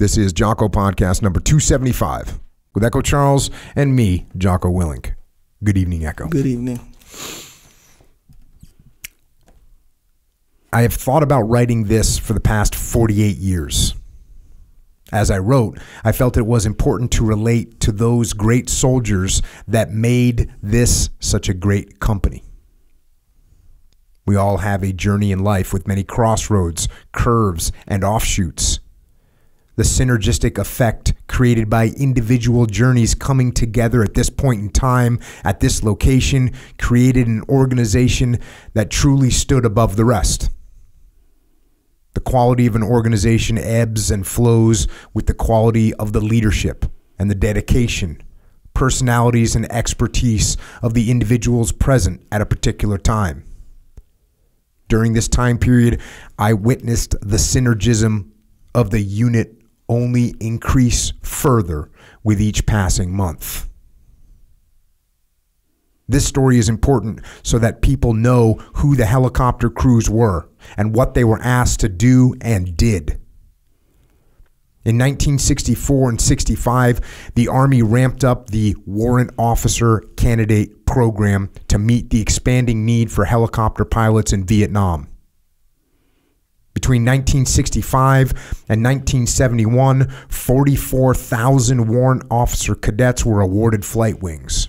This is Jocko Podcast number 275 with Echo Charles and me, Jocko Willink. Good evening, Echo. Good evening. I have thought about writing this for the past 48 years. As I wrote, I felt it was important to relate to those great soldiers that made this such a great company. We all have a journey in life with many crossroads, curves, and offshoots. The synergistic effect created by individual journeys coming together at this point in time, at this location, created an organization that truly stood above the rest. The quality of an organization ebbs and flows with the quality of the leadership and the dedication, personalities, and expertise of the individuals present at a particular time. During this time period, I witnessed the synergism of the unit only increase further with each passing month. This story is important so that people know who the helicopter crews were and what they were asked to do and did. In 1964 and 65, the Army ramped up the Warrant Officer Candidate Program to meet the expanding need for helicopter pilots in Vietnam. Between 1965 and 1971, 44,000 warrant officer cadets were awarded flight wings.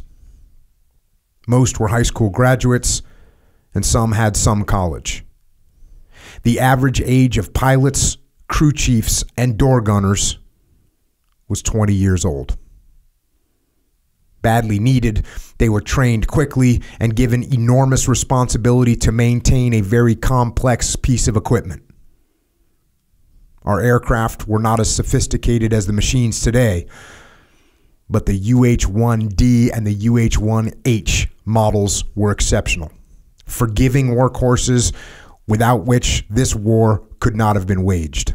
Most were high school graduates, and some had some college. The average age of pilots, crew chiefs, and door gunners was 20 years old. Badly needed, they were trained quickly and given enormous responsibility to maintain a very complex piece of equipment. Our aircraft were not as sophisticated as the machines today, but the UH-1D and the UH-1H models were exceptional, forgiving workhorses without which this war could not have been waged.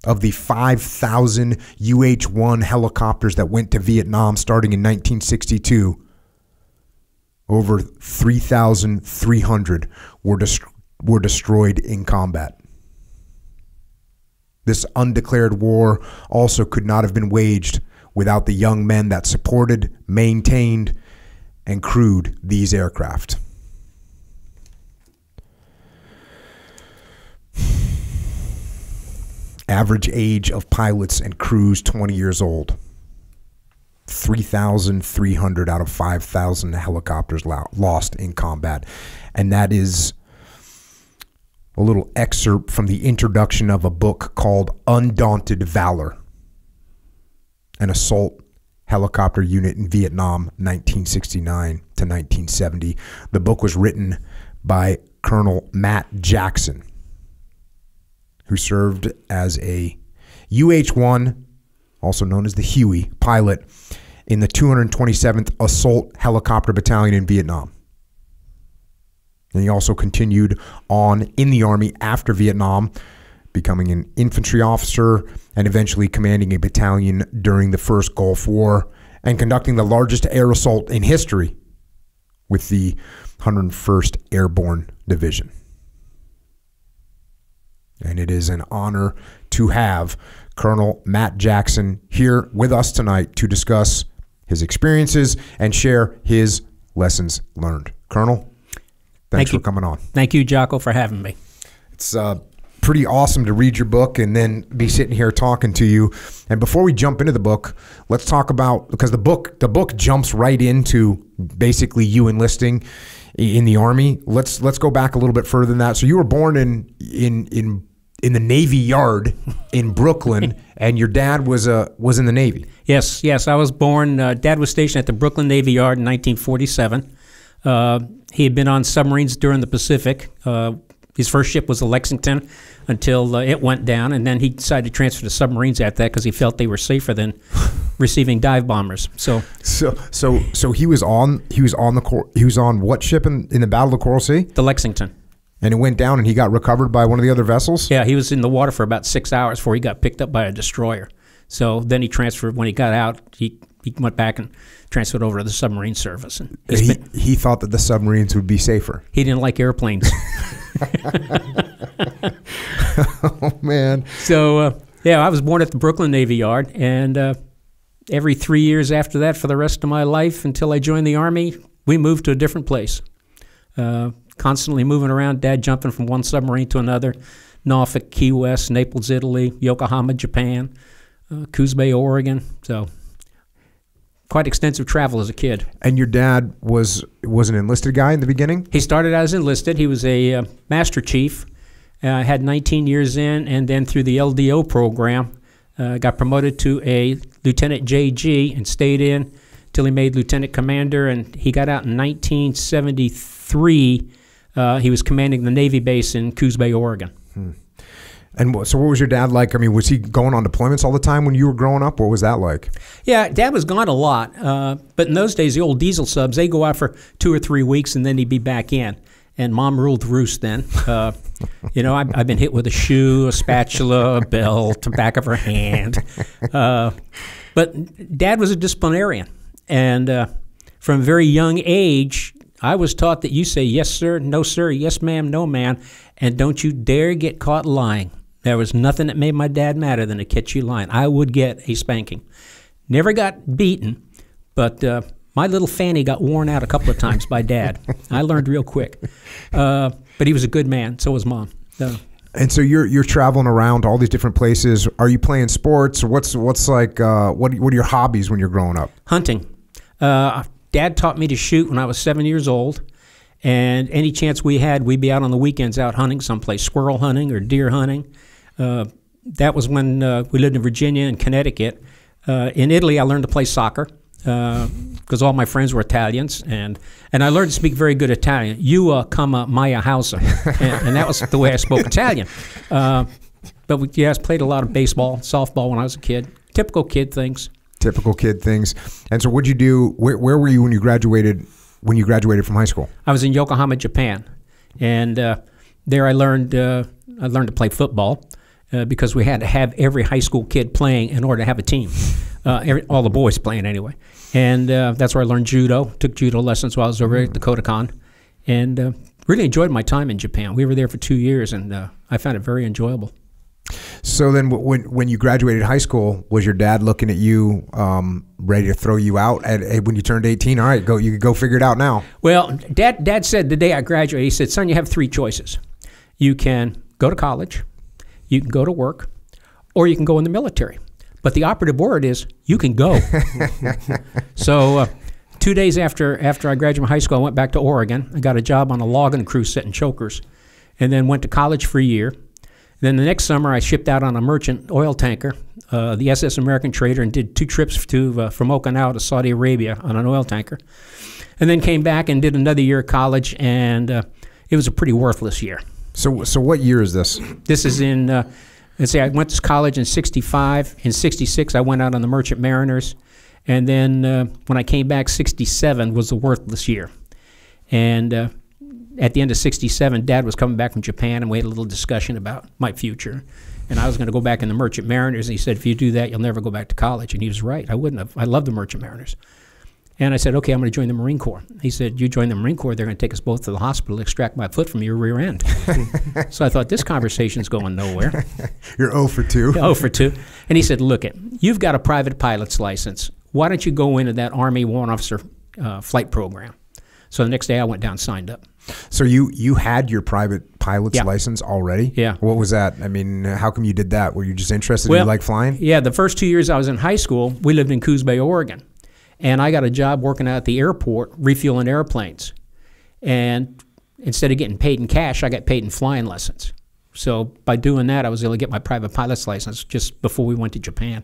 Of the 5,000 UH-1 helicopters that went to Vietnam starting in 1962, over 3,300 were destroyed in combat. This undeclared war also could not have been waged without the young men that supported, maintained, and crewed these aircraft. Average age of pilots and crews 20 years old. 3,300 out of 5,000 helicopters lost in combat. And that is a little excerpt from the introduction of a book called Undaunted Valor, an assault helicopter unit in Vietnam, 1969 to 1970. The book was written by Colonel Matt Jackson, who served as a UH-1, also known as the Huey, pilot in the 227th Assault Helicopter Battalion in Vietnam. And he also continued on in the Army after Vietnam, becoming an infantry officer and eventually commanding a battalion during the First Gulf War and conducting the largest air assault in history with the 101st Airborne Division. And it is an honor to have Colonel Matt Jackson here with us tonight to discuss his experiences and share his lessons learned. Colonel, thanks for coming on. Thank you, Jocko, for having me. It's pretty awesome to read your book and then be sitting here talking to you. And before we jump into the book, let's talk about, because the book jumps right into basically you enlisting in the Army. Let's go back a little bit further than that. So you were born in the Navy Yard in Brooklyn, and your dad was in the Navy. Yes. I was born. Dad was stationed at the Brooklyn Navy Yard in 1947. He had been on submarines during the Pacific. His first ship was the Lexington until it went down, and then he decided to transfer to submarines after that because he felt they were safer than receiving dive bombers. So he was on what ship in the Battle of Coral Sea? The Lexington. And it went down, and he got recovered by one of the other vessels? Yeah, he was in the water for about 6 hours before he got picked up by a destroyer. So then he transferred. When he got out, he he went back and transferred over to the submarine service. And he thought that the submarines would be safer. He didn't like airplanes. Oh, man. So, I was born at the Brooklyn Navy Yard, and every 3 years after that, for the rest of my life, until I joined the Army, we moved to a different place. Constantly moving around, Dad jumping from one submarine to another, Norfolk, Key West, Naples, Italy, Yokohama, Japan, Coos Bay, Oregon. So quite extensive travel as a kid. And your dad was an enlisted guy in the beginning? He started out as enlisted. He was a master chief, had 19 years in, and then through the LDO program, got promoted to a Lieutenant JG and stayed in till he made Lieutenant Commander, and he got out in 1973. He was commanding the Navy base in Coos Bay, Oregon. And so what was your dad like? I mean, was he going on deployments all the time when you were growing up? What was that like? Yeah, Dad was gone a lot. But in those days, the old diesel subs, they go out for 2 or 3 weeks, and then he'd be back in. And Mom ruled the roost then. I've been hit with a shoe, a spatula, a belt, the back of her hand. But Dad was a disciplinarian. And from a very young age, I was taught that you say yes, sir, no, sir, yes, ma'am, no, ma'am, and don't you dare get caught lying. There was nothing that made my dad madder than to catch you lying. I would get a spanking. Never got beaten, but my little fanny got worn out a couple of times by Dad. I learned real quick. But he was a good man. So was Mom. And so you're traveling around all these different places. Are you playing sports? What are your hobbies when you're growing up? Hunting. Dad taught me to shoot when I was 7 years old. And any chance we had, we'd be out on the weekends out hunting someplace, squirrel hunting or deer hunting. That was when we lived in Virginia and Connecticut. In Italy, I learned to play soccer because all my friends were Italians, and I learned to speak very good Italian. You come Maya Hausa, and that was the way I spoke Italian. But I played a lot of baseball, softball when I was a kid. Typical kid things. Typical kid things. And so, what'd you do? Where were you when you graduated? When you graduated from high school? I was in Yokohama, Japan, and there I learned to play football because we had to have every high school kid playing in order to have a team. All the boys playing anyway, and that's where I learned judo. Took judo lessons while I was over at the Kodokan, and really enjoyed my time in Japan. We were there for 2 years, and I found it very enjoyable. So then when you graduated high school, was your dad looking at you ready to throw you out when you turned 18? All right, go. You can go figure it out now. Well, Dad said the day I graduated, he said, son, you have 3 choices. You can go to college, you can go to work, or you can go in the military. But the operative word is you can go. So 2 days after I graduated from high school, I went back to Oregon. I got a job on a logging crew setting chokers, and then went to college for a year. Then the next summer, I shipped out on a merchant oil tanker, the SS American Trader, and did 2 trips from Okinawa to Saudi Arabia on an oil tanker. And then came back and did another year of college, and it was a pretty worthless year. So what year is this? This is in, let's say I went to college in 65. In 66, I went out on the Merchant Mariners. And then when I came back, 67 was the worthless year. And at the end of 67, Dad was coming back from Japan, and we had a little discussion about my future. And I was going to go back in the Merchant Mariners, and he said, if you do that, you'll never go back to college. And he was right. I wouldn't have. I love the Merchant Mariners. And I said, okay, I'm going to join the Marine Corps. He said, you join the Marine Corps, they're going to take us both to the hospital, extract my foot from your rear end. So I thought, this conversation's going nowhere. You're 0 for 2. 0 for 2. And he said, look, you've got a private pilot's license. Why don't you go into that Army Warrant Officer flight program? So the next day I went down and signed up. So you had your private pilot's license already? Yeah. What was that? I mean, how come you did that? Were you just interested? You like flying? Yeah, the first 2 years I was in high school, we lived in Coos Bay, Oregon. And I got a job working out at the airport, refueling airplanes. And instead of getting paid in cash, I got paid in flying lessons. So by doing that, I was able to get my private pilot's license just before we went to Japan.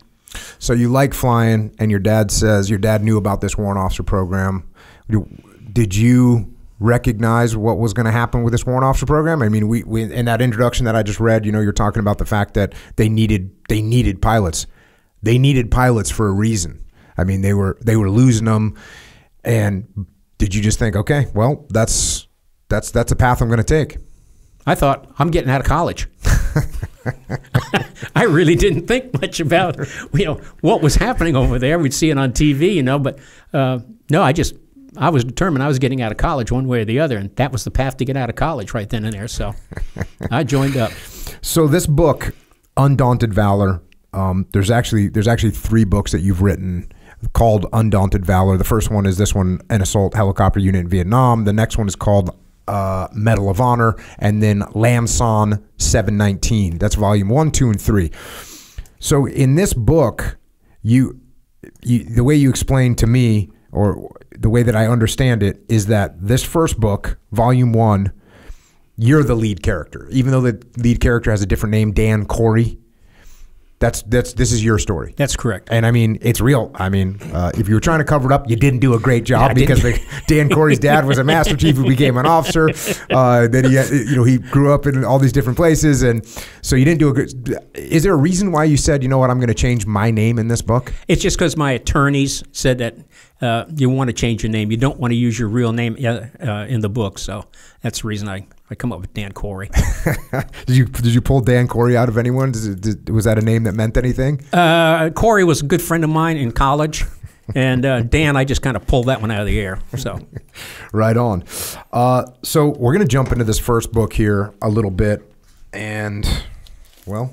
So you like flying, and your dad says your dad knew about this warrant officer program. Did you recognize what was going to happen with this warrant officer program? I mean, we in that introduction that I just read, you're talking about the fact that they needed pilots. They needed pilots for a reason. I mean, they were losing them. And did you just think, okay, well, that's a path I'm going to take? I thought, I'm getting out of college. I I really didn't think much about, what was happening over there. We'd see it on TV, but no, I was determined I was getting out of college one way or the other, and that was the path to get out of college right then and there. So I joined up. So this book, Undaunted Valor, there's actually 3 books that you've written called Undaunted Valor. The first one is this one, An Assault Helicopter Unit in Vietnam. The next one is called Medal of Honor, and then Lam Son 719. That's volume 1, 2, and 3. So in this book, you the way you explain to me, or the way that I understand it, is that this first book, volume 1, you're the lead character, even though the lead character has a different name, Dan Corey. This is your story. That's correct. And I mean, it's real. I mean, if you were trying to cover it up, you didn't do a great job, because Dan Corey's dad was a Master Chief who became an officer. Then he grew up in all these different places, and so you didn't do a good. Is there a reason why you said, you know what, I'm going to change my name in this book? It's just because my attorneys said that you want to change your name. You don't want to use your real name in the book. So that's the reason I come up with Dan Corey. Did you pull Dan Corey out of anyone? Was that a name that meant anything? Corey was a good friend of mine in college, and Dan, I just kind of pulled that one out of the air. So, right on. So we're going to jump into this first book here a little bit, and well,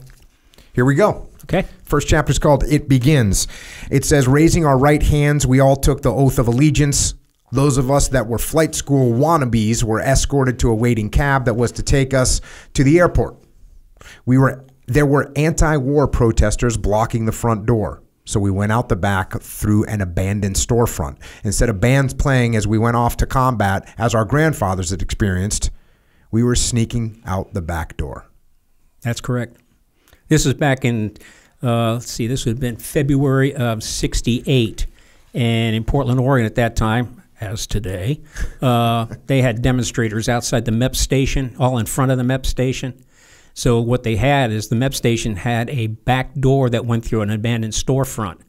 here we go. Okay. First chapter is called It Begins. It says, raising our right hands, we all took the oath of allegiance. Those of us that were flight school wannabes were escorted to a waiting cab that was to take us to the airport. There were anti-war protesters blocking the front door, so we went out the back through an abandoned storefront. Instead of bands playing as we went off to combat, as our grandfathers had experienced, we were sneaking out the back door. That's correct. This is back in, this would have been February of '68, and in Portland, Oregon at that time, as today, they had demonstrators outside the MEP station, all in front of the MEP station. So what they had is the MEP station had a back door that went through an abandoned storefront,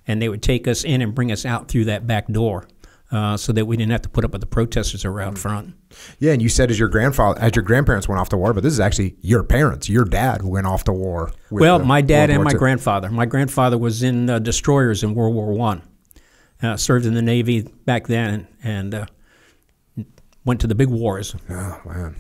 and they would take us in and bring us out through that back door, so that we didn't have to put up with the protesters that were out front. Yeah, and you said as your grandparents went off to war, but this is actually your parents. Your dad went off to war. Well, my dad and my grandfather. My grandfather was in destroyers in World War I. Served in the Navy back then, and went to the big wars. Oh, man.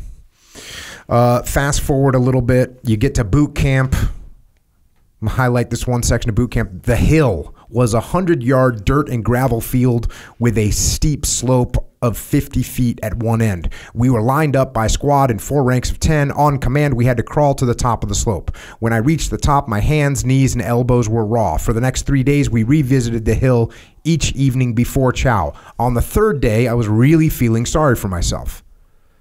Fast forward a little bit. You get to boot camp. I'm going to highlight this one section of boot camp. The Hill was a 100-yard dirt and gravel field with a steep slope of 50 feet at one end. We were lined up by squad in 4 ranks of 10. On command, we had to crawl to the top of the slope. When I reached the top, my hands, knees, and elbows were raw. For the next 3 days, we revisited the hill each evening before chow. On the 3rd day, I was really feeling sorry for myself.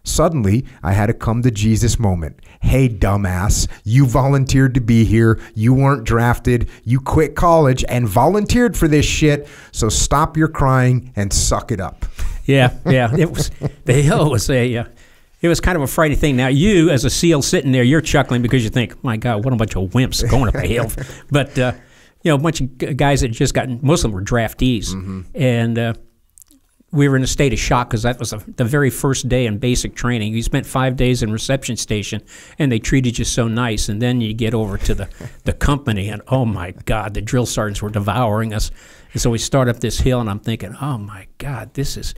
Suddenly, I had a come to Jesus moment. Hey, dumbass, you volunteered to be here. You weren't drafted. You quit college and volunteered for this shit. So stop your crying and suck it up. Yeah. It was the Hill was it was kind of a frightening thing. Now, you as a SEAL sitting there, you're chuckling because you think, my God, what a bunch of wimps going up a hill. But a bunch of guys that just got, most of them were draftees, and we were in a state of shock because that was the very first day in basic training. You spent 5 days in reception station, and they treated you so nice. And then you get over to the company, and oh my God, the drill sergeants were devouring us. And so we start up this hill, and I'm thinking, oh my God, this is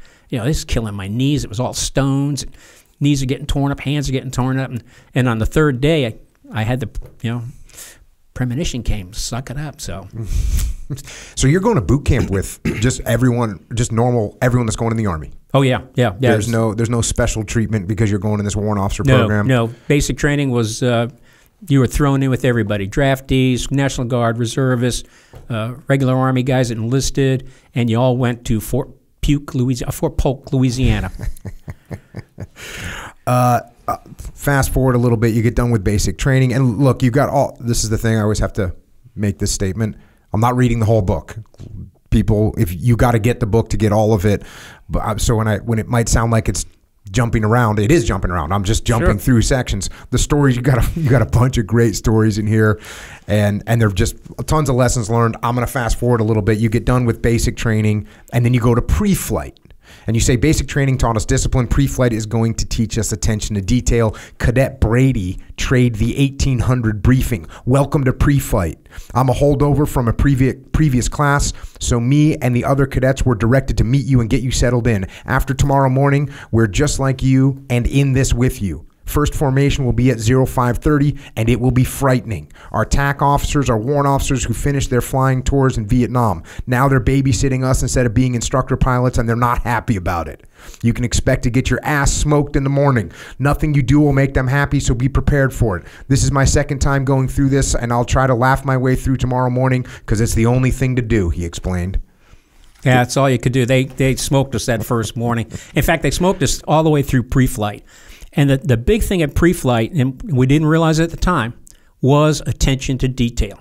killing my knees. It was all stones. And knees are getting torn up, hands are getting torn up, and on the 3rd day, I had the premonition came, suck it up. So. So you're going to boot camp with just everyone that's going in the Army. Oh yeah. There's no special treatment because you're going in this warrant officer program. No. Basic training was you were thrown in with everybody: draftees, National Guard, reservists, regular Army guys that enlisted, and you all went to Fort Polk, Louisiana. Fast forward a little bit, you get done with basic training, and look, you've got all. This is the thing. I always have to make this statement. I'm not reading the whole book. People, if you got to get the book to get all of it. But so when it might sound like it's jumping around, it is jumping around. I'm just jumping through sections. The stories, you got a bunch of great stories in here, and they're just tons of lessons learned. I'm going to fast forward a little bit. You get done with basic training, and then you go to pre-flight. And you say basic training taught us discipline. Pre-flight is going to teach us attention to detail. Cadet Brady trade the 1800 briefing. Welcome to pre-flight. I'm a holdover from a previous class, so me and the other cadets were directed to meet you and get you settled in. After tomorrow morning, we're just like you and in this with you. First formation will be at 0530, and it will be frightening. Our TAC officers are warrant officers who finished their flying tours in Vietnam. Now they're babysitting us instead of being instructor pilots, and they're not happy about it. You can expect to get your ass smoked in the morning. Nothing you do will make them happy, so be prepared for it. This is my second time going through this, and I'll try to laugh my way through tomorrow morning because it's the only thing to do, he explained. Yeah, that's all you could do. They smoked us that first morning. In fact, they smoked us all the way through pre-flight. And the big thing at pre-flight, and we didn't realize it at the time, was attention to detail.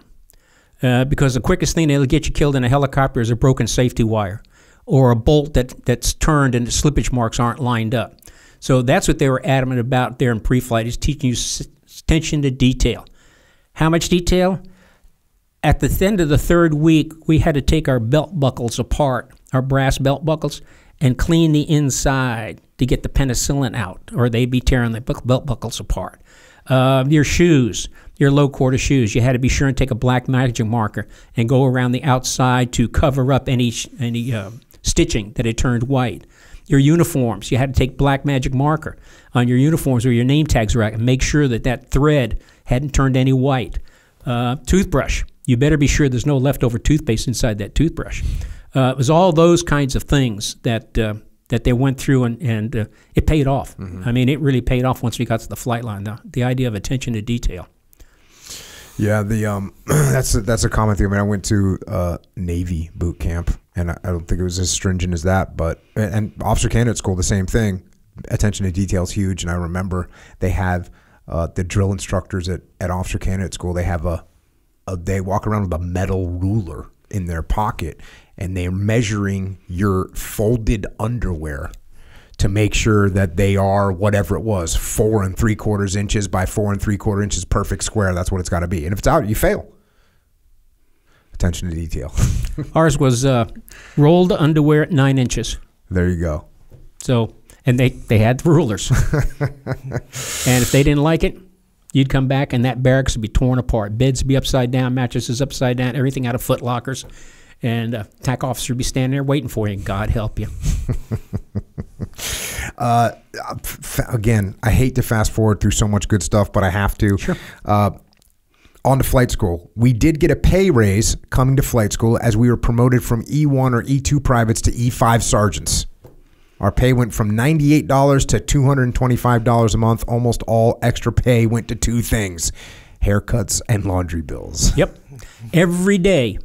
Because the quickest thing that'll get you killed in a helicopter is a broken safety wire or a bolt that's turned and the slippage marks aren't lined up. So that's what they were adamant about there in pre-flight, is teaching you attention to detail. How much detail? At the end of the third week, we had to take our belt buckles apart, our brass belt buckles, and clean the inside to get the penicillin out, or they'd be tearing the belt buckles apart. Your shoes, your low quarter shoes, you had to be sure and take a black magic marker and go around the outside to cover up any stitching that had turned white. Your uniforms, you had to take black magic marker on your uniforms where your name tags were at and make sure that thread hadn't turned any white. Toothbrush, you better be sure there's no leftover toothpaste inside that toothbrush. It was all those kinds of things that they went through, and it paid off. Mm-hmm. I mean, it really paid off once we got to the flight line. The idea of attention to detail. Yeah, that's a common thing. I mean, I went to Navy boot camp, and I don't think it was as stringent as that. But and officer candidate school, the same thing. Attention to detail is huge. And I remember they have the drill instructors at officer candidate school. They have they walk around with a metal ruler in their pocket, and they're measuring your folded underwear to make sure that they are whatever it was, 4 3/4 inches by 4 3/4 inches, perfect square. That's what it's got to be. And if it's out, you fail. Attention to detail. Ours was rolled underwear at 9 inches. There you go. So, and they had the rulers. And if they didn't like it, you'd come back and that barracks would be torn apart. Beds would be upside down, mattresses upside down, everything out of foot lockers. And a TAC officer would be standing there waiting for you. God help you. Again, I hate to fast forward through so much good stuff, but I have to. Sure. On to flight school. We did get a pay raise coming to flight school as we were promoted from E1 or E2 privates to E5 sergeants. Our pay went from $98 to $225 a month. Almost all extra pay went to two things: haircuts and laundry bills. Yep. Every day.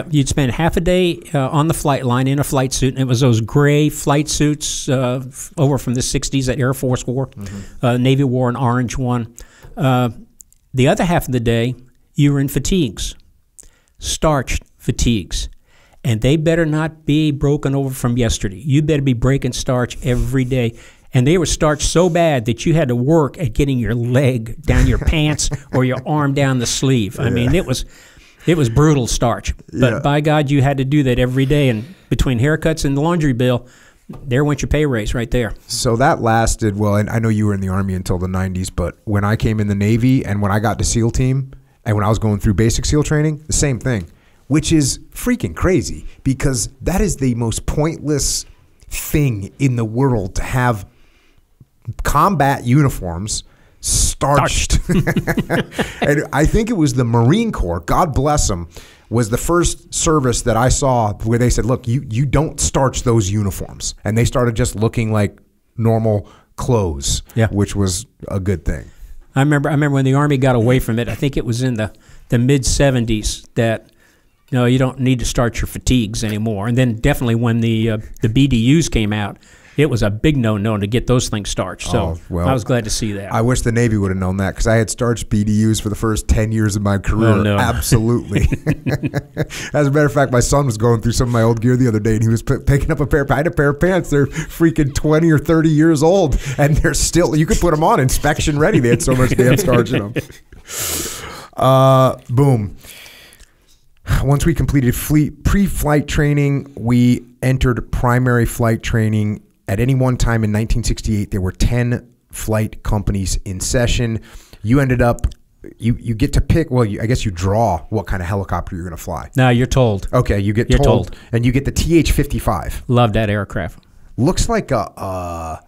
You'd spend half a day on the flight line in a flight suit, and it was those gray flight suits over from the 60s that Air Force wore. Mm-hmm. Navy wore an orange one. The other half of the day, you were in fatigues, starched fatigues, and they better not be broken over from yesterday. You better be breaking starch every day. And they were starched so bad that you had to work at getting your leg down your pants or your arm down the sleeve. I mean, it was brutal starch. But by God, you had to do that every day. And between haircuts and the laundry bill, there went your pay raise right there. So that lasted, well, and I know you were in the Army until the 90s, but when I came in the Navy and when I got to SEAL team and when I was going through basic SEAL training, the same thing, which is freaking crazy because that is the most pointless thing in the world to have combat uniforms starched. And I think it was the Marine Corps, God bless them, was the first service that I saw where they said, look, you don't starch those uniforms. And they started just looking like normal clothes, which was a good thing. I remember when the Army got away from it. I think it was in the mid-'70s that you don't need to starch your fatigues anymore. And then definitely when the BDUs came out, it was a big no-no to get those things starched. So I was glad to see that. I wish the Navy would have known that because I had starched BDUs for the first 10 years of my career. Oh, no. Absolutely. As a matter of fact, my son was going through some of my old gear the other day, and he was picking up I had a pair of pants. They're freaking 20 or 30 years old, and they're still, you could put them on inspection ready. They had so much damn starch in them. Boom. Once we completed pre-flight training, we entered primary flight training. At any one time in 1968, there were 10 flight companies in session. You ended up, you get to pick, well, I guess you draw what kind of helicopter you're going to fly. No, you're told. Okay, you're told. And you get the TH-55. Love that aircraft. Looks like kind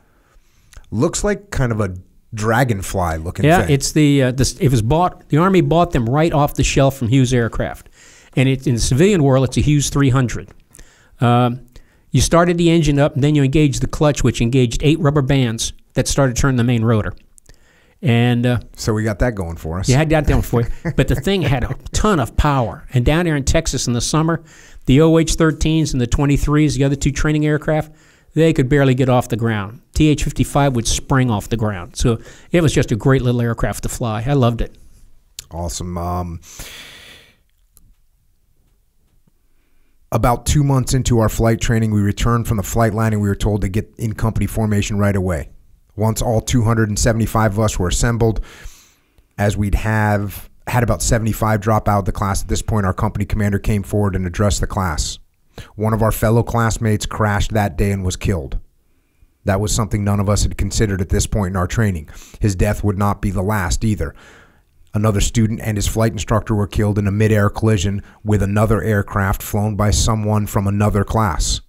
of a dragonfly looking thing. Yeah, it's it was bought, the Army bought them right off the shelf from Hughes Aircraft. And in the civilian world, it's a Hughes 300. You started the engine up, and then you engaged the clutch, which engaged 8 rubber bands that started turning the main rotor. And so we got that going for us. You had that going for you. But the thing had a ton of power. And down there in Texas in the summer, the OH-13s and the 23s, the other 2 training aircraft, they could barely get off the ground. TH-55 would spring off the ground. So it was just a great little aircraft to fly. I loved it. Awesome. About 2 months into our flight training, we returned from the flight line and we were told to get in company formation right away. Once all 275 of us were assembled, as we'd had about 75 drop out of the class at this point, our company commander came forward and addressed the class. One of our fellow classmates crashed that day and was killed. That was something none of us had considered at this point in our training. His death would not be the last either. Another student and his flight instructor were killed in a mid-air collision with another aircraft flown by someone from another class.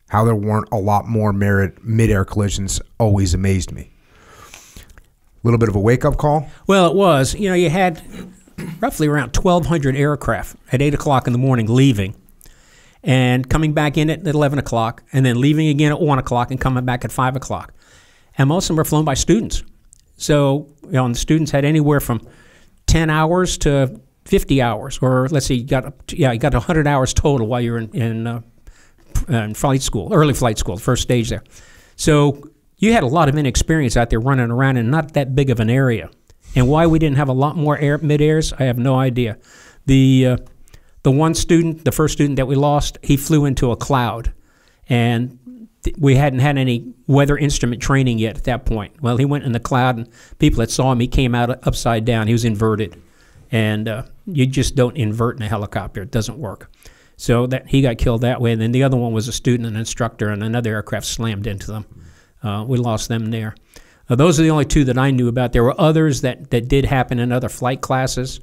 How there weren't a lot more mid-air collisions always amazed me. A little bit of a wake-up call? Well, it was. You know, you had roughly around 1,200 aircraft at 8 o'clock in the morning leaving and coming back in at 11 o'clock and then leaving again at 1 o'clock and coming back at 5 o'clock. And most of them were flown by students. So, you know, and the students had anywhere from 10 hours to 50 hours, or let's see, you got 100 hours total while you're in flight school, early flight school, first stage there. So you had a lot of inexperience out there running around in not that big of an area. And why we didn't have a lot more mid-airs, I have no idea. The one student, the first student that we lost, he flew into a cloud, and we hadn't had any weather instrument training yet at that point. Well, he went in the cloud, and people that saw him, he came out upside down. He was inverted. And you just don't invert in a helicopter. It doesn't work. So that he got killed that way. And then the other one was a student, an instructor, and another aircraft slammed into them. We lost them there. Those are the only 2 that I knew about. There were others that did happen in other flight classes,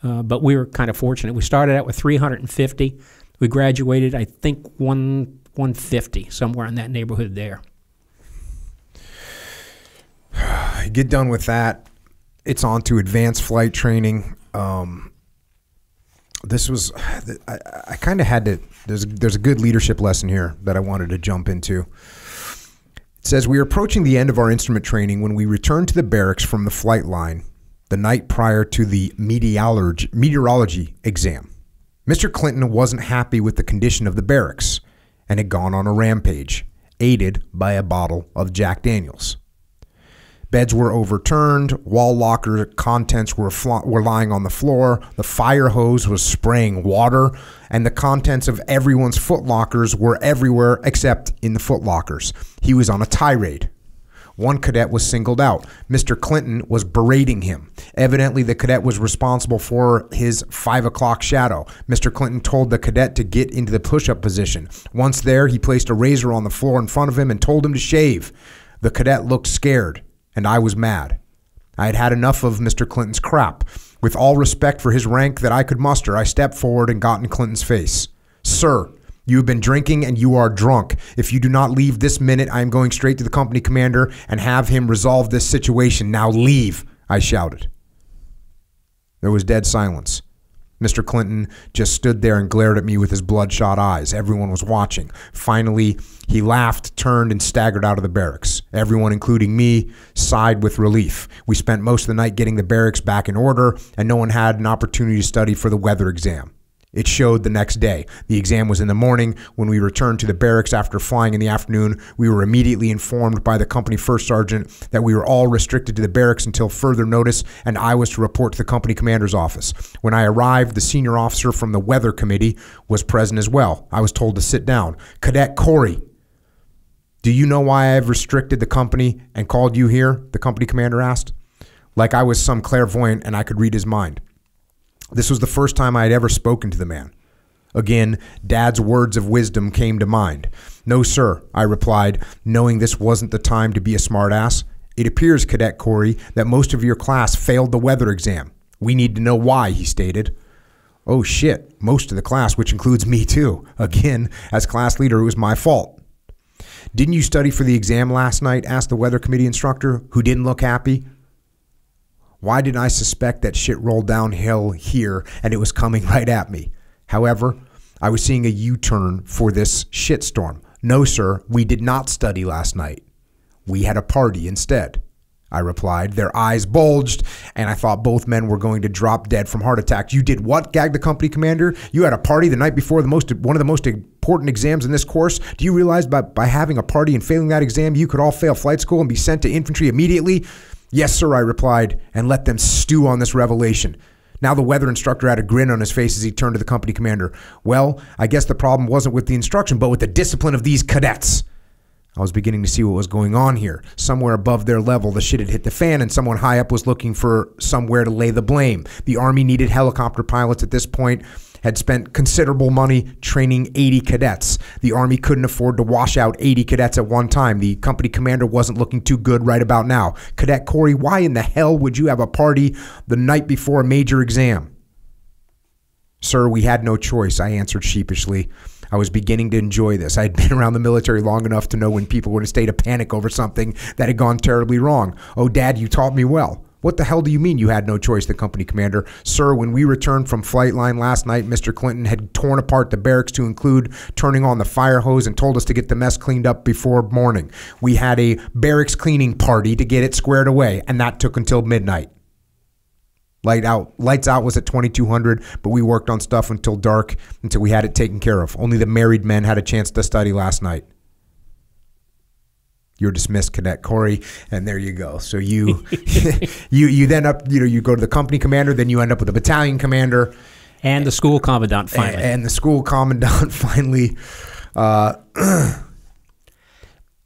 but we were kind of fortunate. We started out with 350. We graduated, I think, 150, somewhere in that neighborhood there. Get done with that. It's on to advanced flight training. This was, I kind of had to, there's a good leadership lesson here that I wanted to jump into. It says, we are approaching the end of our instrument training when we returned to the barracks from the flight line the night prior to the meteorology exam. Mr. Clinton wasn't happy with the condition of the barracks and had gone on a rampage, aided by a bottle of Jack Daniels. Beds were overturned, wall locker contents were lying on the floor, the fire hose was spraying water, and the contents of everyone's foot lockers were everywhere except in the foot lockers. He was on a tirade. One cadet was singled out. Mr. Clinton was berating him. Evidently, the cadet was responsible for his 5 o'clock shadow. Mr. Clinton told the cadet to get into the push-up position. Once there, he placed a razor on the floor in front of him and told him to shave. The cadet looked scared, and I was mad. I had had enough of Mr. Clinton's crap. With all respect for his rank that I could muster, I stepped forward and got in Clinton's face. Sir, you have been drinking and you are drunk. If you do not leave this minute, I am going straight to the company commander and have him resolve this situation. Now leave, I shouted. There was dead silence. Mr. Clinton just stood there and glared at me with his bloodshot eyes. Everyone was watching. Finally, he laughed, turned, and staggered out of the barracks. Everyone, including me, sighed with relief. We spent most of the night getting the barracks back in order, and no one had an opportunity to study for the weather exam. It showed the next day. The exam was in the morning. When we returned to the barracks after flying in the afternoon, we were immediately informed by the company first sergeant that we were all restricted to the barracks until further notice, and I was to report to the company commander's office. When I arrived, the senior officer from the weather committee was present as well. I was told to sit down. Cadet Corey, do you know why I have restricted the company and called you here? The company commander asked. Like I was some clairvoyant and I could read his mind. This was the first time I had ever spoken to the man. Again, Dad's words of wisdom came to mind. "No, sir," I replied, knowing this wasn't the time to be a smartass. "It appears, Cadet Corey, that most of your class failed the weather exam. We need to know why," he stated. Oh shit, most of the class, which includes me too. Again, as class leader, it was my fault. "Didn't you study for the exam last night?" asked the weather committee instructor, who didn't look happy. Why did I suspect that shit rolled downhill here and it was coming right at me? However, I was seeing a U-turn for this shitstorm. "No, sir, we did not study last night. We had a party instead," I replied. Their eyes bulged, and I thought both men were going to drop dead from heart attacks. "You did what?" gagged the company commander. "You had a party the night before one of the most important exams in this course? Do you realize by having a party and failing that exam, you could all fail flight school and be sent to infantry immediately?" "Yes, sir," I replied, and let them stew on this revelation. Now the weather instructor had a grin on his face as he turned to the company commander. "Well, I guess the problem wasn't with the instruction, but with the discipline of these cadets." I was beginning to see what was going on here. Somewhere above their level, the shit had hit the fan, and someone high up was looking for somewhere to lay the blame. The Army needed helicopter pilots at this point, had spent considerable money training 80 cadets. The Army couldn't afford to wash out 80 cadets at one time. The company commander wasn't looking too good right about now. "Cadet Corey, why in the hell would you have a party the night before a major exam?" "Sir, we had no choice," I answered sheepishly. I was beginning to enjoy this. I had been around the military long enough to know when people were in a state of panic over something that had gone terribly wrong. "Oh, Dad, you taught me well." "What the hell do you mean you had no choice?" the company commander. "Sir, when we returned from flight line last night, Mr. Clinton had torn apart the barracks to include turning on the fire hose and told us to get the mess cleaned up before morning. We had a barracks cleaning party to get it squared away, and that took until midnight. Lights out was at 2200, but we worked on stuff until dark, until we had it taken care of. Only the married men had a chance to study last night." You're dismissed, Cadet Corey, and there you go. So you you then you go to the company commander, then you end up with the battalion commander, and the school commandant finally. And the school commandant finally.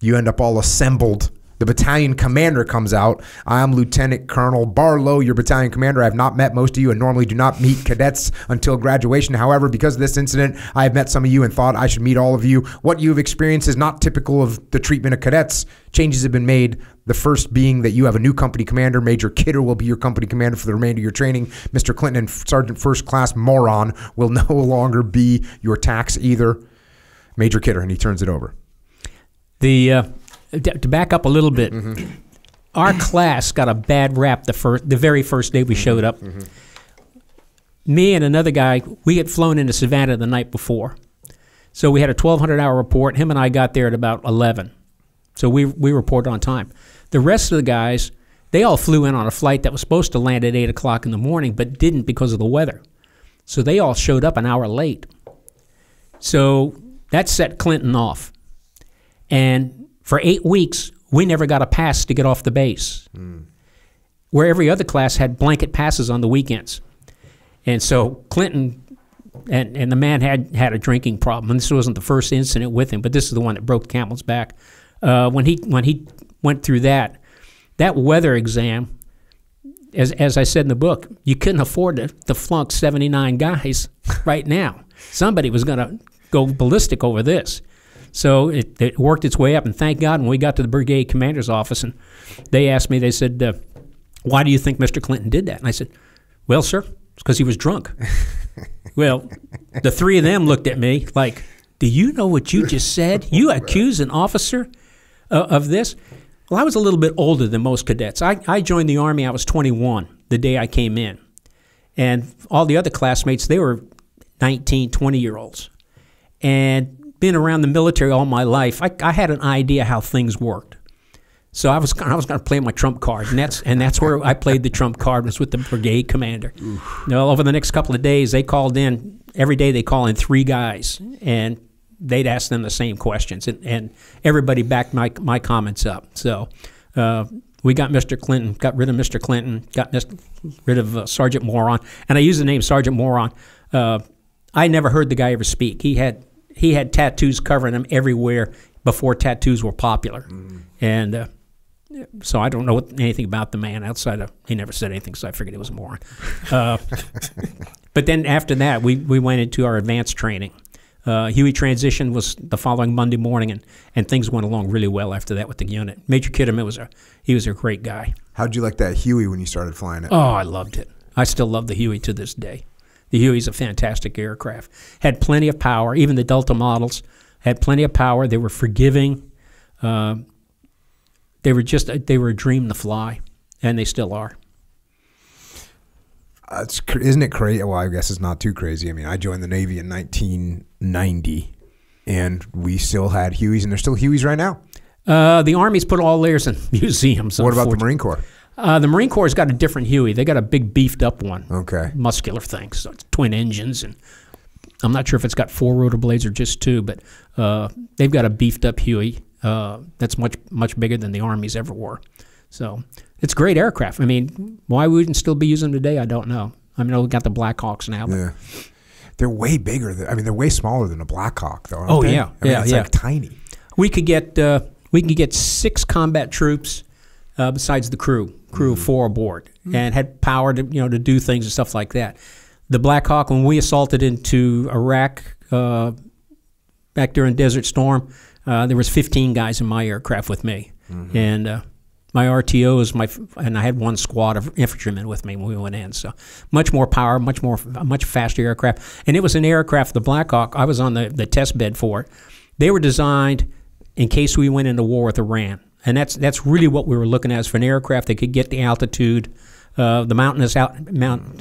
You end up all assembled. The battalion commander comes out. "I am Lieutenant Colonel Barlow, your battalion commander. I have not met most of you and normally do not meet cadets until graduation. However, because of this incident, I have met some of you and thought I should meet all of you. What you have experienced is not typical of the treatment of cadets. Changes have been made. The first being that you have a new company commander. Major Kidder will be your company commander for the remainder of your training. Mr. Clinton and Sergeant First Class Moron will no longer be your tax either. Major Kidder," and he turns it over. To back up a little bit, our class got a bad rap the very first day we showed up. Me and another guy, we had flown into Savannah the night before. So we had a 1,200-hour report. Him and I got there at about 11. So we reported on time. The rest of the guys, they all flew in on a flight that was supposed to land at 8 o'clock in the morning, but didn't because of the weather. So they all showed up an hour late. So that set Clinton off. And for 8 weeks, we never got a pass to get off the base, where every other class had blanket passes on the weekends. And so Clinton and the man had a drinking problem. And this wasn't the first incident with him, but this is the one that broke the camel's back. When he went through that weather exam, as I said in the book, you couldn't afford to flunk 79 guys right now. Somebody was going to go ballistic over this. So it worked its way up, and thank God when we got to the brigade commander's office, and they asked me, they said, "Why do you think Mr. Clinton did that?" And I said, "Well, sir, it's because he was drunk." Well, the three of them looked at me like, "Do you know what you just said? You accuse an officer of this?" Well, I was a little bit older than most cadets. I joined the Army, I was 21 the day I came in. And all the other classmates, they were 19, 20-year-olds. And being around the military all my life, I had an idea how things worked. So I was going to play my trump card, and that's where I played the trump card, was with the brigade commander. Over the next couple of days, they called in. Every day they call in 3 guys, and they'd ask them the same questions, and everybody backed my comments up. So we got Mr. Clinton, got rid of Mr. Clinton, got rid of Sergeant Moron, and I use the name Sergeant Moron. I never heard the guy ever speak. He had tattoos covering him everywhere before tattoos were popular. And so I don't know anything about the man outside of, he never said anything, so I figured it was a moron. But then after that, we went into our advanced training. Huey transition was the following Monday morning, and things went along really well after that with the unit. Major Kitterman was a great guy. How'd you like that Huey when you started flying it? Oh, I loved it. I still love the Huey to this day. The Huey's a fantastic aircraft. Had plenty of power. Even the Delta models had plenty of power. They were forgiving. They were a dream to fly, and they still are. Isn't it crazy? Well, I guess it's not too crazy. I mean, I joined the Navy in 1990, and we still had Hueys, and there's still Hueys right now. The Army's put all theirs in museums. What about the Marine Corps? The Marine Corps has got a different Huey. They got a big beefed up one. Okay. Muscular thing. So it's twin engines, and I'm not sure if it's got 4 rotor blades or just 2, but they've got a beefed up Huey that's much bigger than the Army's ever were. So it's a great aircraft. I mean, why we wouldn't still be using them today, I don't know. I mean, we got the Blackhawks now. But. Yeah. They're way bigger. They're way smaller than a Blackhawk, though. Oh, they? yeah. It's like tiny. We could get 6 combat troops besides the crew of 4 aboard, and had power to to do things and stuff like that. The Black Hawk, when we assaulted into Iraq back during Desert Storm, there was 15 guys in my aircraft with me, and my RTOs, and I had 1 squad of infantrymen with me when we went in. So much more power, much faster aircraft, and it was an aircraft. The Black Hawk, I was on the test bed for it. They were designed in case we went into war with Iran. And that's really what we were looking at, is for an aircraft that could get the altitude, the mountain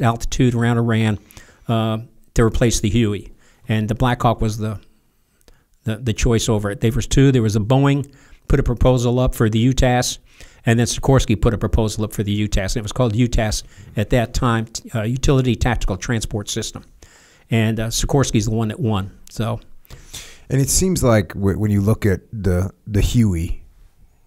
altitude around Iran to replace the Huey. And the Black Hawk was the choice over it. There was 2. There was a Boeing put a proposal up for the UTAS, and then Sikorsky put a proposal up for the UTAS. And it was called UTAS at that time, Utility Tactical Transport System. And Sikorsky's the one that won. So, and it seems like when you look at the Huey,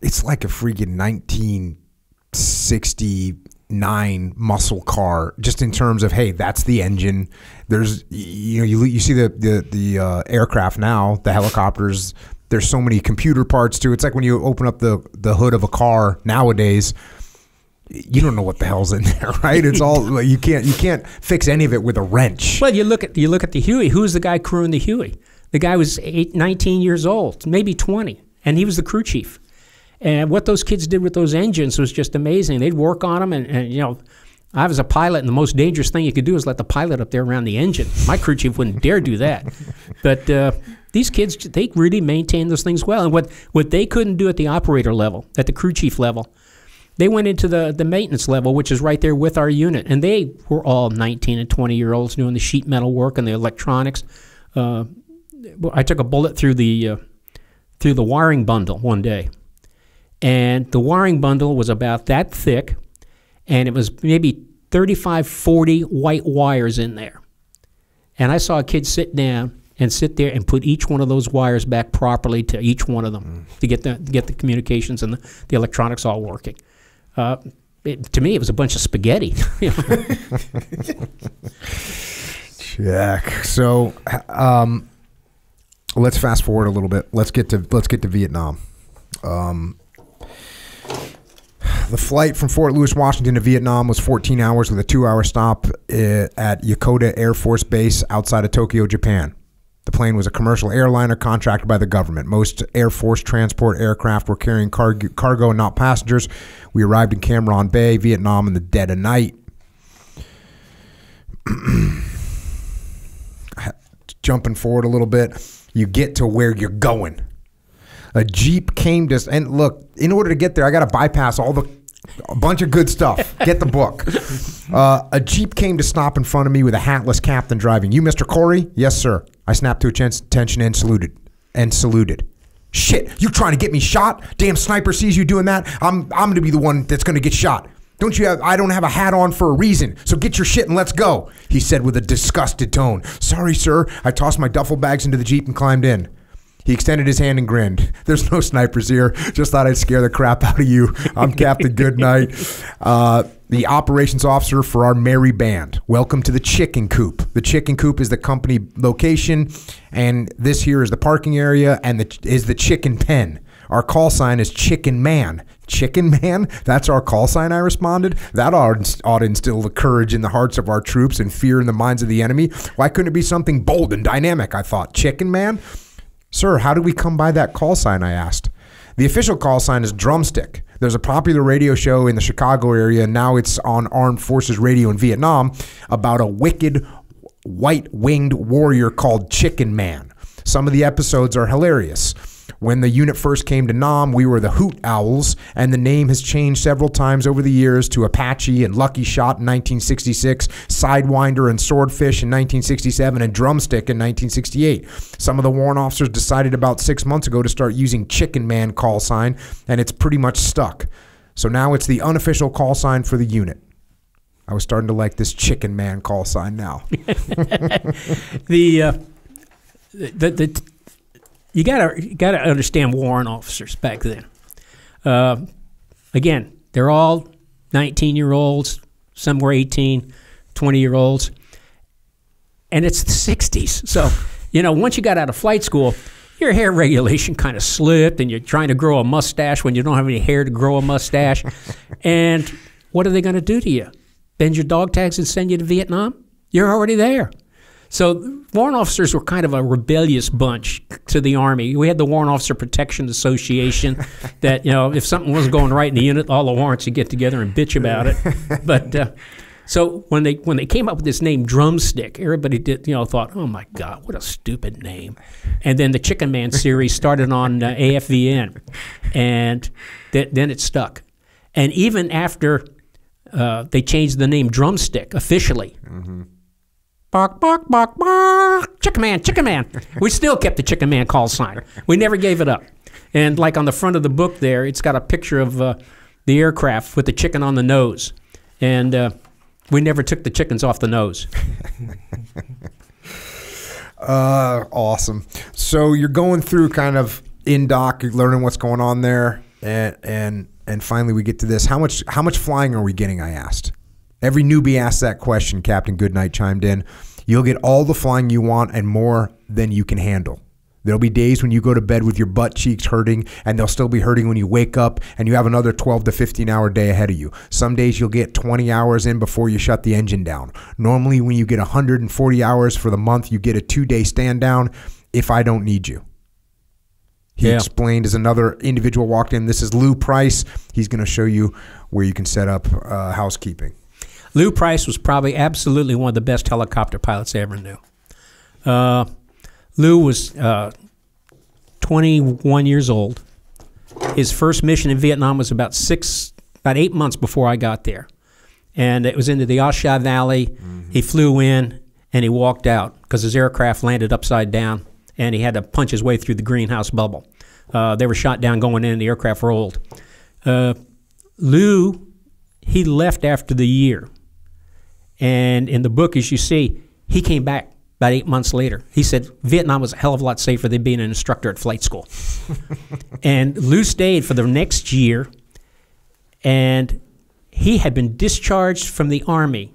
it's like a freaking 1969 muscle car, just in terms of, hey, that's the engine. There's, you see the aircraft now, the helicopters. There's so many computer parts too. It's like when you open up the hood of a car nowadays, you don't know what the hell's in there, right? It's all you can't fix any of it with a wrench. Well, you look at the Huey. Who's the guy crewing the Huey? The guy was 19 years old, maybe 20, and he was the crew chief. And what those kids did with those engines was just amazing. They'd work on them, and I was a pilot, and the most dangerous thing you could do is let the pilot up there around the engine. My crew chief wouldn't dare do that. But these kids, they really maintained those things well. And what they couldn't do at the operator level, at the crew chief level, they went into the maintenance level, which is right there with our unit. And they were all 19 and 20-year-olds doing the sheet metal work and the electronics. I took a bullet through the wiring bundle one day. And the wiring bundle was about that thick, and it was maybe 35, 40 white wires in there. And I saw a kid sit there and put each one of those wires back properly to each one of them to get the communications and the electronics all working. To me, it was a bunch of spaghetti. Check. So let's fast forward a little bit. Let's get to Vietnam. The flight from Fort Lewis, Washington to Vietnam was 14 hours with a 2-hour stop at Yokota Air Force Base outside of Tokyo, Japan. The plane was a commercial airliner contracted by the government. Most Air Force transport aircraft were carrying cargo and not passengers. We arrived in Cam Ranh Bay, Vietnam in the dead of night. Jumping forward a little bit, you get to where you're going. A Jeep came to, and look, in order to get there, I got to bypass a bunch of good stuff. Get the book. A Jeep came to stop in front of me with a hatless captain driving. You, Mr. Corey? Yes, sir. I snapped to attention and saluted. Shit, you trying to get me shot? Damn sniper sees you doing that. I'm going to be the one that's going to get shot. I don't have a hat on for a reason, so get your shit and let's go, he said with a disgusted tone. Sorry, sir. I tossed my duffel bags into the Jeep and climbed in. He extended his hand and grinned. There's no snipers here. Just thought I'd scare the crap out of you. I'm Captain Goodnight, the operations officer for our merry band. Welcome to the Chicken Coop. The Chicken Coop is the company location, and this here is the parking area and is the chicken pen. Our call sign is Chicken Man. Chicken Man? That's our call sign, I responded. That ought to instill the courage in the hearts of our troops and fear in the minds of the enemy. Why couldn't it be something bold and dynamic, I thought. Chicken Man? Sir, how did we come by that call sign, I asked. The official call sign is Drumstick. There's a popular radio show in the Chicago area, and now it's on Armed Forces Radio in Vietnam, about a wicked white-winged warrior called Chicken Man. Some of the episodes are hilarious. When the unit first came to Nam, we were the Hoot Owls, and the name has changed several times over the years to Apache and Lucky Shot in 1966, Sidewinder and Swordfish in 1967, and Drumstick in 1968. Some of the warrant officers decided about 6 months ago to start using Chicken Man call sign, and it's pretty much stuck. So now it's the unofficial call sign for the unit. I was starting to like this Chicken Man call sign now. You gotta understand warrant officers back then. Again, they're all 19-year-olds, some were 18, 20-year-olds, and it's the 60s. So, once you got out of flight school, your hair regulation kind of slipped, and you're trying to grow a mustache when you don't have any hair to grow a mustache. And what are they going to do to you? Bend your dog tags and send you to Vietnam? You're already there. So warrant officers were kind of a rebellious bunch to the Army. We had the Warrant Officer Protection Association that, if something wasn't going right in the unit, all the warrants would get together and bitch about it. But so when they came up with this name Drumstick, everybody thought, oh my God, what a stupid name. And then the Chicken Man series started on AFVN, and then it stuck. And even after they changed the name Drumstick officially, bark, bark, bark, bark, Chicken Man, Chicken Man. We still kept the Chicken Man call sign. We never gave it up. And like on the front of the book there, it's got a picture of the aircraft with the chicken on the nose. And we never took the chickens off the nose. Awesome. So you're going through kind of in doc, you're learning what's going on there, and finally we get to this. How much flying are we getting, I asked. Every newbie asked that question, Captain Goodnight chimed in. You'll get all the flying you want and more than you can handle. There'll be days when you go to bed with your butt cheeks hurting, and they'll still be hurting when you wake up, and you have another 12 to 15-hour day ahead of you. Some days you'll get 20 hours in before you shut the engine down. Normally, when you get 140 hours for the month, you get a 2-day stand down if I don't need you. He explained as another individual walked in. This is Lou Price. He's going to show you where you can set up housekeeping. Lou Price was probably absolutely one of the best helicopter pilots I ever knew. Lou was 21 years old. His first mission in Vietnam was about 8 months before I got there. And it was into the A Sha Valley. Mm-hmm. He flew in and he walked out because his aircraft landed upside down and he had to punch his way through the greenhouse bubble. They were shot down going in and the aircraft rolled. Lou, he left after the year. And in the book, as you see, he came back about 8 months later. He said Vietnam was a hell of a lot safer than being an instructor at flight school. And Lou stayed for the next year, and he had been discharged from the Army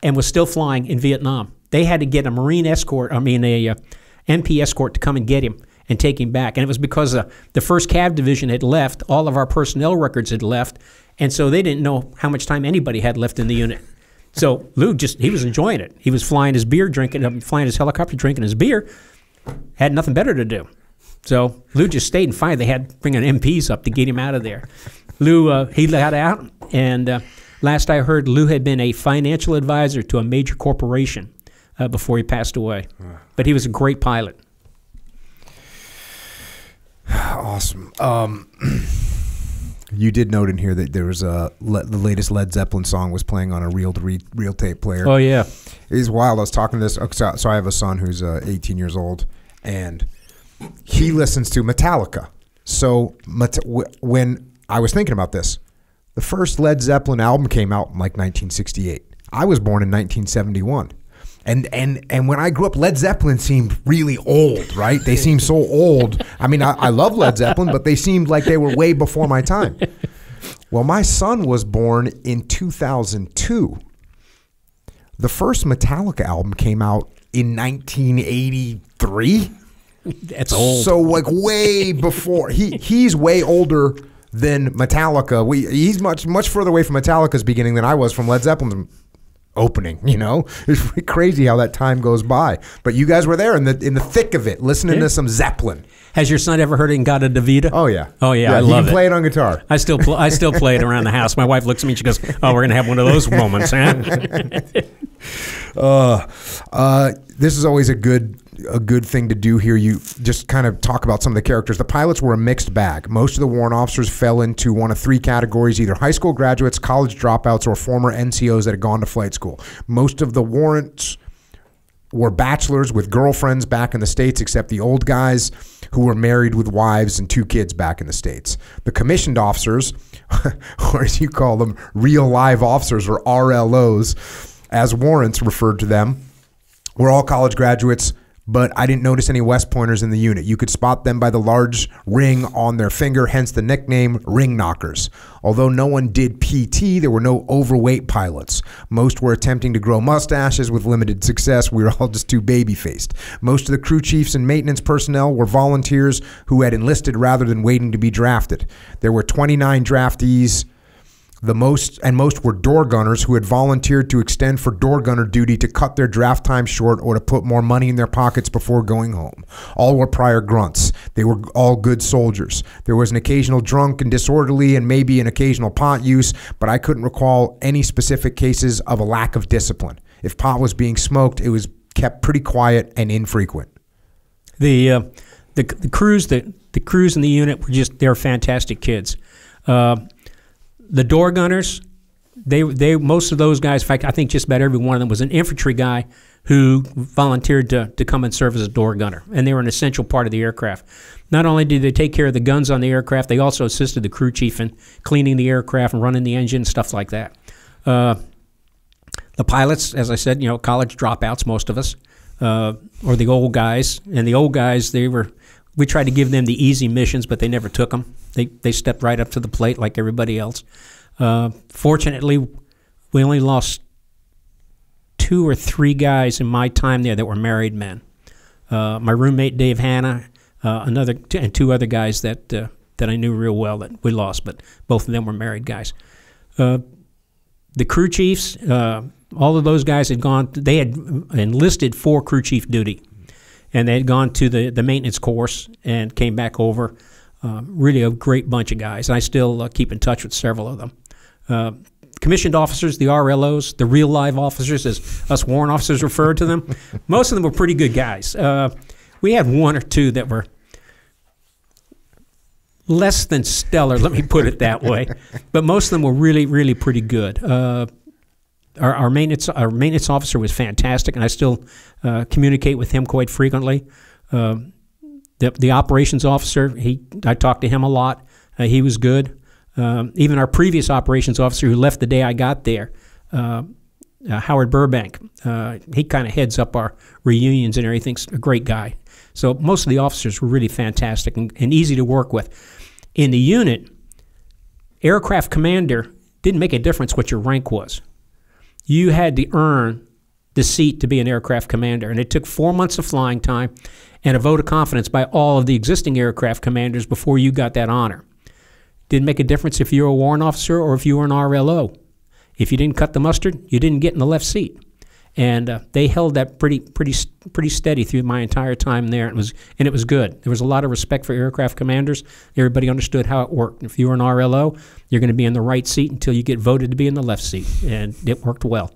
and was still flying in Vietnam. They had to get a Marine escort, a MP escort to come and get him and take him back. And it was because the 1st Cav Division had left, all of our personnel records had left, and so they didn't know how much time anybody had left in the unit. So Lou he was enjoying it. He was flying his beer, flying his helicopter, drinking his beer, had nothing better to do. So Lou just stayed, and finally they had to bring an MPs up to get him out of there. Lou, he got out, and last I heard, Lou had been a financial advisor to a major corporation before he passed away. But he was a great pilot. Awesome. You did note in here that there was the latest Led Zeppelin song was playing on a reel tape player. Oh, yeah. It's wild. I was talking to this. So I have a son who's 18 years old, and he listens to Metallica. So when I was thinking about this, the first Led Zeppelin album came out in like 1968. I was born in 1971. And when I grew up, Led Zeppelin seemed really old, right? They seemed so old. I mean, I love Led Zeppelin, but they seemed like they were way before my time. Well, my son was born in 2002. The first Metallica album came out in 1983. That's old. So like way before he's way older than Metallica. He's much further away from Metallica's beginning than I was from Led Zeppelin's opening. You know, it's really crazy how that time goes by. But you guys were there in the thick of it, listening to some Zeppelin. Has your son ever heard Ingata Davida? Oh yeah. Oh yeah, I love it. He can play it on guitar. I still play it around the house. My wife looks at me and she goes, "Oh, we're gonna have one of those moments, huh?" This is always a good thing to do here. You just kind of talk about some of the characters. The pilots were a mixed bag. Most of the warrant officers fell into one of three categories: either high school graduates, college dropouts, or former NCOs that had gone to flight school. Most of the warrants were bachelors with girlfriends back in the States, except the old guys who were married with wives and 2 kids back in the States. The commissioned officers, or as you call them, real live officers, or RLOs, as warrants referred to them, were all college graduates, but I didn't notice any West Pointers in the unit. You could spot them by the large ring on their finger, hence the nickname Ring Knockers. Although no one did PT, there were no overweight pilots. Most were attempting to grow mustaches with limited success. We were all just too baby-faced. Most of the crew chiefs and maintenance personnel were volunteers who had enlisted rather than waiting to be drafted. There were 29 draftees. Most were door gunners who had volunteered to extend for door gunner duty to cut their draft time short or to put more money in their pockets before going home. All were prior grunts. They were all good soldiers. There was an occasional drunk and disorderly and maybe an occasional pot use, but I couldn't recall any specific cases of a lack of discipline. If pot was being smoked, it was kept pretty quiet and infrequent. The crews in the unit they're fantastic kids. The door gunners, they most of those guys, in fact, I think just about every one of them was an infantry guy who volunteered to come and serve as a door gunner, and they were an essential part of the aircraft. Not only did they take care of the guns on the aircraft, they also assisted the crew chief in cleaning the aircraft and running the engine, stuff like that. The pilots, as I said, college dropouts, most of us, or the old guys, and the old guys, we tried to give them the easy missions, but they never took them. They stepped right up to the plate like everybody else. Fortunately, we only lost 2 or 3 guys in my time there that were married men. My roommate Dave Hanna, and 2 other guys that I knew real well that we lost, but both of them were married guys. The crew chiefs, all of those guys had gone. They had enlisted for crew chief duty. And they had gone to the maintenance course and came back over. Really a great bunch of guys. And I still keep in touch with several of them. Commissioned officers, the RLOs, the real live officers, as us warrant officers referred to them, most of them were pretty good guys. We had 1 or 2 that were less than stellar, let me put it that way. But most of them were really, really pretty good. Our maintenance officer was fantastic, and I still communicate with him quite frequently. The operations officer, I talked to him a lot. He was good. Even our previous operations officer, who left the day I got there, Howard Burbank, he kind of heads up our reunions and everything's a great guy. So most of the officers were really fantastic and easy to work with. In the unit, aircraft commander didn't make a difference what your rank was. You had to earn the seat to be an aircraft commander, and it took 4 months of flying time and a vote of confidence by all of the existing aircraft commanders before you got that honor. Didn't make a difference if you were a warrant officer or if you were an RLO. If you didn't cut the mustard, you didn't get in the left seat. And they held that pretty steady through my entire time there. It was good. There was a lot of respect for aircraft commanders. Everybody understood how it worked. If you were an RLO, you're going to be in the right seat until you get voted to be in the left seat, and it worked well.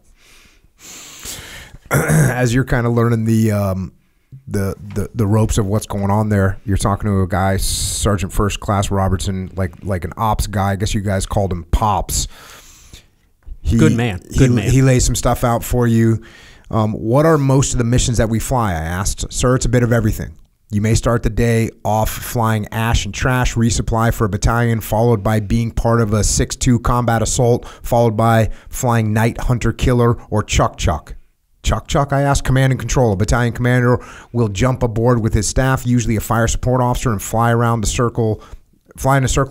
As you're kind of learning the ropes of what's going on there, you're talking to a guy, Sergeant First Class Robertson, like an ops guy. I guess you guys called him Pops. Good man. He lays some stuff out for you. What are most of the missions that we fly? I asked. Sir, it's a bit of everything. You may start the day off flying ash and trash resupply for a battalion, followed by being part of a 6-2 combat assault, followed by flying night hunter killer or Chuck Chuck. Chuck Chuck, I asked. Command and control. A battalion commander will jump aboard with his staff, usually a fire support officer, and fly in a circle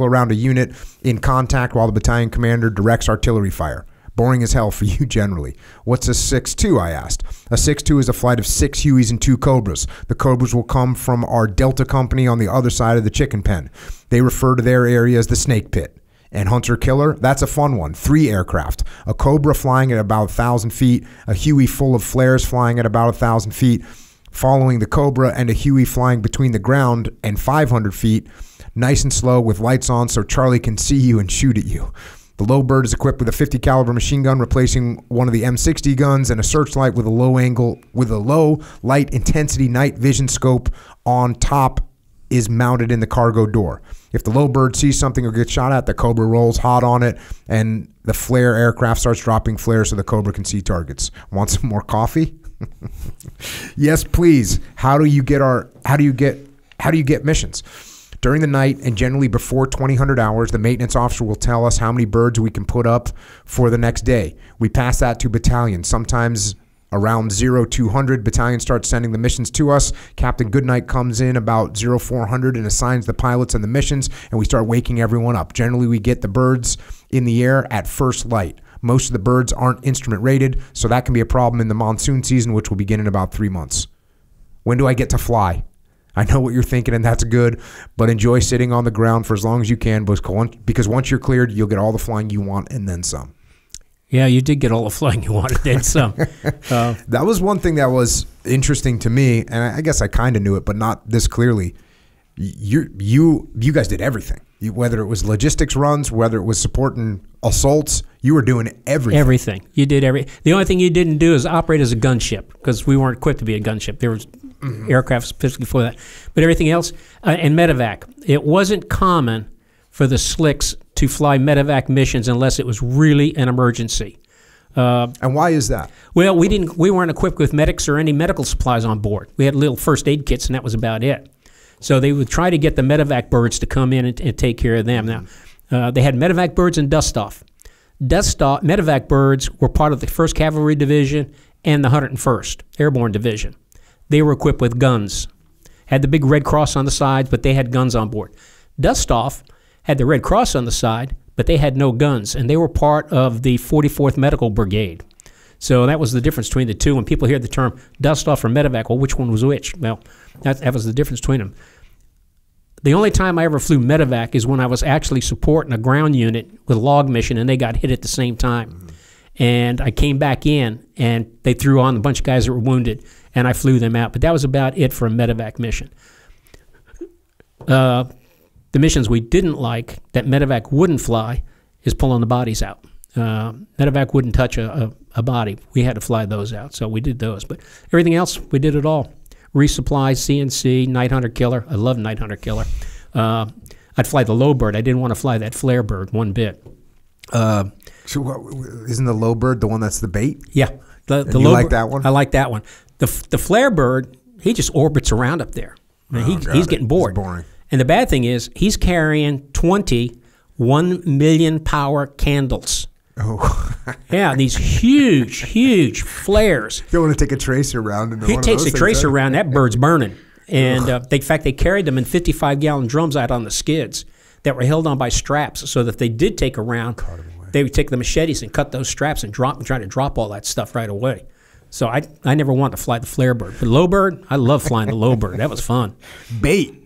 around a unit in contact while the battalion commander directs artillery fire. Boring as hell for you generally. What's a 6-2, I asked. A 6-2 is a flight of 6 Hueys and 2 Cobras. The Cobras will come from our Delta company on the other side of the chicken pen. They refer to their area as the snake pit. And Hunter Killer, that's a fun one. 3 aircraft. A Cobra flying at about 1,000 feet, a Huey full of flares flying at about 1,000 feet, following the Cobra, and a Huey flying between the ground and 500 feet, nice and slow with lights on so Charlie can see you and shoot at you. The Low Bird is equipped with a 50 caliber machine gun replacing one of the M60 guns and a searchlight with a low light intensity night vision scope on top is mounted in the cargo door. If the Low Bird sees something or gets shot at, the Cobra rolls hot on it and the flare aircraft starts dropping flares so the Cobra can see targets. Want some more coffee? Yes, please. How do you get missions? During the night and generally before 2000 hours, the maintenance officer will tell us how many birds we can put up for the next day. We pass that to battalions. Sometimes around 0200, battalion starts sending the missions to us. Captain Goodnight comes in about 0400 and assigns the pilots and the missions, and we start waking everyone up. Generally, we get the birds in the air at first light. Most of the birds aren't instrument rated, so that can be a problem in the monsoon season, which will begin in about 3 months. When do I get to fly? I know what you're thinking, and that's good, but enjoy sitting on the ground for as long as you can, because once you're cleared, you'll get all the flying you want and then some. Yeah, you did get all the flying you wanted, then some. That was one thing that was interesting to me, and I guess I kind of knew it, but not this clearly. You guys did everything. Whether it was logistics runs, whether it was supporting assaults, you were doing everything. Everything. You did The only thing you didn't do is operate as a gunship, because we weren't equipped to be a gunship. There was aircraft specifically for that. But everything else, and medevac. It wasn't common for the slicks to fly medevac missions unless it was really an emergency. And why is that? Well, we weren't equipped with medics or any medical supplies on board. We had little first aid kits, and that was about it. So they would try to get the medevac birds to come in and take care of them. Now, they had medevac birds and dust-off. Medevac birds were part of the 1st Cavalry Division and the 101st Airborne Division. They were equipped with guns. Had the big Red Cross on the sides, but they had guns on board. Dust-off had the Red Cross on the side, but they had no guns, and they were part of the 44th Medical Brigade. So that was the difference between the two. When people hear the term dust-off or medevac, well, which one was which? Well, that was the difference between them. The only time I ever flew medevac is when I was actually supporting a ground unit with a log mission, and they got hit at the same time. And I came back in, and they threw on a bunch of guys that were wounded, and I flew them out. But that was about it for a medevac mission. The missions we didn't like, that medevac wouldn't fly, is pulling the bodies out. Medevac wouldn't touch a body. We had to fly those out, so we did those. But everything else, we did it all. Resupply, CNC, Night Hunter Killer. I love Night Hunter Killer. I'd fly the Low Bird. I didn't want to fly that Flare Bird one bit. So isn't the Low Bird the one that's the bait? Yeah. The you like that one? I like that one. The Flare Bird, he just orbits around up there. He's getting bored. It's boring. And the bad thing is, he's carrying 20 1 million power candles. Oh. Yeah, these huge flares. You don't want to take a tracer around. He takes a tracer around, that bird's burning. And in fact, they carried them in 55-gallon drums out on the skids that were held on by straps, so that if they did take a round, they would take the machetes and cut those straps and try to drop all that stuff right away. So I never wanted to fly the Flare Bird. But Low Bird, I love flying the Low Bird. That was fun. Bait.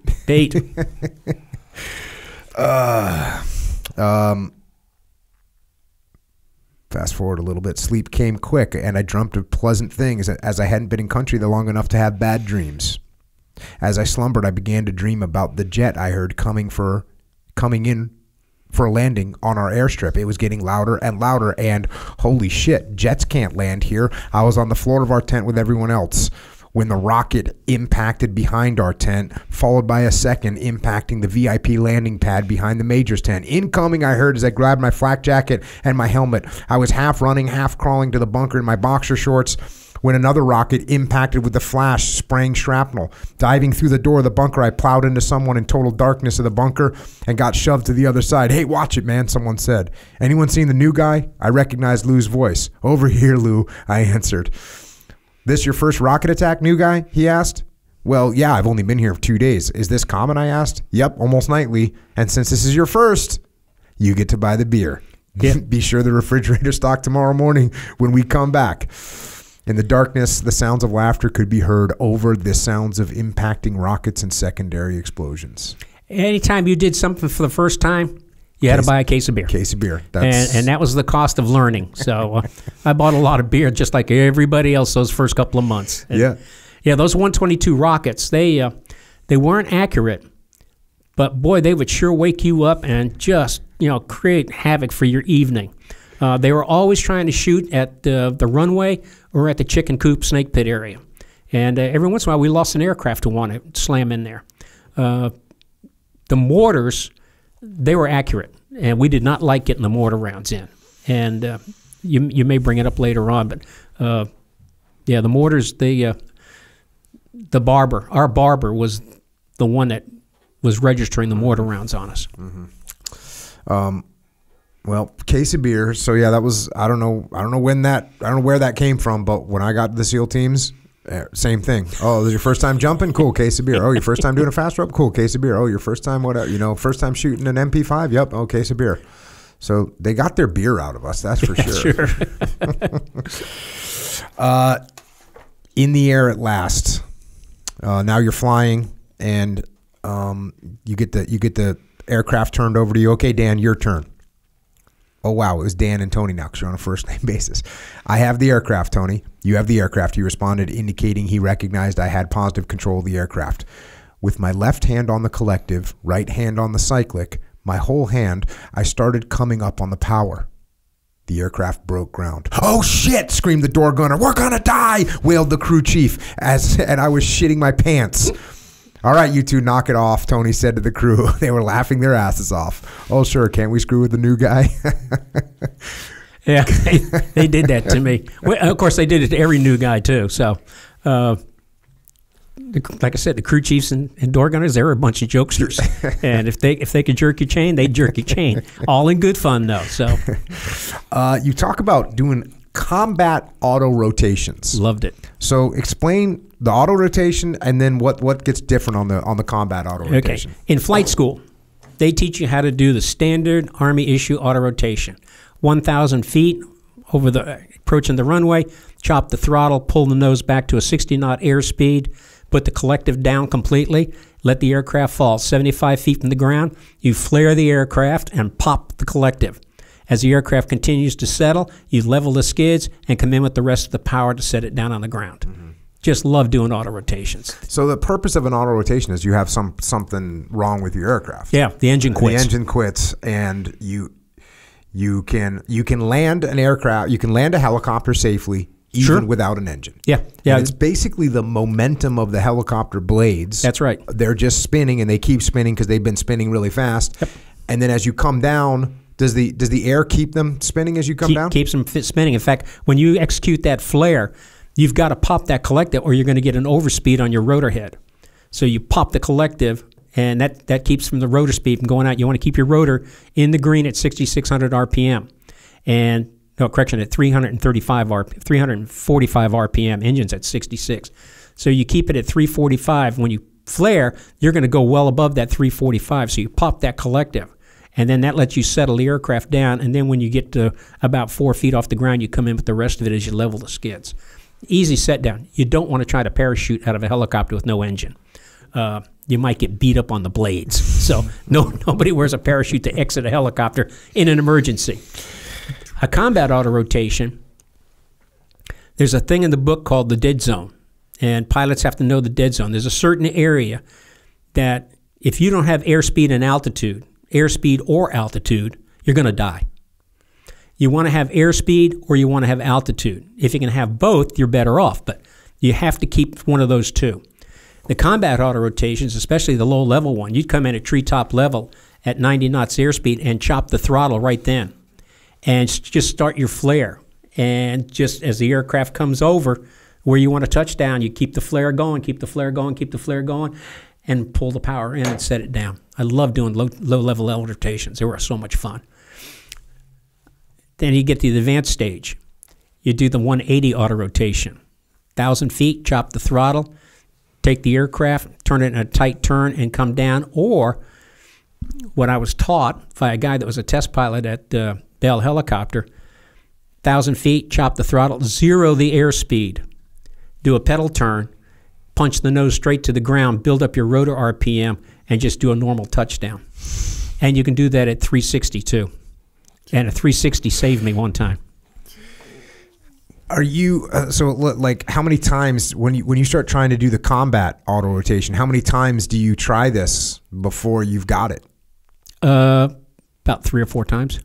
Fast forward a little bit. Sleep came quick, and I dreamt of pleasant things, as I hadn't been in country long enough to have bad dreams. As I slumbered, I began to dream about the jet I heard coming in for a landing on our airstrip. It was getting louder and louder, and holy shit, jets can't land here. I was on the floor of our tent with everyone else when the rocket impacted behind our tent, followed by a second impacting the VIP landing pad behind the major's tent. Incoming, I heard as I grabbed my flak jacket and my helmet. I was half running, half crawling to the bunker in my boxer shorts when another rocket impacted with the flash, spraying shrapnel. Diving through the door of the bunker, I plowed into someone in total darkness of the bunker and got shoved to the other side. "Hey, watch it, man," someone said. "Anyone seen the new guy?" I recognized Lou's voice. "Over here, Lou," I answered. "This your first rocket attack, new guy?" he asked. "Well, yeah, I've only been here for 2 days. Is this common?" I asked. "Yep, almost nightly. And since this is your first, you get to buy the beer." Yeah. Be sure the refrigerator stocked tomorrow morning when we come back. In the darkness, the sounds of laughter could be heard over the sounds of impacting rockets and secondary explosions. Anytime you did something for the first time, you had to buy a case of beer. Case of beer. And that was the cost of learning. So I bought a lot of beer just like everybody else those first couple of months. And, yeah, those 122 rockets, they weren't accurate, but boy, they would sure wake you up and just, create havoc for your evening. They were always trying to shoot at the runway or at the chicken coop snake pit area. And every once in a while, we lost an aircraft to one to slam in there. The mortars, they were accurate, and we did not like getting the mortar rounds in. And you may bring it up later on, but the mortars, our barber was the one that was registering the mortar rounds on us. Mm-hmm. Well, case of beer. So yeah, that was I don't know where that came from, but when I got to the SEAL teams, same thing. Oh, this is your first time jumping? Cool, case of beer. Oh, your first time doing a fast rope? Cool, case of beer. Oh, your first time first time shooting an MP5? Yep, oh, case of beer. So they got their beer out of us, that's for sure. In the air at last. Now you're flying, and you get the aircraft turned over to you. Okay, Dan, your turn. Oh, wow, it was Dan and Tony now because you're on a first-name basis. I have the aircraft, Tony. You have the aircraft. He responded, indicating he recognized I had positive control of the aircraft. With my left hand on the collective, right hand on the cyclic, my whole hand, I started coming up on the power. The aircraft broke ground. Oh, shit, screamed the door gunner. We're going to die, wailed the crew chief, and I was shitting my pants. All right, you two, knock it off, Tony said to the crew. They were laughing their asses off. Oh, sure, can't we screw with the new guy? Yeah, they did that to me. Well, of course, they did it to every new guy, too. So, like I said, the crew chiefs and door gunners, they were a bunch of jokesters. And if they could jerk your chain, they'd jerk your chain. All in good fun, though. So, you talk about doing combat auto rotations. Loved it. So explain the auto rotation and then what gets different on the combat auto rotation. Okay. In flight school, they teach you how to do the standard Army issue auto rotation. 1,000 feet approaching the runway, chop the throttle, pull the nose back to a 60 knot airspeed, put the collective down completely, let the aircraft fall 75 feet from the ground. You flare the aircraft and pop the collective. As the aircraft continues to settle, you level the skids and come in with the rest of the power to set it down on the ground. Mm-hmm. Just love doing auto rotations. So the purpose of an auto rotation is you have something wrong with your aircraft. Yeah, the engine quits. The engine quits, and you can land an aircraft, you can land a helicopter safely even without an engine. Yeah. And it's basically the momentum of the helicopter blades. That's right. They're just spinning, and they keep spinning because they've been spinning really fast. Yep. And then as you come down, does the air keep them spinning as you come down? Keeps them spinning. In fact, when you execute that flare, you've got to pop that collective or you're going to get an overspeed on your rotor head. So you pop the collective, and that keeps from the rotor speed from going out. You want to keep your rotor in the green at 6,600 RPM. At 345 RPM. Engine's at 66. So you keep it at 345. When you flare, you're going to go well above that 345. So you pop that collective. And then that lets you settle the aircraft down. And then when you get to about 4 feet off the ground, you come in with the rest of it as you level the skids. Easy set down. You don't want to try to parachute out of a helicopter with no engine. You might get beat up on the blades. So nobody wears a parachute to exit a helicopter in an emergency. A combat auto rotation, there's a thing in the book called the dead zone. And pilots have to know the dead zone. There's a certain area that if you don't have airspeed or altitude, you're going to die. You want to have airspeed or you want to have altitude. If you can have both, you're better off, but you have to keep one of those two. The combat auto rotations, especially the low-level one, you'd come in at treetop level at 90 knots airspeed and chop the throttle right then and just start your flare. And just as the aircraft comes over where you want to touch down, you keep the flare going, keep the flare going, keep the flare going, and pull the power in and set it down. I love doing low-level rotations. They were so much fun. Then you get to the advanced stage. You do the 180 auto rotation. 1,000 feet, chop the throttle, take the aircraft, turn it in a tight turn, and come down. Or what I was taught by a guy that was a test pilot at Bell helicopter, 1,000 feet, chop the throttle, zero the airspeed, do a pedal turn, punch the nose straight to the ground, build up your rotor RPM, and just do a normal touchdown. And you can do that at 360 too. And a 360 saved me one time. Are you so like how many times when you start trying to do the combat auto rotation? How many times do you try this before you've got it? About 3 or 4 times.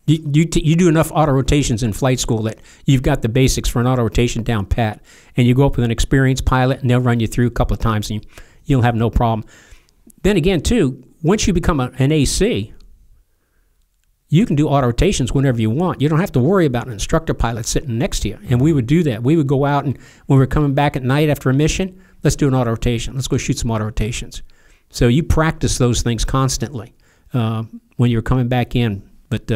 You do enough auto rotations in flight school that you've got the basics for an auto rotation down pat, and you go up with an experienced pilot, and they'll run you through a couple of times, and you'll have no problem. Then again, too, once you become an AC, you can do auto rotations whenever you want. You don't have to worry about an instructor pilot sitting next to you. And we would do that. We would go out, and when we're coming back at night after a mission, let's do an auto rotation. Let's go shoot some auto rotations. So you practice those things constantly when you're coming back in. But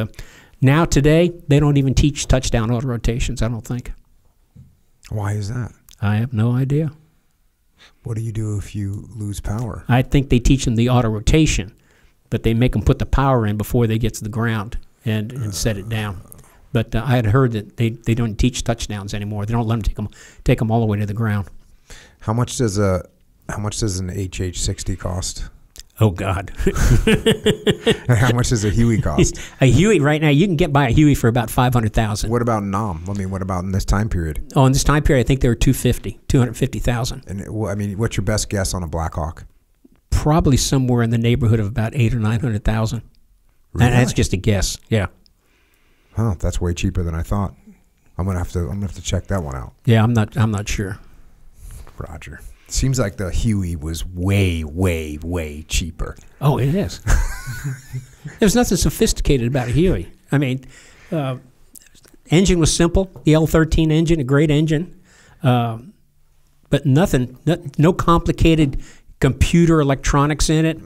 now today, they don't even teach touchdown auto rotations, I don't think. Why is that? I have no idea. What do you do if you lose power? I think they teach them the auto rotation, but they make them put the power in before they get to the ground and set it down. But I had heard that they don't teach touchdowns anymore. They don't let them take them all the way to the ground. How much does an HH-60 cost? Oh God! How much does a Huey cost? A Huey right now, you can get by a Huey for about $500,000. What about NOM? I mean, what about in this time period? Oh, in this time period, I think they were $250,000. And I mean, what's your best guess on a Black Hawk? Probably somewhere in the neighborhood of about $800,000 or $900,000. Really? And that's just a guess. Yeah. Huh? That's way cheaper than I thought. I'm gonna have to check that one out. Yeah, I'm not sure. Roger. Seems like the Huey was way, way, way cheaper. Oh, it is. There's nothing sophisticated about a Huey. I mean, engine was simple. The L13 engine, a great engine, but no complicated computer electronics in it.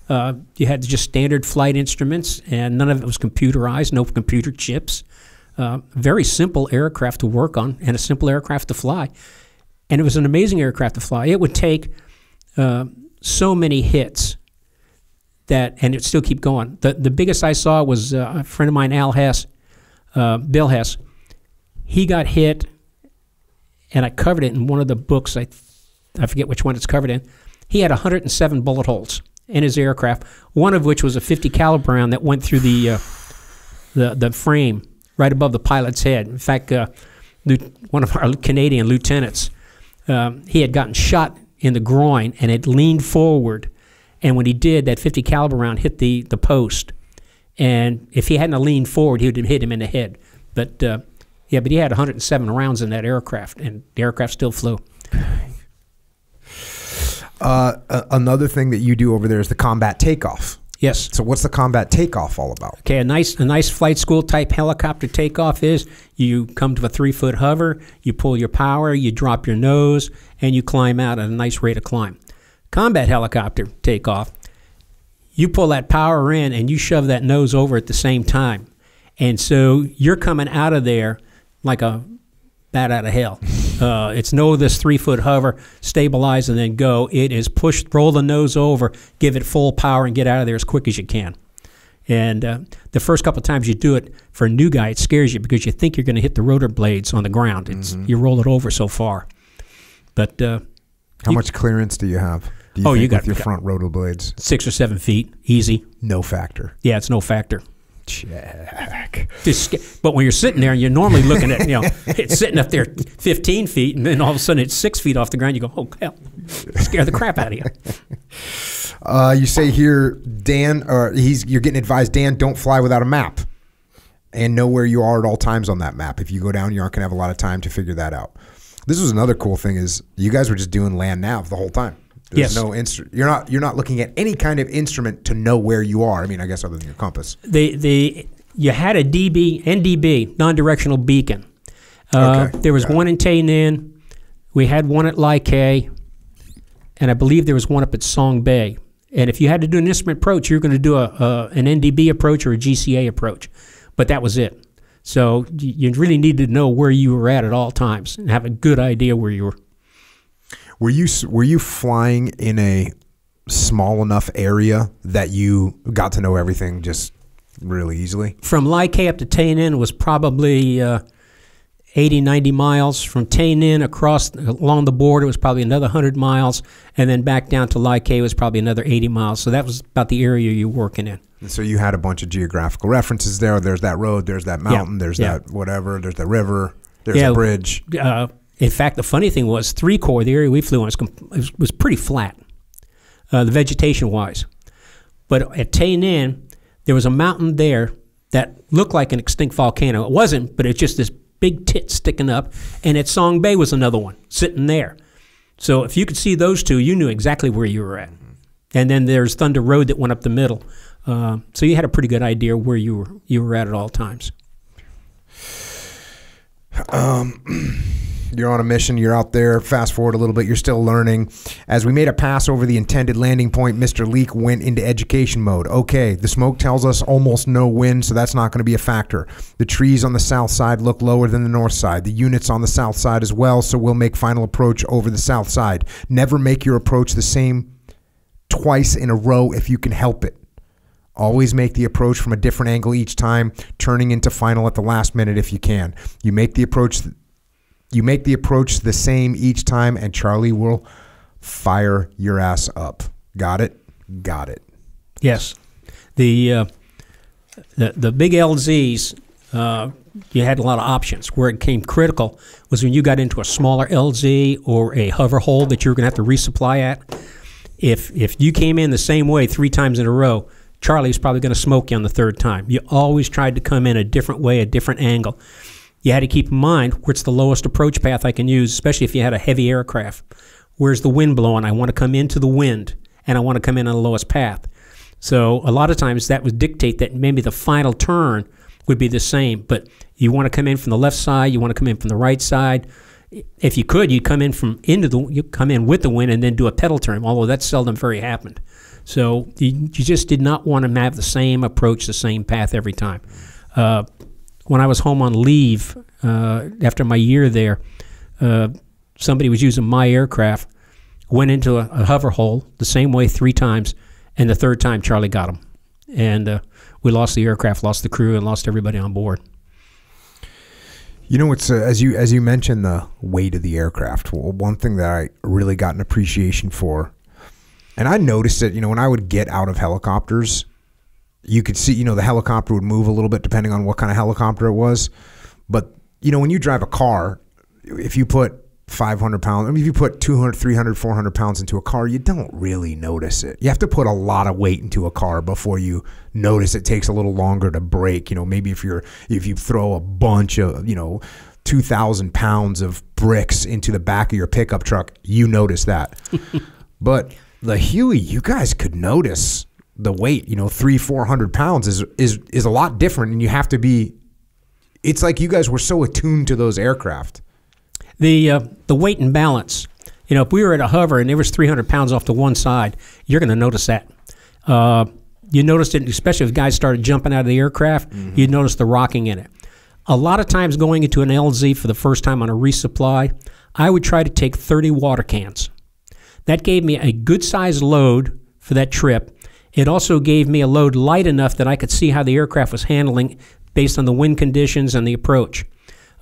You had just standard flight instruments, and none of it was computerized, no computer chips. Very simple aircraft to work on and a simple aircraft to fly. And it was an amazing aircraft to fly. It would take so many hits and it'd still keep going. The biggest I saw was a friend of mine, Al Hess, Bill Hess. He got hit, and I covered it in one of the books. I forget which one it's covered in. He had 107 bullet holes in his aircraft, one of which was a .50 caliber round that went through the frame right above the pilot's head. In fact, one of our Canadian lieutenants, he had gotten shot in the groin and had leaned forward, and when he did, that .50 caliber round hit the post. And if he hadn't leaned forward, he would have hit him in the head. But he had 107 rounds in that aircraft, and the aircraft still flew. Another thing that you do over there is the combat takeoff. Yes. So what's the combat takeoff all about? Okay, a nice flight school type helicopter takeoff is you come to a 3-foot hover, you pull your power, you drop your nose, and you climb out at a nice rate of climb. Combat helicopter takeoff, you pull that power in and you shove that nose over at the same time. And so you're coming out of there like a bat out of hell. It's this 3-foot hover, stabilize, and then go. It is roll the nose over, give it full power, and get out of there as quick as you can. And the first couple of times you do it, for a new guy, it scares you because you think you're going to hit the rotor blades on the ground. You roll it over so far. But how much clearance do you have? Do you think with your front rotor blades? 6 or 7 feet, easy. No factor. Yeah, it's no factor. Check. But when you're sitting there and you're normally looking at, it's sitting up there 15 feet, and then all of a sudden it's 6 feet off the ground. You go, oh, hell, scare the crap out of you. You say here, Dan, you're getting advised, Dan, don't fly without a map and know where you are at all times on that map. If you go down, you aren't going to have a lot of time to figure that out. This was another cool thing is you guys were just doing land nav the whole time. There's no you're not looking at any kind of instrument to know where you are. I mean, I guess other than your compass. You had a NDB, non-directional beacon. Okay. There was one in Tay Ninh. We had one at Lai Khe, and I believe there was one up at Song Bay. And if you had to do an instrument approach, you were going to do an NDB approach or a GCA approach, but that was it. So you really needed to know where you were at all times and have a good idea where you were. Were you flying in a small enough area that you got to know everything just really easily. From Lai Kay up to Tay Ninh was probably 80, 90 miles. From Tay Ninh along the border was probably another 100 miles, and then back down to Lai Kay was probably another 80 miles. So that was about the area you were working in. And so you had a bunch of geographical references there. There's that road, there's that mountain, there's that whatever, there's the river, there's a bridge. In fact, the funny thing was 3 Corps, the area we flew in, was pretty flat, the vegetation-wise. But at Tay Ninh, there was a mountain there that looked like an extinct volcano. It wasn't, but it's just this big tit sticking up. And at Song Bay was another one sitting there. So if you could see those two, you knew exactly where you were at. And then there's Thunder Road that went up the middle. So you had a pretty good idea where you were at all times. You're on a mission. You're out there. Fast forward a little bit. You're still learning. As we made a pass over the intended landing point, Mr. Leak went into education mode. Okay, the smoke tells us almost no wind, so that's not going to be a factor. The trees on the south side look lower than the north side. The units on the south side as well, so we'll make final approach over the south side. Never make your approach the same twice in a row if you can help it. Always make the approach from a different angle each time, turning into final at the last minute if you can. You make the approach the same each time, and Charlie will fire your ass up. Got it? Got it. Yes. The big LZs, you had a lot of options. Where it came critical was when you got into a smaller LZ or a hover hold that you were going to have to resupply at. If you came in the same way 3 times in a row, Charlie's probably going to smoke you on the 3rd time. You always tried to come in a different way, a different angle. You had to keep in mind where's the lowest approach path I can use, especially if you had a heavy aircraft. Where's the wind blowing? I want to come into the wind, and I want to come in on the lowest path. So a lot of times that would dictate that maybe the final turn would be the same, but you want to come in from the left side, you want to come in from the right side. If you could, you'd come in you come in with the wind and then do a pedal turn, although that seldom very happened. So you just did not want to have the same approach, the same path every time. When I was home on leave after my year there, somebody was using my aircraft, went into a hover hole the same way 3 times, and the 3rd time Charlie got him. And we lost the aircraft, lost the crew, and lost everybody on board. You know, it's as you mentioned the weight of the aircraft. Well, one thing that I really got an appreciation for, and I noticed it, when I would get out of helicopters, you could see, the helicopter would move a little bit depending on what kind of helicopter it was. But, when you drive a car, if you put 500 pounds, if you put 200, 300, 400 pounds into a car, you don't really notice it. You have to put a lot of weight into a car before you notice it takes a little longer to brake. Maybe if you throw a bunch of, 2,000 pounds of bricks into the back of your pickup truck, you notice that. But the Huey, you guys could notice the weight, 300-400 pounds is a lot different, and you have to be. It's like you guys were so attuned to those aircraft. The weight and balance. If we were at a hover and there was 300 pounds off to one side, you're going to notice that. You noticed it, especially if guys started jumping out of the aircraft. Mm-hmm. You'd notice the rocking in it. A lot of times going into an LZ for the first time on a resupply, I would try to take 30 water cans. That gave me a good-sized load for that trip. It also gave me a load light enough that I could see how the aircraft was handling based on the wind conditions and the approach.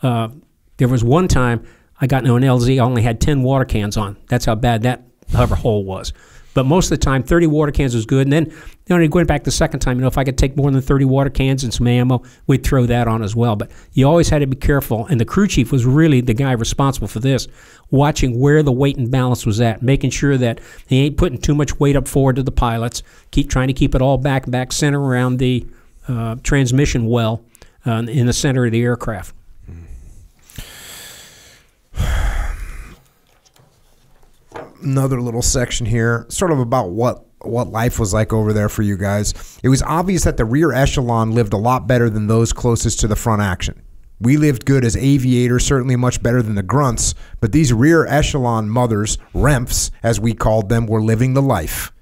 There was one time I got into an LZ, I only had 10 water cans on. That's how bad that hover hole was. But most of the time, 30 water cans was good. And then going back the second time, if I could take more than 30 water cans and some ammo, we'd throw that on as well. But you always had to be careful. And the crew chief was really the guy responsible for this, watching where the weight and balance was at, making sure that he ain't putting too much weight up forward to the pilots, trying to keep it all back center around the transmission well in the center of the aircraft. Another little section here, sort of about what life was like over there for you guys. It was obvious that the rear echelon lived a lot better than those closest to the front action. We lived good as aviators, certainly much better than the grunts, but these rear echelon mothers, REMFs, as we called them, were living the life.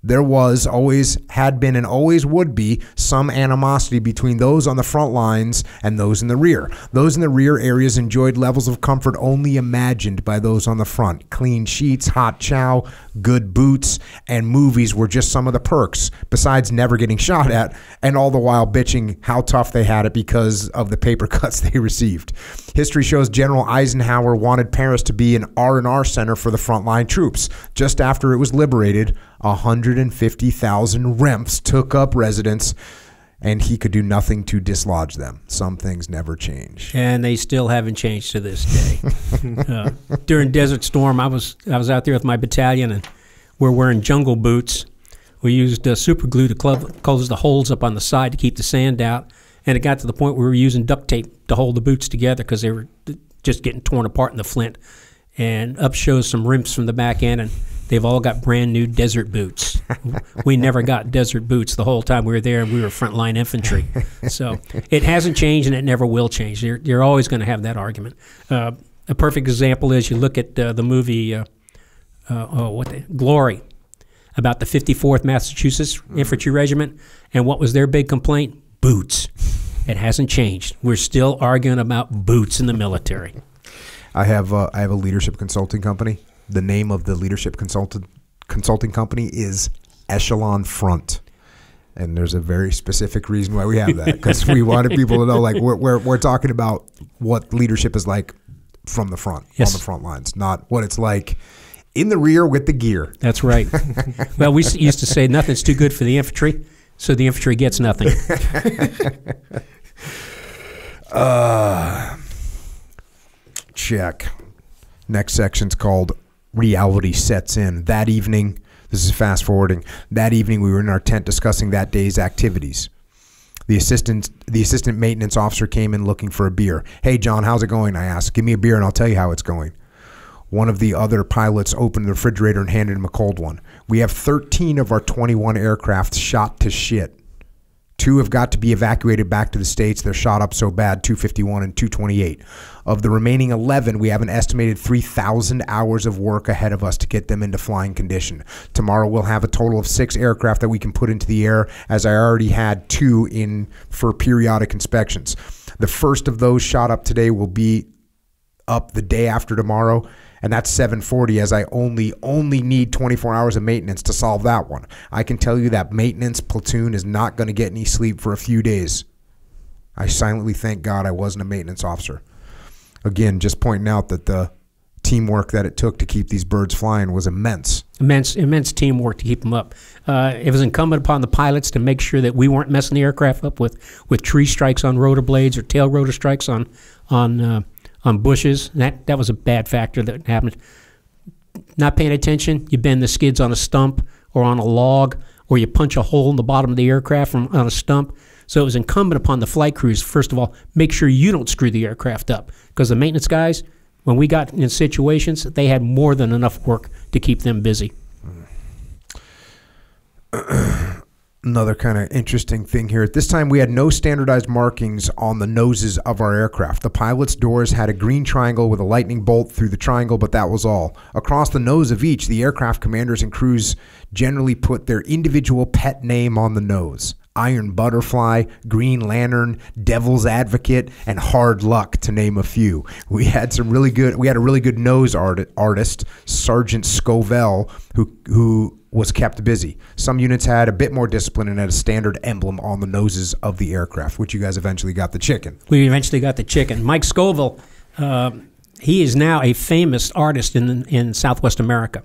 There was, always had been, and always would be some animosity between those on the front lines and those in the rear. Those in the rear areas enjoyed levels of comfort only imagined by those on the front. Clean sheets, hot chow, good boots, and movies were just some of the perks, besides never getting shot at, and all the while bitching how tough they had it because of the paper cuts they received. History shows General Eisenhower wanted Paris to be an R&R center for the frontline troops. Just after it was liberated, 150,000 Remps took up residence, and he could do nothing to dislodge them. Some things never change. And they still haven't changed to this day. During Desert Storm, I was out there with my battalion, and we're wearing jungle boots. We used super glue to close the holes up on the side to keep the sand out, and it got to the point where we were using duct tape to hold the boots together because they were just getting torn apart in the flint. And up shows some Remps from the back end, and they've all got brand new desert boots. We never got desert boots the whole time we were there, and we were frontline infantry. So it hasn't changed, and it never will change. You're always going to have that argument. A perfect example is you look at the movie Glory, about the 54th Massachusetts Infantry Regiment, and what was their big complaint? Boots. It hasn't changed. We're still arguing about boots in the military. I have a leadership consulting company. The name of the leadership consulting company is Echelon Front, and there's a very specific reason why we have that, because we wanted people to know, like, we're talking about what leadership is like from the front, yes, on the front lines, not what it's like in the rear with the gear. That's right. Well, we used to say nothing's too good for the infantry, so the infantry gets nothing. Check. Next section's called Reality Sets In. That evening, this is fast forwarding, that evening we were in our tent discussing that day's activities. The assistant maintenance officer came in looking for a beer. Hey, John, how's it going? I asked. Give me a beer and I'll tell you how it's going. One of the other pilots opened the refrigerator and handed him a cold one. We have 13 of our 21 aircraft shot to shit. 2 have got to be evacuated back to the States. They're shot up so bad, 251 and 228. Of the remaining 11, we have an estimated 3,000 hours of work ahead of us to get them into flying condition. Tomorrow we'll have a total of 6 aircraft that we can put into the air, as I already had 2 in for periodic inspections. The first of those shot up today will be up the day after tomorrow, and that's 740, as I only need 24 hours of maintenance to solve that one. I can tell you that maintenance platoon is not going to get any sleep for a few days. I silently thank God I wasn't a maintenance officer. Again, just pointing out that the teamwork that it took to keep these birds flying was immense. Immense teamwork to keep them up. It was incumbent upon the pilots to make sure that we weren't messing the aircraft up with tree strikes on rotor blades or tail rotor strikes on bushes. That was a bad factor that happened. Not paying attention, you bend the skids on a stump or on a log, or you punch a hole in the bottom of the aircraft on a stump. So it was incumbent upon the flight crews, first of all, make sure you don't screw the aircraft up, because the maintenance guys, when we got in situations, they had more than enough work to keep them busy. Another kind of interesting thing here. At this time, we had no standardized markings on the noses of our aircraft. The pilot's doors had a green triangle with a lightning bolt through the triangle, but that was all. Across the nose of each, the aircraft commanders and crews generally put their individual pet name on the nose. Iron Butterfly, Green Lantern, Devil's Advocate, and Hard Luck, to name a few. We had a really good nose artist, Sergeant Scovell, who was kept busy. Some units had a bit more discipline and had a standard emblem on the noses of the aircraft, which you guys eventually got the chicken. We eventually got the chicken. Mike Scoville, he is now a famous artist in Southwest America.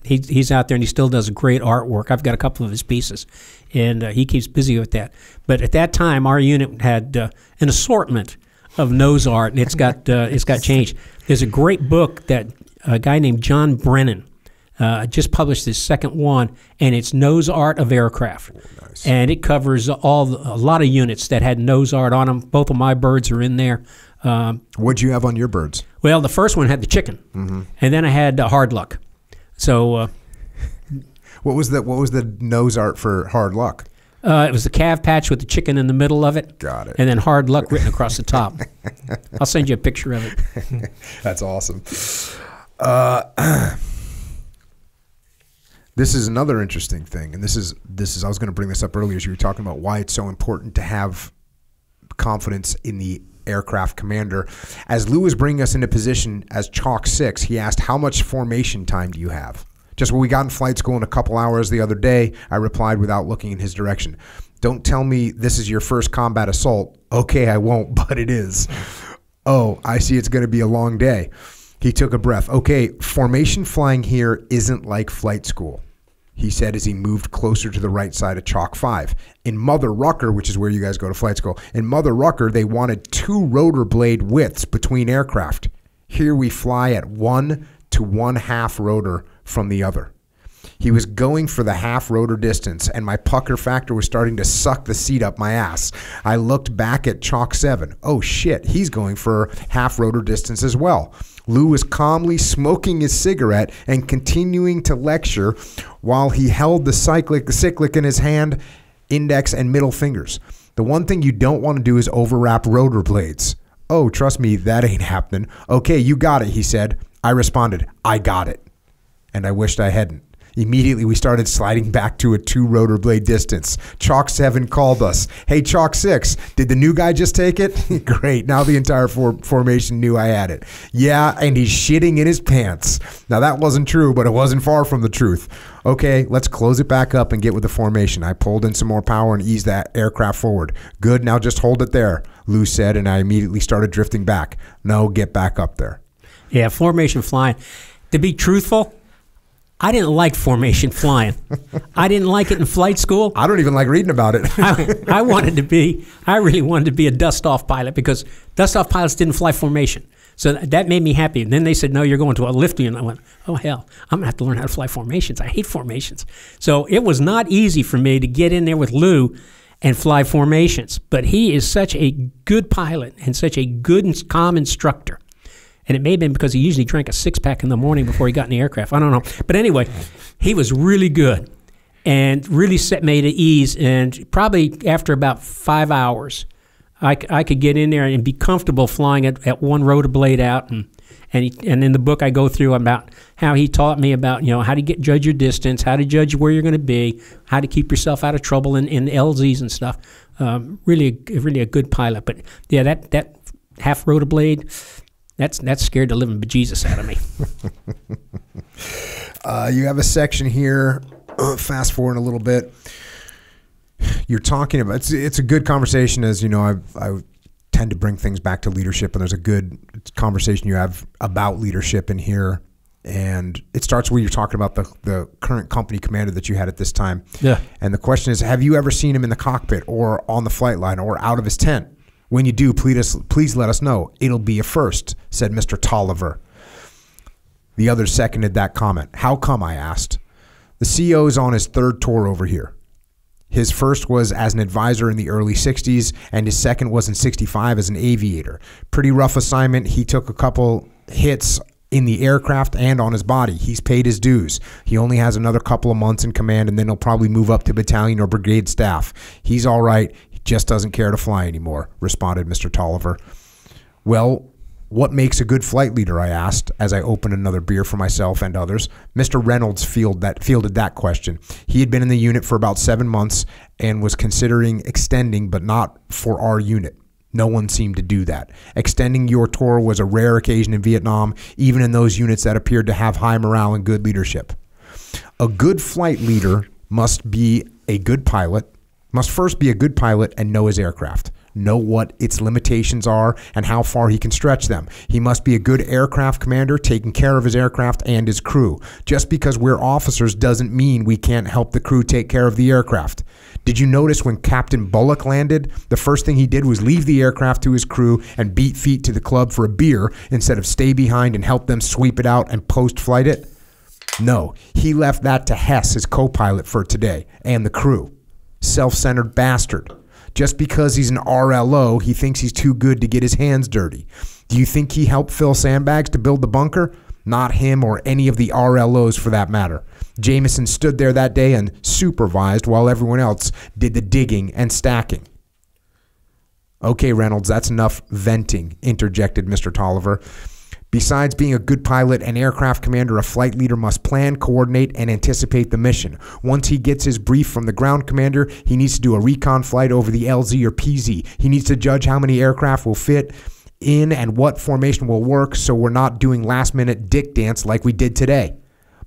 He's out there and he still does great artwork. I've got a couple of his pieces, and he keeps busy with that. But at that time, our unit had an assortment of nose art, and it's got changed. There's a great book that a guy named John Brennan just published his second one, and it's nose art of aircraft. Oh, nice. And it covers a lot of units that had nose art on them. Both of my birds are in there. What'd you have on your birds? Well, the first one had the chicken, and then I had Hard Luck. So, what was the nose art for Hard Luck? It was the calf patch with the chicken in the middle of it. Got it. And then Hard Luck written across the top. I'll send you a picture of it. That's awesome. This is another interesting thing, and this is I was going to bring this up earlier as you were talking about why it's so important to have confidence in the aircraft commander. As Lou was bringing us into position as Chalk 6, he asked, how much formation time do you have? Just when we got in flight school in a couple hours the other day, I replied without looking in his direction. Don't tell me this is your first combat assault. Okay, I won't, but it is. Oh, I see it's going to be a long day. He took a breath. Okay, formation flying here isn't like flight school, he said as he moved closer to the right side of Chalk 5. In Mother Rucker, which is where you guys go to flight school, in Mother Rucker, they wanted 2 rotor blade widths between aircraft. Here we fly at 1 to 1/2 rotor from the other. He was going for the half rotor distance, and my pucker factor was starting to suck the seat up my ass. I looked back at Chalk 7. Oh shit, he's going for half rotor distance as well. Lou was calmly smoking his cigarette and continuing to lecture while he held the cyclic in his hand, index, and middle fingers. The one thing you don't want to do is overwrap rotor blades. Oh, trust me, that ain't happening. Okay, you got it, he said. I responded, I got it. And I wished I hadn't. Immediately, we started sliding back to a 2 rotor blade distance. Chalk 7 called us. Hey, Chalk 6, did the new guy just take it? Great. Now the entire formation knew I had it. Yeah, and he's shitting in his pants. Now, that wasn't true, but it wasn't far from the truth. Okay, let's close it back up and get with the formation. I pulled in some more power and eased that aircraft forward. Good, now just hold it there, Lou said, and I immediately started drifting back. No, get back up there. Yeah, formation flying. To be truthful, I didn't like formation flying. I didn't like it in flight school. I don't even like reading about it. I really wanted to be a dust-off pilot because dust-off pilots didn't fly formation. So that made me happy. And then they said, no, you're going to a lifting. And I went, oh, hell, I'm going to have to learn how to fly formations. I hate formations. So it was not easy for me to get in there with Lou and fly formations. But he is such a good pilot and such a good and calm instructor. And it may have been because he usually drank a 6-pack in the morning before he got in the aircraft. I don't know. But anyway, he was really good and really set me at ease. And probably after about 5 hours, I could get in there and be comfortable flying at 1 rotor blade out. And in the book, I go through about how he taught me about, how to judge your distance, how to judge where you're going to be, how to keep yourself out of trouble in LZs and stuff. Really a good pilot. But, yeah, that half rotor blade, That's scared the living bejesus out of me. You have a section here. Fast forward a little bit. You're talking about it's a good conversation, as you know. I tend to bring things back to leadership, and there's a good conversation you have about leadership in here. And it starts where you're talking about the current company commander that you had at this time. Yeah. And the question is, have you ever seen him in the cockpit or on the flight line or out of his tent? When you do, please let us know. It'll be a first, said Mr. Tolliver. The others seconded that comment. How come, I asked. The CEO is on his 3rd tour over here. His first was as an advisor in the early 60s, and his second was in 65 as an aviator. Pretty rough assignment. He took a couple hits in the aircraft and on his body. He's paid his dues. He only has another couple of months in command, and then he'll probably move up to battalion or brigade staff. He's all right. Just doesn't care to fly anymore, responded Mr. Tolliver. Well, what makes a good flight leader, I asked, as I opened another beer for myself and others. Mr. Reynolds fielded that question. He had been in the unit for about 7 months and was considering extending, but not for our unit. No one seemed to do that. Extending your tour was a rare occasion in Vietnam, even in those units that appeared to have high morale and good leadership. A good flight leader must be a good pilot, must first be a good pilot and know his aircraft, know what its limitations are and how far he can stretch them. He must be a good aircraft commander, taking care of his aircraft and his crew. Just because we're officers doesn't mean we can't help the crew take care of the aircraft. Did you notice when Captain Bullock landed, the first thing he did was leave the aircraft to his crew and beat feet to the club for a beer instead of stay behind and help them sweep it out and post-flight it? No, he left that to Hess, his co-pilot for today, and the crew. Self-centered bastard. Just because he's an RLO, he thinks he's too good to get his hands dirty. Do you think he helped fill sandbags to build the bunker? Not him or any of the RLOs for that matter. Jameson stood there that day and supervised while everyone else did the digging and stacking. Okay, Reynolds, that's enough venting, interjected Mr. Tolliver. Besides being a good pilot and aircraft commander, a flight leader must plan, coordinate, and anticipate the mission. Once he gets his brief from the ground commander, he needs to do a recon flight over the LZ or PZ. He needs to judge how many aircraft will fit in and what formation will work, so we're not doing last-minute dick dance like we did today.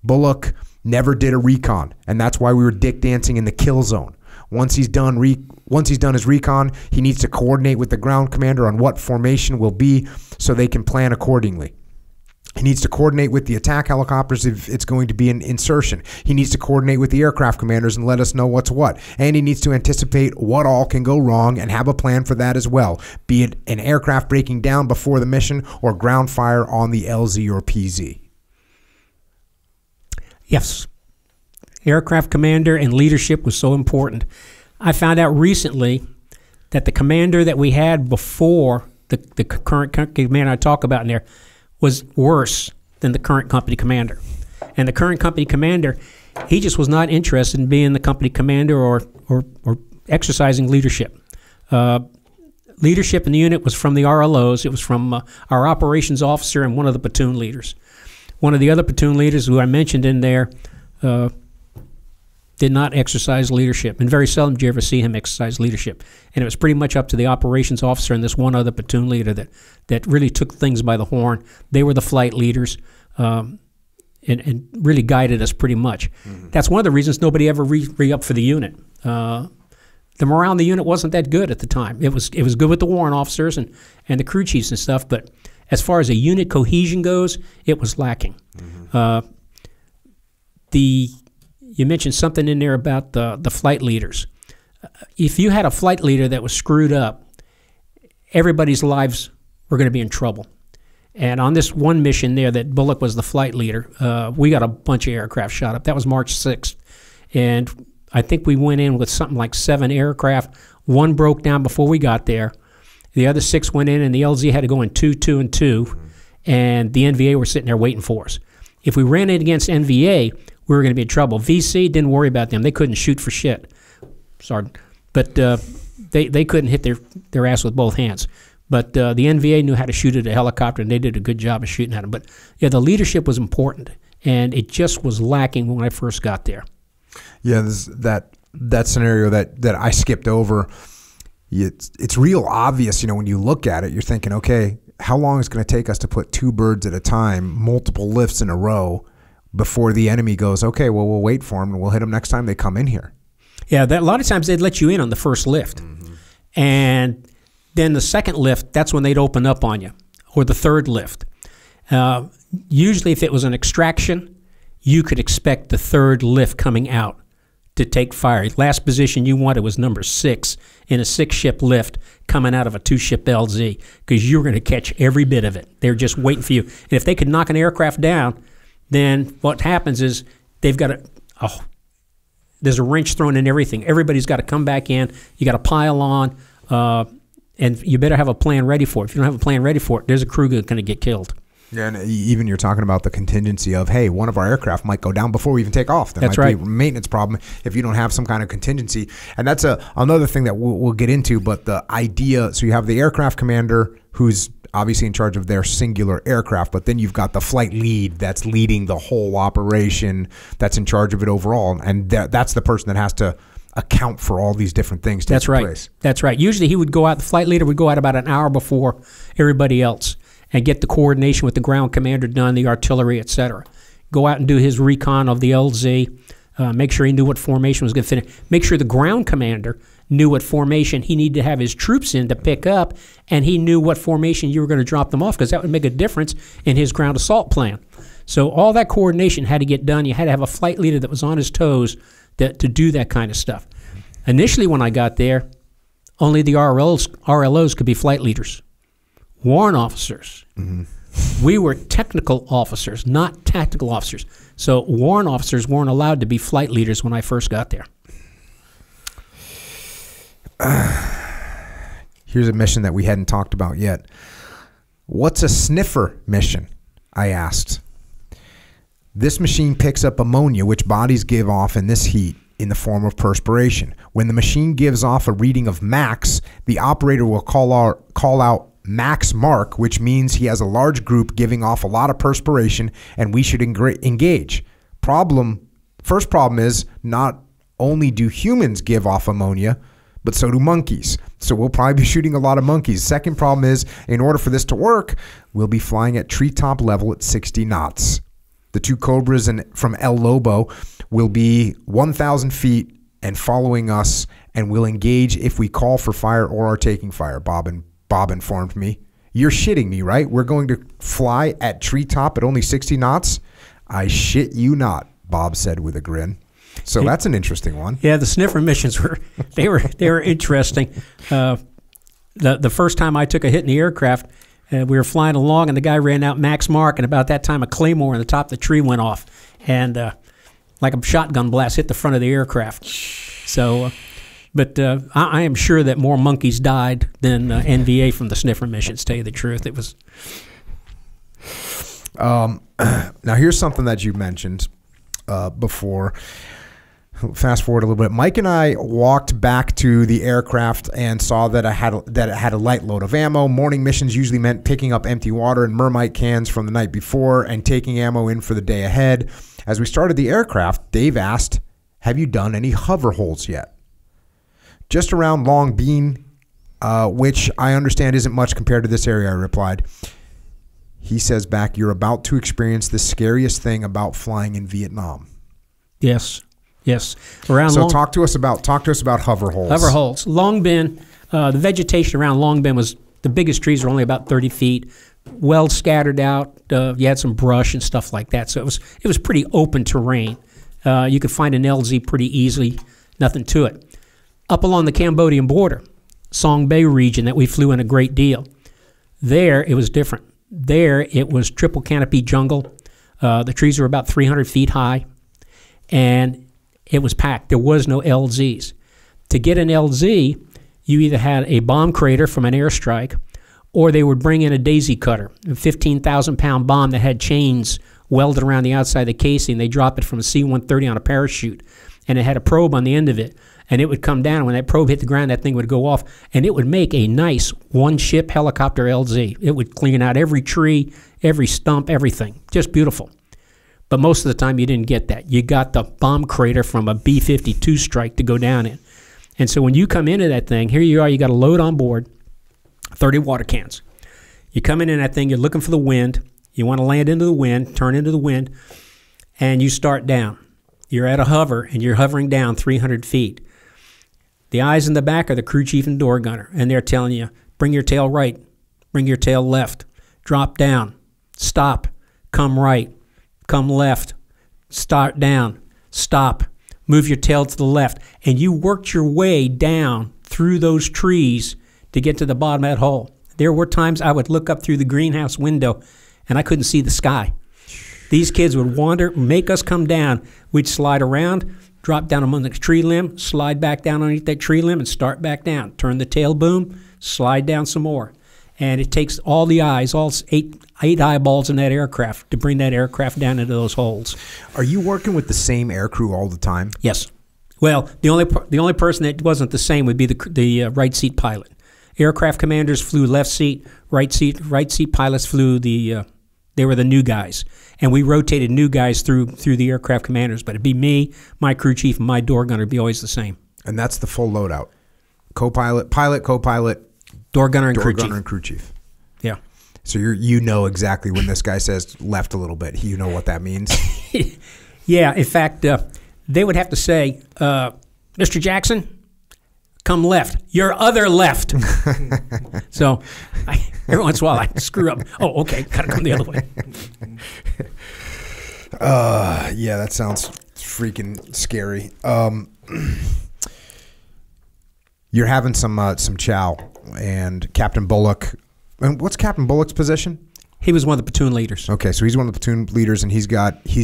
Bullock never did a recon, and that's why we were dick dancing in the kill zone. Once he's done his recon, he needs to coordinate with the ground commander on what formation will be so they can plan accordingly. He needs to coordinate with the attack helicopters if it's going to be an insertion. He needs to coordinate with the aircraft commanders and let us know what's what. And he needs to anticipate what all can go wrong and have a plan for that as well, be it an aircraft breaking down before the mission or ground fire on the LZ or PZ. Yes. Aircraft commander and leadership was so important. I found out recently that the commander that we had before the current commander I talk about in there was worse than the current company commander. And the current company commander, he just was not interested in being the company commander or exercising leadership. Leadership in the unit was from the RLOs. It was from our operations officer and one of the platoon leaders. One of the other platoon leaders who I mentioned in there did not exercise leadership, and very seldom did you ever see him exercise leadership. And it was pretty much up to the operations officer and this one other platoon leader that really took things by the horn. They were the flight leaders and really guided us pretty much. Mm-hmm. That's one of the reasons nobody ever re-upped for the unit. The morale in the unit wasn't that good at the time. It was good with the warrant officers and the crew chiefs and stuff, but as far as a unit cohesion goes, it was lacking. Mm-hmm. You mentioned something in there about the flight leaders. If you had a flight leader that was screwed up, everybody's lives were going to be in trouble. And on this one mission there that Bullock was the flight leader, we got a bunch of aircraft shot up. That was March 6th. And I think we went in with something like 7 aircraft. One broke down before we got there. The other 6 went in, and the LZ had to go in 2, 2, and 2. And the NVA were sitting there waiting for us. If we ran in against NVA, we were going to be in trouble. VC didn't worry about them. They couldn't shoot for shit. Sorry. But they couldn't hit their ass with both hands. But the NVA knew how to shoot at a helicopter, and they did a good job of shooting at them. But, yeah, the leadership was important, and it just was lacking when I first got there. Yeah, that scenario that I skipped over, it's real obvious. You know, when you look at it, you're thinking, okay, how long is it going to take us to put 2 birds at a time, multiple lifts in a row, before the enemy goes, okay, well, we'll wait for them and we'll hit them next time they come in here. Yeah, a lot of times they'd let you in on the first lift. Mm-hmm. And then the second lift, that's when they'd open up on you, or the third lift. Usually if it was an extraction, you could expect the third lift coming out to take fire. Last position you wanted was number 6 in a 6-ship lift coming out of a 2-ship LZ, because you were going to catch every bit of it. They were just waiting for you. And if they could knock an aircraft down, then what happens is they've got there's a wrench thrown in everything. Everybody's got to come back in. You got to pile on, and you better have a plan ready for it. If you don't have a plan ready for it, there's a crew going to get killed. Yeah, and even you're talking about the contingency of, hey, one of our aircraft might go down before we even take off. There might be a maintenance problem if you don't have some kind of contingency. And that's another thing that we'll get into, but the idea, so you have the aircraft commander who's obviously in charge of their singular aircraft, but then you've got the flight lead that's leading the whole operation, that's in charge of it overall, and that's the person that has to account for all these different things taking place. That's right. Usually he would go out, the flight leader would go out about an hour before everybody else and get the coordination with the ground commander done, the artillery, etc. Go out and do his recon of the LZ, make sure he knew what formation was going to fit in, make sure the ground commander knew what formation he needed to have his troops in to pick up, and he knew what formation you were going to drop them off, because that would make a difference in his ground assault plan. So all that coordination had to get done. You had to have a flight leader that was on his toes to do that kind of stuff. Initially when I got there, only the RLOs could be flight leaders. Warrant officers. Mm-hmm. We were technical officers, not tactical officers. So warrant officers weren't allowed to be flight leaders when I first got there. Here's a mission that we hadn't talked about yet. What's a sniffer mission? I asked. This machine picks up ammonia, which bodies give off in this heat in the form of perspiration. When the machine gives off a reading of max, the operator will call out max mark, which means he has a large group giving off a lot of perspiration, and we should engage. First problem is not only do humans give off ammonia, but so do monkeys. So we'll probably be shooting a lot of monkeys. Second problem is, in order for this to work, we'll be flying at treetop level at 60 knots. The two Cobras from El Lobo will be 1,000 feet and following us, and will engage if we call for fire or are taking fire, Bob informed me. You're shitting me, right? We're going to fly at treetop at only 60 knots? I shit you not, Bob said with a grin. So that's an interesting one. Yeah, the sniffer missions were interesting. The first time I took a hit in the aircraft, we were flying along, and the guy ran out max mark, and about that time a claymore on the top of the tree went off, and like a shotgun blast hit the front of the aircraft. So, but I am sure that more monkeys died than NVA from the sniffer missions. To tell you the truth, it was. Now here's something that you mentioned before. Fast forward a little bit. Mike and I walked back to the aircraft and saw that it had a light load of ammo. Morning missions usually meant picking up empty water and Mermite cans from the night before and taking ammo in for the day ahead. As we started the aircraft, Dave asked, "Have you done any hover holes yet?" "Just around Long Bean, which I understand isn't much compared to this area," I replied. He says back, "You're about to experience the scariest thing about flying in Vietnam." Yes. Talk to us about hover holes. Hover holes. Long Binh, the vegetation around Long Binh was, the biggest trees were only about 30 feet, well scattered out. You had some brush and stuff like that, so it was pretty open terrain. You could find an LZ pretty easily, nothing to it. Up along the Cambodian border, Song Bay region that we flew in a great deal, there it was different. There it was triple canopy jungle. The trees were about 300 feet high, and it was packed. There was no LZs. To get an LZ, you either had a bomb crater from an airstrike, or they would bring in a daisy cutter, a 15,000-pound bomb that had chains welded around the outside of the casing. They drop it from a C-130 on a parachute, and it had a probe on the end of it, and it would come down. When that probe hit the ground, that thing would go off, and it would make a nice one-ship helicopter LZ. It would clean out every tree, every stump, everything. Just beautiful. But most of the time, you didn't get that. You got the bomb crater from a B-52 strike to go down in. And so when you come into that thing, here you are, you got a load on board, 30 water cans. You come in that thing, you're looking for the wind. You want to land into the wind, turn into the wind, and you start down. You're at a hover, and you're hovering down 300 feet. The eyes in the back are the crew chief and door gunner, and they're telling you, bring your tail right, bring your tail left, drop down, stop, come right, come left, start down, stop, move your tail to the left. And you worked your way down through those trees to get to the bottom of that hole. There were times I would look up through the greenhouse window and I couldn't see the sky. These kids would wander, make us come down. We'd slide around, drop down among the tree limb, slide back down underneath that tree limb and start back down. Turn the tail boom, slide down some more. And it takes all the eyes, all eight eyeballs in that aircraft to bring that aircraft down into those holes. Are you working with the same aircrew all the time? Yes. Well, the only person that wasn't the same would be the right seat pilot. Aircraft commanders flew left seat. Right seat pilots flew they were the new guys, and we rotated new guys through the aircraft commanders. But it'd be me, my crew chief, and my door gunner would be always the same. And that's the full loadout: co-pilot, pilot, co-pilot. Door gunner and crew chief. Yeah. So you know exactly when this guy says left a little bit. You know what that means. Yeah. In fact, they would have to say, "Mr. Jackson, come left. Your other left." So every once in a while I screw up. Oh, okay. Gotta come the other way. Yeah, that sounds freaking scary. You're having some chow, and Captain Bullock. And what's Captain Bullock's position? He was one of the platoon leaders. Okay, so he's one of the platoon leaders, and he's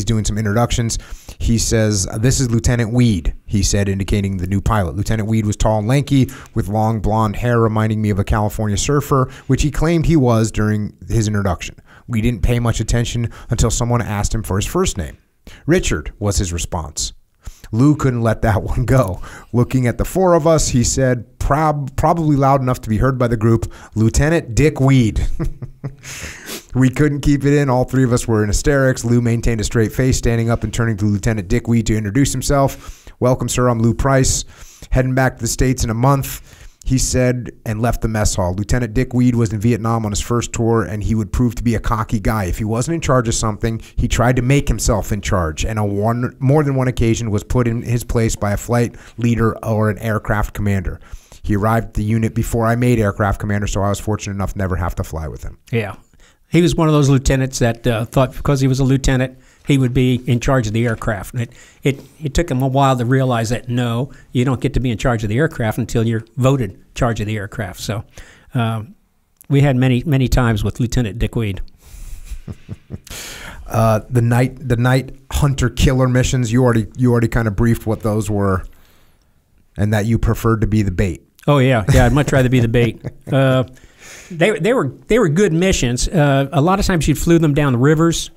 doing some introductions. He says, "This is Lieutenant Weed," he said, indicating the new pilot. Lieutenant Weed was tall and lanky, with long blonde hair reminding me of a California surfer, which he claimed he was during his introduction. We didn't pay much attention until someone asked him for his first name. "Richard," was his response. Lou couldn't let that one go. Looking at the four of us, he said, probably loud enough to be heard by the group, Lieutenant Dick Weed. We couldn't keep it in. All three of us were in hysterics. Lou maintained a straight face, standing up and turning to Lieutenant Dick Weed to introduce himself. Welcome, sir. I'm Lou Price. Heading back to the States in a month, he said, and left the mess hall. Lieutenant Dick Weed was in Vietnam on his first tour, and he would prove to be a cocky guy. If he wasn't in charge of something, he tried to make himself in charge, and on more than one occasion was put in his place by a flight leader or an aircraft commander. He arrived at the unit before I made aircraft commander, so I was fortunate enough to never have to fly with him. Yeah. He was one of those lieutenants that thought because he was a lieutenant, he would be in charge of the aircraft. And it took him a while to realize that, no, you don't get to be in charge of the aircraft until you're voted in charge of the aircraft. So we had many times with Lieutenant Dick Weed. The night hunter-killer missions, you already kind of briefed what those were, and that you preferred to be the bait. Oh, yeah. I'd much rather be the bait. They were good missions. A lot of times you flew them down the rivers,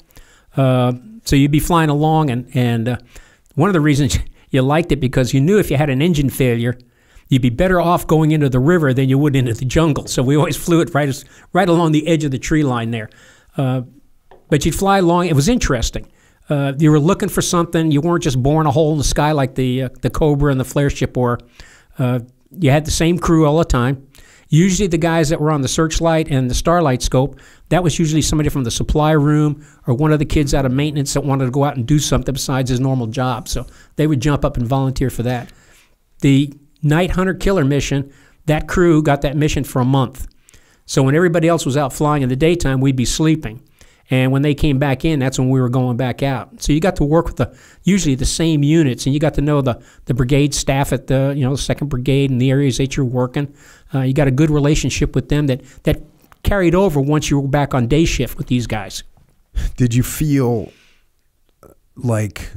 so you'd be flying along, and one of the reasons you liked it because you knew if you had an engine failure, you'd be better off going into the river than you would into the jungle. So we always flew it right along the edge of the tree line there. But you'd fly along. It was interesting. You were looking for something. You weren't just boring a hole in the sky like the Cobra and the flare ship were. You had the same crew all the time. Usually the guys that were on the searchlight and the starlight scope, that was usually somebody from the supply room or one of the kids out of maintenance that wanted to go out and do something besides his normal job. So they would jump up and volunteer for that. The night hunter-killer mission, that crew got that mission for a month. So when everybody else was out flying in the daytime, we'd be sleeping. And when they came back in, that's when we were going back out. So you got to work with usually the same units, and you got to know the brigade staff at the 2nd Brigade and the areas that you're working. You got a good relationship with them that carried over once you were back on day shift with these guys. Did you feel like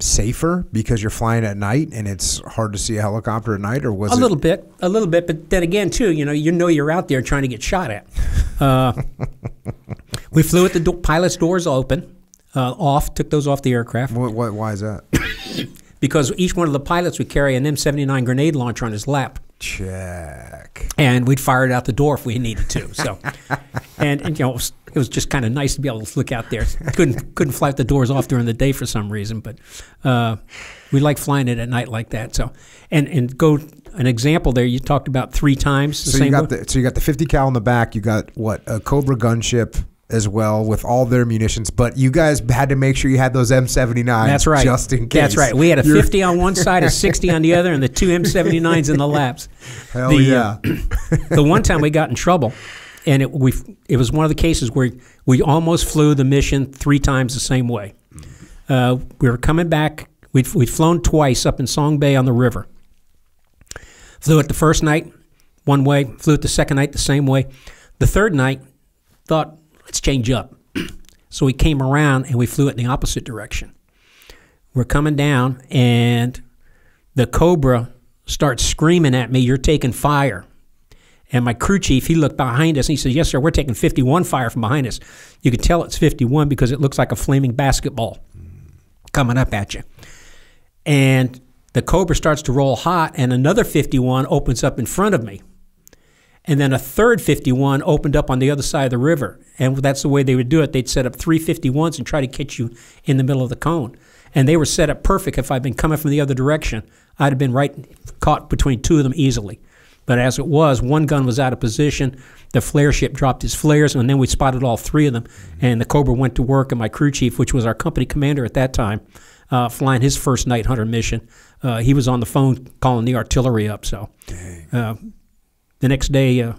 safer because you're flying at night and it's hard to see a helicopter at night, or was it? A little bit, but then again, too, you know you're out there trying to get shot at. We flew with the pilot's doors open, took those off the aircraft. Why is that? Because each one of the pilots would carry an M79 grenade launcher on his lap. Check. And we'd fire it out the door if we needed to. So, and it was just kind of nice to be able to look out there. Couldn't fly the doors off during the day for some reason, but we like flying it at night like that. So, and go an example there. You talked about 3 times. So you got the 50 cal in the back. You got a Cobra gunship as well with all their munitions, but you guys had to make sure you had those M79s. That's right. Just in case. That's right. We had a 50 on one side, a 60 on the other, and the 2 M79s in the laps. Hell yeah. The one time we got in trouble, and it was one of the cases where we almost flew the mission 3 times the same way. We were coming back. We'd flown twice up in Song Bay on the river. Flew it the first night one way, flew it the second night the same way. The third night, thought, let's change up. So we came around and we flew it in the opposite direction. We're coming down and the Cobra starts screaming at me, "You're taking fire." And my crew chief, he looked behind us and he said, "Yes, sir, we're taking 51 fire from behind us." You can tell it's 51 because it looks like a flaming basketball coming up at you. And the Cobra starts to roll hot and another 51 opens up in front of me. And then a third 51 opened up on the other side of the river. And that's the way they would do it. They'd set up 3 51s and try to catch you in the middle of the cone. And they were set up perfect. If I'd been coming from the other direction, I'd have been caught between 2 of them easily. But as it was, one gun was out of position. The flare ship dropped his flares, and then we spotted all 3 of them. And the Cobra went to work, and my crew chief, which was our company commander at that time, flying his first night hunter mission, he was on the phone calling the artillery up. So the next day,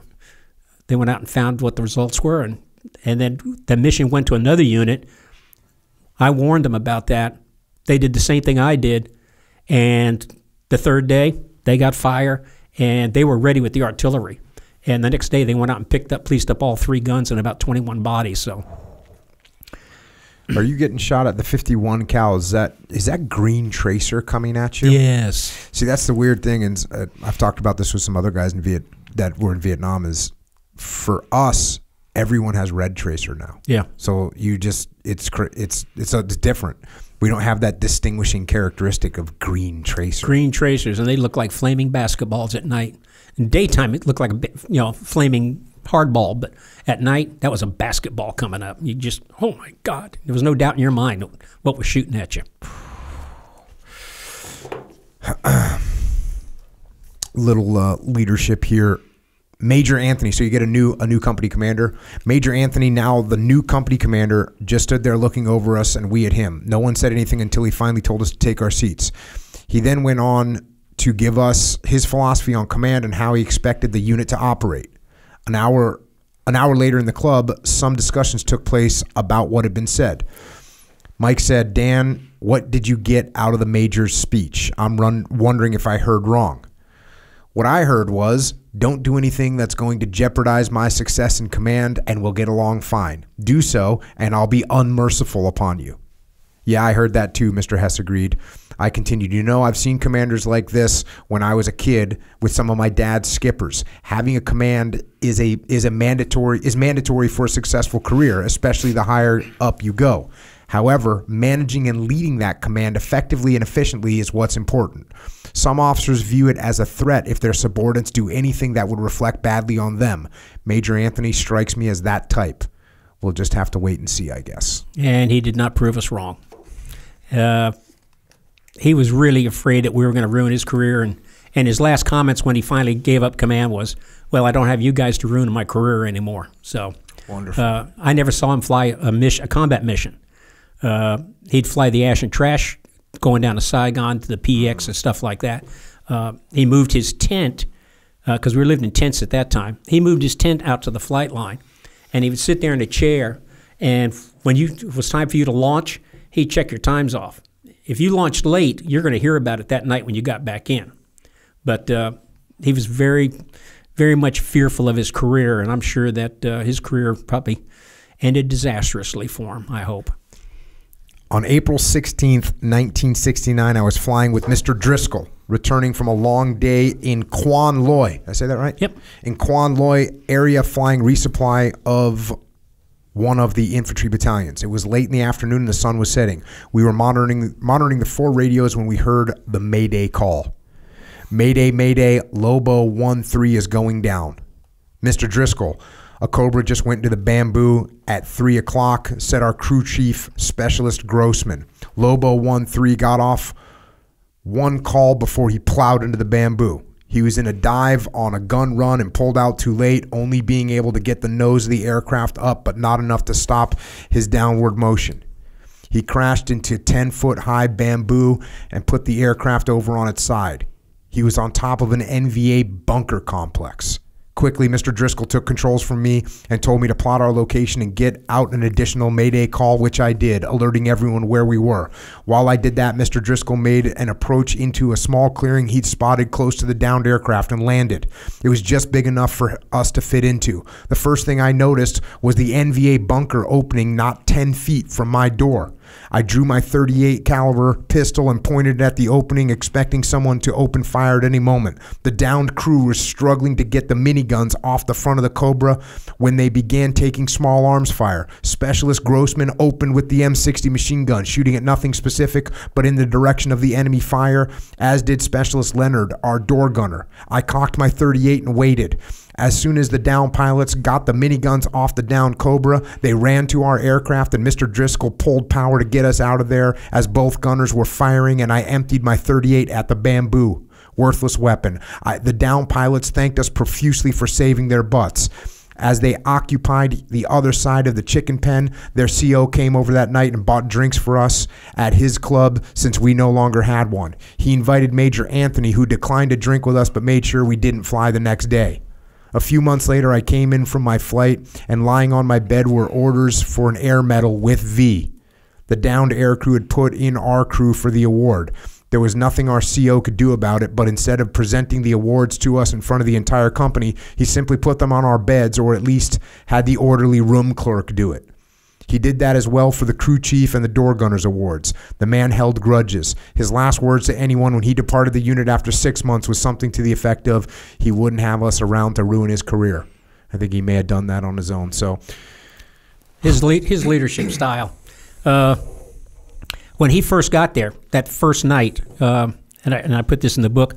they went out and found what the results were, and then the mission went to another unit. I warned them about that. They did the same thing I did, and the third day, they got fire, and they were ready with the artillery. And the next day, they went out and policed up all 3 guns and about 21 bodies. So, are you getting shot at the 51 cal? Is that green tracer coming at you? Yes. See, that's the weird thing, and I've talked about this with some other guys that were in Vietnam. Is for us, everyone has red tracer now. Yeah. So it's different. We don't have that distinguishing characteristic of green tracer. Green tracers, and they look like flaming basketballs at night. In daytime, it looked like a flaming hardball, but at night, that was a basketball coming up. You just, oh my God, there was no doubt in your mind what was shooting at you. Little leadership here. Major Anthony, so you get a new company commander. Major Anthony, now the new company commander, just stood there looking over us and we at him. No one said anything until he finally told us to take our seats. He then went on to give us his philosophy on command and how he expected the unit to operate. An hour later in the club, some discussions took place about what had been said. Mike said, "Dan, what did you get out of the major's speech? I'm wondering if I heard wrong." What I heard was, "Don't do anything that's going to jeopardize my success in command and we'll get along fine. Do so and I'll be unmerciful upon you." Yeah, I heard that too, Mr. Hess agreed. I continued, I've seen commanders like this when I was a kid with some of my dad's skippers. Having a command is mandatory for a successful career, especially the higher up you go. However, managing and leading that command effectively and efficiently is what's important. Some officers view it as a threat if their subordinates do anything that would reflect badly on them. Major Anthony strikes me as that type. We'll just have to wait and see, I guess. And he did not prove us wrong. He was really afraid that we were going to ruin his career, and his last comments when he finally gave up command was, "Well, I don't have you guys to ruin my career anymore." So wonderful. I never saw him fly a combat mission. He'd fly the Ash and Trash going down to Saigon to the PX and stuff like that. He moved his tent, because we lived in tents at that time. He moved his tent out to the flight line, and he would sit there in a chair, and when it was time for you to launch, he'd check your times off. If you launched late, you're going to hear about it that night when you got back in. But he was very, very much fearful of his career, and I'm sure that his career probably ended disastrously for him, I hope. On April 16th, 1969, I was flying with Mr. Driscoll, returning from a long day in Quan Loy. Did I say that right? Yep. In Quan Loy area, flying resupply of one of the infantry battalions. It was late in the afternoon and the sun was setting. We were monitoring the 4 radios when we heard the Mayday call. "Mayday, Mayday, Lobo 1-3 is going down." Mr. Driscoll, a Cobra just went into the bamboo at 3 o'clock, said our crew chief, Specialist Grossman. Lobo 1-3 got off one call before he plowed into the bamboo. He was in a dive on a gun run and pulled out too late, only being able to get the nose of the aircraft up, but not enough to stop his downward motion. He crashed into 10-foot-high bamboo and put the aircraft over on its side. He was on top of an NVA bunker complex. Quickly, Mr. Driscoll took controls from me and told me to plot our location and get out an additional Mayday call, which I did, alerting everyone where we were. While I did that, Mr. Driscoll made an approach into a small clearing he'd spotted close to the downed aircraft and landed. It was just big enough for us to fit into. The first thing I noticed was the NVA bunker opening not 10 feet from my door. I drew my .38 caliber pistol and pointed at the opening, expecting someone to open fire at any moment. The downed crew was struggling to get the miniguns off the front of the Cobra when they began taking small arms fire. Specialist Grossman opened with the M60 machine gun, shooting at nothing specific but in the direction of the enemy fire, as did Specialist Leonard, our door gunner. I cocked my .38 and waited. As soon as the down pilots got the miniguns off the downed Cobra, they ran to our aircraft and Mr. Driscoll pulled power to get us out of there as both gunners were firing, and I emptied my .38 at the bamboo. Worthless weapon. The down pilots thanked us profusely for saving their butts. As they occupied the other side of the chicken pen, their CO came over that night and bought drinks for us at his club since we no longer had one. He invited Major Anthony, who declined to drink with us but made sure we didn't fly the next day. A few months later, I came in from my flight, and lying on my bed were orders for an air medal with V. The downed air crew had put in our crew for the award. There was nothing our CO could do about it, but instead of presenting the awards to us in front of the entire company, he simply put them on our beds, or at least had the orderly room clerk do it. He did that as well for the crew chief and the door gunners awards. The man held grudges. His last words to anyone when he departed the unit after 6 months was something to the effect of, he wouldn't have us around to ruin his career. I think he may have done that on his own. So, his leadership style. when he first got there, that first night, and I put this in the book,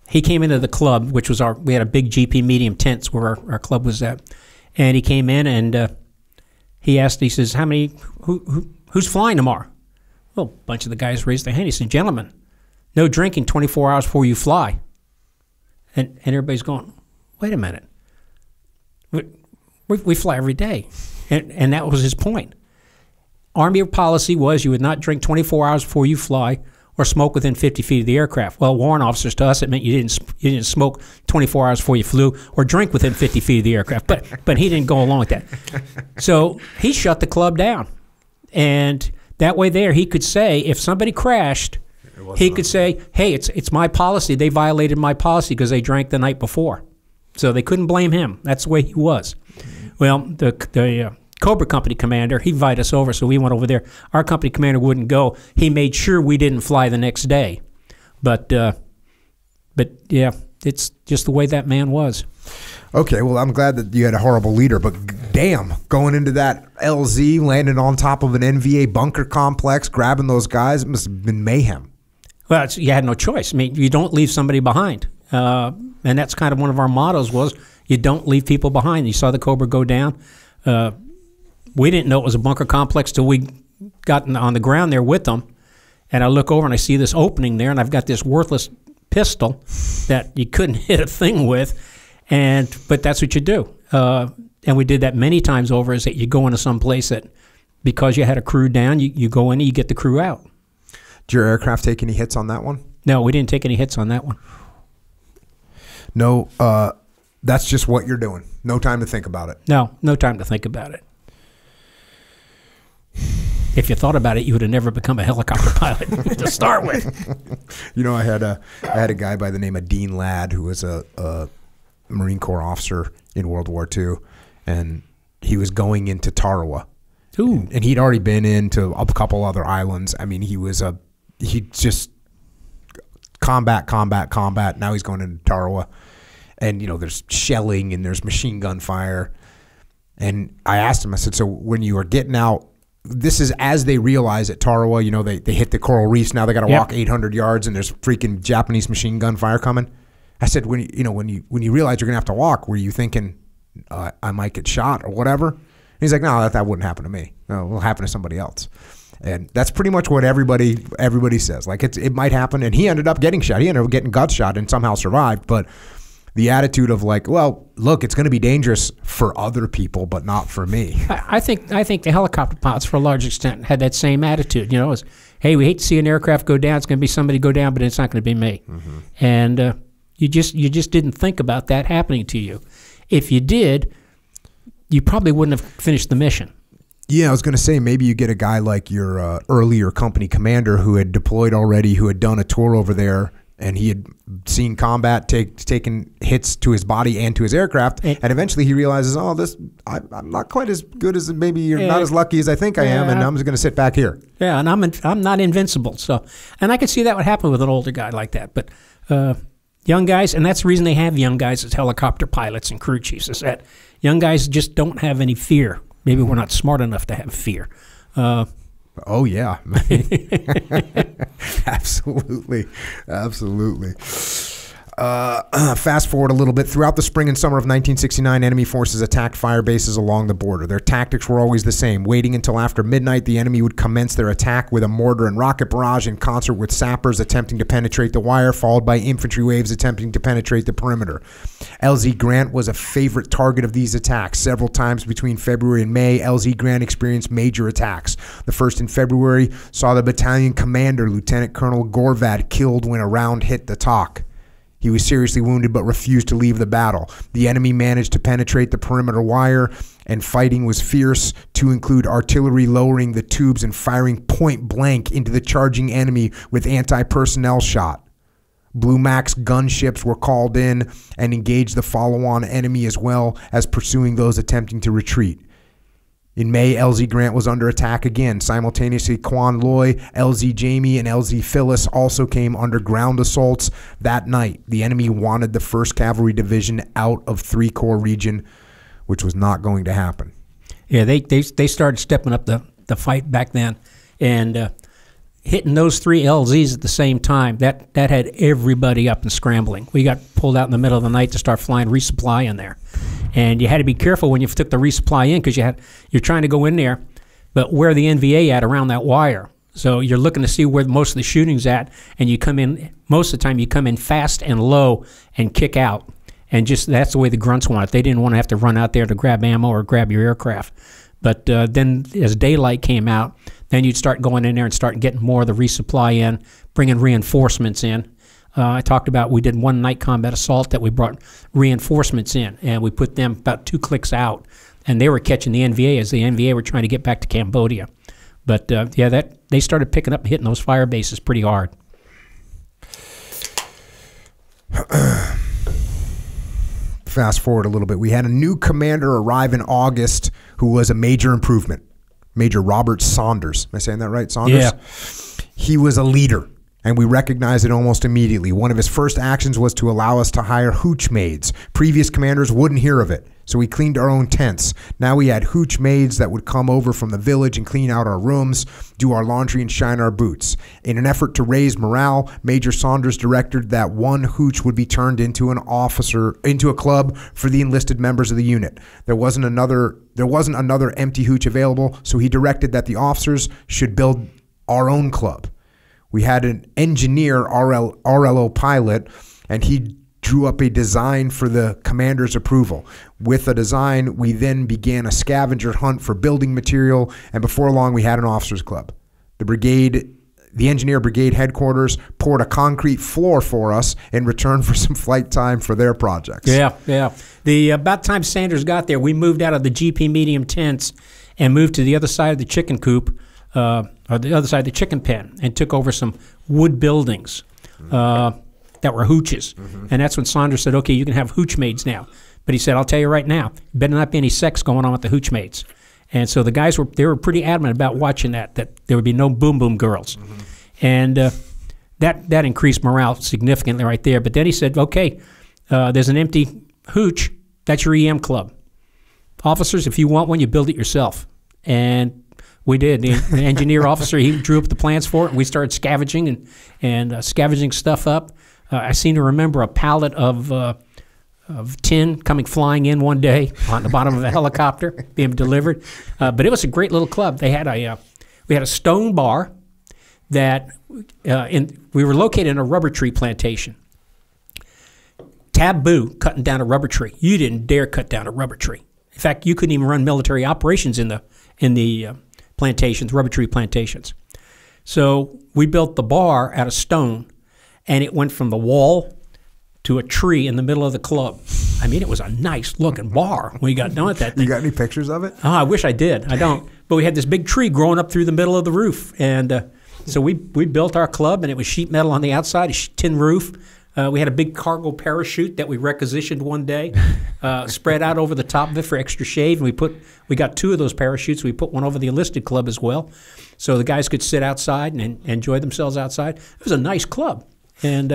he came into the club, which was we had a big GP medium tents where our club was at. And he came in and he asked, he says, who's flying tomorrow? Well, a bunch of the guys raised their hand. He said, gentlemen, no drinking 24 hours before you fly. And everybody's going, wait a minute. We fly every day. And that was his point. Army policy was you would not drink 24 hours before you fly or smoke within 50 feet of the aircraft. Well, warrant officers, to us, it meant you didn't smoke 24 hours before you flew or drink within 50 feet of the aircraft. But he didn't go along with that. So he shut the club down. And that way there, he could say, if somebody crashed, he could say, hey, it's my policy. They violated my policy because they drank the night before. So they couldn't blame him. That's the way he was. Well, the Cobra Company commander, he invited us over, so we went over there. Our company commander wouldn't go. He made sure we didn't fly the next day. But yeah, it's just the way that man was. Okay, well, I'm glad that you had a horrible leader, but damn, going into that LZ, landing on top of an NVA bunker complex, grabbing those guys, it must have been mayhem. Well, you had no choice. I mean, you don't leave somebody behind. And that's kind of one of our mottos was you don't leave people behind. You saw the Cobra go down. We didn't know it was a bunker complex till we got on the ground there with them. And I look over and I see this opening there, and I've got this worthless pistol that you couldn't hit a thing with. But that's what you do. And we did that many times over, is that you go into some place that because you had a crew down, you go in and you get the crew out. Did your aircraft take any hits on that one? No, we didn't take any hits on that one. No, that's just what you're doing. No time to think about it. No time to think about it. If you thought about it, you would have never become a helicopter pilot to start with. You know, I had a guy by the name of Dean Ladd who was a Marine Corps officer in World War II, and he was going into Tarawa. Ooh. And he'd already been into a couple other islands. I mean, he just combat. Now he's going into Tarawa. And, you know, there's shelling and there's machine gun fire. And I asked him, I said, so when you are getting out, this is as they realize at Tarawa, you know, they hit the coral reefs. Now they got to walk 800 yards and there's freaking Japanese machine gun fire coming. I said, when you realize you're going to have to walk, were you thinking I might get shot or whatever? And he's like, no, that wouldn't happen to me. No, it will happen to somebody else. And that's pretty much what everybody says. Like it might happen. And he ended up getting shot. He ended up getting gut shot and somehow survived. But the attitude of like, well, look, it's going to be dangerous for other people, but not for me. I think the helicopter pilots, for a large extent, had that same attitude. You know, it's, hey, we hate to see an aircraft go down. It's going to be somebody go down, but it's not going to be me. Mm-hmm. And you just didn't think about that happening to you. If you did, you probably wouldn't have finished the mission. Yeah, I was going to say maybe you get a guy like your earlier company commander who had deployed already, who had done a tour over there, and he had seen combat, taken hits to his body and to his aircraft, and eventually he realizes, oh, I'm not quite as good as maybe you're not as lucky as I think I am, and I'm just going to sit back here. Yeah, and I'm not invincible. So, and I could see that would happen with an older guy like that. But young guys, and that's the reason they have young guys as helicopter pilots and crew chiefs, is that young guys just don't have any fear. Maybe we're not smart enough to have fear. Oh, yeah. Absolutely. Fast forward a little bit. Throughout the spring and summer of 1969, enemy forces attacked fire bases along the border. Their tactics were always the same. Waiting until after midnight, the enemy would commence their attack with a mortar and rocket barrage in concert with sappers attempting to penetrate the wire, followed by infantry waves attempting to penetrate the perimeter. LZ Grant was a favorite target of these attacks. Several times between February and May, LZ Grant experienced major attacks. The first in February saw the battalion commander, Lieutenant Colonel Gorvad, killed when a round hit the TOC. He was seriously wounded but refused to leave the battle. The enemy managed to penetrate the perimeter wire, and fighting was fierce, to include artillery lowering the tubes and firing point blank into the charging enemy with anti-personnel shot. Blue Max gunships were called in and engaged the follow-on enemy as well as pursuing those attempting to retreat. In May, LZ Grant was under attack again. Simultaneously, Quan Loy, LZ Jamie, and LZ Phyllis also came under ground assaults that night. The enemy wanted the 1st Cavalry Division out of 3 Corps region, which was not going to happen. Yeah, they started stepping up the fight back then. And hitting those 3 LZs at the same time, that had everybody up and scrambling. We got pulled out in the middle of the night to start flying resupply in there. And you had to be careful when you took the resupply in because you're trying to go in there, but where the NVA at around that wire. So you're looking to see where most of the shooting's at, and you come in, most of the time you come in fast and low and kick out. And just that's the way the grunts want it. They didn't want to have to run out there to grab ammo or grab your aircraft. But then as daylight came out, then you'd start going in there and start getting more of the resupply in, bringing reinforcements in. I talked about we did one night combat assault that we brought reinforcements in, and we put them about 2 clicks out, and they were catching the NVA as the NVA were trying to get back to Cambodia. But yeah, they started picking up and hitting those fire bases pretty hard. Fast forward a little bit. We had a new commander arrive in August who was a major improvement. Major Robert Saunders. Am I saying that right, Saunders? Yeah. He was a leader, and we recognized it almost immediately. One of his first actions was to allow us to hire hooch maids. Previous commanders wouldn't hear of it, so we cleaned our own tents. Now we had hooch maids that would come over from the village and clean out our rooms, do our laundry, and shine our boots. In an effort to raise morale, Major Saunders directed that one hooch would be turned into a club for the enlisted members of the unit. There wasn't another empty hooch available, so he directed that the officers should build our own club. We had an engineer, RLO pilot, and he drew up a design for the commander's approval. With the design, we then began a scavenger hunt for building material, and before long, we had an officers' club. The engineer brigade headquarters poured a concrete floor for us in return for some flight time for their projects. Yeah. About time Sanders got there, we moved out of the GP medium tents and moved to the other side of the chicken coop, or the other side of the chicken pen, and took over some wood buildings that were hooches. Mm-hmm. And that's when Saunders said, okay, you can have hooch maids now. But he said, I'll tell you right now, better not be any sex going on with the hooch maids. And so the guys were pretty adamant about watching that there would be no boom boom girls. Mm-hmm. And that increased morale significantly right there. But then he said, okay, there's an empty hooch. That's your EM club. Officers, if you want one, you build it yourself. And we did. The engineer officer, he drew up the plans for it, and we started scavenging and scavenging stuff up. I seem to remember a pallet of tin coming flying in one day on the bottom of a helicopter being delivered. But it was a great little club. We had a stone bar that we were located in a rubber tree plantation. Taboo cutting down a rubber tree. You didn't dare cut down a rubber tree. In fact, you couldn't even run military operations in the plantations, rubber tree plantations. So we built the bar out of stone, and it went from the wall to a tree in the middle of the club. I mean, it was a nice-looking bar when we got done with that thing. You got any pictures of it? Oh, I wish I did. I don't. But we had this big tree growing up through the middle of the roof, and so we built our club, and it was sheet metal on the outside, a tin roof. We had a big cargo parachute that we requisitioned one day, spread out over the top of it for extra shade. And we got 2 of those parachutes. We put one over the enlisted club as well, so the guys could sit outside and enjoy themselves outside. It was a nice club, and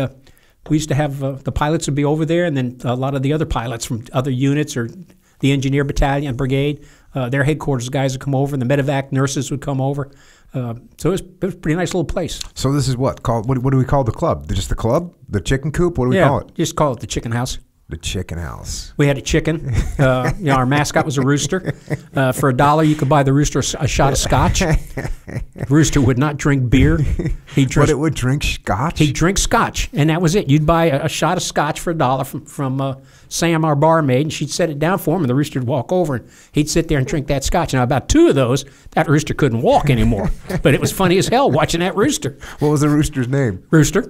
we used to have the pilots would be over there, and then a lot of the other pilots from other units or the engineer battalion, brigade, their headquarters guys would come over, and the medevac nurses would come over. So it was a pretty nice little place. So this is what do we call the club? Just the club? The chicken coop? What do we call it? Just call it the chicken house. The chicken house. We had a chicken. Our mascot was a rooster. For $1, you could buy the rooster a shot of scotch. The rooster would not drink beer. But it would drink scotch? He'd drink scotch, and that was it. You'd buy a shot of scotch for $1 from Sam, our barmaid, and she'd set it down for him, and the rooster would walk over, and he'd sit there and drink that scotch. Now, about 2 of those, that rooster couldn't walk anymore. But it was funny as hell watching that rooster. What was the rooster's name? Rooster.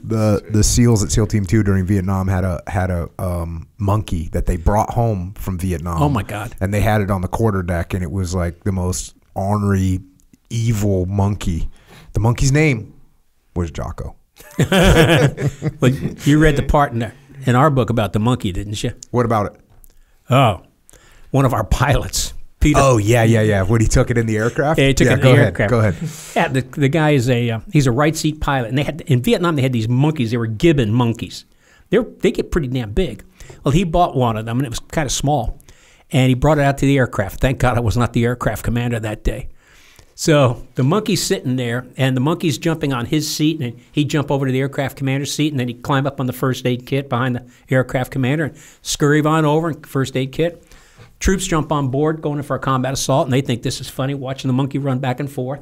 The SEALs at SEAL Team 2 during Vietnam had a monkey that they brought home from Vietnam. Oh my God! And they had it on the quarterdeck, and it was like the most ornery, evil monkey. The monkey's name was Jocko. Well, you read the part in our book about the monkey, didn't you? What about it? Oh, one of our pilots. Peter. Oh, yeah. When he took it in the aircraft? Yeah, he took it in the aircraft. Go ahead. Yeah, the guy is he's a right seat pilot. And in Vietnam, they had these monkeys. They were gibbon monkeys. They get pretty damn big. Well, he bought one of them, and it was kind of small. And he brought it out to the aircraft. Thank God I was not the aircraft commander that day. So the monkey's sitting there, and the monkey's jumping on his seat, and he'd jump over to the aircraft commander's seat, and then he'd climb up on the first aid kit behind the aircraft commander and scurry on over and first aid kit. Troops jump on board, going in for a combat assault, and they think this is funny, watching the monkey run back and forth.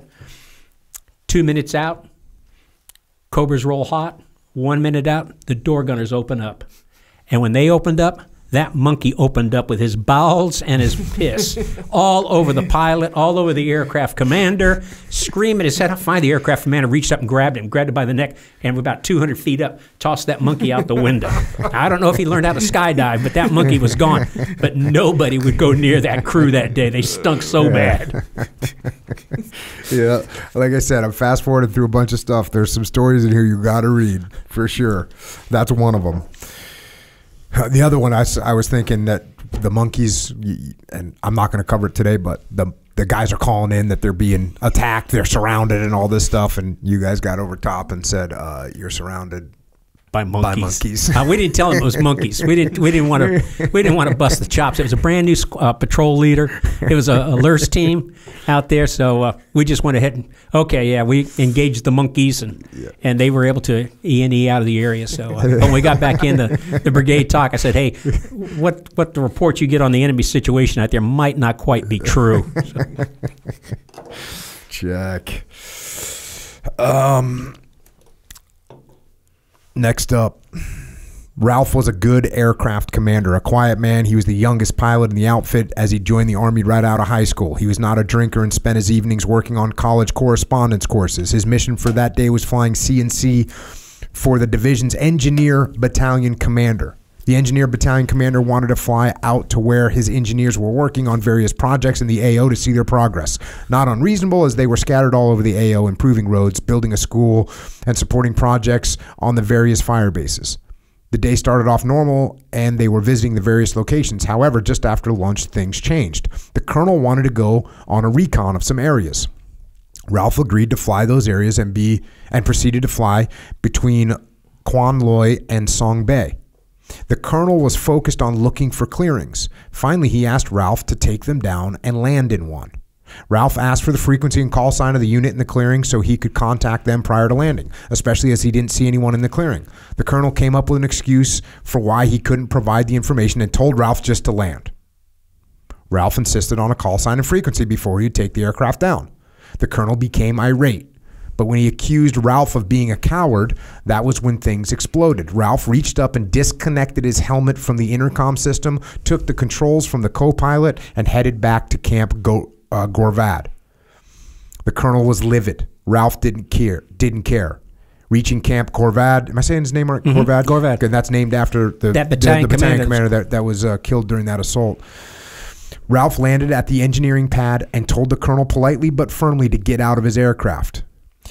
2 minutes out, Cobras roll hot. 1 minute out, the door gunners open up. And when they opened up, that monkey opened up with his bowels and his piss all over the pilot, all over the aircraft commander, screaming his head off. Finally, the aircraft commander reached up and grabbed him by the neck, and about 200 feet up, tossed that monkey out the window. I don't know if he learned how to skydive, but that monkey was gone. But nobody would go near that crew that day. They stunk so bad. Yeah, like I said, I'm fast forwarding through a bunch of stuff. There's some stories in here you got to read for sure. That's one of them. The other one, I was thinking that the monkeys, and I'm not going to cover it today, but the guys are calling in that they're being attacked, they're surrounded, and all this stuff, and you guys got over top and said you're surrounded by monkeys. By monkeys. We didn't tell them it was monkeys. We didn't want to bust the chops. It was a brand new patrol leader. It was a LURS team out there, so we just went ahead and we engaged the monkeys, and they were able to E&E out of the area. So when we got back in the brigade talk, I said, hey, what the report you get on the enemy situation out there might not quite be true. Check. Next up, Ralph was a good aircraft commander, a quiet man. He was the youngest pilot in the outfit as he joined the Army right out of high school. He was not a drinker and spent his evenings working on college correspondence courses. His mission for that day was flying CNC for the division's engineer battalion commander. The engineer battalion commander wanted to fly out to where his engineers were working on various projects in the AO to see their progress. Not unreasonable, as they were scattered all over the AO, improving roads, building a school, and supporting projects on the various fire bases. The day started off normal, and they were visiting the various locations. However, just after lunch, things changed. The colonel wanted to go on a recon of some areas. Ralph agreed to fly those areas and proceeded to fly between Quan Loi and Song Bay. The colonel was focused on looking for clearings. Finally, he asked Ralph to take them down and land in one. Ralph asked for the frequency and call sign of the unit in the clearing so he could contact them prior to landing, especially as he didn't see anyone in the clearing. The colonel came up with an excuse for why he couldn't provide the information and told Ralph just to land. Ralph insisted on a call sign and frequency before he'd take the aircraft down. The colonel became irate. But when he accused Ralph of being a coward, that was when things exploded. Ralph reached up and disconnected his helmet from the intercom system, took the controls from the co-pilot, and headed back to Camp Gorvad. The colonel was livid. Ralph didn't care. Reaching Camp Gorvad, am I saying his name right? Mm-hmm. Gorvad? Gorvad. Okay, that's named after the battalion commander that was killed during that assault. Ralph landed at the engineering pad and told the colonel politely but firmly to get out of his aircraft.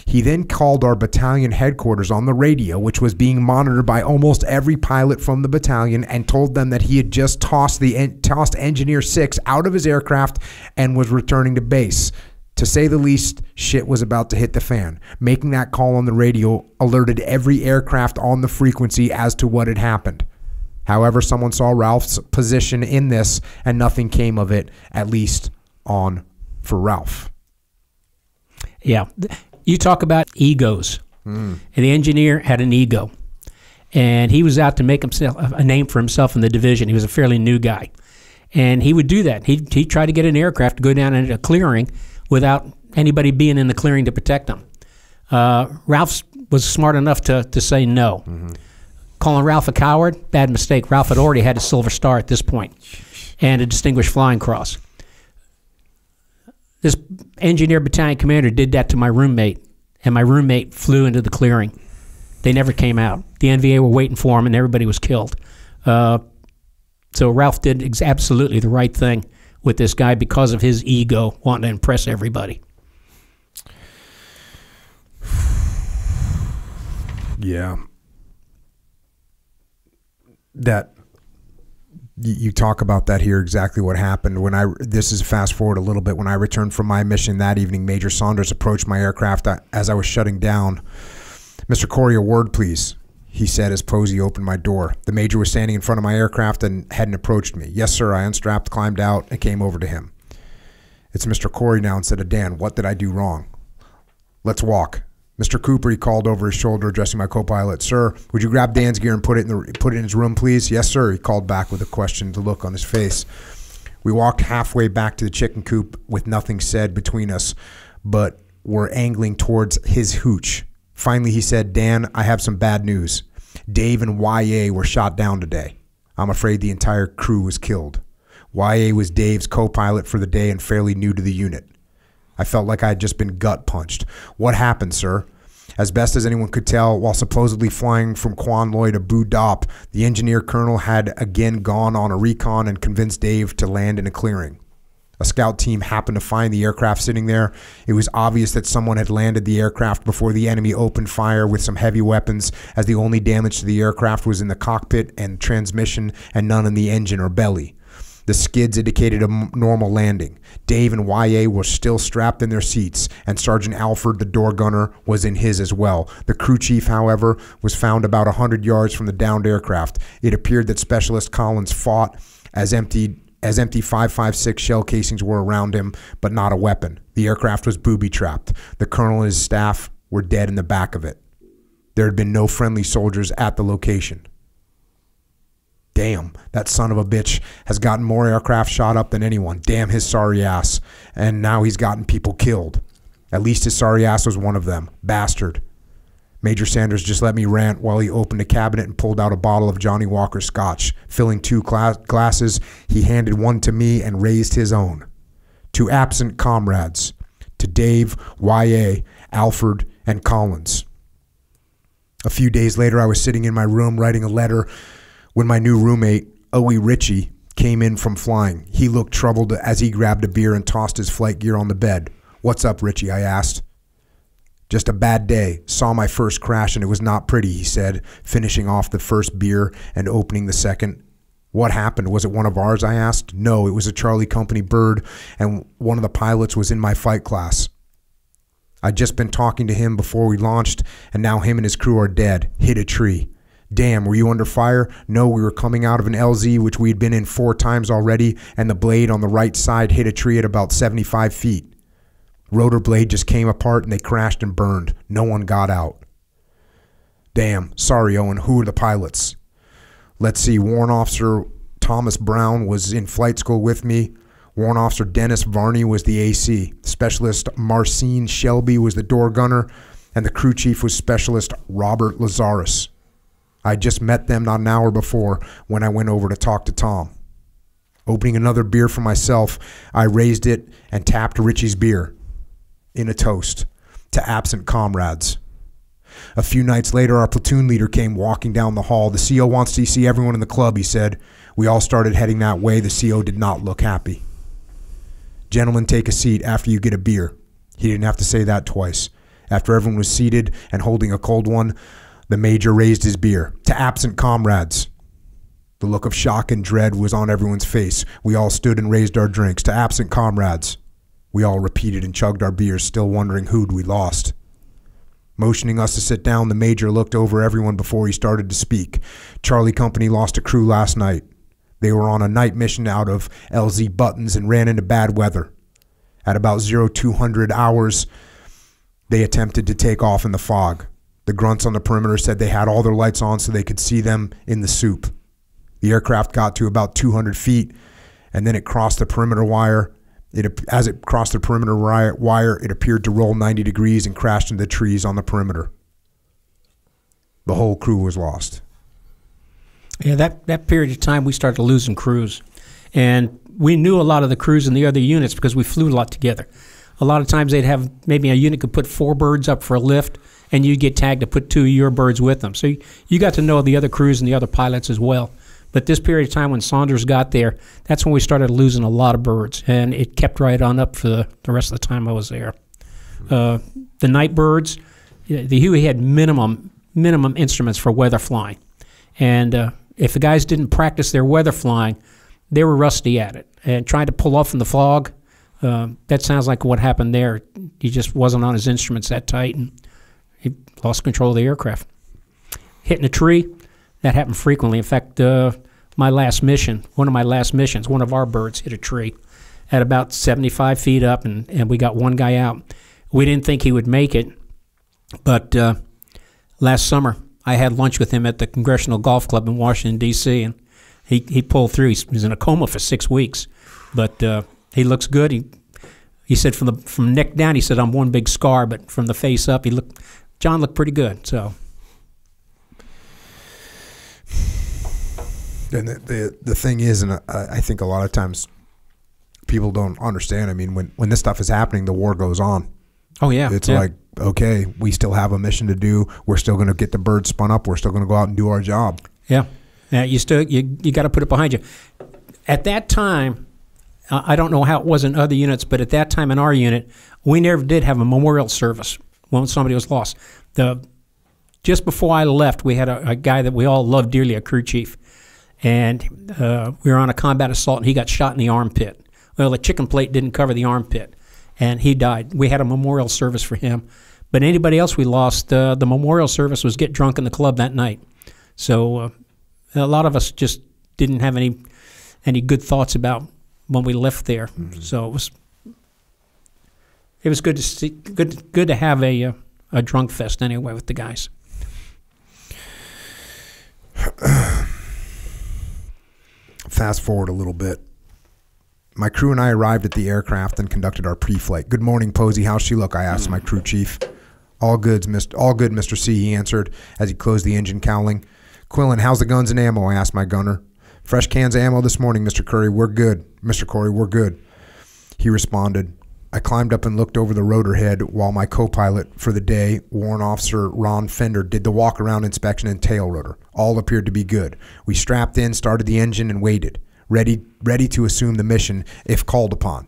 He then called our battalion headquarters on the radio, which was being monitored by almost every pilot from the battalion, and told them that he had just tossed Engineer 6 out of his aircraft and was returning to base. To say the least, shit was about to hit the fan. Making that call on the radio alerted every aircraft on the frequency as to what had happened. However, someone saw Ralph's position in this, and nothing came of it, at least for Ralph. Yeah. You talk about egos. And the engineer had an ego. And he was out to make himself a name for himself in the division. He was a fairly new guy. And he would do that. He'd try to get an aircraft to go down into a clearing without anybody being in the clearing to protect him. Ralph was smart enough to say no. Calling Ralph a coward, bad mistake. Ralph had already had a Silver Star at this point and a Distinguished Flying Cross. This engineer battalion commander did that to my roommate, and my roommate flew into the clearing. They never came out. The NVA were waiting for him, and everybody was killed. So Ralph did absolutely the right thing with this guy because of his ego, wanting to impress everybody. Yeah. That you talk about that here, exactly what happened. This is fast forward a little bit. When I returned from my mission that evening, Major Saunders approached my aircraft as I was shutting down. "Mr. Corey, a word, please," he said as Posey opened my door. The major was standing in front of my aircraft and hadn't approached me. "Yes, sir." I unstrapped, climbed out, and came over to him. It's Mr. Corey now instead of Dan. What did I do wrong? Let's walk. Mr. Cooper, he called over his shoulder, addressing my co-pilot. Sir, would you grab Dan's gear and put it in his room, please? Yes, sir, he called back with a questioned look on his face. We walked halfway back to the chicken coop with nothing said between us, but were angling towards his hooch. Finally, he said, Dan, I have some bad news. Dave and YA were shot down today. I'm afraid the entire crew was killed. YA was Dave's co-pilot for the day and fairly new to the unit. I felt like I had just been gut punched. What happened, sir? As best as anyone could tell, while supposedly flying from Quan Loi to Bu Dop, the engineer colonel had again gone on a recon and convinced Dave to land in a clearing. A scout team happened to find the aircraft sitting there. It was obvious that someone had landed the aircraft before the enemy opened fire with some heavy weapons, as the only damage to the aircraft was in the cockpit and transmission and none in the engine or belly. The skids indicated a normal landing. Dave and YA were still strapped in their seats, and Sergeant Alford, the door gunner, was in his as well. The crew chief, however, was found about 100 yards from the downed aircraft. It appeared that Specialist Collins fought as empty 5.56 shell casings were around him, but not a weapon. The aircraft was booby-trapped. The colonel and his staff were dead in the back of it. There had been no friendly soldiers at the location. Damn, that son of a bitch has gotten more aircraft shot up than anyone. Damn his sorry ass. And now he's gotten people killed. At least his sorry ass was one of them. Bastard. Major Sanders just let me rant while he opened a cabinet and pulled out a bottle of Johnny Walker Scotch. Filling 2 glasses, he handed one to me and raised his own. To absent comrades. To Dave, YA, Alford, and Collins. A few days later, I was sitting in my room writing a letter when my new roommate, Owie Ritchie, came in from flying. He looked troubled as he grabbed a beer and tossed his flight gear on the bed. What's up, Ritchie? I asked. Just a bad day. Saw my first crash and it was not pretty, he said, finishing off the first beer and opening the second. What happened? Was it one of ours? I asked. No, it was a Charlie Company bird, and one of the pilots was in my flight class. I'd just been talking to him before we launched, and now him and his crew are dead. Hit a tree. Damn, were you under fire? No, we were coming out of an LZ, which we had been in 4 times already, and the blade on the right side hit a tree at about 75 feet. Rotor blade just came apart and they crashed and burned. No one got out. Damn, sorry, Owen. Who are the pilots? Let's see, Warrant Officer Thomas Brown was in flight school with me. Warrant Officer Dennis Varney was the AC. Specialist Marcine Shelby was the door gunner, and the crew chief was Specialist Robert Lazarus. I just met them not an hour before when I went over to talk to Tom. Opening another beer for myself, I raised it and tapped Richie's beer in a toast to absent comrades. A few nights later, our platoon leader came walking down the hall. The CO wants to see everyone in the club, he said. We all started heading that way. The CO did not look happy. Gentlemen, take a seat after you get a beer. He didn't have to say that twice. After everyone was seated and holding a cold one, the major raised his beer. To absent comrades. The look of shock and dread was on everyone's face. We all stood and raised our drinks. To absent comrades. We all repeated and chugged our beers, still wondering who'd we lost. Motioning us to sit down, the major looked over everyone before he started to speak. Charlie Company lost a crew last night. They were on a night mission out of LZ Buttons and ran into bad weather. At about 0200 hours, they attempted to take off in the fog. The grunts on the perimeter said they had all their lights on so they could see them in the soup. The aircraft got to about 200 feet, and then it crossed the perimeter wire. As it crossed the perimeter wire, it appeared to roll 90 degrees and crashed into the trees on the perimeter. The whole crew was lost. Yeah, that period of time we started losing crews. And we knew a lot of the crews in the other units because we flew a lot together. A lot of times they'd have, maybe a unit could put 4 birds up for a lift, and you'd get tagged to put 2 of your birds with them. So you got to know the other crews and the other pilots as well. But this period of time when Saunders got there, that's when we started losing a lot of birds, and it kept right on up for the rest of the time I was there. The night birds, the Huey had minimum instruments for weather flying. And if the guys didn't practice their weather flying, they were rusty at it. And trying to pull off in the fog, that sounds like what happened there. He just wasn't on his instruments that tight, and he lost control of the aircraft. Hitting a tree, that happened frequently. In fact, one of my last missions, one of our birds hit a tree. at about 75 feet up, and we got one guy out. We didn't think he would make it, but last summer I had lunch with him at the Congressional Golf Club in Washington, D.C., and he pulled through. He was in a coma for 6 weeks, but he looks good. He said from neck down, he said, I'm one big scar, but from the face up, John looked pretty good. So, and the thing is, and I think a lot of times people don't understand. I mean, when this stuff is happening, the war goes on. Oh yeah, it's like, okay, we still have a mission to do. We're still going to get the bird spun up. We're still going to go out and do our job. Yeah, you got to put it behind you. At that time, I don't know how it was in other units, but at that time in our unit, we never did have a memorial service when somebody was lost. Just before I left, we had a guy that we all loved dearly, a crew chief, and we were on a combat assault, and he got shot in the armpit. Well, the chicken plate didn't cover the armpit, and he died. We had a memorial service for him. But anybody else we lost, the memorial service was get drunk in the club that night. So a lot of us just didn't have any good thoughts about when we left there. Mm-hmm. So it was good to see, good to have a drunk fest anyway with the guys. Fast forward a little bit. My crew and I arrived at the aircraft and conducted our pre-flight. Good morning, Posey. How's she look? I asked my crew chief. All good, Mr. C, he answered as he closed the engine cowling. Quillen, how's the guns and ammo? I asked my gunner. Fresh cans of ammo this morning, Mr. Curry. We're good. Mr. Corey, we're good. He responded. I climbed up and looked over the rotor head while my co-pilot for the day, Warrant Officer Ron Fender, did the walk-around inspection and tail rotor. All appeared to be good. We strapped in, started the engine, and waited, ready to assume the mission if called upon.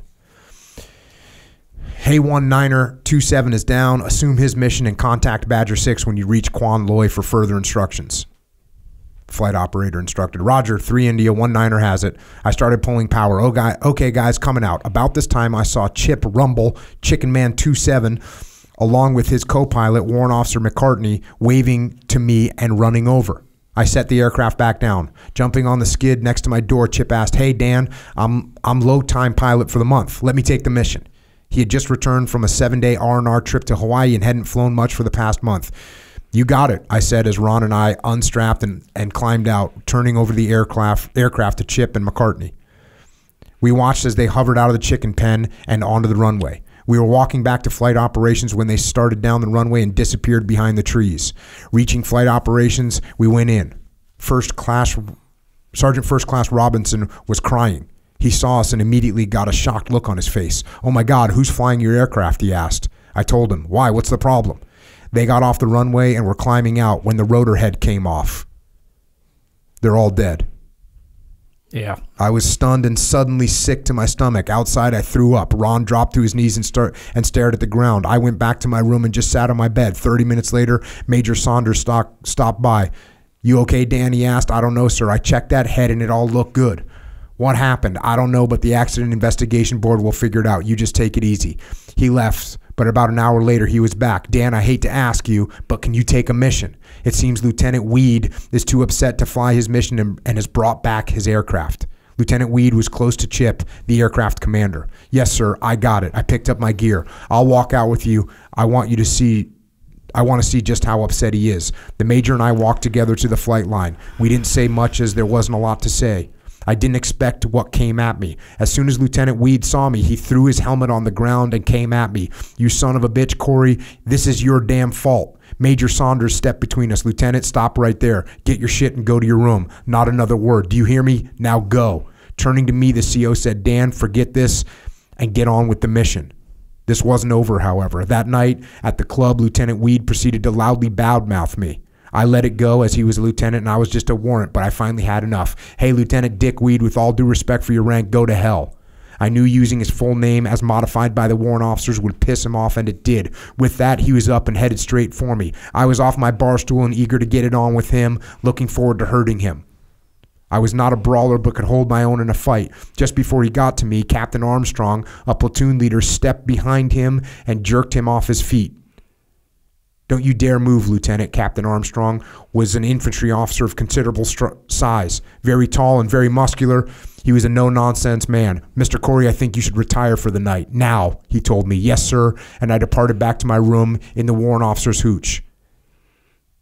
Hey, 19er27 is down. Assume his mission and contact Badger 6 when you reach Quan Loy for further instructions. Flight operator instructed. Roger, 3 India, 19er has it. I started pulling power. Okay, guys, coming out. About this time, I saw Chip Rumble, Chicken Man 27, along with his co-pilot, Warrant Officer McCartney, waving to me and running over. I set the aircraft back down. Jumping on the skid next to my door, Chip asked, hey, Dan, I'm low-time pilot for the month. Let me take the mission. He had just returned from a 7-day R&R trip to Hawaii and hadn't flown much for the past month. You got it, I said as Ron and I unstrapped and climbed out, turning over the aircraft to Chip and McCartney. We watched as they hovered out of the chicken pen and onto the runway. We were walking back to flight operations when they started down the runway and disappeared behind the trees. Reaching flight operations, we went in. Sergeant First Class Robinson was crying. He saw us and immediately got a shocked look on his face. Oh my God, who's flying your aircraft? He asked. I told him. Why? What's the problem? They got off the runway and were climbing out when the rotor head came off. They're all dead. Yeah. I was stunned and suddenly sick to my stomach. Outside, I threw up. Ron dropped to his knees and stared at the ground. I went back to my room and just sat on my bed. 30 minutes later, Major Saunders stopped by. You okay, Dan? He asked. I don't know, sir. I checked that head and it all looked good. What happened? I don't know, but the Accident Investigation Board will figure it out. You just take it easy. He left, but about an hour later, he was back. Dan, I hate to ask you, but can you take a mission? It seems Lieutenant Weed is too upset to fly his mission and has brought back his aircraft. Lieutenant Weed was close to Chip, the aircraft commander. Yes, sir, I got it. I picked up my gear. I'll walk out with you. I want to see just how upset he is. The Major and I walked together to the flight line. We didn't say much as there wasn't a lot to say. I didn't expect what came at me. As soon as Lieutenant Weed saw me, he threw his helmet on the ground and came at me. You son of a bitch, Corey, this is your damn fault. Major Saunders stepped between us. Lieutenant, stop right there. Get your shit and go to your room. Not another word. Do you hear me? Now go. Turning to me, the CO said, Dan, forget this and get on with the mission. This wasn't over, however. That night at the club, Lieutenant Weed proceeded to loudly badmouth me. I let it go as he was a lieutenant and I was just a warrant, but I finally had enough. Hey, Lieutenant Dick Weed, with all due respect for your rank, go to hell. I knew using his full name as modified by the warrant officers would piss him off, and it did. With that, he was up and headed straight for me. I was off my bar stool and eager to get it on with him, looking forward to hurting him. I was not a brawler but could hold my own in a fight. Just before he got to me, Captain Armstrong, a platoon leader, stepped behind him and jerked him off his feet. Don't you dare move, Lieutenant. Captain Armstrong was an infantry officer of considerable size, very tall and very muscular. He was a no-nonsense man. Mr. Corey, I think you should retire for the night. Now, he told me. Yes, sir. And I departed back to my room in the warrant officer's hooch.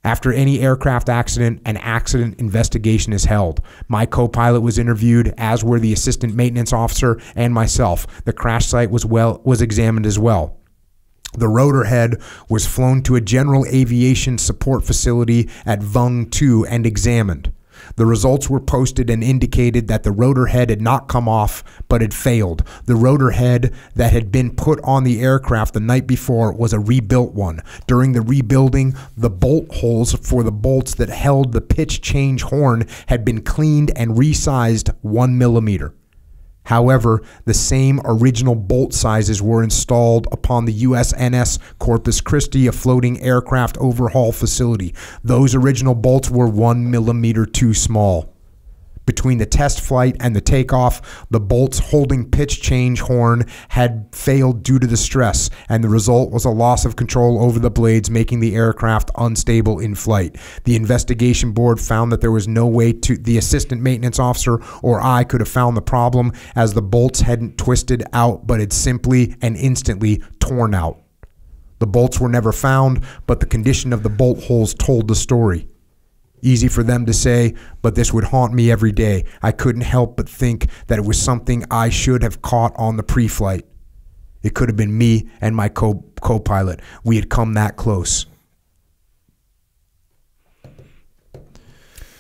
After any aircraft accident, an accident investigation is held. My co-pilot was interviewed, as were the assistant maintenance officer and myself. The crash site was examined as well. The rotor head was flown to a general aviation support facility at Vung 2 and examined. The results were posted and indicated that the rotor head had not come off, but had failed. The rotor head that had been put on the aircraft the night before was a rebuilt one. During the rebuilding, the bolt holes for the bolts that held the pitch change horn had been cleaned and resized 1 millimeter. However, the same original bolt sizes were installed upon the USNS Corpus Christi, a floating aircraft overhaul facility. Those original bolts were 1 millimeter too small. Between the test flight and the takeoff, the bolts holding pitch change horn had failed due to the stress, and the result was a loss of control over the blades, making the aircraft unstable in flight. The investigation board found that there was no way the assistant maintenance officer or I could have found the problem, as the bolts hadn't twisted out but had simply and instantly torn out. The bolts were never found, but the condition of the bolt holes told the story. Easy for them to say, but this would haunt me every day. I couldn't help but think that it was something I should have caught on the pre-flight. It could have been me and my co-pilot. We had come that close.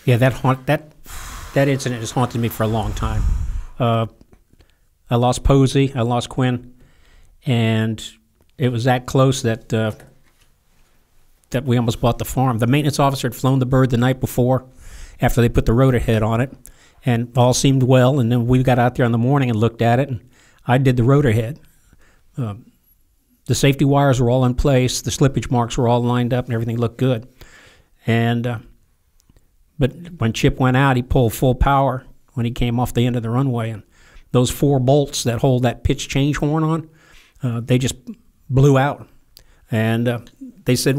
Yeah, that incident has haunted me for a long time. I lost Posey, I lost Quinn, and it was that close that we almost bought the farm. The maintenance officer had flown the bird the night before after they put the rotor head on it, and all seemed well. And then we got out there in the morning and looked at it, and I did the rotor head. The safety wires were all in place. The slippage marks were all lined up, and everything looked good. And but when Chip went out, he pulled full power when he came off the end of the runway, and those 4 bolts that hold that pitch change horn on, they just blew out. And they said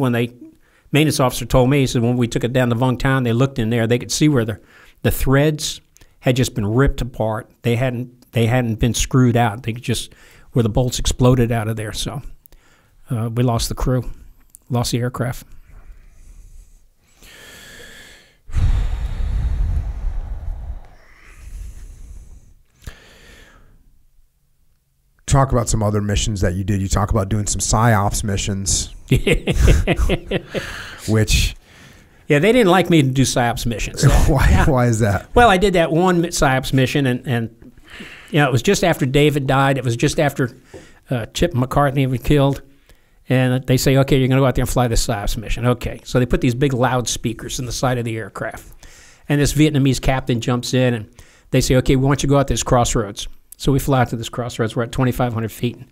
maintenance officer told me, he said when we took it down to Vung Town, they looked in there, they could see where the threads had just been ripped apart. They hadn't been screwed out. They could just, where the bolts exploded out of there. So we lost the crew, lost the aircraft. Talk about some other missions that you did. You talk about doing some PSYOPs missions, which... Yeah, they didn't like me to do PSYOPs missions. Why is that? Well, I did that one PSYOPs mission, and you know, it was just after David died. It was just after Chip McCartney was killed. And they say, okay, you're going to go out there and fly this PSYOPs mission. Okay. So they put these big loudspeakers in the side of the aircraft. And this Vietnamese captain jumps in, and they say, okay, we want you to go out to this crossroads. So we fly out to this crossroads. We're at 2,500 feet. And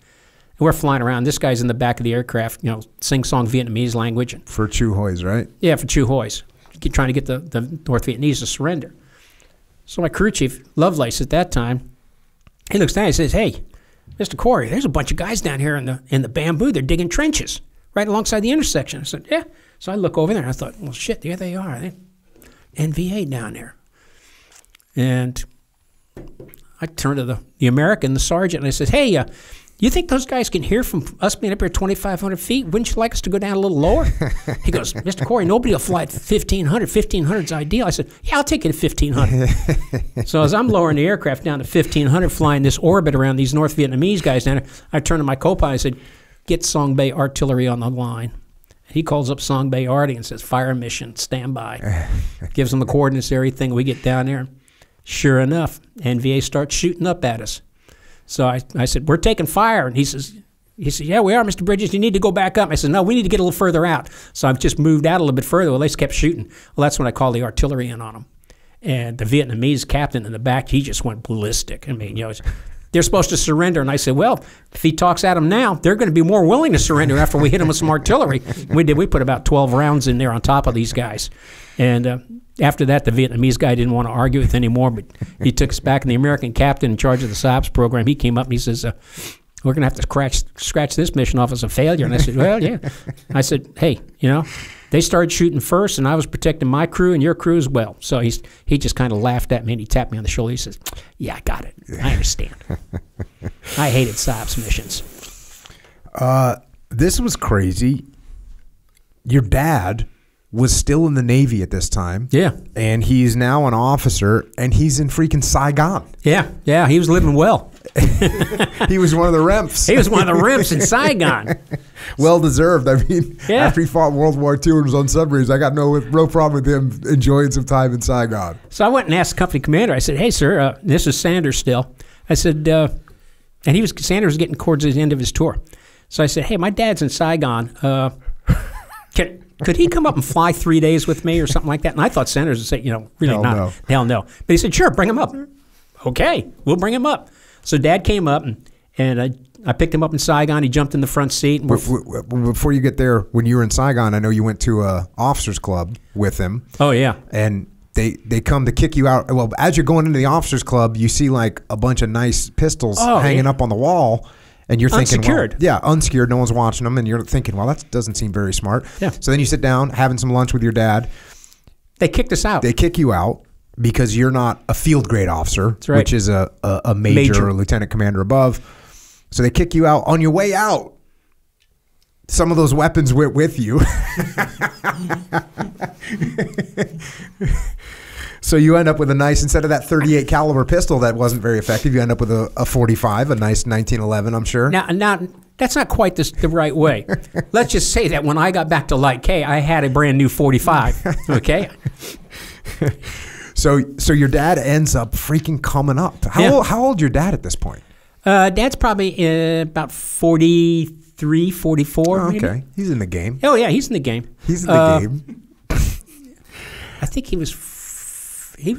we're flying around. This guy's in the back of the aircraft, you know, sing-song Vietnamese language. For Chu Hoi's, right? Yeah, for Chu Hoi's. Trying to get the North Vietnamese to surrender. So my crew chief, Lovelace at that time, he looks down and says, hey, Mr. Corey, there's a bunch of guys down here in the bamboo. They're digging trenches right alongside the intersection. I said, yeah. So I look over there, and I thought, well, shit, there they are. They're NVA down there. And I turned to the American, the sergeant, and I said, hey, you think those guys can hear from us being up here 2,500 feet? Wouldn't you like us to go down a little lower? He goes, Mr. Corey, nobody will fly at 1,500. 1,500 is ideal. I said, yeah, I'll take it at 1,500. So as I'm lowering the aircraft down to 1,500, flying this orbit around these North Vietnamese guys down there, I turned to my co-pilot and said, get Song Bay Artillery on the line. He calls up Song Bay Arty and says, fire mission, stand by. Gives them the coordinates, everything. We get down there. Sure enough, NVA starts shooting up at us. So I said, we're taking fire. And he said, yeah, we are, Mr. Bridges. You need to go back up. I said, no, we need to get a little further out. So I've just moved out a little bit further. Well, they just kept shooting. Well, that's when I called the artillery in on them. And the Vietnamese captain in the back, he just went ballistic. I mean, you know, they're supposed to surrender. And I said, well, if he talks at them now, they're going to be more willing to surrender after we hit them with some artillery. We put about 12 rounds in there on top of these guys. And after that, the Vietnamese guy didn't want to argue with anymore, but he took us back. And the American captain in charge of the PSYOPs program, he came up and he says, we're going to have to scratch this mission off as a failure. And I said, well, yeah. I said, hey, they started shooting first, and I was protecting my crew and your crew as well. So he just kind of laughed at me, and he tapped me on the shoulder. He says, yeah, I got it. I understand. I hated PSYOPs missions. This was crazy. Your dad was still in the Navy at this time. Yeah. And he's now an officer, and he's in freaking Saigon. Yeah, he was living well. He was one of the Remps. He was one of the Remps in Saigon. Well deserved. I mean, after he fought World War II and was on submarines, I got no problem with him enjoying some time in Saigon. So I went and asked the company commander. I said, hey, sir, this is Sanders still. I said, and Sanders was getting towards the end of his tour. So I said, hey, my dad's in Saigon. Could he come up and fly 3 days with me or something like that? And I thought Sanders would say, really not. Hell no. But he said, sure, bring him up. Okay, we'll bring him up. So Dad came up, and I picked him up in Saigon. He jumped in the front seat. And before you get there, when you were in Saigon, I know you went to a officers club with him. Oh, yeah. And they come to kick you out. Well, as you're going into the officers club, you see like a bunch of nice pistols hanging up on the wall. And you're thinking, unsecured. Well, unsecured. No one's watching them. And you're thinking, well, that doesn't seem very smart. Yeah. So then you sit down, having some lunch with your dad. They kicked us out. They kick you out because you're not a field grade officer, That's right. which is a major or lieutenant commander above. So they kick you out. On your way out, some of those weapons went with you. So you end up with a nice, instead of that 38 caliber pistol that wasn't very effective, you end up with a 45, a nice 1911, I'm sure. Now that's not quite the right way. Let's just say that when I got back to Light K, I had a brand new 45. Okay. So your dad ends up freaking coming up. How old your dad at this point? Dad's probably about 43, 44. Oh, okay. Maybe. He's in the game. Oh yeah, he's in the game. He's in the game. I think he was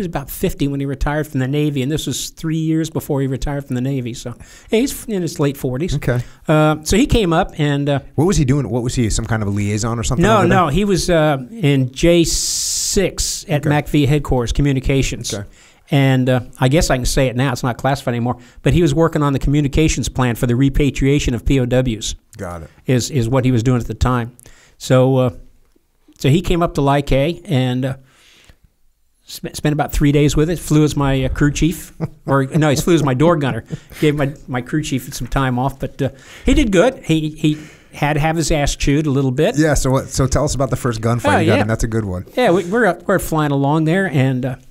about 50 when he retired from the Navy, and this was 3 years before he retired from the Navy. So he's in his late 40s. Okay. So he came up and... what was he doing? What was he, some kind of a liaison or something? No. He was in J6 at MACV headquarters, communications. Okay. And I guess I can say it now. It's not classified anymore. But he was working on the communications plan for the repatriation of POWs. Got it. Is what he was doing at the time. So he came up to Light K and... Spent about 3 days with it. Flew as my crew chief, he flew as my door gunner. Gave my crew chief some time off, but he did good. He had to have his ass chewed a little bit. Yeah. So tell us about the first gunfight you got, and that's a good one. Yeah, we're flying along there, and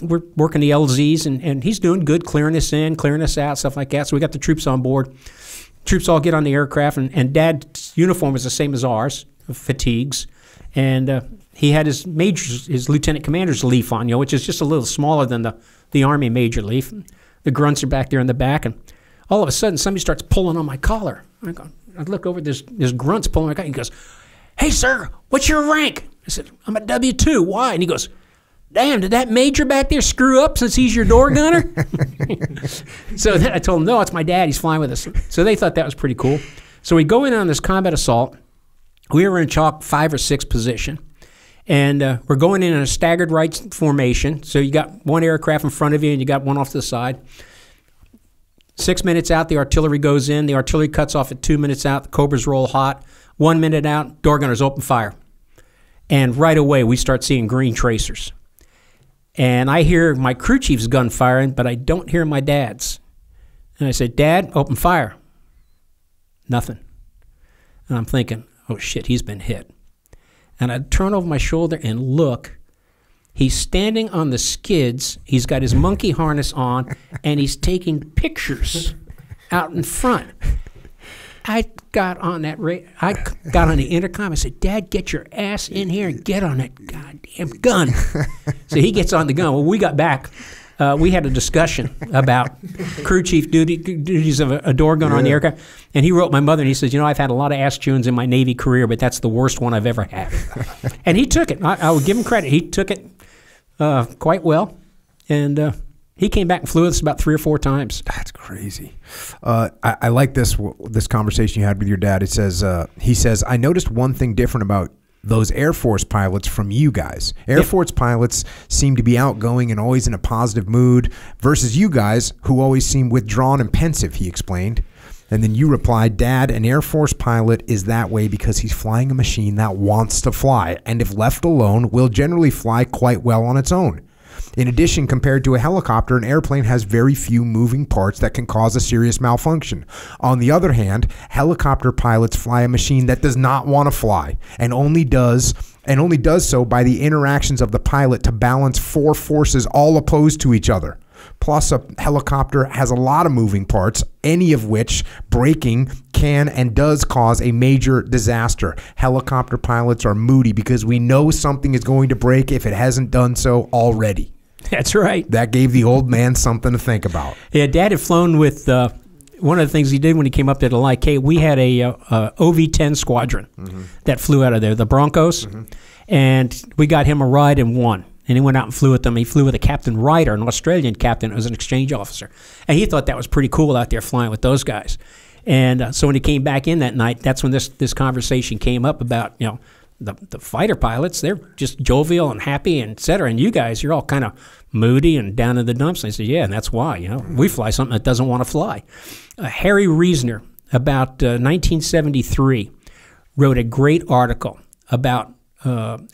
we're working the LZs, and he's doing good, clearing us in, clearing us out, stuff like that. So we got the troops on board. Troops all get on the aircraft, and Dad's uniform was the same as ours, fatigues, and. He had his lieutenant commander's leaf on, which is just a little smaller than the Army major leaf. The grunts are back there in the back, and all of a sudden somebody starts pulling on my collar. I look over, there's grunts pulling my collar. He goes, "Hey, sir, what's your rank?" I said, "I'm a W2. Why?" And he goes, "Damn, did that major back there screw up since he's your door gunner?" So then I told him, "No, it's my dad. He's flying with us." So they thought that was pretty cool. So we go in on this combat assault. We were in chalk 5 or 6 position. And we're going in a staggered right formation. So you got one aircraft in front of you and you got one off to the side. 6 minutes out, the artillery goes in. The artillery cuts off at 2 minutes out. The Cobras roll hot. 1 minute out, door gunners open fire. And right away, we start seeing green tracers. And I hear my crew chief's gun firing, but I don't hear my dad's. And I said, "Dad, open fire." Nothing. And I'm thinking, oh shit, he's been hit. And I turn over my shoulder and look. He's standing on the skids. He's got his monkey harness on, and he's taking pictures out in front. I got on the intercom. I said, "Dad, get your ass in here and get on that goddamn gun." So he gets on the gun. Well, we got back. We had a discussion about crew chief duties of a door gunner on the aircraft. And he wrote my mother, and he says, "I've had a lot of ass chewings in my Navy career, but that's the worst one I've ever had." And he took it. I would give him credit. He took it quite well. And he came back and flew with us about 3 or 4 times. That's crazy. I like this conversation you had with your dad. It says, he says, "I noticed one thing different about those Air Force pilots from you guys. Air Force pilots seem to be outgoing and always in a positive mood versus you guys who always seem withdrawn and pensive," he explained. And then you replied, Dad, an Air Force pilot is that way because he's flying a machine that wants to fly, and if left alone, will generally fly quite well on its own. In addition, compared to a helicopter, an airplane has very few moving parts that can cause a serious malfunction. On the other hand, helicopter pilots fly a machine that does not want to fly and only does so by the interactions of the pilot to balance four forces all opposed to each other. Plus, a helicopter has a lot of moving parts, any of which breaking can and does cause a major disaster. Helicopter pilots are moody because we know something is going to break if it hasn't done so already. That's right. That gave the old man something to think about. Yeah, Dad had flown with one of the things he did when he came up there to LIK. We had a OV-10 squadron that flew out of there, the Broncos, and we got him a ride and won. And he went out and flew with them. He flew with a Captain Ryder, an Australian captain who was an exchange officer. And he thought that was pretty cool out there flying with those guys. And so when he came back in that night, that's when this conversation came up about, the fighter pilots, they're just jovial and happy and et cetera. And you guys, you're all kind of moody and down in the dumps. And I said, yeah, and that's why. We fly something that doesn't want to fly. Harry Reasoner, about 1973, wrote a great article about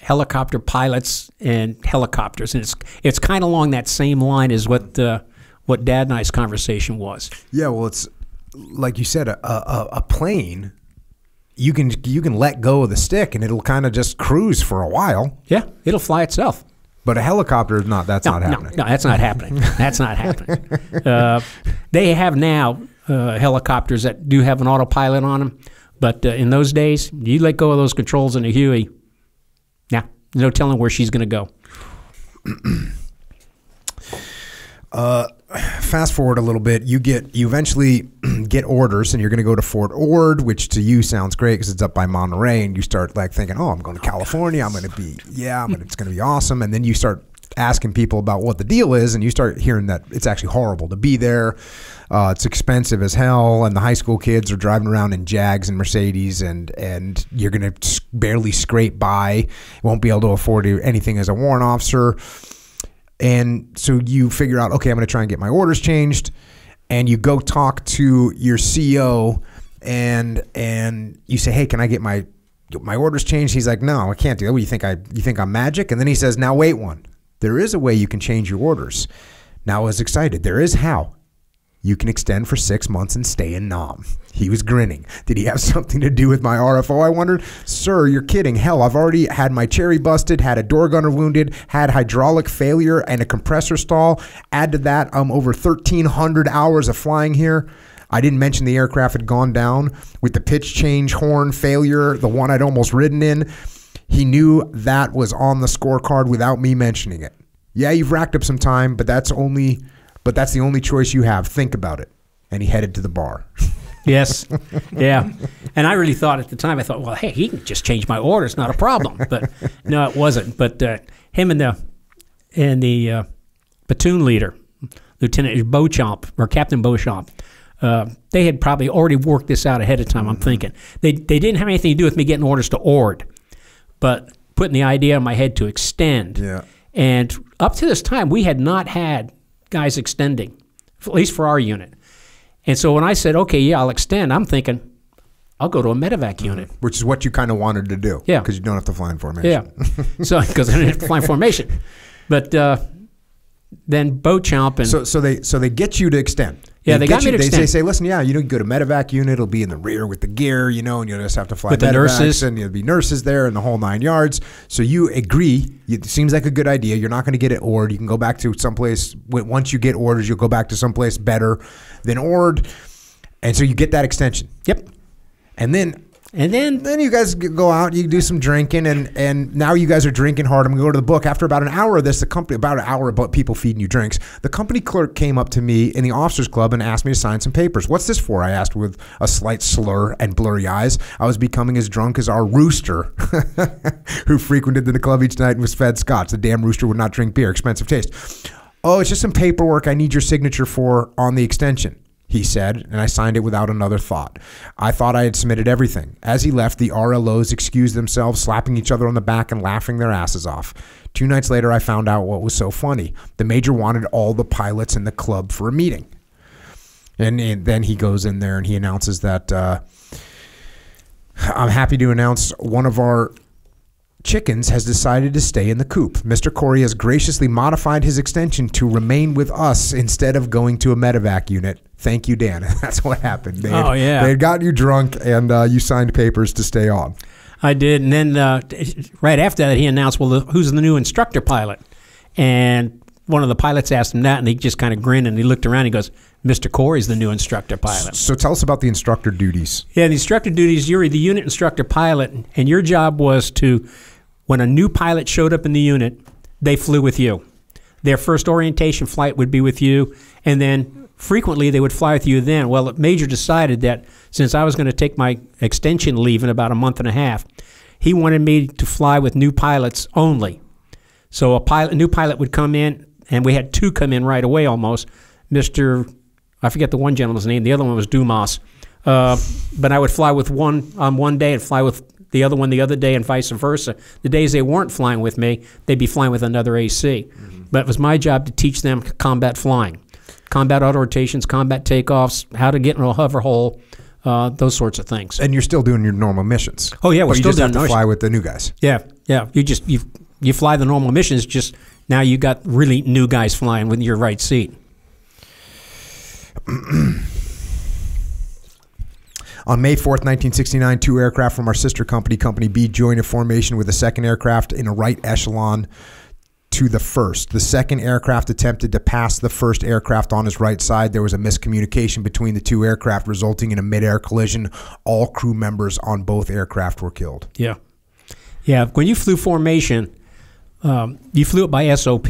helicopter pilots and helicopters, and it's kind of along that same line as what Dad and I's conversation was. Yeah, well, it's like you said, a plane. You can let go of the stick and it'll kind of just cruise for a while. Yeah, it'll fly itself. But a helicopter is not. That's not happening. No, that's not happening. That's not happening. They have now helicopters that do have an autopilot on them, but in those days, you let go of those controls in a Huey. Now, no telling where she's going to go. Fast forward a little bit, you eventually get orders, and you're going to go to Fort Ord, which to you sounds great because it's up by Monterey, and you start like thinking, oh, I'm going to California, it's going to be awesome, and then you start asking people about what the deal is, and you start hearing that it's actually horrible to be there. It's expensive as hell, and the high school kids are driving around in Jags and Mercedes, and you're going to barely scrape by, won't be able to afford anything as a warrant officer. And so you figure out, okay, I'm going to try and get my orders changed, and you go talk to your CEO, and you say, hey, can I get my orders changed? He's like, no, I can't do that. What, you think I'm magic? And then he says, now wait one. There is a way you can change your orders. Now I was excited. There is how. You can extend for 6 months and stay in Nam. He was grinning. Did he have something to do with my RFO, I wondered? Sir, you're kidding. Hell, I've already had my cherry busted, had a door gunner wounded, had hydraulic failure and a compressor stall. Add to that, over 1,300 hours of flying here. I didn't mention the aircraft had gone down with the pitch change horn failure, the one I'd almost ridden in. He knew that was on the scorecard without me mentioning it. Yeah, you've racked up some time, but that's the only choice you have. Think about it. And he headed to the bar. Yes. Yeah. And I really thought at the time, well, hey, he can just change my orders, not a problem. But no, it wasn't. But him and the platoon leader, Lieutenant Beauchamp, or Captain Beauchamp, they had probably already worked this out ahead of time, I'm thinking. They didn't have anything to do with me getting orders to Ord, but putting the idea in my head to extend. Yeah. And up to this time, we had not had guys extending, at least for our unit. And so when I said, okay, yeah, I'll extend, I'm thinking, I'll go to a medevac unit. Which is what you kind of wanted to do. Yeah. Because you don't have to fly in formation. Yeah. So, because I didn't have to fly in formation. But then Beauchamp and... So they get you to extend. Yeah, they got me to extend. They say, listen, yeah, you go to medevac unit, it'll be in the rear with the gear, and you'll just have to fly with the nurses. And there'll be nurses there and the whole 9 yards. So you agree. It seems like a good idea. You're not going to get it Ord. You can go back to someplace. Once you get orders, you'll go back to someplace better than Ord. And so you get that extension. Yep. And then you guys go out, you do some drinking, and now you guys are drinking hard. I'm going to go to the book. After about an hour of this, about an hour about people feeding you drinks, the company clerk came up to me in the officers club and asked me to sign some papers. What's this for? I asked with a slight slur and blurry eyes. I was becoming as drunk as our rooster, who frequented the club each night and was fed scotch. The damn rooster would not drink beer. Expensive taste. Oh, it's just some paperwork I need your signature for on the extension, he said, and I signed it without another thought. I thought I had submitted everything. As he left, the RLOs excused themselves, slapping each other on the back and laughing their asses off. 2 nights later, I found out what was so funny. The major wanted all the pilots in the club for a meeting. And then he goes in there and he announces that I'm happy to announce one of our chickens has decided to stay in the coop. Mr. Corey has graciously modified his extension to remain with us instead of going to a medevac unit. Thank you, Dan. That's what happened. They had gotten you drunk, and you signed papers to stay on. I did, and then right after that, he announced, well, who's the new instructor pilot? And one of the pilots asked him that, and he just kind of grinned, and he looked around, and he goes, Mr. Corey's the new instructor pilot. So tell us about the instructor duties. Yeah, the instructor duties, you're the unit instructor pilot, and your job was to, when a new pilot showed up in the unit, they flew with you. Their first orientation flight would be with you, and then frequently they would fly with you then. Well, Major decided that since I was going to take my extension leave in about a month and a half, he wanted me to fly with new pilots only. So a new pilot would come in, and we had two come in right away almost. I forget the one gentleman's name. The other one was Dumas. But I would fly with one on one day and fly with the other one the other day and vice versa. The days they weren't flying with me, they'd be flying with another AC. Mm-hmm. But it was my job to teach them combat flying, combat auto rotations, combat takeoffs, how to get in a hover hole, those sorts of things. And you're still doing your normal missions. Oh, yeah, we're still doing you just have to fly with the new guys. Yeah. You fly the normal missions, just now you got really new guys flying with your right seat. On May 4th, 1969, two aircraft from our sister company, Company B, joined a formation with a second aircraft in a right echelon to the first. The second aircraft attempted to pass the first aircraft on his right side. There was a miscommunication between the two aircraft, resulting in a mid-air collision. All crew members on both aircraft were killed. Yeah. When you flew formation, you flew it by SOP.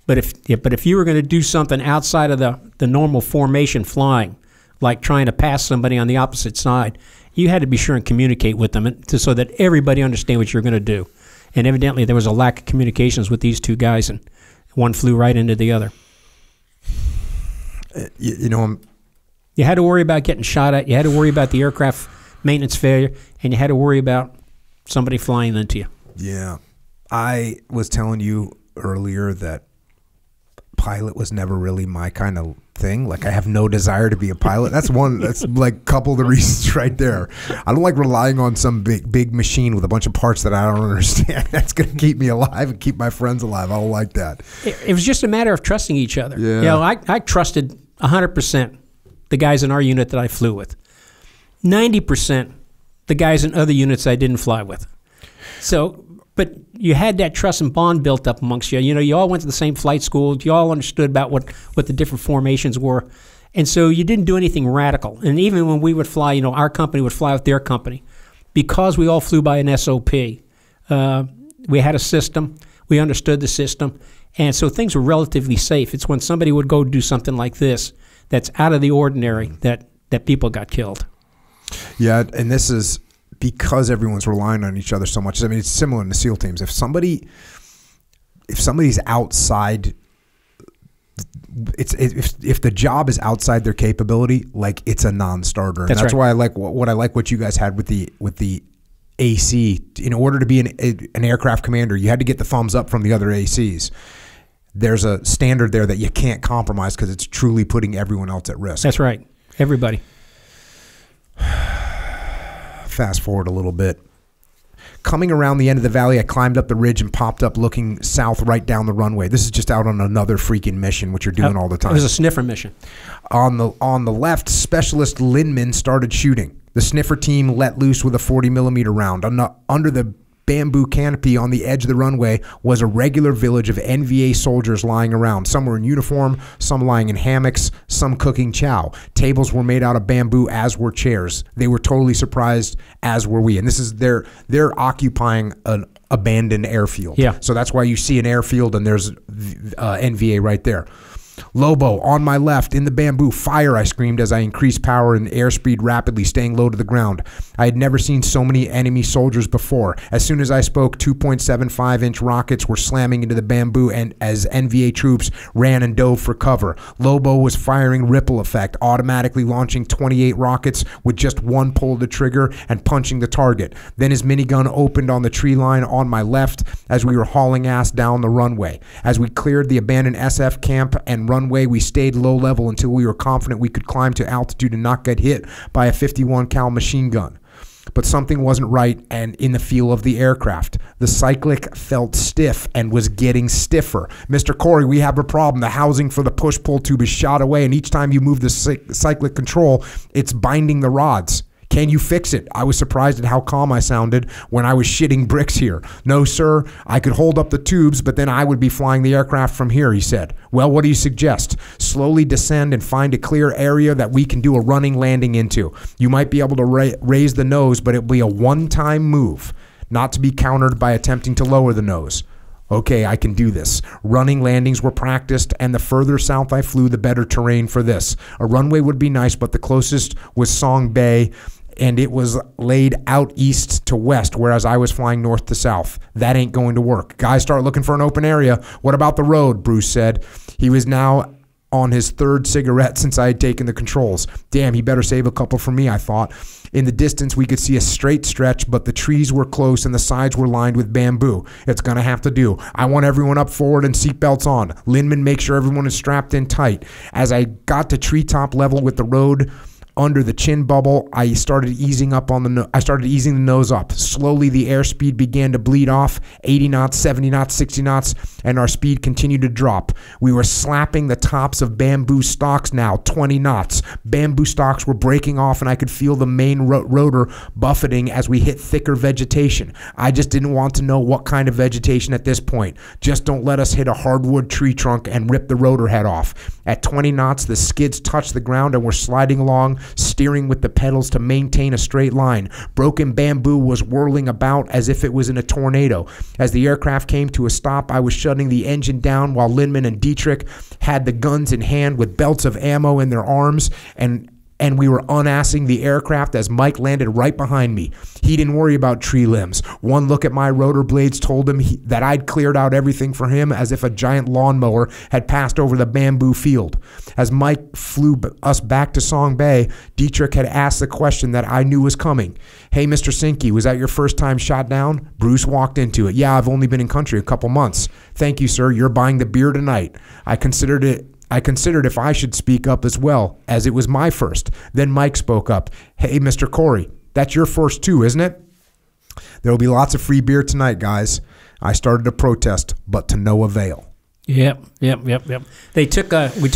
But if you were going to do something outside of the normal formation flying, like trying to pass somebody on the opposite side, you had to be sure and communicate with them so that everybody understand what you're going to do. And evidently there was a lack of communications with these two guys, and one flew right into the other. You had to worry about getting shot at. You had to worry about the aircraft maintenance failure, and you had to worry about somebody flying into you. Yeah. I was telling you earlier that pilot was never really my kind of thing. Like, I have no desire to be a pilot. That's like a couple of the reasons right there. I don't like relying on some big machine with a bunch of parts that I don't understand. That's going to keep me alive and keep my friends alive. I don't like that. It was just a matter of trusting each other. Yeah. I trusted 100% the guys in our unit that I flew with. 90% the guys in other units I didn't fly with. But you had that trust and bond built up amongst you. You all went to the same flight school. You all understood about what the different formations were. And so you didn't do anything radical. And even when we would fly, our company would fly with their company. Because we all flew by an SOP, we had a system. We understood the system. And so things were relatively safe. It's when somebody would go do something like this that's out of the ordinary that people got killed. Yeah, and this is because everyone's relying on each other so much. I mean, it's similar in the SEAL teams. If somebody's outside, if the job is outside their capability, like, it's a non-starter. And that's right. Why I like what you guys had with the AC. In order to be an aircraft commander, you had to get the thumbs up from the other ACs. There's a standard there that you can't compromise because it's truly putting everyone else at risk. That's right. Everybody. Fast forward a little bit. Coming around the end of the valley, I climbed up the ridge and popped up looking south right down the runway. This is just out on another freaking mission, which you're doing all the time. It was a sniffer mission. On the left, Specialist Linman started shooting. The sniffer team let loose with a 40-millimeter round. Under the bamboo canopy on the edge of the runway was a regular village of NVA soldiers lying around. Some were in uniform, some lying in hammocks, some cooking chow. Tables were made out of bamboo, as were chairs. They were totally surprised, as were we. And this is they're occupying an abandoned airfield. Yeah. So that's why you see an airfield and there's NVA right there. Lobo, on my left, in the bamboo. Fire, I screamed as I increased power and airspeed rapidly, staying low to the ground. I had never seen so many enemy soldiers before. As soon as I spoke, 2.75-inch rockets were slamming into the bamboo, and as NVA troops ran and dove for cover. Lobo was firing ripple effect, automatically launching 28 rockets with just one pull of the trigger and punching the target. Then his minigun opened on the tree line on my left as we were hauling ass down the runway. As we cleared the abandoned SF camp and and runway, we stayed low level until we were confident we could climb to altitude and not get hit by a 51 cal machine gun. But something wasn't right and in the feel of the aircraft. The cyclic felt stiff and was getting stiffer. Mr. Corey, we have a problem. The housing for the push-pull tube is shot away, and each time you move the cyclic control, it's binding the rods. Can you fix it? I was surprised at how calm I sounded when I was shitting bricks here. No, sir. I could hold up the tubes, but then I would be flying the aircraft from here, he said. Well, what do you suggest? Slowly descend and find a clear area that we can do a running landing into. You might be able to raise the nose, but it will be a one-time move, not to be countered by attempting to lower the nose. Okay, I can do this. Running landings were practiced, and the further south I flew, the better terrain for this. A runway would be nice, but the closest was Song Bay, and it was laid out east to west, whereas I was flying north to south. That ain't going to work. Guys, start looking for an open area. What about the road? Bruce said. He was now on his third cigarette since I had taken the controls. Damn, he better save a couple for me, I thought. In the distance, we could see a straight stretch, but the trees were close and the sides were lined with bamboo. It's going to have to do. I want everyone up forward and seatbelts on. Lindman, make sure everyone is strapped in tight. As I got to treetop level with the road under the chin bubble, I started easing the nose up. Slowly, the airspeed began to bleed off, 80 knots, 70 knots, 60 knots, and our speed continued to drop. We were slapping the tops of bamboo stalks now, 20 knots. Bamboo stalks were breaking off, and I could feel the main rotor buffeting as we hit thicker vegetation. I just didn't want to know what kind of vegetation at this point. Just don't let us hit a hardwood tree trunk and rip the rotor head off. At 20 knots, the skids touched the ground and were sliding along, steering with the pedals to maintain a straight line. Broken bamboo was whirling about as if it was in a tornado. As the aircraft came to a stop, I was shutting the engine down while Lindman and Dietrich had the guns in hand with belts of ammo in their arms, and we were unassing the aircraft as Mike landed right behind me. He didn't worry about tree limbs. One look at my rotor blades told him that I'd cleared out everything for him as if a giant lawnmower had passed over the bamboo field. As Mike flew us back to Song Bay, Dietrich had asked the question that I knew was coming. Hey, Mr. Sinke, was that your first time shot down? Bruce walked into it. Yeah, I've only been in country a couple months. Thank you, sir. You're buying the beer tonight. I considered if I should speak up as well, as it was my first. Then Mike spoke up. Hey, Mr. Corey, that's your first too, isn't it? There will be lots of free beer tonight, guys. I started a protest, but to no avail. Yep. We took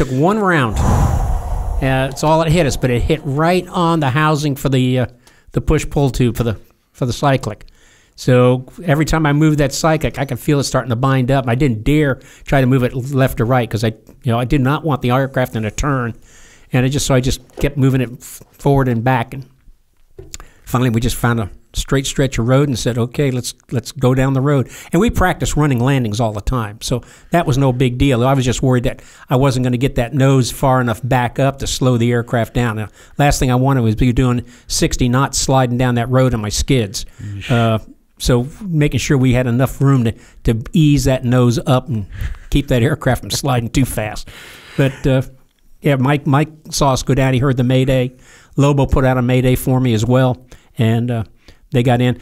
one round. It's all it hit us, but it hit right on the housing for the push-pull tube for the cyclic. So every time I moved that cyclic, I could feel it starting to bind up. I didn't dare try to move it left or right because I did not want the aircraft in a turn, and I just kept moving it forward and back. And finally, we just found a straight stretch of road and said, "Okay, let's go down the road." And we practiced running landings all the time, so that was no big deal. I was just worried that I wasn't going to get that nose far enough back up to slow the aircraft down. The last thing I wanted was be doing 60 knots sliding down that road on my skids. So making sure we had enough room to ease that nose up and keep that aircraft from sliding too fast. But, Mike saw us go down. He heard the Mayday. Lobo put out a Mayday for me as well, and they got in.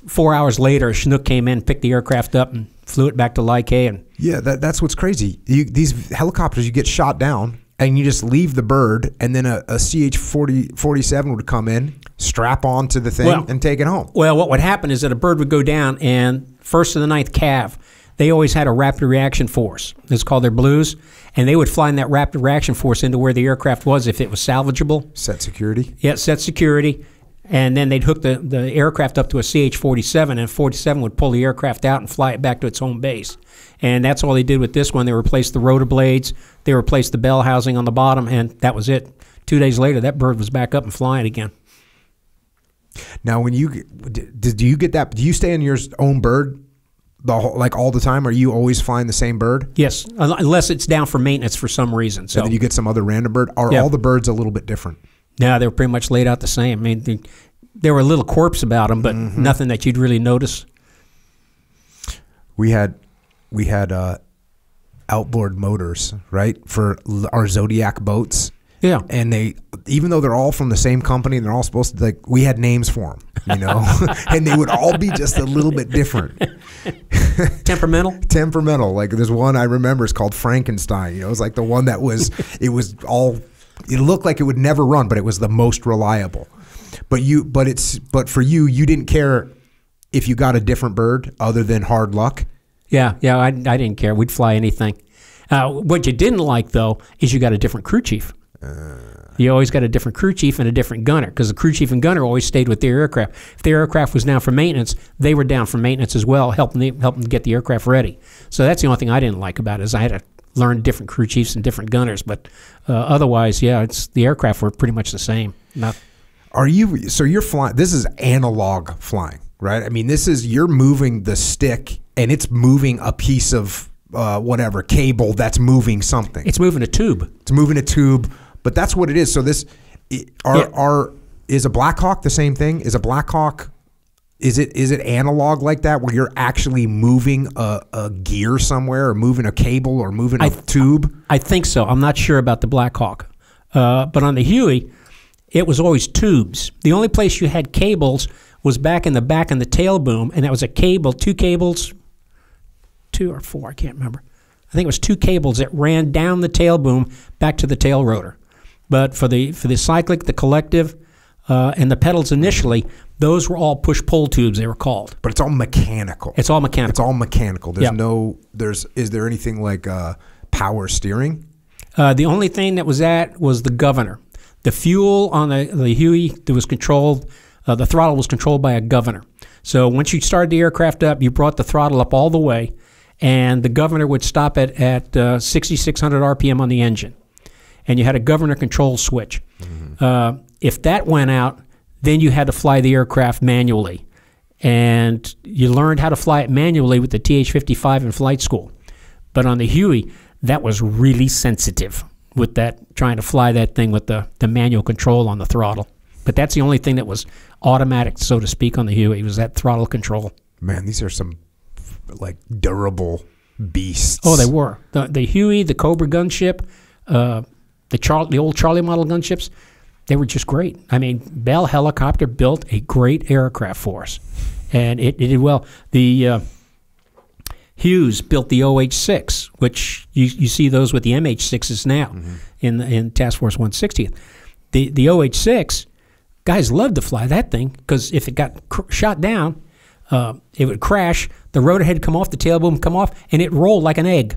4 hours later, Chinook came in, picked the aircraft up, and flew it back to Like. And yeah, that's what's crazy. These helicopters, you get shot down, and you just leave the bird, and then a CH-47 would come in, strap onto the thing, and take it home. Well, what would happen is that a bird would go down, and 1st and the 9th Cav, they always had a rapid reaction force. It's called their Blues, and they would fly in that rapid reaction force into where the aircraft was if it was salvageable. Set security? Yeah, set security. And then they'd hook the aircraft up to a CH-47, and 47 would pull the aircraft out and fly it back to its home base. And that's all they did with this one. They replaced the rotor blades, they replaced the bell housing on the bottom, and that was it. 2 days later, that bird was back up and flying again. Now, when do you get that? Do you stay in your own bird all the time? Or you always flying the same bird? Yes, unless it's down for maintenance for some reason. So and then you get some other random bird. Are all the birds a little bit different? No, they were pretty much laid out the same. I mean, there were little quirks about them, but nothing that you'd really notice. We had outboard motors, right, for our Zodiac boats, Yeah. And they, even though they're all from the same company and they're all supposed to, like, we had names for them, you know, and they would all be just a little bit different. Temperamental? Temperamental. Like, there's one I remember is called Frankenstein. You know, it was like the one that was, it looked like it would never run, but it was the most reliable. But for you, you didn't care if you got a different bird other than hard luck. Yeah, I didn't care. We'd fly anything. What you didn't like, though, is you got a different crew chief. You always got a different crew chief and a different gunner, because the crew chief and gunner always stayed with their aircraft. If their aircraft was down for maintenance, they were down for maintenance as well, helping get the aircraft ready. So that's the only thing I didn't like about it, is I had to learn different crew chiefs and different gunners. But otherwise, yeah, the aircraft were pretty much the same. So you're flying, this is analog flying, right? I mean, you're moving the stick and it's moving a piece of whatever cable that's moving something. It's moving a tube. It's moving a tube, but that's what it is. So is a Black Hawk the same thing? Is a Black Hawk, is it analog like that, where you're actually moving a gear somewhere, or moving a cable, or moving a tube? I think so. I'm not sure about the Black Hawk, but on the Huey, it was always tubes. The only place you had cables was back in the tail boom, and that was a cable, two cables, 2 or 4, I can't remember. I think it was 2 cables that ran down the tail boom back to the tail rotor. But for the cyclic, the collective, and the pedals initially, those were all push-pull tubes, they were called. But it's all mechanical. It's all mechanical. It's all mechanical. Is there anything like power steering? The only thing that was the governor. The fuel on the Huey that was controlled, the throttle was controlled by a governor. So once you started the aircraft up, you brought the throttle up all the way, and the governor would stop it at 6,600 RPM on the engine. And you had a governor control switch. Mm-hmm. If that went out, then you had to fly the aircraft manually. And you learned how to fly it manually with the TH-55 in flight school. But on the Huey, that was really sensitive, with that, trying to fly that thing with the manual control on the throttle. But that's the only thing that was automatic, so to speak, on the Huey, was that throttle control. Man, these are some like durable beasts. Oh, they were. The Huey, the Cobra gunship, the old Charlie model gunships, they were just great. I mean, Bell Helicopter built a great aircraft for us, and it did well. The Hughes built the OH-6, which you see those with the MH-6s now, mm-hmm. in Task Force 160th. The OH-6, guys loved to fly that thing, because if it got shot down, it would crash, the rotor head come off, the tail boom come off, and it rolled like an egg.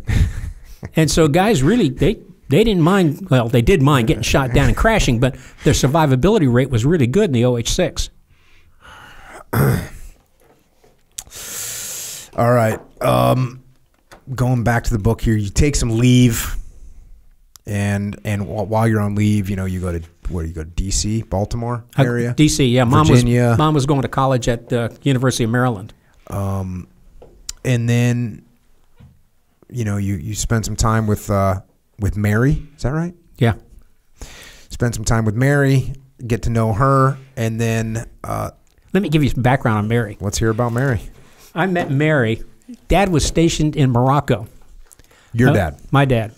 And so guys really, they didn't mind, well, they did mind getting shot down and crashing, but their survivability rate was really good in the OH-6. All right. Going back to the book here, you take some leave, and while you're on leave, you go to, where you go to D.C., Baltimore area? D.C., yeah. Virginia. Mom was going to college at University of Maryland. And then, you spend some time with Mary. Is that right? Yeah. Spend some time with Mary, get to know her, and then... let me give you some background on Mary. Let's hear about Mary. I met Mary. Dad was stationed in Morocco. Your dad? My dad.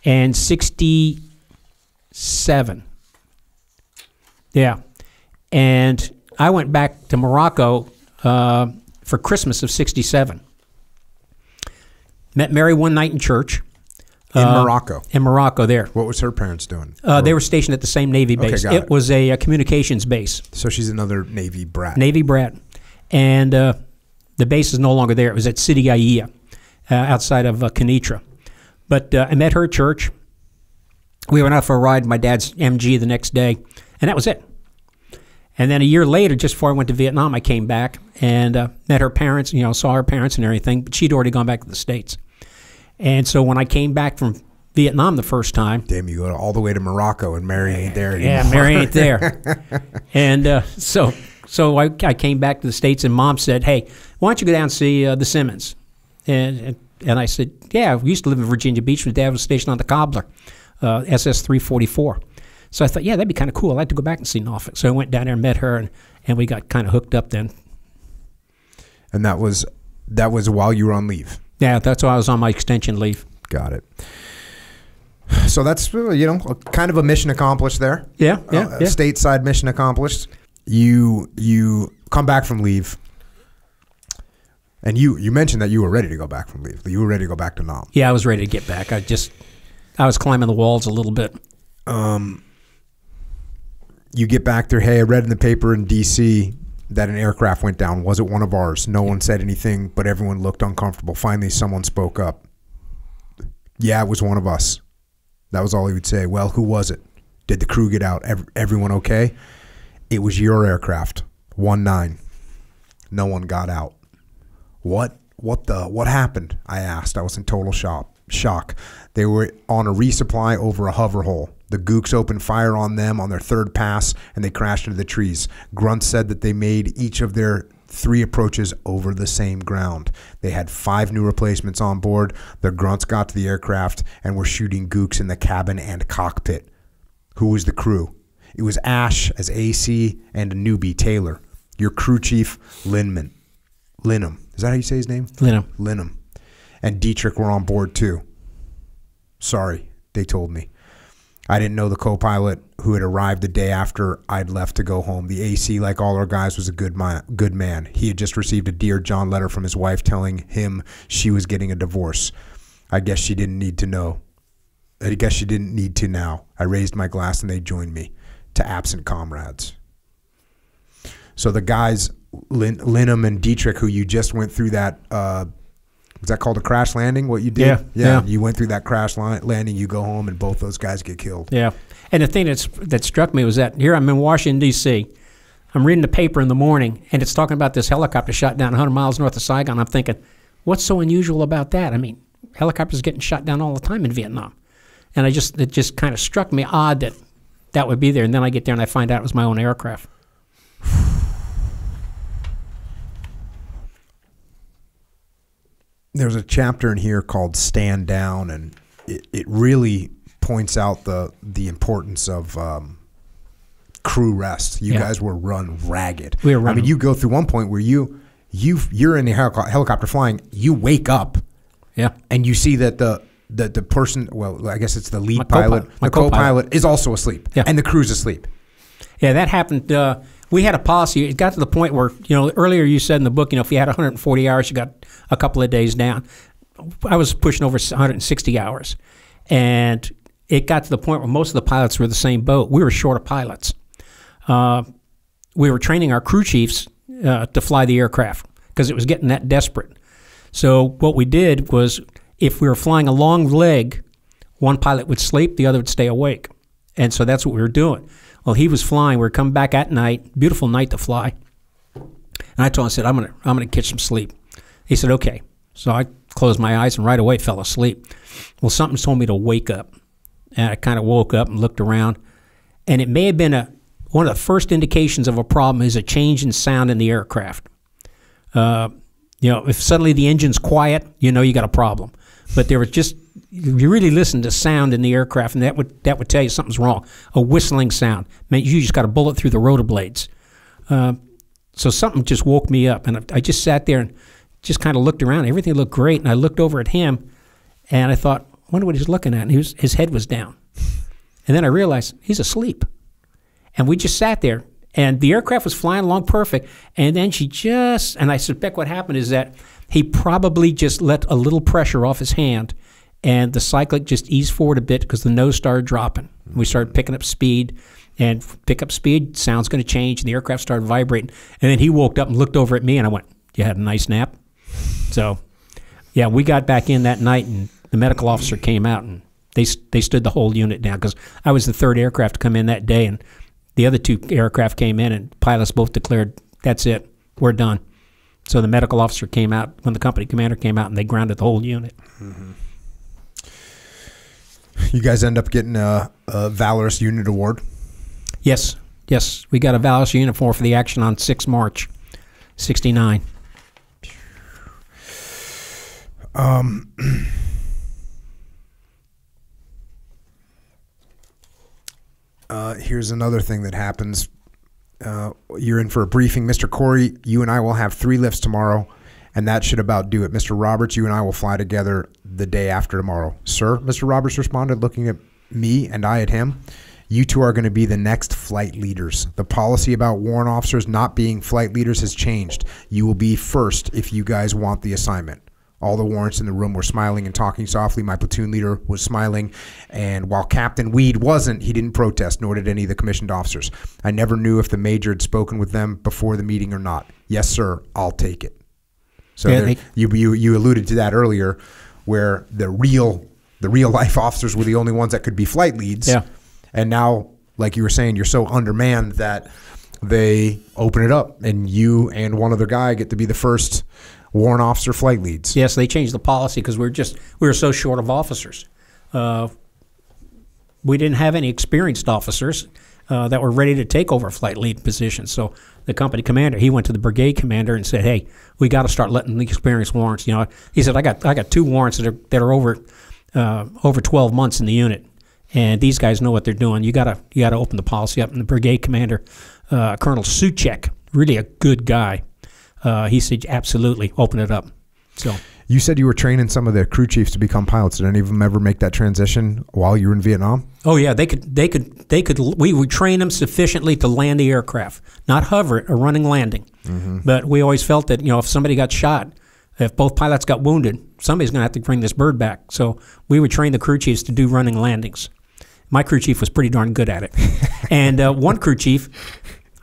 And 67. Yeah. And I went back to Morocco for Christmas of 67. Met Mary one night in church. In Morocco? In Morocco, there. What was her parents doing? They were stationed at the same Navy base. Okay, it was a communications base. So she's another Navy brat. Navy brat. And the base is no longer there. It was at Sidi Aia, outside of Kenitra. But I met her at church. We went out for a ride in my dad's MG the next day, and that was it. And then a year later, just before I went to Vietnam, I came back and met her parents, saw her parents and everything, but she'd already gone back to the States. And so when I came back from Vietnam the first time... Damn, you go all the way to Morocco and Mary ain't there anymore. Yeah, Mary ain't there. And so I came back to the States, and Mom said, hey, why don't you go down and see the Simmons? And I said, yeah, we used to live in Virginia Beach. My dad was stationed on the Cobbler, SS-344. So I thought, yeah, that'd be kind of cool. I'd like to go back and see Norfolk. So I went down there and met her, and we got kind of hooked up then. And that was while you were on leave? Yeah, that's why I was on my extension leave. Got it. So that's, kind of a mission accomplished there. Yeah. Stateside mission accomplished. You come back from leave. And you mentioned that you were ready to go back from leave. You were ready to go back to Nam. Yeah, I was ready to get back. I was climbing the walls a little bit. You get back there. Hey, I read in the paper in D.C. that an aircraft went down. Was it one of ours? No one said anything, but everyone looked uncomfortable. Finally, someone spoke up. Yeah, it was one of us. That was all he would say. Well, who was it? Did the crew get out? Everyone okay? It was your aircraft. 19. No one got out. What happened? I asked. I was in total shock. They were on a resupply over a hover hole. The Gooks opened fire on them on their third pass, and they crashed into the trees. Grunt said that they made each of their 3 approaches over the same ground. They had 5 new replacements on board. The Grunts got to the aircraft and were shooting Gooks in the cabin and cockpit. Who was the crew? It was Ash as AC and a newbie, Taylor. Your crew chief, Linham. Is that how you say his name? Linham. And Dietrich were on board too. Sorry, they told me. I didn't know the co-pilot who had arrived the day after I'd left to go home. The AC, like all our guys, was a good man. He had just received a Dear John letter from his wife telling him she was getting a divorce. I guess she didn't need to know. I guess she didn't need to now. I raised my glass and they joined me. To absent comrades. So the guys, Linham and Dietrich, who you just went through that, was that called a crash landing, what you did? Yeah. You went through that crash landing, you go home, and both those guys get killed. Yeah. And the thing that struck me was that here I'm in Washington, D.C. I'm reading the paper in the morning, and it's talking about this helicopter shot down 100 miles north of Saigon. I'm thinking, what's so unusual about that? I mean, helicopters getting shot down all the time in Vietnam. And it just kind of struck me odd that would be there. And then I get there and I find out it was my own aircraft. There's a chapter in here called Stand Down, and it really points out the importance of crew rest. You guys were run ragged. We were running. I mean, you go through one point where you're in the helicopter flying, you wake up, and you see that the person, well, I guess it's the lead pilot, the co-pilot is also asleep, and the crew's asleep. Yeah, that happened. We had a policy. It got to the point where, earlier you said in the book, if you had 140 hours, you got a couple of days down. I was pushing over 160 hours. And it got to the point where most of the pilots were the same boat. We were short of pilots. We were training our crew chiefs to fly the aircraft because it was getting that desperate. So what we did was, if we were flying a long leg, one pilot would sleep, the other would stay awake. And so that's what we were doing. Well, he was flying. We were coming back at night, beautiful night to fly. And I told him, I said, I'm gonna catch some sleep. He said, okay. So I closed my eyes and right away fell asleep. Well, something told me to wake up. And I kind of woke up and looked around. And it may have been one of the first indications of a problem is a change in sound in the aircraft. If suddenly the engine's quiet, you got a problem. But there was just, you really listen to sound in the aircraft, and that would tell you something's wrong. A whistling sound meant you just got a bullet through the rotor blades. So something just woke me up, and I just sat there and just kind of looked around. Everything looked great, and I looked over at him, and I thought, I wonder what he's looking at. And his head was down. And then I realized he's asleep. And we just sat there, and the aircraft was flying along perfect, and then and I suspect what happened is that he probably just let a little pressure off his hand, and the cyclic just eased forward a bit because the nose started dropping. We started picking up speed, and pick up speed, sound's going to change, and the aircraft started vibrating. And then he woke up and looked over at me, and I went, you had a nice nap? So, yeah, we got back in that night, and the medical officer came out, and they stood the whole unit down because I was the third aircraft to come in that day, and the other 2 aircraft came in, and pilots both declared, that's it, we're done. So the medical officer came out when the company commander came out, and they grounded the whole unit. Mm-hmm. You guys end up getting a Valorous Unit Award? Yes. We got a Valorous Unit for the action on 6 March, 1969. Here's another thing that happens. You're in for a briefing. Mr. Corey, you and I will have 3 lifts tomorrow, And that should about do it. Mr. Roberts, you and I will fly together the day after tomorrow. Sir, Mr. Roberts responded, looking at me and I at him. You two are going to be the next flight leaders. The policy about warrant officers not being flight leaders has changed. You will be first if you guys want the assignment. All the warrants in the room were smiling and talking softly. My platoon leader was smiling. And while Captain Weed wasn't, he didn't protest, nor did any of the commissioned officers. I never knew if the major had spoken with them before the meeting or not. Yes, sir, I'll take it. So Yeah, you alluded to that earlier, where the real life officers were the only ones that could be flight leads. Yeah. And now, like you were saying, you're so undermanned that they open it up, and you and one other guy get to be the first warrant officer flight leads. Yes, they changed the policy because we were so short of officers. We didn't have any experienced officers that were ready to take over flight lead positions. So the company commander, he went to the brigade commander and said, "Hey, we got to start letting the experienced warrants." He said, "I got 2 warrants that are over 12 months in the unit, and these guys know what they're doing. You got to open the policy up." And the brigade commander, Colonel Suchek, really a good guy, he said, "Absolutely, open it up." So. You said you were training some of the crew chiefs to become pilots. Did any of them ever make that transition while you were in Vietnam? Oh yeah, they could. We would train them sufficiently to land the aircraft, not hover it, a running landing. Mm-hmm. But we always felt that if somebody got shot, if both pilots got wounded, somebody's going to have to bring this bird back. So we would train the crew chiefs to do running landings. My crew chief was pretty darn good at it. And one crew chief,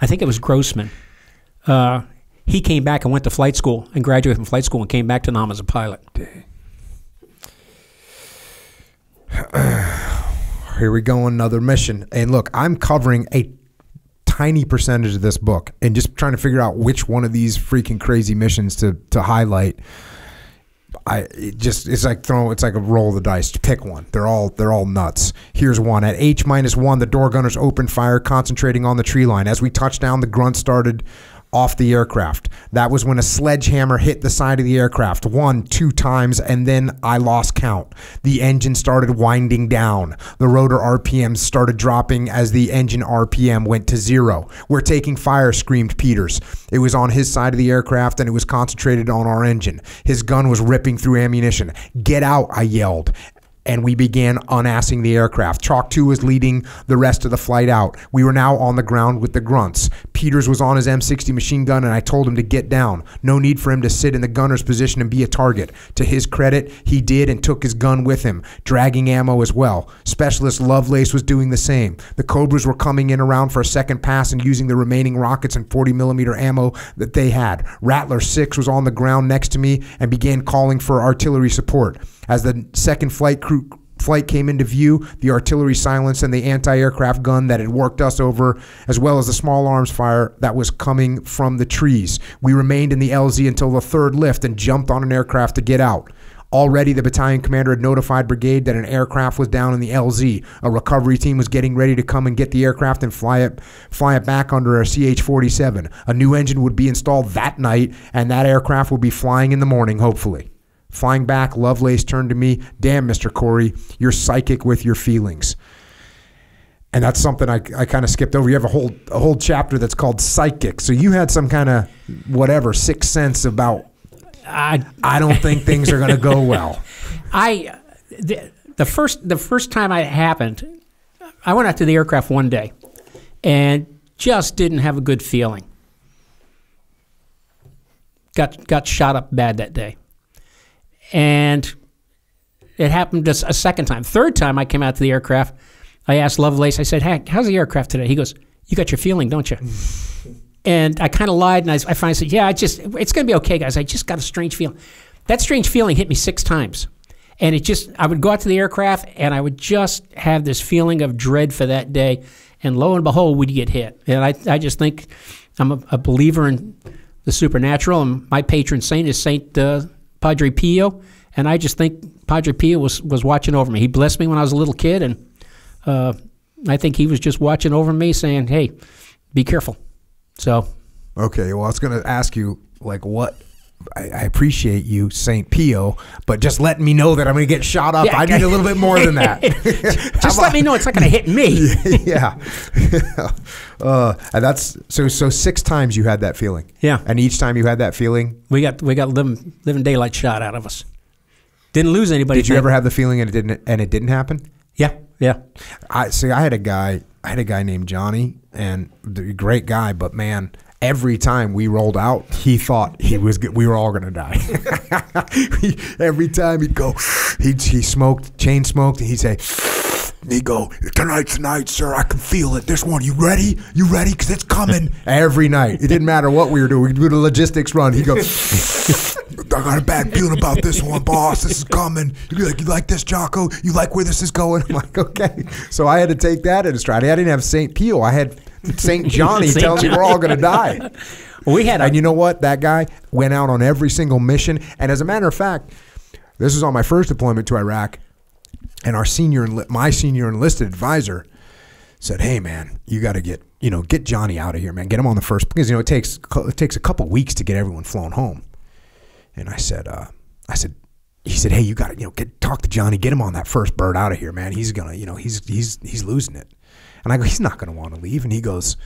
I think it was Grossman. He came back and went to flight school and graduated from flight school and came back to Nam as a pilot. Here we go, another mission. And look, I'm covering a tiny percentage of this book and just trying to figure out which one of these freaking crazy missions to highlight. It's like a roll of the dice. Pick one. They're all nuts. Here's one. At H-1, the door gunners opened fire, concentrating on the tree line. As we touched down, the grunt started off the aircraft. That was when a sledgehammer hit the side of the aircraft 1, 2 times, and then I lost count. The engine started winding down. The rotor RPM started dropping as the engine RPM went to 0. "We're taking fire," screamed Peters. It was on his side of the aircraft, and it was concentrated on our engine. His gun was ripping through ammunition. "Get out," I yelled. And we began unassing the aircraft. Chalk 2 was leading the rest of the flight out. We were now on the ground with the grunts. Peters was on his M60 machine gun, and I told him to get down. No need for him to sit in the gunner's position and be a target. To his credit, he did and took his gun with him, dragging ammo as well. Specialist Lovelace was doing the same. The Cobras were coming in around for a second pass and using the remaining rockets and 40mm ammo that they had. Rattler 6 was on the ground next to me and began calling for artillery support. As the second flight came into view, the artillery silenced and the anti-aircraft gun that had worked us over, as well as the small arms fire that was coming from the trees. We remained in the LZ until the third lift and jumped on an aircraft to get out. Already, the battalion commander had notified brigade that an aircraft was down in the LZ. A recovery team was getting ready to come and get the aircraft and fly it back under a CH-47. A new engine would be installed that night, and that aircraft would be flying in the morning, hopefully. Flying back, Lovelace turned to me. "Damn, Mr. Corey, you're psychic with your feelings." And that's something I kind of skipped over. You have a whole chapter that's called Psychic. So you had some kind of whatever sixth sense about. I don't think things are going to go well. The first time it happened, I went out to the aircraft one day, and just didn't have a good feeling. Got shot up bad that day. And it happened just a second time. Third time I came out to the aircraft, I asked Lovelace, I said, "Hey, how's the aircraft today?" He goes, "You got your feeling, don't you?" And I kind of lied, and I finally said, "Yeah, it's going to be okay, guys. I just got a strange feeling." That strange feeling hit me 6 times. And I would go out to the aircraft, and I would just have this feeling of dread for that day. And lo and behold, we'd get hit. And I just think I'm a believer in the supernatural, and my patron saint is Saint Padre Pio, and I just think Padre Pio was watching over me. He blessed me when I was a little kid, and I think he was just watching over me saying, "Hey, be careful." So. Okay, well, I was going to ask you, like, what I appreciate you, St. Pio, but just letting me know that I'm going to get shot up. I need a little bit more than that. Just let me know it's not going to hit me. Yeah. And that's so 6 times you had that feeling. Yeah. And each time you had that feeling, we got living daylight shot out of us. Didn't lose anybody. Did you ever have the feeling and it didn't happen? Yeah. Yeah. I had a guy named Johnny, and a great guy, but man, every time we rolled out, he thought we were all going to die. Every time he'd go, he smoked, chain smoked, and he'd go, tonight's the night, sir. I can feel it. This one, you ready? You ready? Because it's coming. Every night. It didn't matter what we were doing. We'd do the logistics run. He'd go, I got a bad feeling about this one, boss. This is coming. He'd be like, you like this, Jocko? You like where this is going? I'm like, okay. So I had to take that in stride. I didn't have St. Pio. I had St. Johnny telling me we're all going to die. And you know what? That guy went out on every single mission. And as a matter of fact, this was on my first deployment to Iraq. And my senior enlisted advisor said, "Hey man, you got to get Johnny out of here, man. Get him on the first, because it takes a couple weeks to get everyone flown home." And he said, "Hey, you got to talk to Johnny, get him on that first bird out of here, man. He's gonna, he's losing it." And I go, "He's not gonna want to leave." And he goes,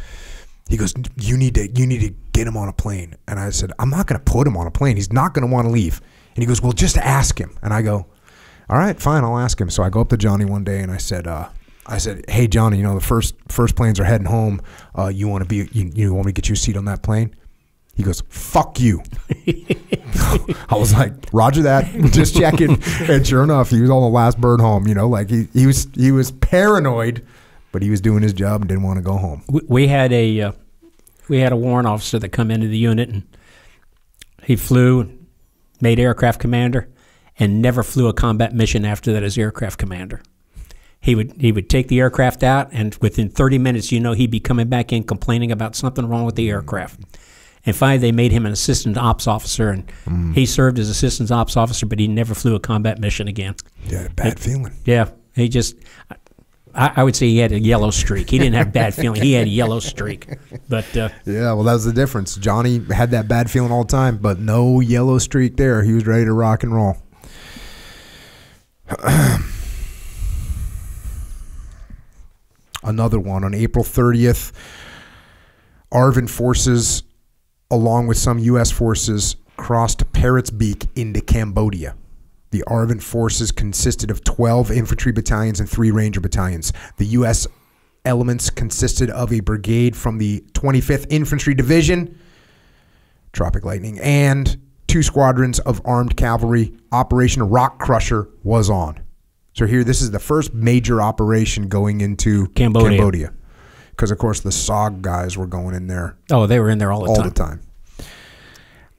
"You need to get him on a plane." And I said, "I'm not gonna put him on a plane. He's not gonna want to leave." And he goes, "Well, just ask him." And I go, "All right, fine, I'll ask him." So I go up to Johnny one day and I said, "Hey Johnny, the first planes are heading home. You want me to get you a seat on that plane?" He goes, "Fuck you." I was like, "Roger that, just checking." And sure enough, he was on the last bird home. He was paranoid, but he was doing his job and didn't want to go home. We had a warrant officer that come into the unit, and he flew, made aircraft commander, and never flew a combat mission after that as aircraft commander. He would take the aircraft out, and within 30 minutes, he'd be coming back in complaining about something wrong with the aircraft. And finally, they made him an assistant ops officer, and he served as assistant ops officer, but he never flew a combat mission again. Yeah, bad feeling. Yeah, he just, I would say he had a yellow streak. He didn't have bad feeling. He had a yellow streak. But yeah, well, that was the difference. Johnny had that bad feeling all the time, but no yellow streak there. He was ready to rock and roll. Another one on April 30th, ARVN forces, along with some U.S. forces, crossed Parrot's Beak into Cambodia. The ARVN forces consisted of 12 infantry battalions and 3 ranger battalions. The U.S. elements consisted of a brigade from the 25th Infantry Division, Tropic Lightning, and 2 squadrons of armed cavalry. Operation Rock Crusher was on. So here, this is the first major operation going into Cambodia. Because, of course, the SOG guys were going in there. Oh, they were in there all the time.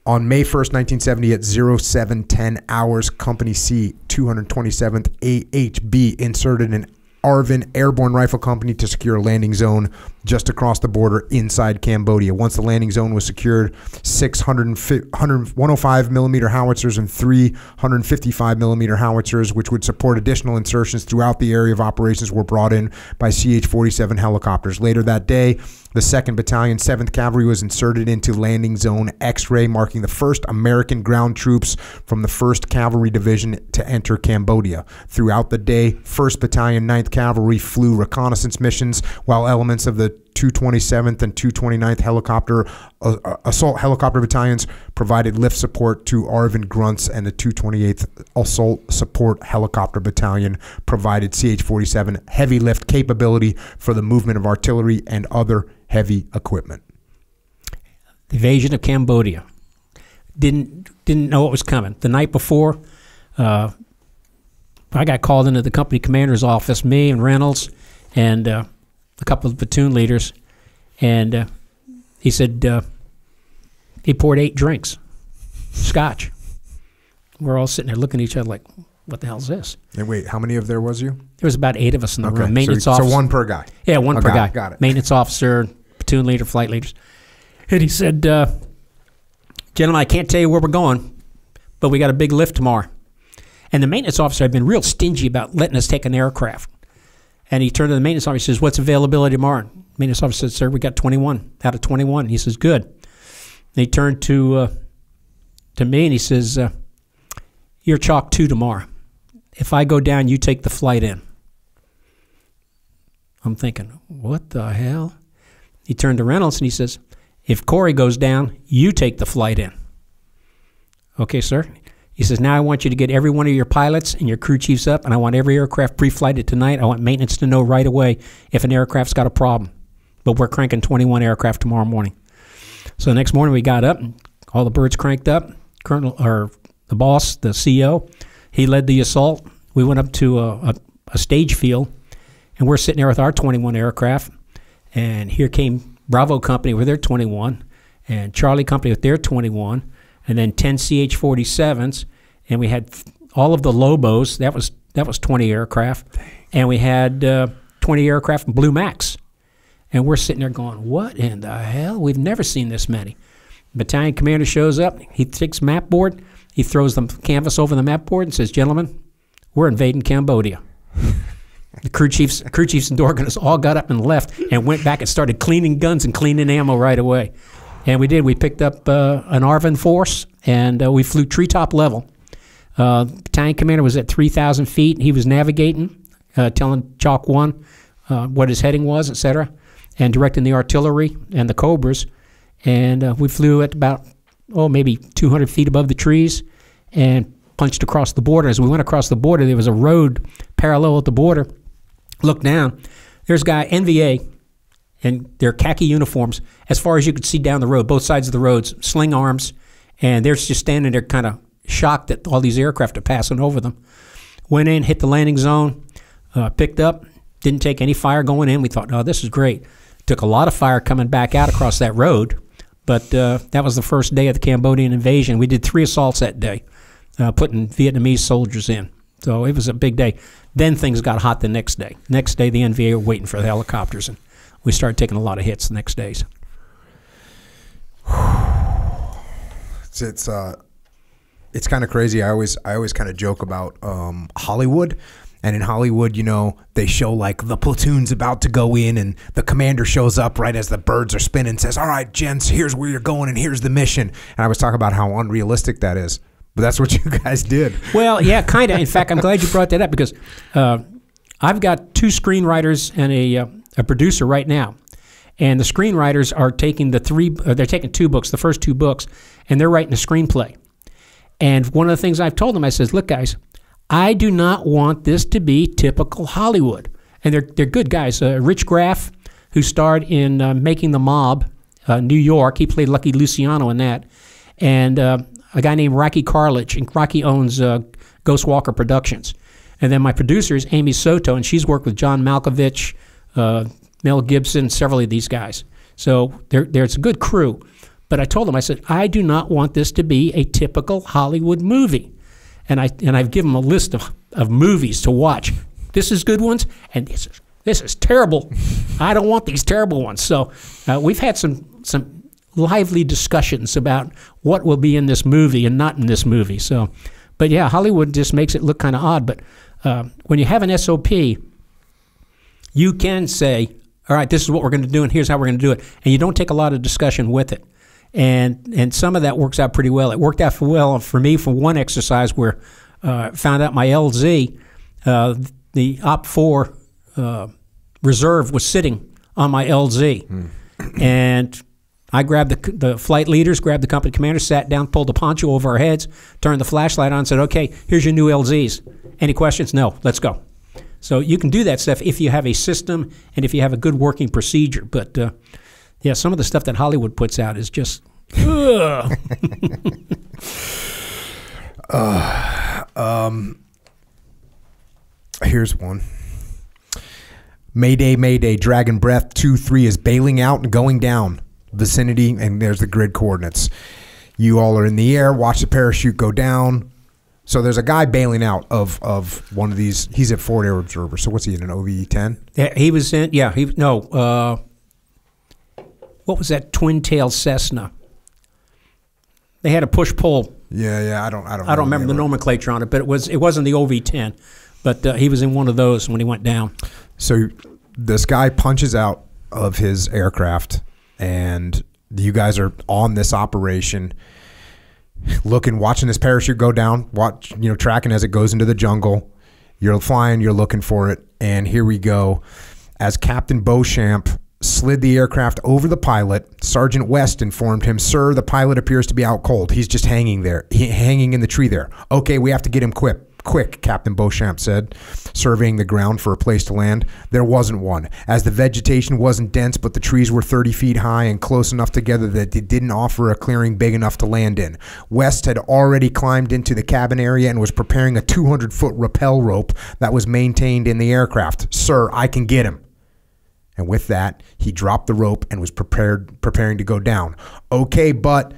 On May 1st, 1970, at 0710 hours, Company C, 227th AHB inserted an ARVN Airborne Rifle Company to secure a landing zone just across the border inside Cambodia. Once the landing zone was secured, 105 millimeter howitzers and 355 millimeter howitzers, which would support additional insertions throughout the area of operations, were brought in by CH-47 helicopters. Later that day, the 2nd Battalion, 7th Cavalry was inserted into landing zone X-ray, marking the first American ground troops from the 1st Cavalry Division to enter Cambodia. Throughout the day, 1st Battalion, 9th Cavalry flew reconnaissance missions, while elements of the 227th and 229th assault helicopter battalions provided lift support to ARVN grunts, and the 228th Assault Support Helicopter Battalion provided CH-47 heavy lift capability for the movement of artillery and other heavy equipment. The invasion of Cambodia. Didn't know what was coming. The night before, I got called into the company commander's office, me and Reynolds, and a couple of platoon leaders, and he said he poured 8 drinks, scotch. We're all sitting there looking at each other like, what the hell is this? And wait, how many of there was you? There was about 8 of us in the room. Maintenance officer. So one per guy. Yeah, one per guy. Got it. Maintenance officer, platoon leader, flight leaders. And he said, gentlemen, I can't tell you where we're going, but we got a big lift tomorrow. And the maintenance officer had been real stingy about letting us take an aircraft. And he turned to the maintenance officer and says, "What's availability tomorrow?" Maintenance officer said, "Sir, we got 21 out of 21. He says, "Good." And he turned to to me and he says, "You're Chalk 2 tomorrow. If I go down, you take the flight in." I'm thinking, what the hell? He turned to Reynolds and he says, "If Corey goes down, you take the flight in." "Okay, sir." He says, "Now I want you to get every one of your pilots and your crew chiefs up, and I want every aircraft pre-flighted tonight. I want maintenance to know right away if an aircraft's got a problem. But we're cranking 21 aircraft tomorrow morning." So the next morning we got up, and all the birds cranked up. The boss, the CEO, he led the assault. We went up to a stage field, and we're sitting there with our 21 aircraft. And here came Bravo Company with their 21, and Charlie Company with their 21, and then 10 CH-47s, and we had all of the Lobos. That was 20 aircraft, and we had 20 aircraft from Blue Max. And we're sitting there going, what in the hell? We've never seen this many. Battalion commander shows up. He takes map board. He throws the canvas over the map board and says, "Gentlemen, we're invading Cambodia." The crew chiefs and Dorganus all got up and left and went back and started cleaning guns and cleaning ammo right away. And we did. We picked up an ARVN force, and we flew treetop level. Battalion commander was at 3,000 feet. He was navigating, telling Chalk 1 what his heading was, etc., and directing the artillery and the Cobras. And we flew at about, maybe 200 feet above the trees and punched across the border. As we went across the border, there was a road parallel with the border. Looked down. There's a guy, NVA, in their khaki uniforms, as far as you could see down the road, both sides of the roads, sling arms, and they're just standing there kind of shocked that all these aircraft are passing over them. Went in, hit the landing zone, picked up, didn't take any fire going in. We thought, oh, this is great. Took a lot of fire coming back out across that road, but that was the first day of the Cambodian invasion. We did 3 assaults that day, putting Vietnamese soldiers in. So it was a big day. Then things got hot the next day. Next day, the NVA were waiting for the helicopters, and we started taking a lot of hits the next days. It's kind of crazy. I always kind of joke about Hollywood. And in Hollywood, you know, they show like the platoon's about to go in and the commander shows up right as the birds are spinning and says, "All right, gents, here's where you're going and here's the mission." And I was talking about how unrealistic that is. But that's what you guys did. Well, yeah, kind of. In fact, I'm glad you brought that up because I've got 2 screenwriters and a producer right now. And the screenwriters are taking they're taking 2 books, the first 2 books, and they're writing a screenplay. And one of the things I've told them, I says, "Look, guys, I do not want this to be typical Hollywood." And they're good guys. Rich Graff, who starred in Making the Mob, New York, he played Lucky Luciano in that. And a guy named Rocky Carlich, and Rocky owns Ghost Walker Productions. And then my producer is Amy Soto, and she's worked with John Malkovich, Mel Gibson, several of these guys. So there's a good crew. But I told them, I said, I do not want this to be a typical Hollywood movie. And I've given them a list of movies to watch. This is good ones, and this is terrible. I don't want these terrible ones. So we've had some lively discussions about what will be in this movie and not in this movie. So, but yeah, Hollywood just makes it look kind of odd. But when you have an SOP, you can say, all right, this is what we're going to do, and here's how we're going to do it. And you don't take a lot of discussion with it. And some of that works out pretty well. It worked out well for me for one exercise where I found out my LZ, the Op 4 reserve was sitting on my LZ. And I grabbed the flight leaders, grabbed the company commander, sat down, pulled the poncho over our heads, turned the flashlight on, and said, "Okay, here's your new LZs. Any questions? No, let's go." So you can do that stuff if you have a system and if you have a good working procedure. But yeah, some of the stuff that Hollywood puts out is just, here's one. Mayday, Mayday, Dragon Breath 2-3 is bailing out and going down. Vicinity, and there's the grid coordinates. You all are in the air, watch the parachute go down. So there's a guy bailing out of one of these. He's at Forward Air Observer. So what's he in, an OVE-10? Yeah, he was in, what was that twin-tail Cessna? They had a push-pull. Yeah, I don't remember the nomenclature on it, but it wasn't the OV-10. But he was in one of those when he went down. So this guy punches out of his aircraft, and you guys are on this operation. watching this parachute go down, tracking as it goes into the jungle. You're flying, you're looking for it, and here we go. As Captain Beauchamp slid the aircraft over the pilot, Sergeant West informed him, "Sir, the pilot appears to be out cold. He's just hanging there, hanging in the tree there." "Okay, we have to get him quick," Captain Beauchamp said, surveying the ground for a place to land. There wasn't one, as the vegetation wasn't dense, but the trees were 30 feet high and close enough together that it didn't offer a clearing big enough to land in. West had already climbed into the cabin area and was preparing a 200-foot rappel rope that was maintained in the aircraft. "Sir, I can get him." And with that, he dropped the rope and was preparing to go down. "Okay, but..."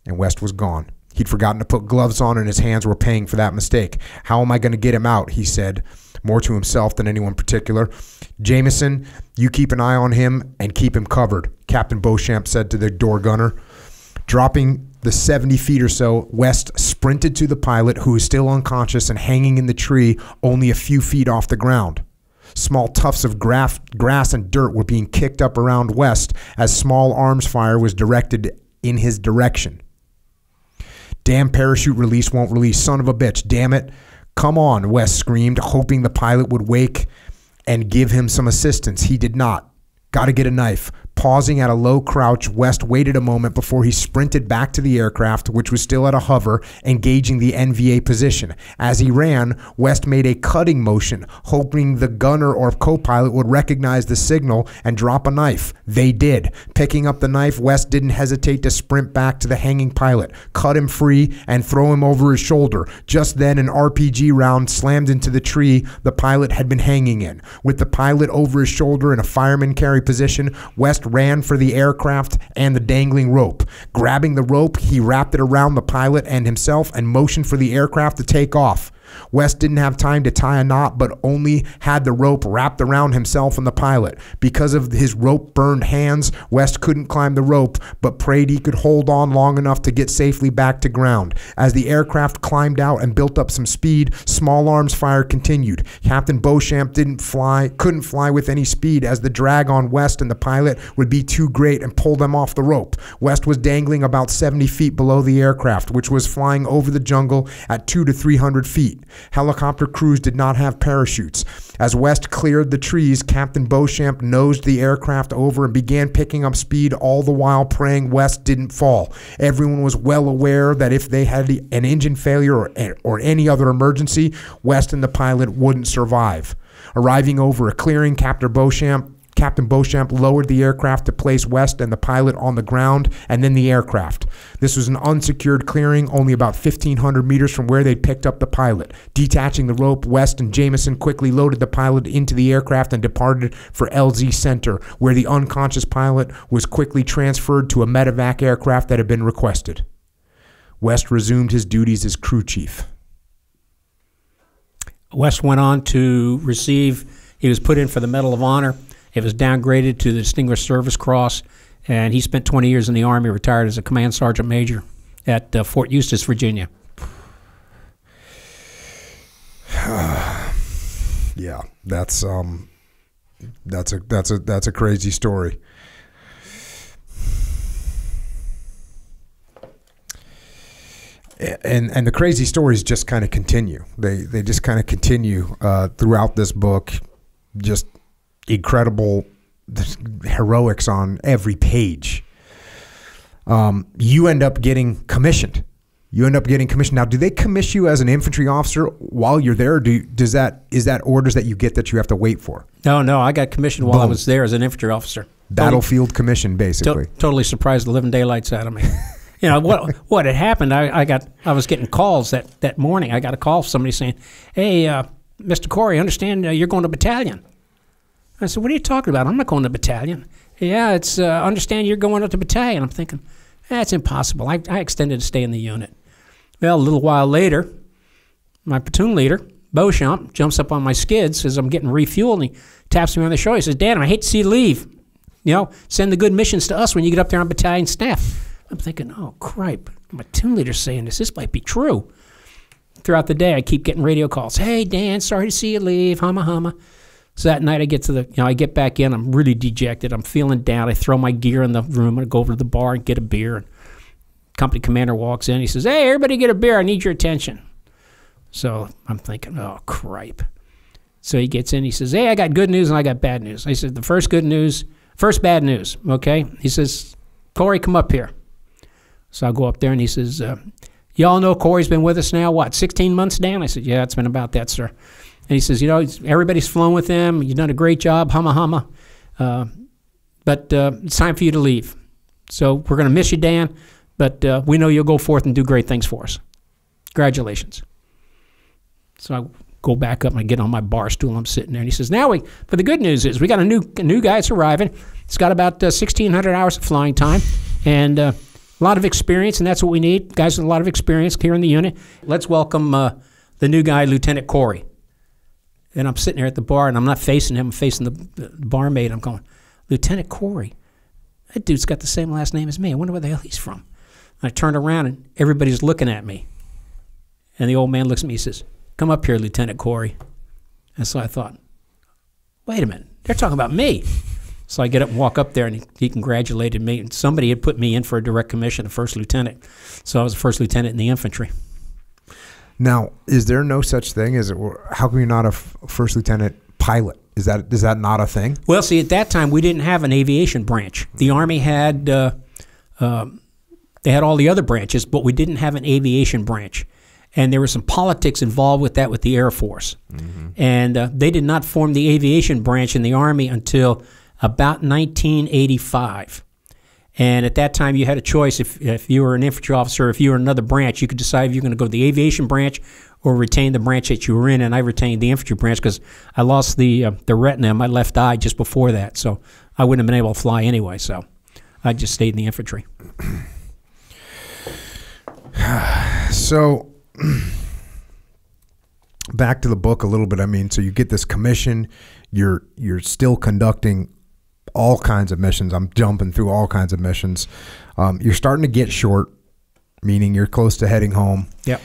And West was gone. He'd forgotten to put gloves on, and his hands were paying for that mistake. "How am I going to get him out?" he said, more to himself than anyone particular. "Jameson, you keep an eye on him and keep him covered," Captain Beauchamp said to the door gunner. Dropping the 70 feet or so, West sprinted to the pilot, who was still unconscious and hanging in the tree only a few feet off the ground. Small tufts of grass and dirt were being kicked up around West as small arms fire was directed in his direction. "Damn parachute release won't release, son of a bitch, damn it. Come on," West screamed, hoping the pilot would wake and give him some assistance. He did not. "Gotta get a knife." Pausing at a low crouch, West waited a moment before he sprinted back to the aircraft, which was still at a hover, engaging the NVA position. As he ran, West made a cutting motion, hoping the gunner or co-pilot would recognize the signal and drop a knife. They did. Picking up the knife, West didn't hesitate to sprint back to the hanging pilot, cut him free, and throw him over his shoulder. Just then, an RPG round slammed into the tree the pilot had been hanging in. With the pilot over his shoulder in a fireman carry position, West ran for the aircraft and the dangling rope. Grabbing the rope, he wrapped it around the pilot and himself and motioned for the aircraft to take off. West didn't have time to tie a knot, but only had the rope wrapped around himself and the pilot. Because of his rope-burned hands, West couldn't climb the rope, but prayed he could hold on long enough to get safely back to ground. As the aircraft climbed out and built up some speed, small arms fire continued. Captain Beauchamp couldn't fly with any speed, as the drag on West and the pilot would be too great and pull them off the rope. West was dangling about 70 feet below the aircraft, which was flying over the jungle at 200 to 300 feet. Helicopter crews did not have parachutes. As West cleared the trees, Captain Beauchamp nosed the aircraft over and began picking up speed, all the while praying West didn't fall. Everyone was well aware that if they had an engine failure or any other emergency, West and the pilot wouldn't survive. Arriving over a clearing, Captain Beauchamp lowered the aircraft to place West and the pilot on the ground and then the aircraft. This was an unsecured clearing only about 1,500 meters from where they'd picked up the pilot. Detaching the rope, West and Jameson quickly loaded the pilot into the aircraft and departed for LZ Center, where the unconscious pilot was quickly transferred to a medevac aircraft that had been requested. West resumed his duties as crew chief. West went on to he was put in for the Medal of Honor. It was downgraded to the Distinguished Service Cross, and he spent 20 years in the Army, retired as a command sergeant major at Fort Eustis, Virginia. Yeah, that's a crazy story. And the crazy stories just kind of continue. They just kind of continue throughout this book. Just incredible heroics on every page. You end up getting commissioned. Now, do they commission you as an infantry officer while you're there? Is that orders that you get that you have to wait for? No, I got commissioned while I was there as an infantry officer. Battlefield commission, basically. Totally surprised the living daylights out of me. You know what had happened? I was getting calls that morning. I got a call from somebody saying, "Hey, Mr. Corey, I understand you're going to battalion." I said, "What are you talking about? I'm not going to battalion." "Yeah, it's understand you're going up to battalion." I'm thinking, that's impossible. I extended to stay in the unit. Well, a little while later, my platoon leader, Beauchamp, jumps up on my skids as I'm getting refueled, and he taps me on the shoulder. He says, "Dad, I hate to see you leave. Send the good missions to us when you get up there on battalion staff." I'm thinking, oh, cripe, my platoon leader's saying this. This might be true. Throughout the day, I keep getting radio calls. "Hey, Dan, sorry to see you leave. Humma." So that night I get back in. I'm really dejected. I'm feeling down. I throw my gear in the room. I go over to the bar and get a beer. And company commander walks in. He says, "Hey, everybody get a beer. I need your attention." So I'm thinking, oh, cripe. So he gets in. He says, "Hey, I got good news and I got bad news." I said, first bad news, okay? He says, "Corey, come up here." So I'll go up there, and he says, "Y'all know Corey's been with us now, what, 16 months, Dan?" I said, "Yeah, it's been about that, sir." And he says, "Everybody's flown with him. You've done a great job, humma. But it's time for you to leave. So we're going to miss you, Dan, but we know you'll go forth and do great things for us. Congratulations." So I go back up and I get on my bar stool. I'm sitting there, and he says, "For the good news is we got a new guy that's arriving. He's got about 1,600 hours of flying time and a lot of experience, and that's what we need. Guys with a lot of experience here in the unit. Let's welcome the new guy, Lieutenant Corey." And I'm sitting there at the bar, and I'm not facing him. I'm facing the barmaid. I'm going, "Lieutenant Corey? That dude's got the same last name as me. I wonder where the hell he's from." And I turn around, and everybody's looking at me. And the old man looks at me. He says, "Come up here, Lieutenant Corey." And so I thought, wait a minute. They're talking about me. So I get up and walk up there, and he congratulated me. And somebody had put me in for a direct commission, a first lieutenant. So I was a first lieutenant in the infantry. Now, is there no such thing as how come you're not a first lieutenant pilot? Is that not a thing? Well, see, at that time we didn't have an aviation branch. The Army had they had all the other branches, but we didn't have an aviation branch, and there was some politics involved with that with the Air Force, and they did not form the aviation branch in the Army until about 1985. And at that time, you had a choice. If you were an infantry officer, if you were another branch, you could decide if you're going to go to the aviation branch or retain the branch that you were in. And I retained the infantry branch because I lost the retina in my left eye just before that. So I wouldn't have been able to fly anyway. So I just stayed in the infantry. So back to the book a little bit. I mean, so you get this commission. You're still conducting all kinds of missions. I'm jumping through all kinds of missions. You're starting to get short, meaning you're close to heading home. Yep.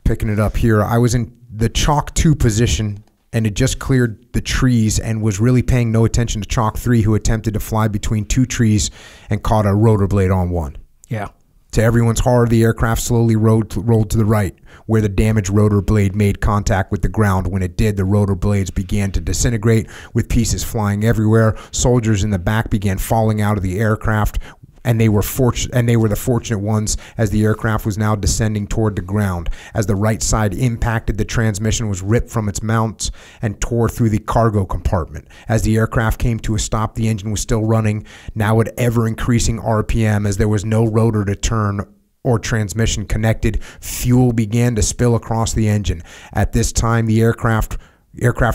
Picking it up here, I was in the Chalk 2 position and had just cleared the trees and was really paying no attention to Chalk 3, who attempted to fly between two trees and caught a rotor blade on one. Yeah. To everyone's horror, the aircraft slowly rolled to the right, where the damaged rotor blade made contact with the ground. When it did, the rotor blades began to disintegrate, with pieces flying everywhere. Soldiers in the back began falling out of the aircraft, and they were the fortunate ones, as the aircraft was now descending toward the ground. As the right side impacted, the transmission was ripped from its mounts and tore through the cargo compartment. As the aircraft came to a stop, the engine was still running, now at ever-increasing RPM. As there was no rotor to turn or transmission connected, fuel began to spill across the engine. At this time, the aircraft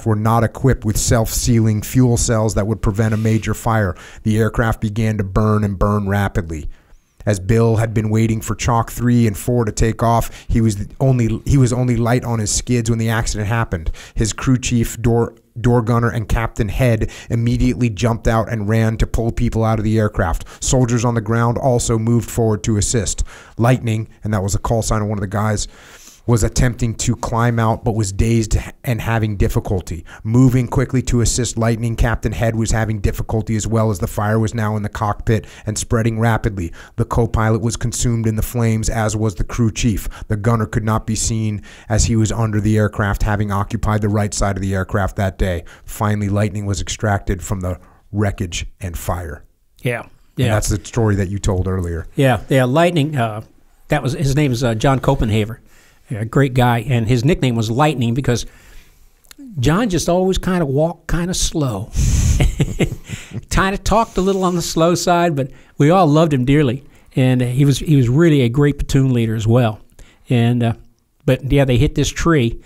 were not equipped with self-sealing fuel cells that would prevent a major fire. The aircraft began to burn and burn rapidly. As Bill had been waiting for Chalk 3 and 4 to take off, he was only light on his skids when the accident happened. His crew chief, door gunner, and Captain Head immediately jumped out and ran to pull people out of the aircraft. Soldiers on the ground also moved forward to assist. Lightning, and that was a call sign of one of the guys, was attempting to climb out but was dazed and having difficulty. Moving quickly to assist Lightning, Captain Head was having difficulty as well, as the fire was now in the cockpit and spreading rapidly. The co-pilot was consumed in the flames, as was the crew chief. The gunner could not be seen as he was under the aircraft, having occupied the right side of the aircraft that day. Finally, Lightning was extracted from the wreckage and fire. Yeah. And that's the story that you told earlier. Yeah. Lightning, his name is John Copenhaver. A great guy, and his nickname was Lightning because John just always kind of walked kind of slow. Kind of talked a little on the slow side, but we all loved him dearly, and he was really a great platoon leader as well. And but yeah, they hit this tree,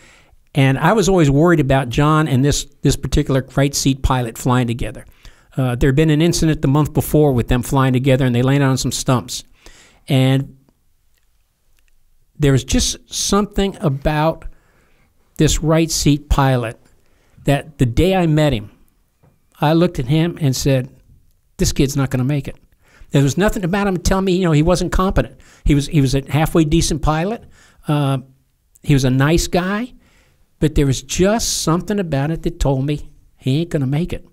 and I was always worried about John and this particular right seat pilot flying together. There had been an incident the month before with them flying together, and they landed on some stumps, and there was just something about this right seat pilot that the day I met him, I looked at him and said, this kid's not going to make it. There was nothing about him to tell me, he wasn't competent. He was a halfway decent pilot. He was a nice guy, but there was just something about it that told me he ain't going to make it.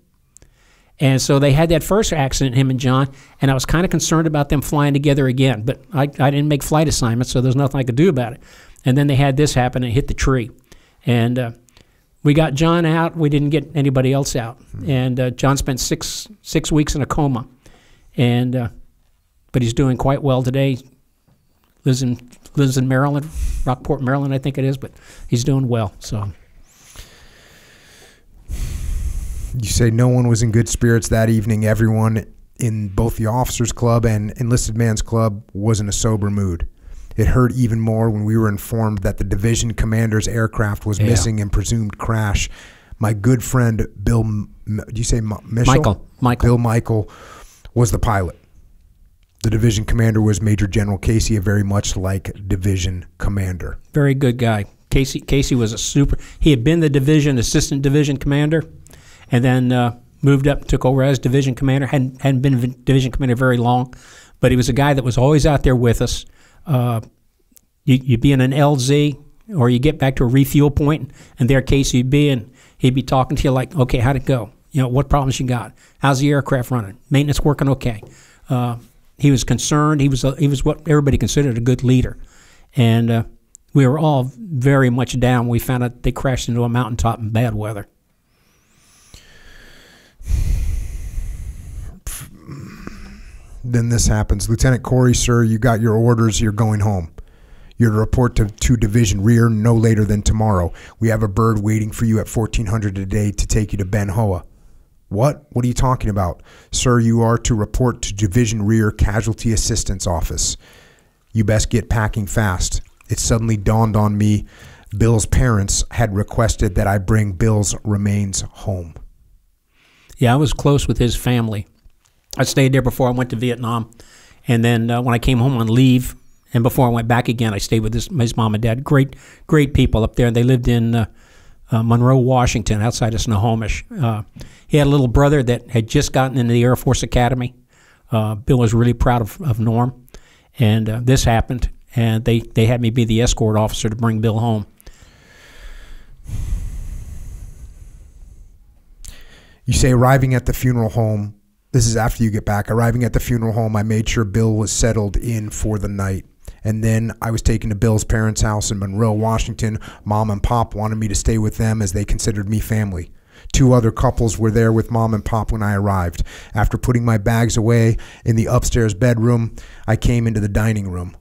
And so they had that first accident, him and John, and I was kind of concerned about them flying together again. But I didn't make flight assignments, so there's nothing I could do about it. And then they had this happen and hit the tree. And we got John out. We didn't get anybody else out. And John spent six weeks in a coma. And but he's doing quite well today. Lives in Maryland, Rockport, Maryland, I think it is. But he's doing well. So. You say no one was in good spirits that evening. Everyone in both the officers' club and enlisted man's club was in a sober mood. It hurt even more when we were informed that the division commander's aircraft was missing and presumed crash. My good friend Bill, do you say Michael? Bill Michael was the pilot. The division commander was Major General Casey, a very much like division commander. Very good guy. Casey was a super. He had been the division assistant division commander. And then moved up, took over as division commander. Hadn't been division commander very long, but he was a guy that was always out there with us. You'd be in an LZ, or you get back to a refuel point, and there Casey would be, and he'd be talking to you like, okay, how'd it go? You know, what problems you got? How's the aircraft running? Maintenance working okay? He was concerned. He was what everybody considered a good leader, and we were all very much down. We found out they crashed into a mountaintop in bad weather. Then this happens. Lieutenant Corey, sir, you got your orders. You're going home. You're to report to Division Rear no later than tomorrow. We have a bird waiting for you at 1400 a day to take you to Ben Hoa. What? What are you talking about? Sir, you are to report to Division Rear Casualty Assistance Office. You best get packing fast. It suddenly dawned on me Bill's parents had requested that I bring Bill's remains home. Yeah, I was close with his family. I stayed there before I went to Vietnam. And then when I came home on leave, and before I went back again, I stayed with his mom and dad. Great people up there. They lived in Monroe, Washington, outside of Snohomish. He had a little brother that had just gotten into the Air Force Academy. Bill was really proud of Norm. And this happened, and they had me be the escort officer to bring Bill home. You say arriving at the funeral home, this is after you get back, arriving at the funeral home, I made sure Bill was settled in for the night. And then I was taken to Bill's parents' house in Monroe, Washington. Mom and Pop wanted me to stay with them as they considered me family. 2 other couples were there with Mom and Pop when I arrived. After putting my bags away in the upstairs bedroom, I came into the dining room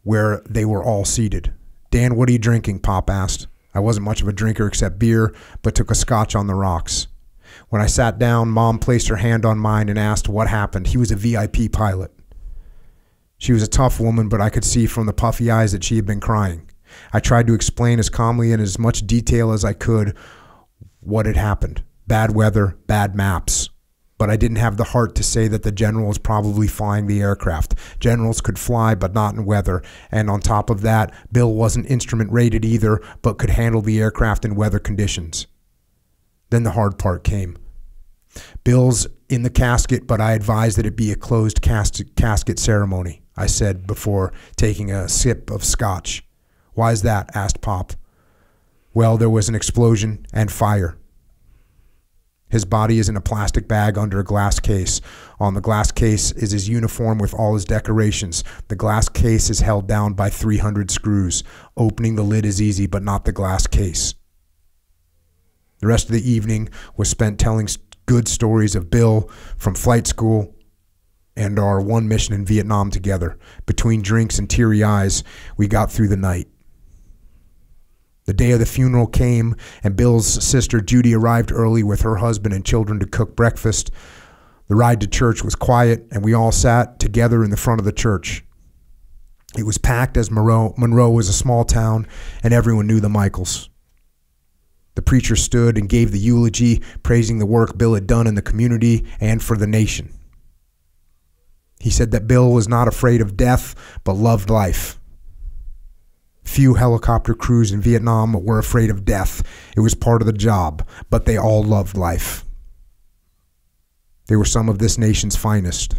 where they were all seated. Dan, what are you drinking? Pop asked. I wasn't much of a drinker except beer, but took a scotch on the rocks. When I sat down, Mom placed her hand on mine and asked what happened. He was a VIP pilot. She was a tough woman, but I could see from the puffy eyes that she had been crying. I tried to explain as calmly and as much detail as I could what had happened. Bad weather, bad maps. But I didn't have the heart to say that the general was probably flying the aircraft. Generals could fly, but not in weather. And on top of that, Bill wasn't instrument rated either, but could handle the aircraft in weather conditions. Then the hard part came. Bill's in the casket, but I advised that it be a closed casket ceremony, I said before taking a sip of scotch. Why is that? Asked Pop. Well, there was an explosion and fire. His body is in a plastic bag under a glass case. On the glass case is his uniform with all his decorations. The glass case is held down by 300 screws. Opening the lid is easy, but not the glass case. The rest of the evening was spent telling good stories of Bill from flight school and our one mission in Vietnam together. Between drinks and teary eyes, we got through the night. The day of the funeral came, and Bill's sister Judy arrived early with her husband and children to cook breakfast. The ride to church was quiet, and we all sat together in the front of the church. It was packed as Monroe was a small town, and everyone knew the Michaels. The preacher stood and gave the eulogy, praising the work Bill had done in the community and for the nation. He said that Bill was not afraid of death, but loved life. Few helicopter crews in Vietnam were afraid of death. It was part of the job, but they all loved life. They were some of this nation's finest.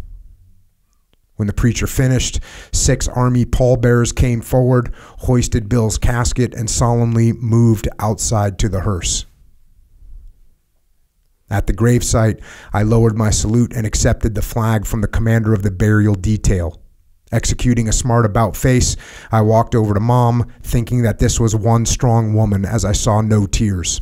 When the preacher finished, 6 Army pallbearers came forward, hoisted Bill's casket, and solemnly moved outside to the hearse. At the gravesite, I lowered my salute and accepted the flag from the commander of the burial detail. Executing a smart about face, I walked over to Mom, thinking that this was one strong woman, as I saw no tears.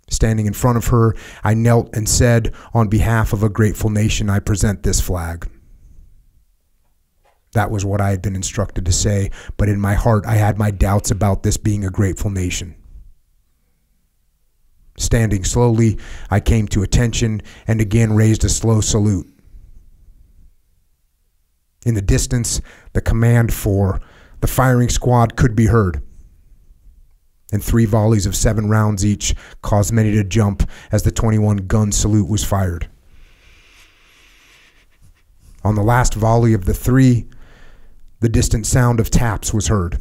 Standing in front of her, I knelt and said, on behalf of a grateful nation, I present this flag. That was what I had been instructed to say, but in my heart I had my doubts about this being a grateful nation. Standing slowly, I came to attention and again raised a slow salute. In the distance, the command for the firing squad could be heard, and 3 volleys of 7 rounds each caused many to jump as the 21-gun salute was fired. On the last volley of the 3, the distant sound of taps was heard.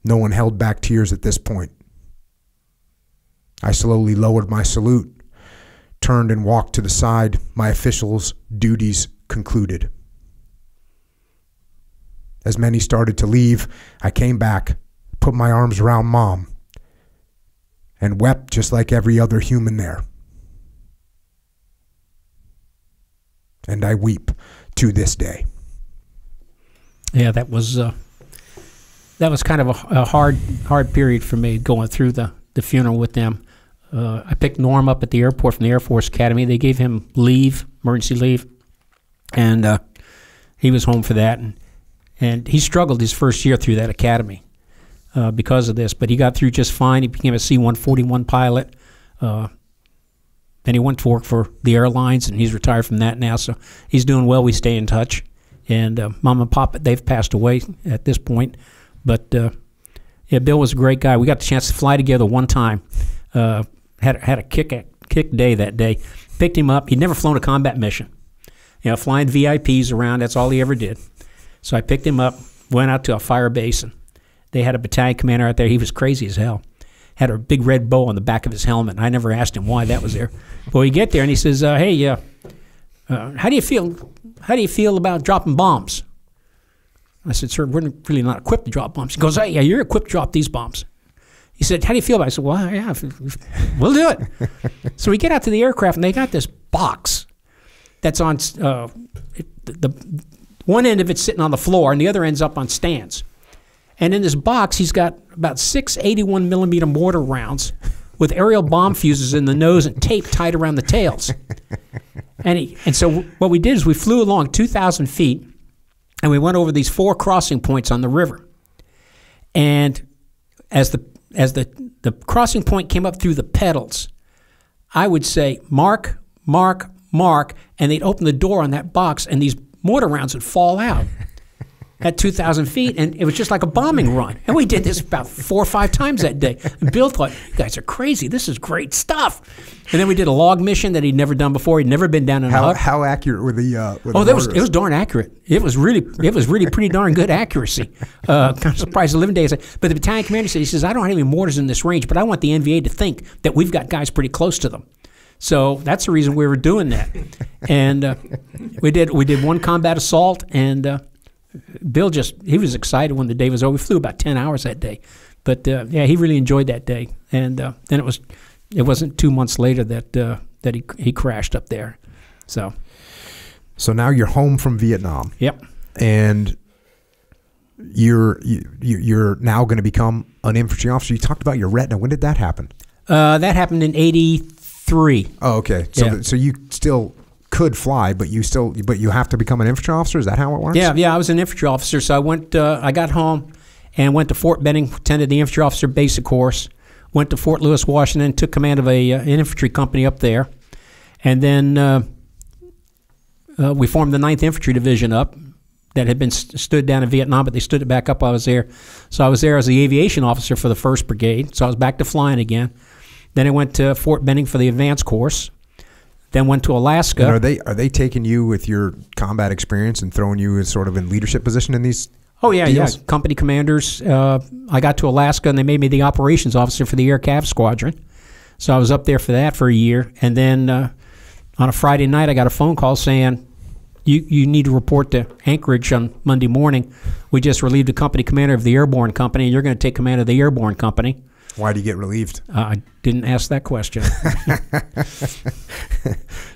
No one held back tears at this point. I slowly lowered my salute, turned and walked to the side, my officials' duties concluded. As many started to leave, I came back, put my arms around Mom, and wept just like every other human there. And I weep to this day. Yeah, that was kind of a hard period for me going through the funeral with them. I picked Norm up at the airport from the Air Force Academy. They gave him leave, emergency leave, and he was home for that. And he struggled his first year through that academy because of this, but he got through just fine. He became a C-141 pilot. Then he went to work for the airlines, and he's retired from that now, so he's doing well. We stay in touch. And Mom and Pop, they've passed away at this point. But, yeah, Bill was a great guy. We got the chance to fly together one time. Had a kick day that day. Picked him up. He'd never flown a combat mission. You know, flying VIPs around, that's all he ever did. So I picked him up, went out to a fire base, and they had a battalion commander out there. He was crazy as hell. Had a big red bow on the back of his helmet. I never asked him why that was there. But we get there, and he says, hey, how do you feel about dropping bombs? I said, sir, we're really not equipped to drop bombs. He goes, hey, yeah, you're equipped to drop these bombs. He said, how do you feel about it? I said, well, yeah, we'll do it. So we get out to the aircraft, and they got this box that's on the one end of it's sitting on the floor, and the other end's up on stands. And in this box, he's got about 6 81-millimeter mortar rounds with aerial bomb fuses in the nose and tape tied around the tails. And so what we did is we flew along 2,000 feet, and we went over these 4 crossing points on the river. And as the crossing point came up through the pedals, I would say, mark, mark, mark, and they'd open the door on that box, and these mortar rounds would fall out at 2,000 feet, and it was just like a bombing run. And we did this about 4 or 5 times that day. And Bill thought, you guys are crazy. This is great stuff. And then we did a log mission that he'd never done before. He'd never been down in a hut. How accurate were the it was darn accurate. It was really pretty darn good accuracy. Kind of surprised the living days. But the battalion commander said, he says, I don't have any mortars in this range, but I want the NVA to think that we've got guys pretty close to them. So that's the reason we were doing that. And we did one combat assault, and Bill he was excited when the day was over. We flew about 10 hours that day. But, yeah, he really enjoyed that day. And then it wasn't 2 months later that he crashed up there. So now you're home from Vietnam. Yep. And you're now going to become an infantry officer. You talked about your retina. When did that happen? That happened in 83. Oh, okay. So you still could fly, but you have to become an infantry officer? Is that how it works? Yeah, I was an infantry officer. So I got home and went to Fort Benning, attended the infantry officer basic course, went to Fort Lewis, Washington, took command of an infantry company up there, and then we formed the 9th Infantry Division up that had been stood down in Vietnam, but they stood it back up while I was there. So I was there as the aviation officer for the 1st Brigade, so I was back to flying again. Then I went to Fort Benning for the advanced course. Then went to Alaska. And are they taking you with your combat experience and throwing you as sort of in leadership position in these? Oh yeah, deals? yeah. Company commanders. I got to Alaska, and they made me the operations officer for the Air Cav Squadron. So I was up there for that for a year, and then on a Friday night, I got a phone call saying, "You need to report to Anchorage on Monday morning. We just relieved the company commander of the Airborne Company, and you're going to take command of the Airborne Company." Why do you get relieved? I didn't ask that question.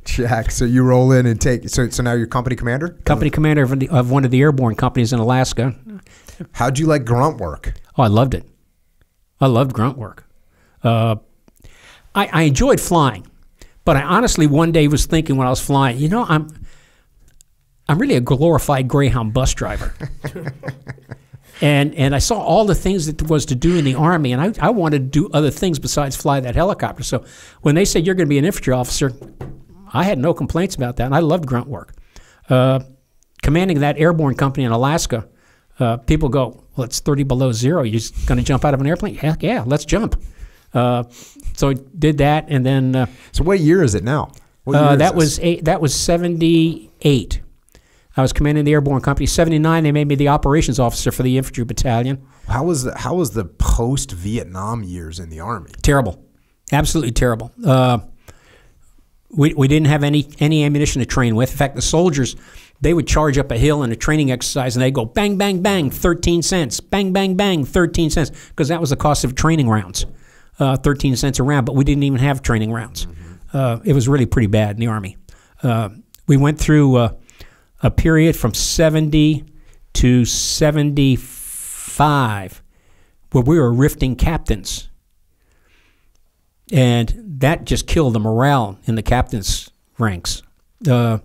Jack, so you roll in and take. So now you're company commander. Company commander of one of the airborne companies in Alaska. How'd you like grunt work? Oh, I loved it. I loved grunt work. I enjoyed flying, but I honestly one day was thinking when I was flying, I'm really a glorified Greyhound bus driver. And I saw all the things that there was to do in the Army, and I wanted to do other things besides fly that helicopter. So when they said you're going to be an infantry officer, I had no complaints about that, and I loved grunt work. Commanding that airborne company in Alaska, people go, well, it's 30 below zero. You're just going to jump out of an airplane? Heck yeah, let's jump. So I did that, and then... so what year is it now? That was 78. I was commanding the airborne company. 79, they made me the operations officer for the infantry battalion. How was the post-Vietnam years in the Army? Terrible, absolutely terrible. We didn't have any ammunition to train with. In fact, the soldiers, they would charge up a hill in a training exercise, and they'd go bang, bang, bang, 13 cents, bang, bang, bang, 13 cents, because that was the cost of training rounds, 13 cents a round. But we didn't even have training rounds. It was really pretty bad in the Army. We went through a period from 70 to 75 where we were rifting captains. And that just killed the morale in the captain's ranks. I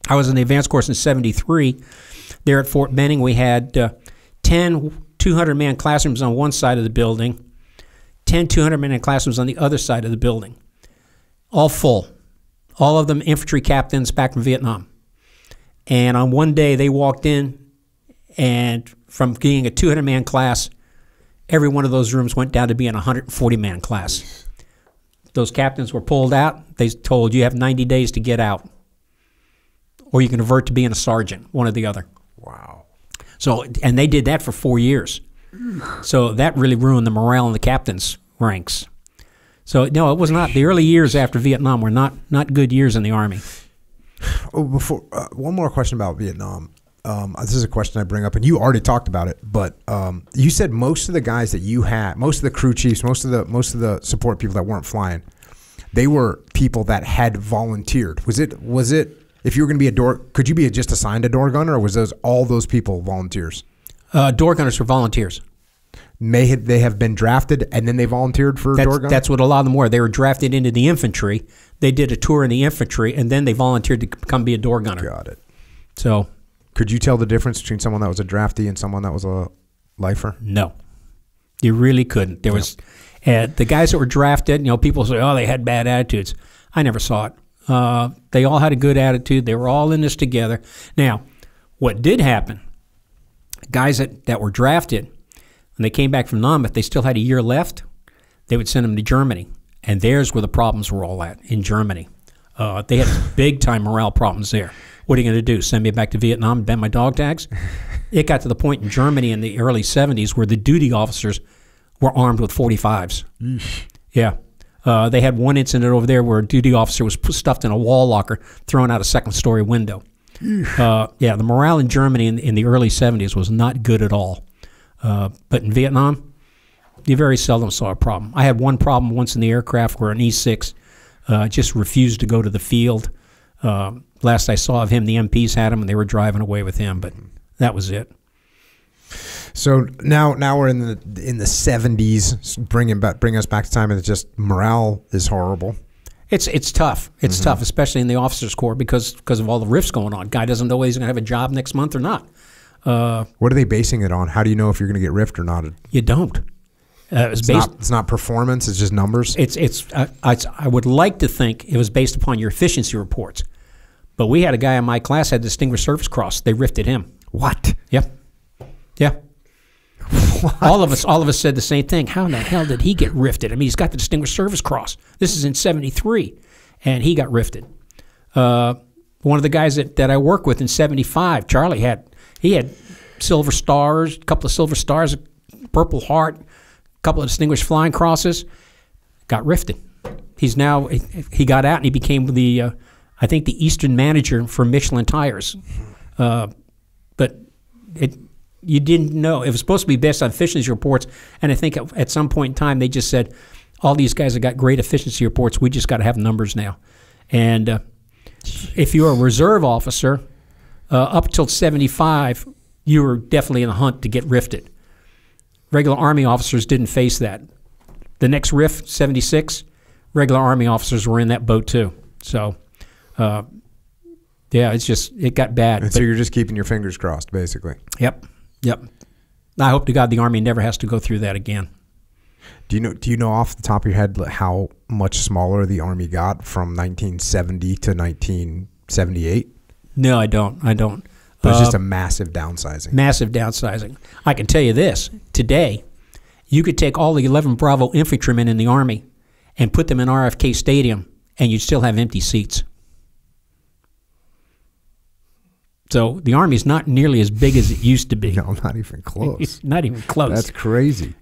was in the advanced course in 73. There at Fort Benning, we had 10 200-man classrooms on one side of the building, 10 200-man classrooms on the other side of the building, all full. All of them infantry captains back from Vietnam. And on one day, they walked in, and from being a 200-man class, every one of those rooms went down to being a 140-man class. Those captains were pulled out. They told you have 90 days to get out, or you can revert to being a sergeant, one or the other. Wow. So, and they did that for 4 years. So that really ruined the morale in the captains' ranks. So, no, it was not. The early years after Vietnam were not good years in the Army. Oh, before one more question about Vietnam. This is a question I bring up, and you already talked about it. But you said most of the guys that you had, most of the crew chiefs, most of the support people that weren't flying, they were people that had volunteered. Was it? If you were going to be a door, could you be just assigned a door gunner, or was all those people volunteers? Door gunners were volunteers. They have been drafted and then they volunteered for door gunner? That's what a lot of them were. They were drafted into the infantry. They did a tour in the infantry, and then they volunteered to come be a door gunner. Got it. So, could you tell the difference between someone that was a draftee and someone that was a lifer? No, you really couldn't. There was the guys that were drafted. People say, "Oh, they had bad attitudes." I never saw it. They all had a good attitude. They were all in this together. Now, what did happen? Guys that were drafted, when they came back from Nam, if they still had a year left, they would send them to Germany. And there's where the problems were all at, in Germany. They had big-time morale problems there. What are you going to do, send me back to Vietnam and bend my dog tags? It got to the point in Germany in the early 70s where the duty officers were armed with 45s. Yeah. They had one incident over there where a duty officer was stuffed in a wall locker, thrown out a second-story window. The morale in Germany in the early 70s was not good at all. But in Vietnam, you very seldom saw a problem. I had one problem once in the aircraft where an E-6 just refused to go to the field. Last I saw of him, the MPs had him, and they were driving away with him, but that was it. So now we're in the 70s. Bring us back to time, and it's just morale is horrible. It's tough. It's tough, especially in the officers' corps because of all the rifts going on. Guy doesn't know whether he's going to have a job next month or not. What are they basing it on? How do you know if you're going to get riffed or not? You don't. It's not performance. It's just numbers. I would like to think it was based upon your efficiency reports, but we had a guy in my class had Distinguished Service Cross. They rifted him. What? Yep. Yeah. What? All of us said the same thing. How in the hell did he get rifted? I mean, he's got the Distinguished Service Cross. This is in 73, and he got rifted. One of the guys that I work with in 75, Charlie had silver stars, a couple of silver stars, a Purple Heart, a couple of Distinguished Flying Crosses, got rifted. He got out and he became the I think the Eastern manager for Michelin tires. But you didn't know. It was supposed to be based on efficiency reports, and I think at some point in time they just said, all these guys have got great efficiency reports. We just got to have numbers now. And if you're a reserve officer, up till 75, you were definitely in the hunt to get rifted. Regular Army officers didn't face that. The next RIF, 76, regular Army officers were in that boat too. So, yeah, it got bad. And so you're just keeping your fingers crossed, basically. Yep. I hope to God the Army never has to go through that again. Do you know off the top of your head how much smaller the Army got from 1970 to 1978? No, I don't. But it's just a massive downsizing. Massive downsizing. I can tell you this. Today, you could take all the 11 Bravo infantrymen in the Army and put them in RFK Stadium, and you'd still have empty seats. So the Army's not nearly as big as it used to be. No, not even close. Not even close. That's crazy.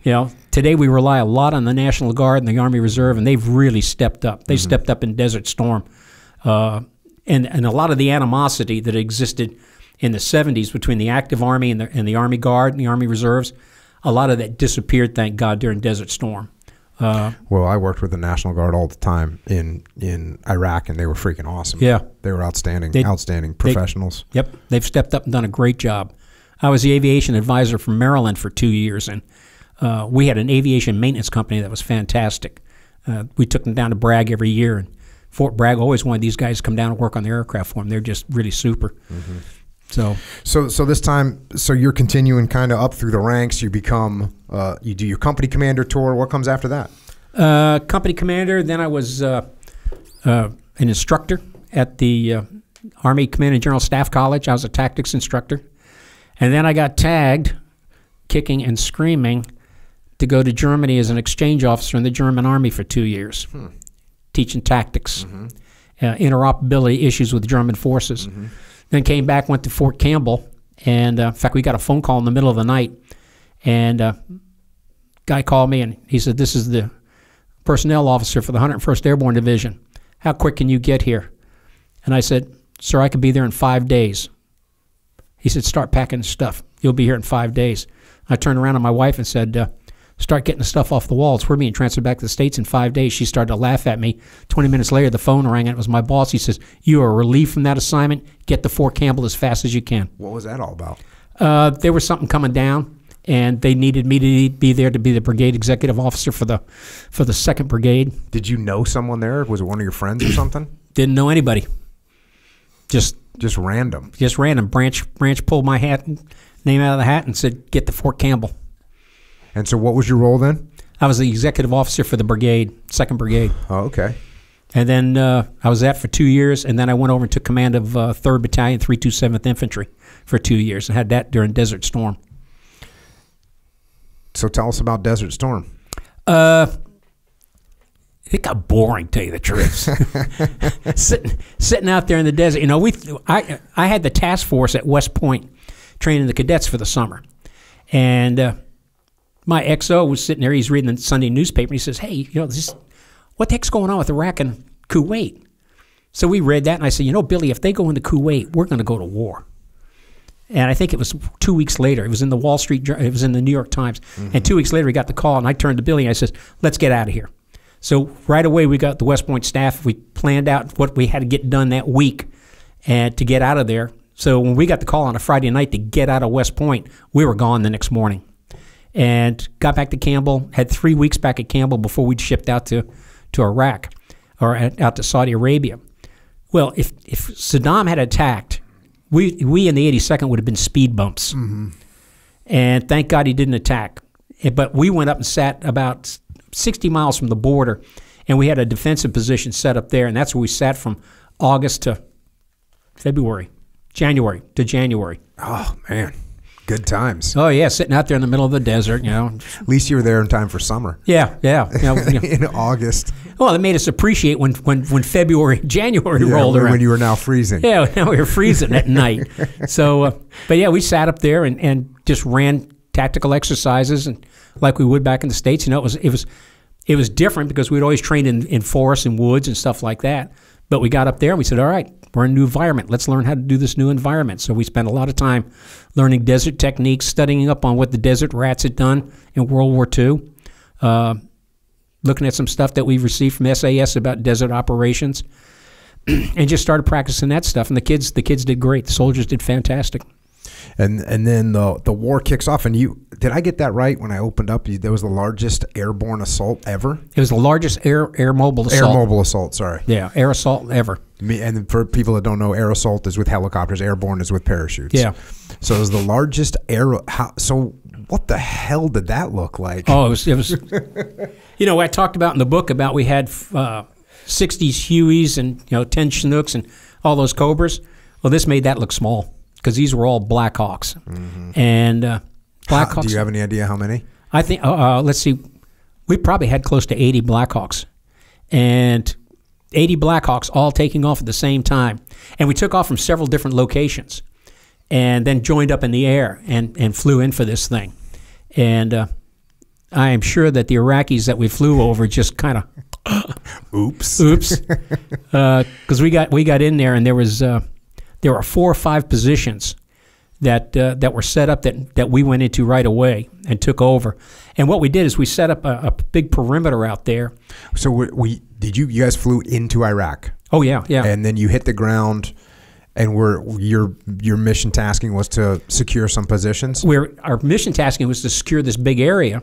Today we rely a lot on the National Guard and the Army Reserve, and they've really stepped up. They stepped up in Desert Storm. And a lot of the animosity that existed in the 70s between the active Army and the Army Guard and the Army Reserves, a lot of that disappeared, thank God, during Desert Storm. Well, I worked with the National Guard all the time in Iraq, and they were freaking awesome. Yeah. They were outstanding professionals. Yep. They've stepped up and done a great job. I was the aviation advisor for Maryland for 2 years, and we had an aviation maintenance company that was fantastic. We took them down to Bragg every year, and Fort Bragg always wanted these guys to come down and work on their aircraft for them. They're just really super. Mm-hmm. So this time, you're continuing kind of up through the ranks. You become, you do your company commander tour. What comes after that? Company commander. Then I was an instructor at the Army Command and General Staff College. I was a tactics instructor. And then I got tagged, kicking and screaming, to go to Germany as an exchange officer in the German Army for 2 years, teaching tactics, interoperability issues with German forces. Mm-hmm. Then came back, went to Fort Campbell, and in fact, we got a phone call in the middle of the night, and guy called me, and he said, "This is the personnel officer for the 101st Airborne Division. How quick can you get here?" And I said, "Sir, I can be there in 5 days." He said, "Start packing the stuff. You'll be here in 5 days." I turned around to my wife and said, "Start getting the stuff off the walls. We're being transferred back to the States in 5 days." She started to laugh at me. 20 minutes later, the phone rang, and it was my boss. He says, "You are relieved from that assignment. Get to Fort Campbell as fast as you can." What was that all about? There was something coming down, and they needed me to be there to be the brigade executive officer for the 2nd Brigade. Did you know someone there? Was it one of your friends or something? Didn't know anybody. Just random. Just random. Branch pulled my name out of the hat and said, "Get to Fort Campbell." And so what was your role then? I was the executive officer for the brigade, 2nd Brigade. Oh, okay. And then I was that for 2 years, and then I went over and took command of 3rd Battalion, 327th Infantry for 2 years. I had that during Desert Storm. So tell us about Desert Storm. It got boring, to tell you the truth. Sitting out there in the desert. I had the task force at West Point training the cadets for the summer. And my XO was sitting there. He's reading the Sunday newspaper, and he says, "Hey, what the heck's going on with Iraq and Kuwait?" So we read that, and I said, "Billy, if they go into Kuwait, we're going to go to war." And I think it was 2 weeks later. It was in the Wall Street Journal. It was in the New York Times. Mm-hmm. And 2 weeks later, we got the call, and I turned to Billy, and I said, "Let's get out of here." So right away, we got the West Point staff. We planned out what we had to get done that week and to get out of there. So when we got the call on a Friday night to get out of West Point, we were gone the next morning. And got back to Campbell, had 3 weeks back at Campbell before we'd shipped out to Iraq or out to Saudi Arabia. Well, if Saddam had attacked, we in the 82nd would have been speed bumps. Mm-hmm. And thank God he didn't attack. But we went up and sat about 60 miles from the border, and we had a defensive position set up there, and that's where we sat from August to January to January. Oh, man. Good times. Oh, yeah, sitting out there in the middle of the desert, At least you were there in time for summer. Yeah. In August. Well, it made us appreciate when January rolled around. When you were now freezing. Yeah, now we were freezing at night. So, but yeah, we sat up there and just ran tactical exercises and like we would back in the States. It was different because we'd always trained in forests and woods and stuff like that. But we got up there and we said, "All right, We're in a new environment. Let's learn how to do this new environment. So we spent a lot of time learning desert techniques, studying up on what the desert rats had done in World War II, looking at some stuff that we received from SAS about desert operations, and just started practicing that stuff. And the kids did great. The soldiers did fantastic. And then the war kicks off, and did I get that right when I opened up? There was the largest airborne assault ever. It was the largest air mobile assault. Air mobile assault, sorry. Yeah, air assault ever. And for people that don't know, air assault is with helicopters. Airborne is with parachutes. Yeah. So it was the largest air. So what the hell did that look like? Oh, it was. You know, I talked about in the book about we had 60s Hueys and 10 Chinooks and all those Cobras. Well, this made that look small, because these were all Black Hawks. And Black Hawks. Do you have any idea how many? I think, let's see, we probably had close to 80 Black Hawks. And 80 Black Hawks all taking off at the same time. And we took off from several different locations and then joined up in the air and flew in for this thing. And I am sure that the Iraqis that we flew over just kind of, oops. Because we got in there, and there were 4 or 5 positions that were set up that we went into right away and took over. And what we did is we set up a big perimeter out there. So you guys flew into Iraq? Oh yeah. And then you hit the ground, and your mission tasking was to secure some positions? Our mission tasking was to secure this big area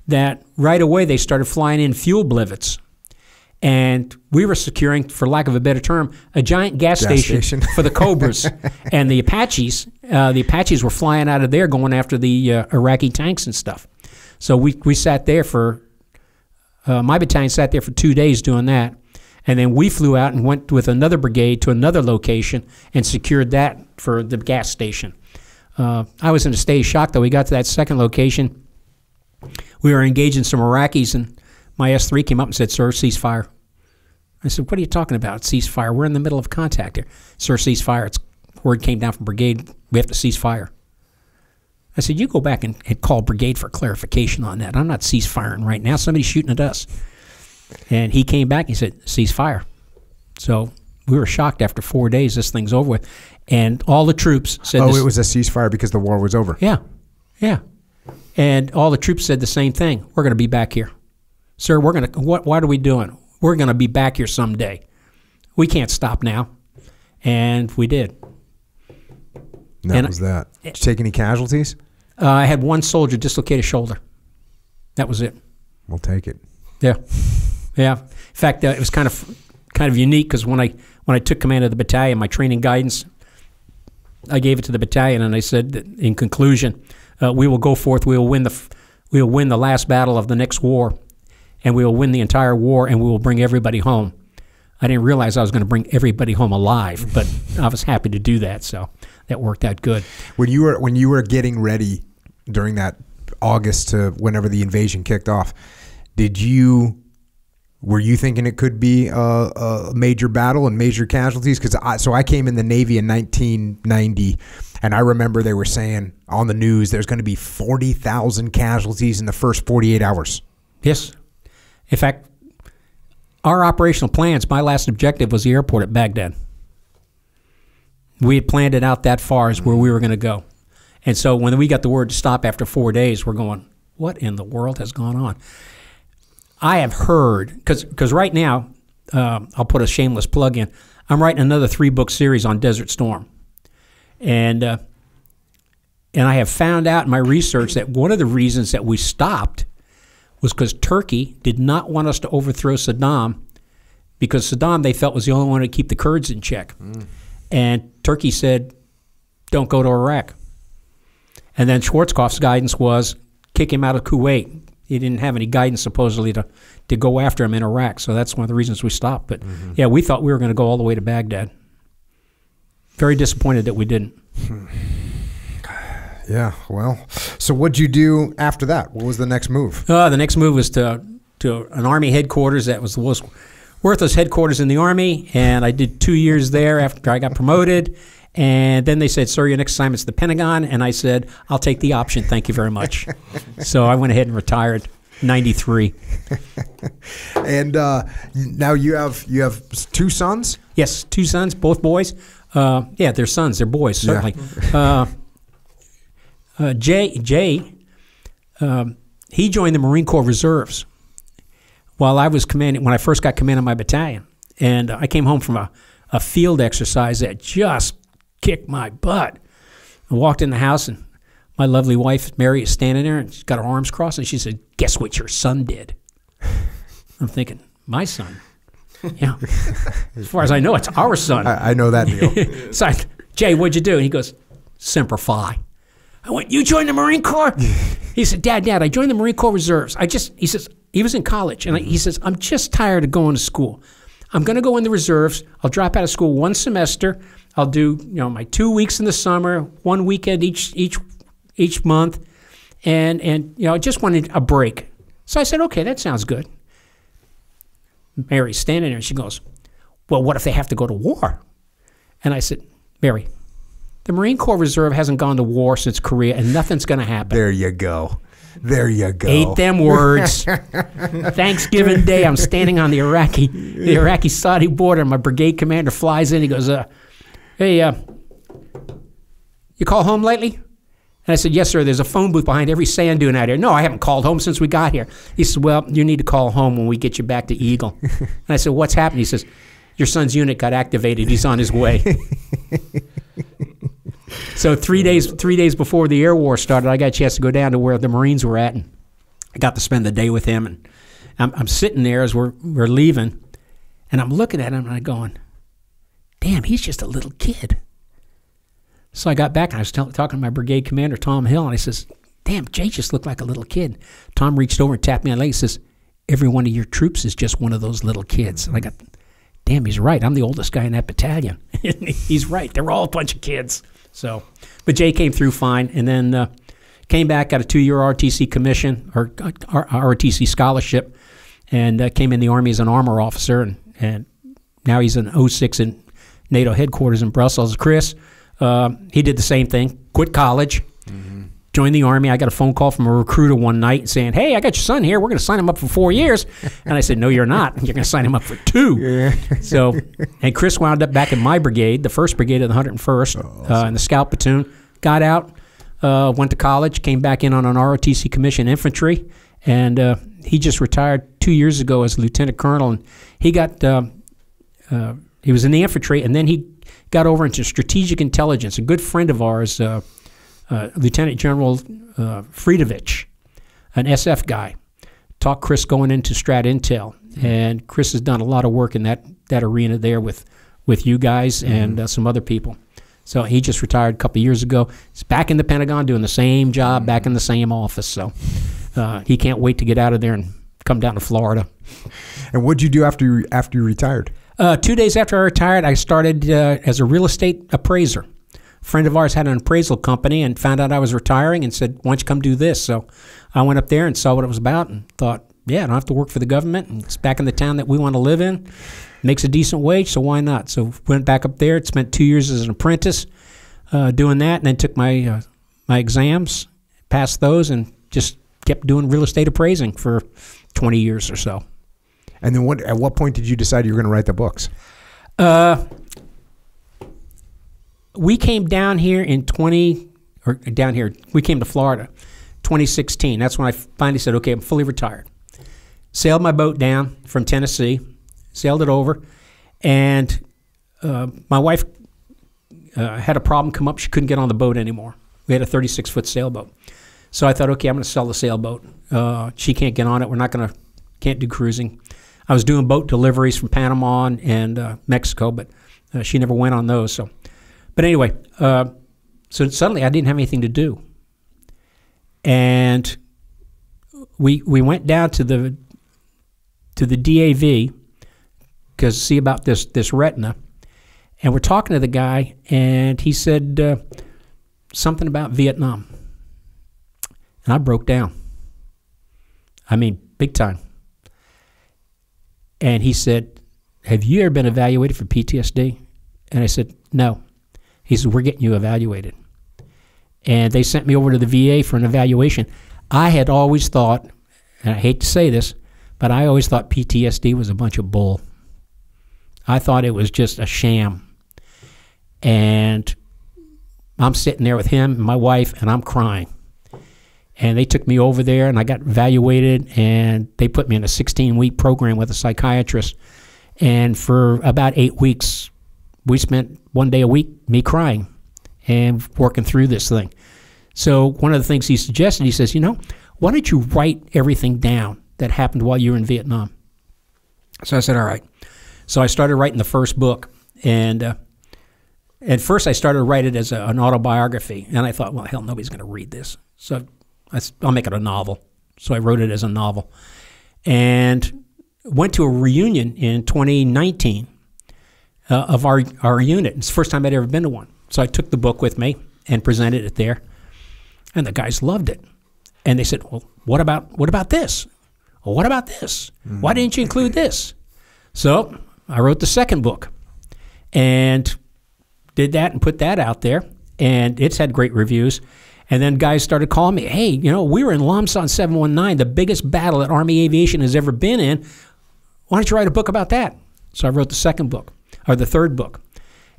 that right away they started flying in fuel blivets. And we were securing, for lack of a better term, a giant gas station for the Cobras. And the Apaches were flying out of there going after the Iraqi tanks and stuff. So we sat there my battalion sat there for 2 days doing that. And then we flew out and went with another brigade to another location and secured that for the gas station. I was in a state of shock, though. We got to that second location. We were engaging some Iraqis, and my S3 came up and said, "Sir, ceasefire." I said, "What are you talking about? Ceasefire? We're in the middle of contact here." "Sir, ceasefire." Word came down from brigade. We have to cease fire. I said, "You go back and call brigade for clarification on that. I'm not ceasefiring right now. Somebody's shooting at us." And he came back and he said, "Cease fire." So we were shocked. After 4 days, this thing's over with. And all the troops said... Oh, it was a ceasefire because the war was over. Yeah. And all the troops said the same thing. "We're going to be back here. Sir, what are we doing? We're going to be back here someday. We can't stop now." And we did. That was that. Did you take any casualties? I had one soldier dislocate his shoulder. That was it. We'll take it. Yeah. In fact, it was kind of unique, because when I took command of the battalion, my training guidance, I gave it to the battalion, and I said that in conclusion, we will go forth. We will win the last battle of the next war, and we will win the entire war, and we will bring everybody home. I didn't realize I was going to bring everybody home alive, but I was happy to do that, so that worked out good. When you were getting ready during that August to whenever the invasion kicked off, were you thinking it could be a major battle and major casualties? Because I came in the Navy in 1990, and I remember they were saying on the news there's going to be 40,000 casualties in the first 48 hours. Yes. In fact, our operational plans, my last objective was the airport at Baghdad. We had planned it out that far as where we were going to go. And so when we got the word to stop after 4 days, we're going, what in the world has gone on? I have heard, because right now, I'll put a shameless plug in, I'm writing another 3-book series on Desert Storm. And I have found out in my research that one of the reasons that we stopped was because Turkey did not want us to overthrow Saddam, because Saddam, they felt, was the only one to keep the Kurds in check. And Turkey said, "Don't go to Iraq." And then Schwarzkopf's guidance was, kick him out of Kuwait. He didn't have any guidance, supposedly, to go after him in Iraq. So that's one of the reasons we stopped. But, yeah, we thought we were going to go all the way to Baghdad. Very disappointed that we didn't. Yeah, well, so what'd you do after that? What was the next move? The next move was to an Army headquarters that was the most worthless headquarters in the Army, and I did 2 years there after I got promoted. And then they said, "Sir, your next assignment's the Pentagon." And I said, "I'll take the option. Thank you very much." So I went ahead and retired. 93. And now you have two sons? Yes, two sons, both boys. Yeah, they're sons. They're boys, certainly. Yeah. Jay, he joined the Marine Corps Reserves while I was commanding, when I first got command of my battalion. And I came home from a field exercise that just kicked my butt. I walked in the house, and my lovely wife, Mary, is standing there, and she's got her arms crossed, and she said, "Guess what your son did?" I'm thinking, my son? Yeah. As far as I know, it's our son. I know that deal. So Jay, what'd you do? And he goes, "Semper Fi." I went, "You joined the Marine Corps?" He said, Dad, I joined the Marine Corps Reserves. He says, he was in college, and he says, "I'm just tired of going to school. I'm going to go in the reserves. I'll drop out of school one semester. I'll do, my 2 weeks in the summer, one weekend each month, and I just wanted a break." So I said, "Okay, that sounds good." Mary's standing there, and she goes, "Well, what if they have to go to war?" And I said, "Mary, the Marine Corps Reserve hasn't gone to war since Korea, and nothing's going to happen." There you go. There you go. Ate them words. Thanksgiving Day, I'm standing on the Iraqi-Saudi border. My brigade commander flies in. He goes, "Hey, you call home lately?" And I said, "Yes, sir. There's a phone booth behind every sand dune out here." "No, I haven't called home since we got here." He said, "Well, you need to call home when we get you back to Eagle." And I said, "What's happened?" He says, "Your son's unit got activated. He's on his way." So 3 days before the air war started, I got a chance to go down to where the Marines were at, and I got to spend the day with him. And I'm sitting there as we're leaving, and I'm looking at him, and I'm going, "Damn, he's just a little kid." So I got back, and I was talking to my brigade commander, Tom Hill, and I says, "Damn, Jay just looked like a little kid." Tom reached over and tapped me on the leg and says, "Every one of your troops is just one of those little kids." And I got, damn, he's right. I'm the oldest guy in that battalion. He's right. They're all a bunch of kids. So, but Jay came through fine, and then came back, got a 2-year ROTC commission, or ROTC scholarship, and came in the Army as an armor officer, and now he's an 06 in NATO headquarters in Brussels. Chris, he did the same thing, quit college, joined the Army. I got a phone call from a recruiter one night saying, "Hey, I got your son here. We're going to sign him up for 4 years." And I said, "No, you're not. You're going to sign him up for 2. Yeah. So, and Chris wound up back in my brigade, the 1st Brigade of the 101st, awesome. In the Scout Platoon. Got out, went to college, came back in on an ROTC commission infantry, and he just retired 2 years ago as Lieutenant Colonel. And he got, he was in the infantry, and then he got over into strategic intelligence. A good friend of ours, Lieutenant General Fridovich, an SF guy, taught Chris going into Strat Intel, and Chris has done a lot of work in that arena there with you guys and some other people. So he just retired a couple of years ago. He's back in the Pentagon doing the same job, back in the same office. So he can't wait to get out of there and come down to Florida. And what'd you do after you retired? 2 days after I retired, I started as a real estate appraiser. A friend of ours had an appraisal company and found out I was retiring and said, "Why don't you come do this?" So I went up there and saw what it was about and thought, yeah, I don't have to work for the government, and it's back in the town that we want to live in. Makes a decent wage, so why not? So went back up there, spent 2 years as an apprentice doing that, and then took my exams, passed those, and just kept doing real estate appraising for 20 years or so. And then at what point did you decide you were going to write the books? We came down here we came to Florida 2016. That's when I finally said, okay, I'm fully retired. Sailed my boat down from Tennessee, sailed it over, and my wife had a problem come up. She couldn't get on the boat anymore. We had a 36-foot sailboat. So I thought, okay, I'm going to sell the sailboat. She can't get on it. Can't do cruising. I was doing boat deliveries from Panama and Mexico, but she never went on those. So, but anyway, so suddenly I didn't have anything to do, and we went down to the DAV because see about this retina, and we're talking to the guy, and he said something about Vietnam, and I broke down. I mean, big time. And he said, "Have you ever been evaluated for PTSD?" And I said, "No." He said, "We're getting you evaluated." And they sent me over to the VA for an evaluation. I had always thought, and I hate to say this, but I always thought PTSD was a bunch of bull. I thought it was just a sham. And I'm sitting there with him and my wife, and I'm crying. And they took me over there, and I got evaluated, and they put me in a 16-week program with a psychiatrist. And for about 8 weeks, we spent one day a week, me crying and working through this thing. So one of the things he suggested, he says, why don't you write everything down that happened while you were in Vietnam? So I said, all right. So I started writing the first book. And at first I started to write it as an autobiography. And I thought, well, hell, nobody's going to read this. So I'll make it a novel. So I wrote it as a novel. And went to a reunion in 2019 of our unit. It's the first time I'd ever been to one. So I took the book with me and presented it there. And the guys loved it. And they said, well, what about this? Well, what about this? Why didn't you include this? So I wrote the second book and did that and put that out there. And it's had great reviews. And then guys started calling me, hey, we were in Lam Son 719, the biggest battle that Army aviation has ever been in. Why don't you write a book about that? So I wrote the third book,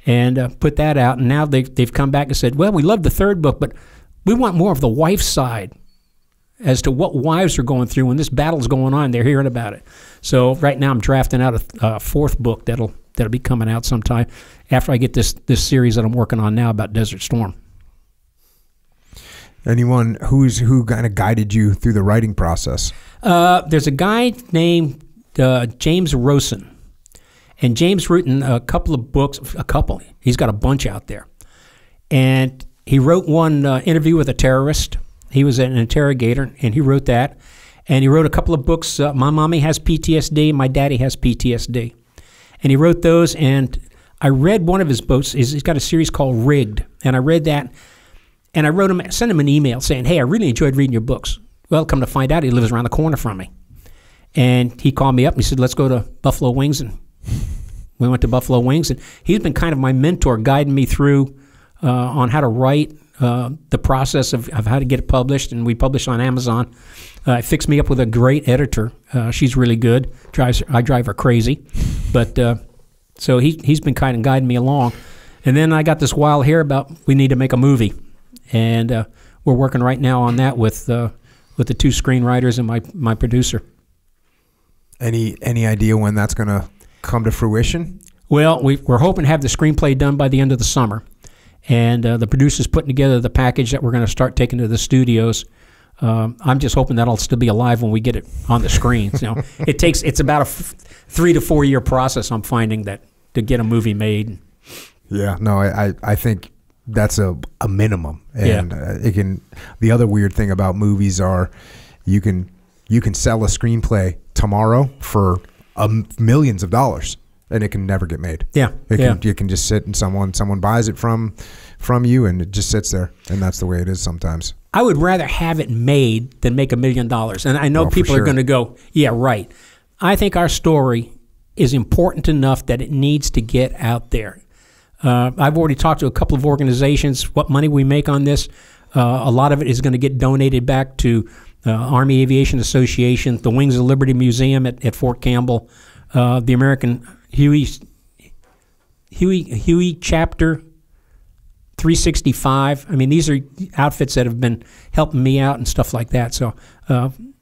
and put that out. And now they've come back and said, well, we love the third book, but we want more of the wife's side as to what wives are going through when this battle's going on. They're hearing about it. So right now I'm drafting out a fourth book that'll be coming out sometime after I get this series that I'm working on now about Desert Storm. Anyone who kind of guided you through the writing process? There's a guy named James Rosen. And James written a couple of books, he's got a bunch out there. And he wrote one Interview with a Terrorist. He was an interrogator, and he wrote that. And he wrote a couple of books, My Mommy Has PTSD, My Daddy Has PTSD. And he wrote those, and I read one of his books. He's got a series called Rigged, and I read that. And I sent him an email saying, hey, I really enjoyed reading your books. Well, come to find out, he lives around the corner from me. And he called me up and he said, let's go to Buffalo Wings. And we went to Buffalo Wings. And he's been kind of my mentor, guiding me through on how to write, the process of how to get it published. And we published on Amazon. Fixed me up with a great editor. She's really good. I drive her crazy. But so he's been kind of guiding me along. And then I got this wild hair about we need to make a movie. And we're working right now on that with the two screenwriters and my producer. Any idea when that's going to come to fruition? Well, we're hoping to have the screenplay done by the end of the summer. And the producer's putting together the package that we're going to start taking to the studios. I'm just hoping that'll still be alive when we get it on the screens. It's about a 3 to 4 year process, I'm finding, that to get a movie made. Yeah, no, I think that's a minimum. And yeah. The other weird thing about movies are you can sell a screenplay tomorrow for millions of dollars and it can never get made. Yeah. You can just sit and someone buys it from you and it just sits there, and that's the way it is sometimes. I would rather have it made than make $1 million. And I know people are going to go, yeah, right. I think our story is important enough that it needs to get out there. I've already talked to a couple of organizations, what money we make on this. A lot of it is going to get donated back to Army Aviation Association, the Wings of Liberty Museum at Fort Campbell, the American Huey Chapter 365. I mean, these are outfits that have been helping me out and stuff like that. So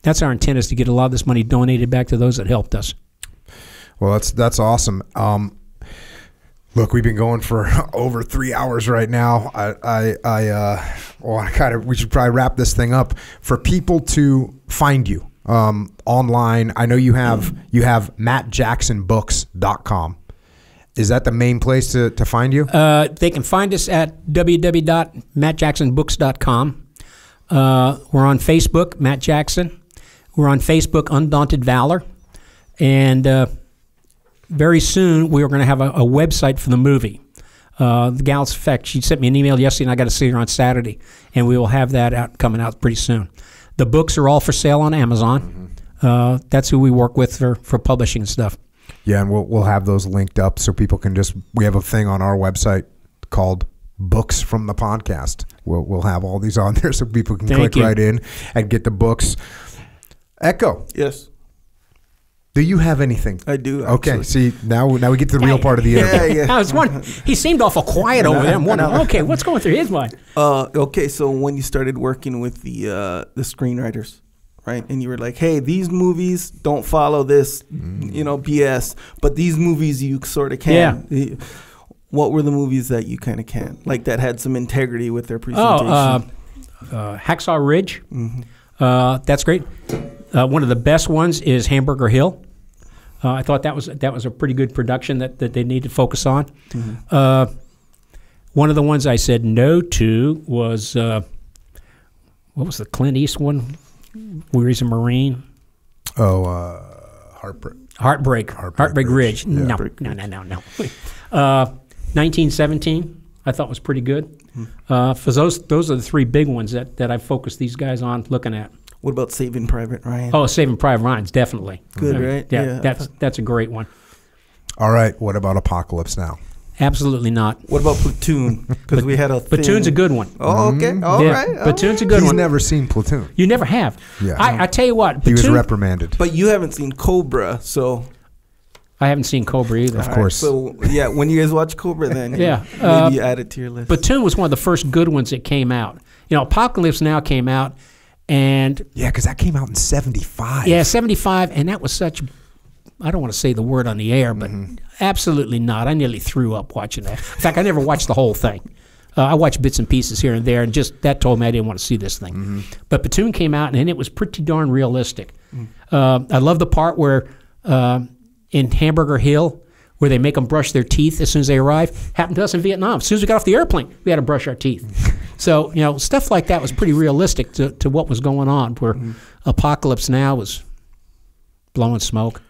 that's our intent, is to get a lot of this money donated back to those that helped us. Well, that's awesome. Look, we've been going for over 3 hours right now. We should probably wrap this thing up. For people to find you online, I know you have MattJacksonBooks.com. Is that the main place to find you? They can find us at www.mattjacksonbooks.com. We're on Facebook, Matt Jackson. We're on Facebook, Undaunted Valor. And very soon we are going to have a website for the movie. The gal's effect. She sent me an email yesterday, and I got to see her on Saturday, and we will have that coming out pretty soon. The books are all for sale on Amazon. Mm-hmm. That's who we work with for publishing and stuff. Yeah, and we'll have those linked up so people can we have a thing on our website called Books from the Podcast. We'll have all these on there so people can click right in and get the books. Echo, Yes, do you have anything? I do. Okay, Actually. see, now we get to the real part of the interview. Yeah. I was wondering, he seemed awful quiet over there. I'm wondering, okay, what's going through his mind? Okay, so when you started working with the screenwriters, right, and you were like, hey, these movies don't follow this, BS, but these movies you sort of can. Yeah. What were the movies that you kind of can, like that had some integrity with their presentation? Hacksaw Ridge. Mm-hmm. That's great. One of the best ones is Hamburger Hill. I thought that was a pretty good production that they need to focus on. Mm-hmm. One of the ones I said no to was what was the Clint Eastwood one, where he's a Marine? Heartbreak Ridge. Yeah. No. 1917, I thought was pretty good. For those are the three big ones that I've focused these guys on looking at. What about Saving Private Ryan? Oh, Saving Private Ryan's definitely good, right? Yeah, that's a great one. All right, what about Apocalypse Now? Absolutely not. What about Platoon? Because we had a thing. Platoon's a good one. Oh, okay. All right. Platoon's a good He's one. never seen Platoon. You never have. Yeah. I tell you what. He was Platoon, reprimanded. But you haven't seen Cobra, so. I haven't seen Cobra either. Of course. So, yeah, when you guys watch Cobra, then maybe you add it to your list. Platoon was one of the first good ones that came out. Apocalypse Now came out, and yeah, because that came out in 75. Yeah, 75, and that was such. I don't want to say the word on the air, but absolutely not. I nearly threw up watching that. In fact, I never watched the whole thing. I watched bits and pieces here and there, and just that told me I didn't want to see this thing. But Platoon came out, and it was pretty darn realistic. I love the part where in Hamburger Hill, where they make them brush their teeth as soon as they arrive. Happened to us in Vietnam. As soon as we got off the airplane, we had to brush our teeth. So, stuff like that was pretty realistic to what was going on, where Apocalypse Now was blowing smoke.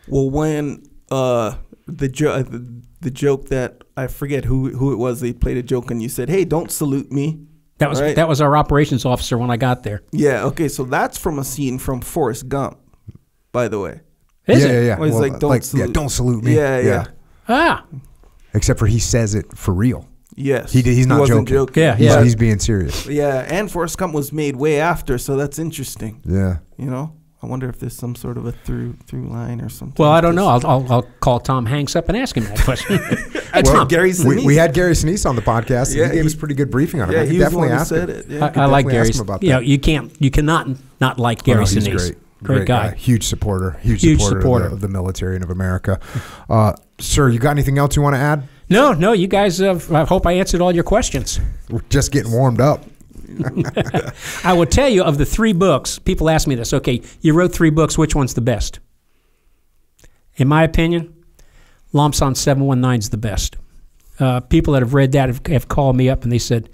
Well, when the joke that I forget who it was, they played a joke and you said, "Hey, don't salute me." That was our operations officer when I got there. Yeah. Okay. So that's from a scene from Forrest Gump, by the way. Is it? Yeah. Well, he's like, don't salute. don't salute me. Yeah. Ah. Except for he says it for real. Yes. He's not joking. Yeah. He's being serious. Yeah, and Forrest Gump was made way after, so that's interesting. Yeah. I wonder if there's some sort of a through line or something. Well, I don't know. I'll call Tom Hanks up and ask him that question. Well, Gary Sinise. We had Gary Sinise on the podcast. And Yeah, he gave us a pretty good briefing on it. Yeah, I could he was definitely the one who ask said him. it. Yeah. I like Gary. Ask him about that. You cannot not like Gary he's Sinise. Great guy. Huge supporter. Huge supporter. Of the military and of America. Sir, you got anything else you want to add? No. You guys. I hope I answered all your questions. We're just getting warmed up. I will tell you, of the three books, people ask me this. Okay, you wrote 3 books. Which one's the best? In my opinion, Lam Son 719 is the best. People that have read that have called me up and they said,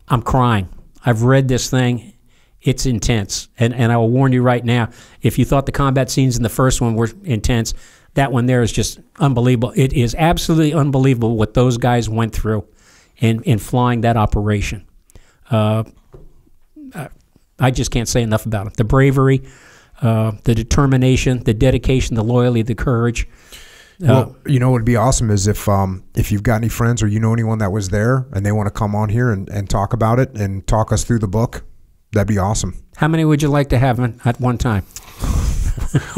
"I'm crying. I've read this thing. It's intense." And I will warn you right now, if you thought the combat scenes in the first one were intense, that one there is just unbelievable. It is absolutely unbelievable what those guys went through in flying that operation. I just can't say enough about it. The bravery, the determination, the dedication, the loyalty, the courage. Well, what would be awesome is if you've got any friends or you know anyone that was there and they want to come on here and talk about it and talk us through the book, that'd be awesome. How many would you like to have at one time?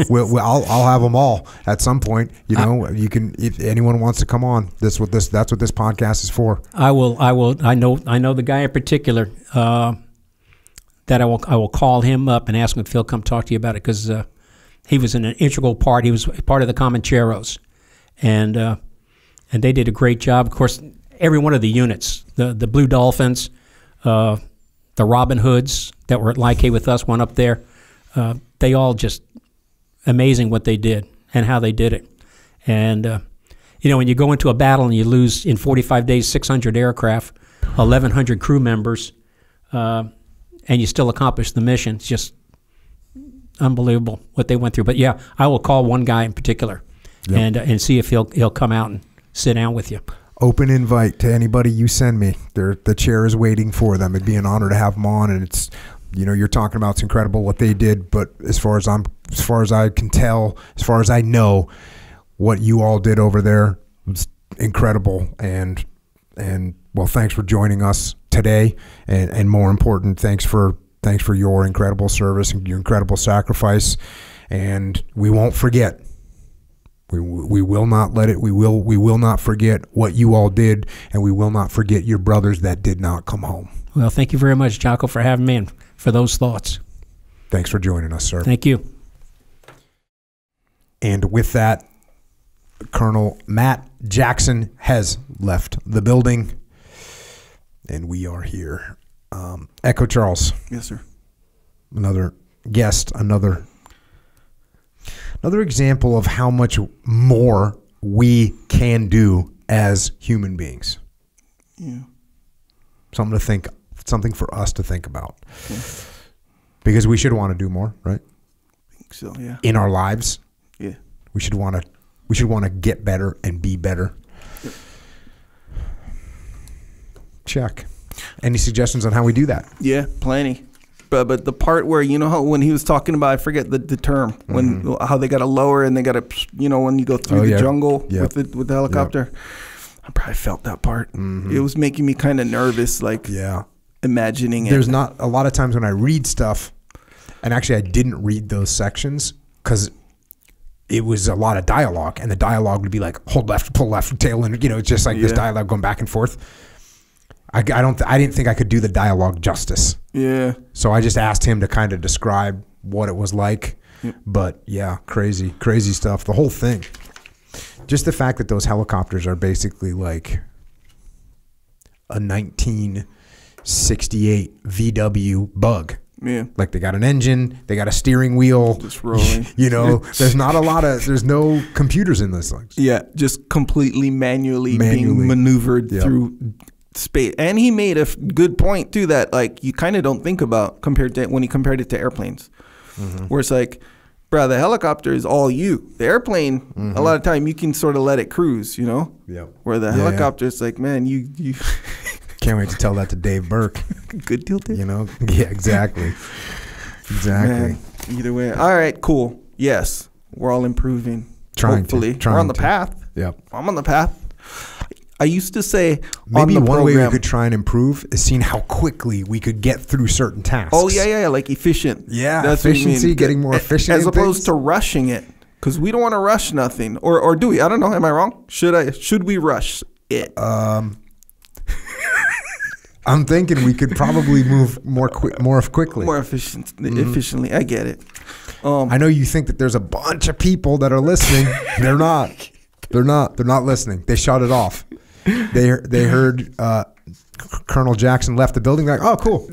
I'll have them all at some point. You can, if anyone wants to come on. That's what this podcast is for. I will. I know the guy in particular that I will call him up and ask him if he'll come talk to you about it, because he was an integral part. He was part of the Comancheros, and they did a great job. Of course, every one of the units, the Blue Dolphins, the Robin Hoods that were at Like with us, went up there. They all just amazing what they did and how they did it. And, when you go into a battle and you lose in 45 days 600 aircraft, 1,100 crew members, and you still accomplish the mission, it's just unbelievable what they went through. But, yeah, I will call one guy in particular and see if he'll come out and sit down with you. Open invite to anybody you send me. The chair is waiting for them. It'd be an honor to have them on, and it's you're talking about it's incredible what they did, but as far as I can tell, as far as I know, what you all did over there was incredible. And well, thanks for joining us today, and more important, thanks for Thanks for your incredible service and your incredible sacrifice. And we won't forget. We will not let it. We will not forget what you all did, and we will not forget your brothers that did not come home. Well, thank you very much, Jocko, for having me and for those thoughts. Thanks for joining us, sir. Thank you. And with that, Colonel Matt Jackson has left the building, and we are here. Echo Charles. Yes, sir. Another guest, another example of how much more we can do as human beings. Yeah. Something for us to think about. Yeah. Because we should want to do more, right? I think so, yeah. In our lives. Yeah. We should want to get better and be better. Yep. Check. Any suggestions on how we do that? Yeah, plenty. But the part where, you know, how when he was talking about, I forget the term, when how they got to lower and they got to, you know, when you go through the jungle with the helicopter. Yep. I probably felt that part. It was making me kind of nervous, like imagining it. There's not a lot of times when I read stuff, and actually I didn't read those sections because it was a lot of dialogue, and the dialogue would be like, hold left, pull left, tail, and, you know, it's just like this dialogue going back and forth. I didn't think I could do the dialogue justice. Yeah. So I just asked him to kind of describe what it was like. Yep. But yeah, crazy stuff. The whole thing. Just the fact that those helicopters are basically like a 1968 VW Bug. Yeah. Like they got an engine, they got a steering wheel. Just rolling. You know, there's no computers in those things. Yeah, just completely manually being maneuvered through space. And he made a good point too, that like you kind of don't think about when he compared it to airplanes, where it's like, bro, the helicopter is all you. The airplane, a lot of time you can sort of let it cruise, you know. Yep. Where the helicopter is like, man, you. Can't wait to tell that to Dave Burke. Good deal, Dave. You know. Yeah. Exactly. Man, either way. All right. Cool. Yes, we're all improving. Hopefully, we're on the path. Yep. I'm on the path. I used to say maybe on the one way program, we could try and improve is seeing how quickly we could get through certain tasks. Oh yeah, like efficient. Yeah, that's efficiency, getting more efficient, as opposed to rushing it, because we don't want to rush nothing. Or do we? I don't know. Am I wrong? Should we rush it? I'm thinking we could probably move more quickly, more efficiently. I get it. I know you think that there's a bunch of people that are listening. They're not. They're not listening. They shut it off. They heard Colonel Jackson left the building. They're like, oh, cool.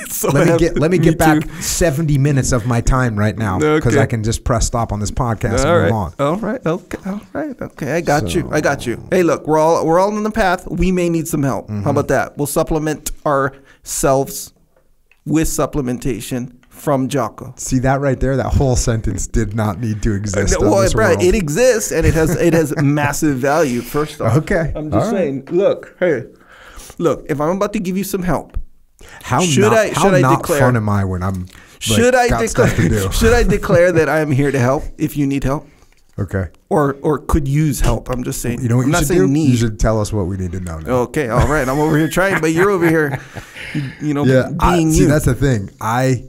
So let me get back 70 minutes of my time right now, because I can just press stop on this podcast and move on. All right. Okay. I got you. Hey, look, we're all on the path. We may need some help. How about that? We'll supplement ourselves with supplementation from Jocko. See that right there? That whole sentence did not need to exist. Well, Brad, it exists, and it has massive value. First off, okay, I'm just saying. Right. Look. If I'm about to give you some help, how not fun am I when I'm? Should I declare that I am here to help if you need help? Okay. Or could use help. I'm just saying. You know what you should do? You should tell us what we need to know now. Okay. All right. I'm over here trying, but you're over here, being you. That's the thing. I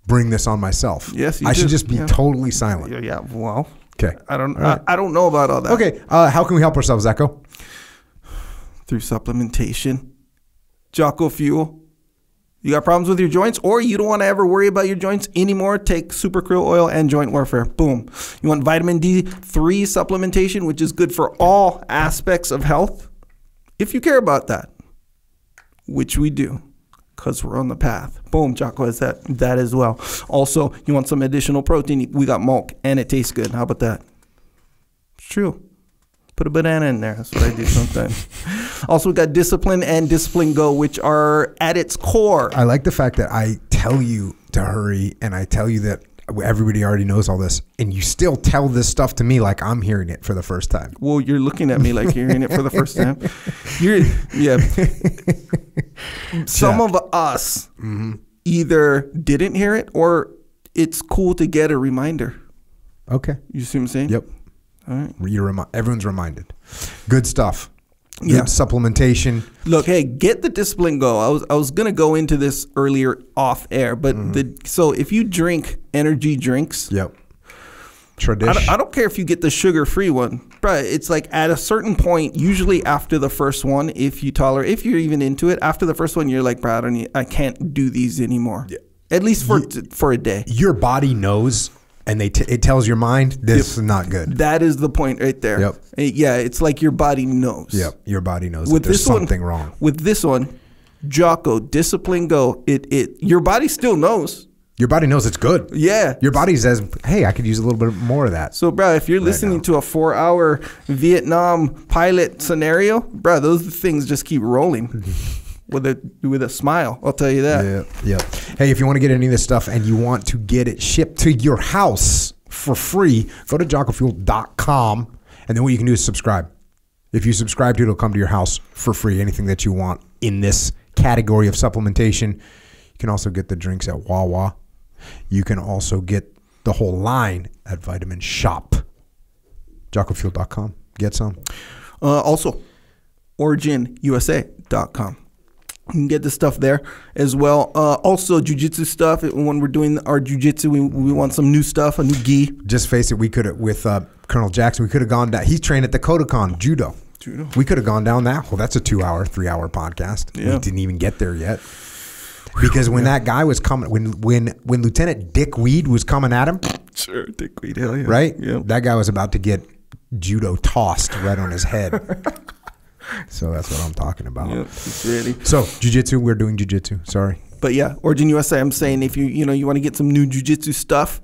bring this on myself. Yes, I should just be totally silent. Yeah. Well. Okay. I don't know about all that. Okay. How can we help ourselves, Echo? Through supplementation. Jocko Fuel. You got problems with your joints, or you don't want to ever worry about your joints anymore? Take Super Krill Oil and Joint Warfare. Boom. You want vitamin D3 supplementation, which is good for all aspects of health, if you care about that, which we do, because we're on the path. Boom. Jocko has that as well. Also, you want some additional protein? We got milk, and it tastes good. How about that? It's true. Put a banana in there. That's what I do sometimes. Also, we got Discipline and Discipline Go, which are at its core. I like the fact that I tell you to hurry, and I tell you that everybody already knows all this, and you still tell this stuff to me like I'm hearing it for the first time. Well, you're looking at me like you're hearing it for the first time. Some of us either didn't hear it, or it's cool to get a reminder. Okay. You see what I'm saying? Yep. All right. Everyone's reminded. Good stuff. good supplementation. Look, hey, get the Discipline Go. I was gonna go into this earlier off air, but so if you drink energy drinks, Tradish. I don't care if you get the sugar-free one, but it's like at a certain point, usually after the first one, if you're even into it, after the first one, you're like, bro, I can't do these anymore. Yeah. At least for a day. Your body knows, and it tells your mind this is not good. That is the point right there. Yep. Yeah, it's like your body knows. Yep. Your body knows that there's something wrong. With this one, Jocko Discipline Go, your body still knows. Your body knows it's good. Yeah. Your body says, hey, I could use a little bit more of that. So, bro, if you're listening to a 4-hour Vietnam pilot scenario, bro, those things just keep rolling with a smile. I'll tell you that. Yeah. Hey, if you want to get any of this stuff and you want to get it shipped to your house for free, go to JockoFuel.com, and then what you can do is subscribe. If you subscribe to it, it'll come to your house for free. Anything that you want in this category of supplementation. You can also get the drinks at Wawa. You can also get the whole line at Vitamin Shop. JockoFuel.com. Get some. Also, OriginUSA.com. You can get the stuff there as well. Also, jiu-jitsu stuff. When we're doing our jiu-jitsu, we want some new stuff, a new gi. Just face it, we could have, with Colonel Jackson, we could have gone down. He's trained at the Kodokan Judo. We could have gone down that. Well, that's a 2-hour, 3-hour podcast. Yeah. We didn't even get there yet. Because when that guy was coming, when Lieutenant Dick Weed was coming at him, sure, Dick Weed, hell yeah, right? Yep. That guy was about to get judo tossed right on his head. So that's what I'm talking about. Yep, it's ready. So jiu-jitsu, we're doing jiu-jitsu. Sorry, but yeah, Origin USA. I'm saying if you want to get some new jiu-jitsu stuff,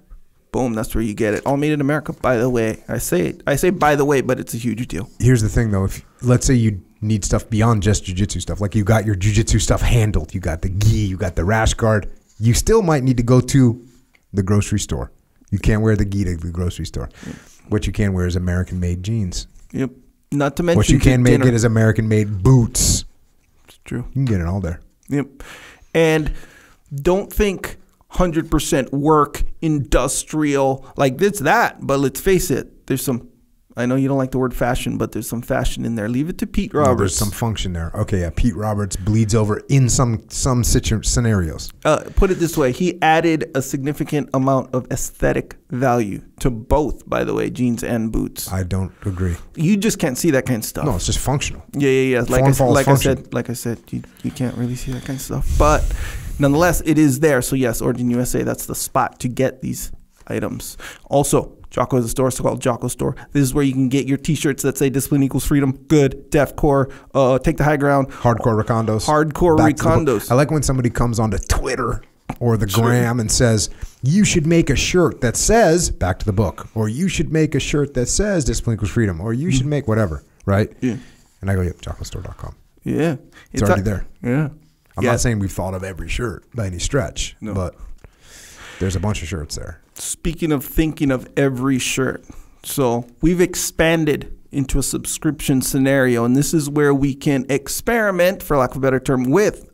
boom, that's where you get it. All made in America. By the way, I say by the way, but it's a huge deal. Here's the thing, though. If let's say you need stuff beyond just jiu-jitsu stuff, like you got your jiu-jitsu stuff handled, you got the gi, you got the rash guard, you still might need to go to the grocery store. You can't wear the gi to the grocery store. Yep. What you can wear is American-made jeans. Yep. Not to mention what you can get is American-made boots. It's true. You can get it all there. Yep. And don't think 100% work, industrial, like it's that. But let's face it, there's some, I know you don't like the word fashion, but there's some fashion in there. Leave it to Pete Roberts. No, there's some function there. Okay, yeah, Pete Roberts bleeds over in some scenarios. Put it this way. He added a significant amount of aesthetic value to both, by the way, jeans and boots. I don't agree. You just can't see that kind of stuff. No, it's just functional. Yeah. Like I said, you can't really see that kind of stuff. But nonetheless, it is there. So yes, Origin USA, that's the spot to get these items. Also, Jocko has a store. It's called Jocko Store. This is where you can get your T-shirts that say "Discipline equals freedom." Good, deathcore, take the high ground, hardcore recondos. I like when somebody comes onto Twitter or the gram and says, "You should make a shirt that says back to the book," or "You should make a shirt that says discipline equals freedom," or "You should make whatever." Right? Yeah. And I go, "Yep, JockoStore.com." Yeah, it's already there. Yeah. I'm not saying we've thought of every shirt by any stretch, but there's a bunch of shirts there. Speaking of thinking of every shirt, so we've expanded into a subscription scenario, and this is where we can experiment, for lack of a better term, with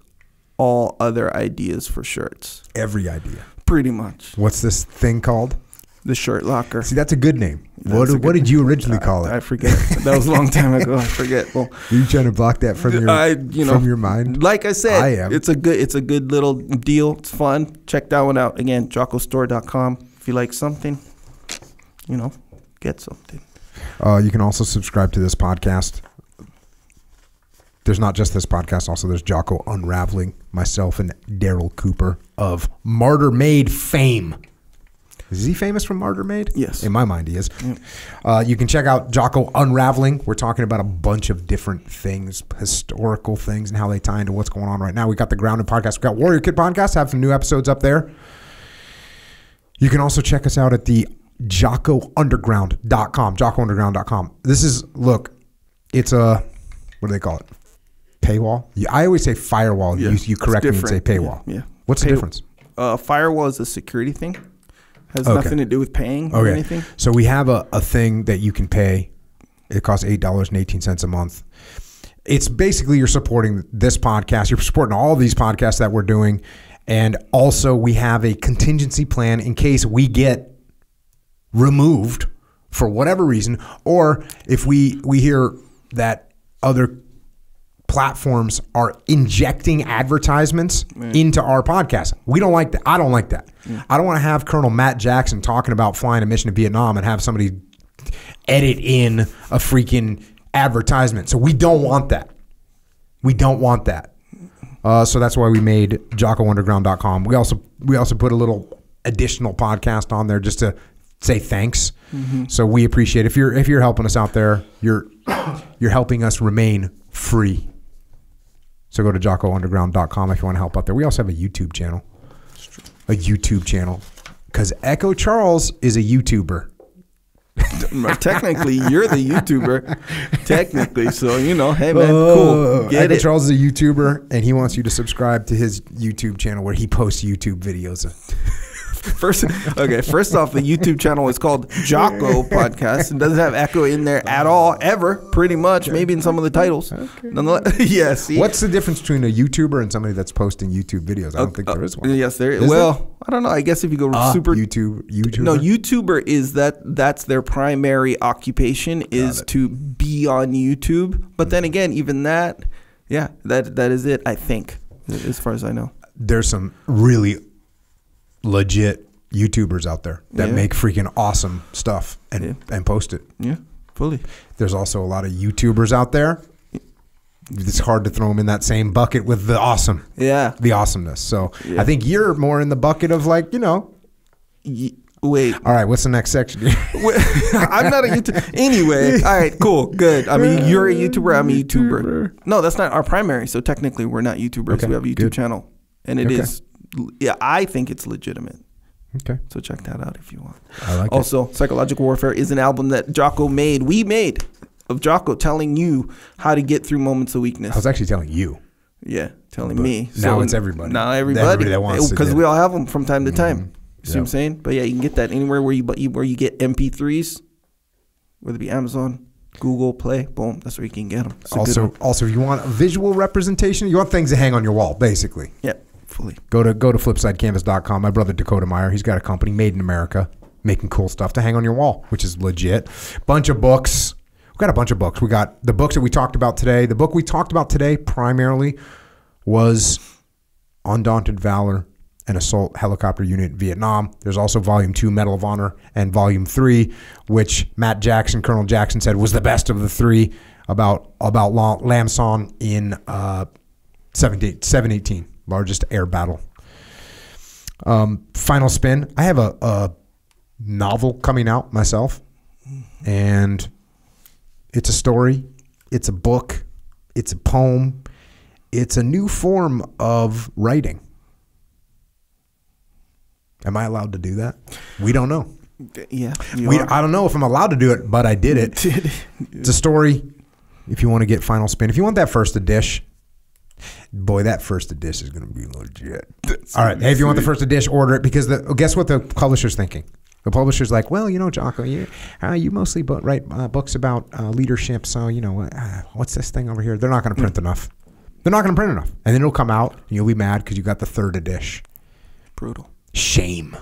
all other ideas for shirts. Every idea. Pretty much. What's this thing called? The Shirt Locker. See, that's a good name. What did you originally call it? I forget. That was a long time ago. I forget. Well, are you trying to block that from your mind? Like I said, I am. It's a good little deal. It's fun. Check that one out. Again, JockoStore.com. If you like something, get something. You can also subscribe to this podcast. There's not just this podcast. Also, there's Jocko Unraveling, myself and Daryl Cooper of Martyr Made fame. Is he famous from Martyr Made? Yes. In my mind, he is. Yep. You can check out Jocko Unraveling. We're talking about a bunch of different things, historical things, and how they tie into what's going on right now. We got the Grounded podcast. We got Warrior Kid podcast. Have some new episodes up there. You can also check us out at the JockoUnderground.com. JockoUnderground.com. This is, it's a, what do they call it? Paywall? I always say firewall. Yeah. You correct me and say paywall. Yeah. What's the difference? Firewall is a security thing. Has nothing to do with paying or anything. So we have a thing that you can pay. It costs $8.18 a month. It's basically you're supporting this podcast. You're supporting all these podcasts that we're doing. And also we have a contingency plan in case we get removed for whatever reason. Or if we hear that other platforms are injecting advertisements into our podcast. We don't like that. I don't like that. I don't want to have Colonel Matt Jackson talking about flying a mission to Vietnam and have somebody edit in a freaking advertisement. So we don't want that. We don't want that. So that's why we made JockoUnderground.com. We also put a little additional podcast on there just to say thanks. So we appreciate it. If you're helping us out there, you're helping us remain free. So go to JockoUnderground.com if you want to help out there. We also have a YouTube channel. Because Echo Charles is a YouTuber. Technically, you're the YouTuber. Technically, so hey man, cool. Echo Charles is a YouTuber, and he wants you to subscribe to his YouTube channel where he posts YouTube videos. First off, the YouTube channel is called Jocko Podcast and doesn't have Echo in there at all, ever, pretty much. Maybe in some of the titles. Nonetheless, yes. Yeah, what's the difference between a YouTuber and somebody that's posting YouTube videos? I don't think there is one. Yes, there is. Well, I don't know. I guess if you go YouTuber. No, YouTuber is that's their primary occupation is to be on YouTube. But then again, even that, that is it, I think, as far as I know. There's some really legit YouTubers out there that make freaking awesome stuff and post it. Yeah, fully. There's also a lot of YouTubers out there. It's hard to throw them in that same bucket with the awesome. Yeah. The awesomeness. So I think you're more in the bucket of Wait. All right, what's the next section? I'm not a YouTuber. Anyway, all right, cool, good. I mean, you're a YouTuber, I'm a YouTuber. No, that's not our primary. So technically, we're not YouTubers. Okay, we have a YouTube channel. And it is, I think it's legitimate. Okay. So check that out if you want. I like also, it. Psychological Warfare is an album that Jocko made. We made of Jocko telling you how to get through moments of weakness. I was actually telling you. Yeah, telling me. Now it's everybody. Now everybody that wants to. Because we all have them from time to time. You see what I'm saying? But yeah, you can get that anywhere where you get MP3s, whether it be Amazon, Google Play, boom, that's where you can get them. Also, if you want a visual representation, you want things to hang on your wall, basically. Yeah, fully. Go to flipsidecanvas.com. My brother Dakota Meyer, he's got a company made in America, making cool stuff to hang on your wall, which is legit. Bunch of books. We've got a bunch of books. We got the books that we talked about today. The book we talked about today primarily was Undaunted Valor, an Assault Helicopter Unit in Vietnam. There's also Volume 2, Medal of Honor, and Volume 3, which Matt Jackson, Colonel Jackson, said was the best of the three about Lam Son in 718, largest air battle. Final spin. I have a novel coming out myself, and it's a story, it's a book, it's a poem, it's a new form of writing. Am I allowed to do that? We don't know. Yeah. I don't know if I'm allowed to do it, but I did it. It's a story. If you want to get final spin, if you want that first edition, boy, that first edition is going to be legit. All right. Hey, if you want the first edition, order it, because guess what the publisher's thinking? The publisher's like, well, Jocko, you mostly write books about leadership, so, what's this thing over here? They're not going to print enough. They're not going to print enough. And then it'll come out, and you'll be mad because you got the third edition. Brutal. Shame.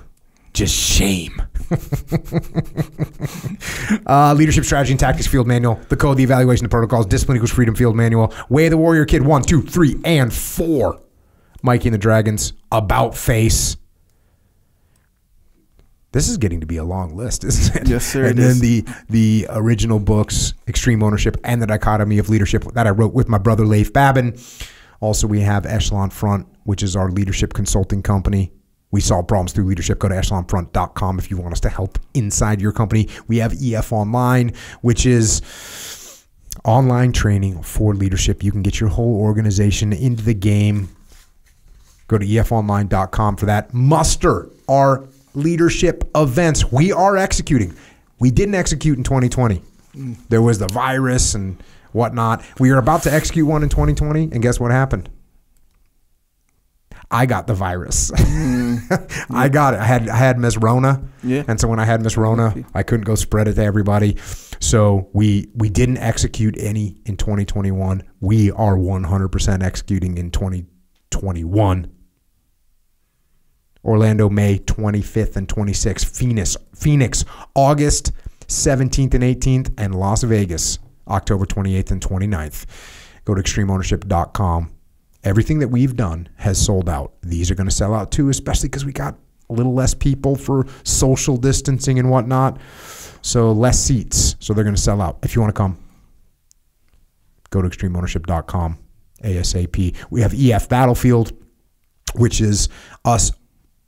Just shame. Leadership Strategy and Tactics Field Manual, the Code, the Evaluation, the Protocols, Discipline Equals Freedom Field Manual, Way of the Warrior Kid 1, 2, 3, and 4. Mikey and the Dragons, About Face. This is getting to be a long list, isn't it? Yes, sir. And then the original books, Extreme Ownership and the Dichotomy of Leadership, that I wrote with my brother Leif Babin. Also, we have Echelon Front, which is our leadership consulting company. We solve problems through leadership. Go to echelonfront.com if you want us to help inside your company. We have EF Online, which is online training for leadership. You can get your whole organization into the game. Go to efonline.com for that. Muster our leadership events. We are executing. We didn't execute in 2020. There was the virus and whatnot. We are about to execute one in 2020, and guess what happened? I got the virus. I got it. I had Miss Rona. Yeah. And so when I had Miss Rona, I couldn't go spread it to everybody. So we didn't execute any in 2021. We are 100% executing in 2021. Orlando, May 25th and 26th. Phoenix, August 17th and 18th. And Las Vegas, October 28th and 29th. Go to extremeownership.com. Everything that we've done has sold out. These are going to sell out too, especially because we got a little less people for social distancing and whatnot. So less seats. So they're going to sell out. If you want to come, go to extremeownership.com ASAP. We have EF Battlefield, which is us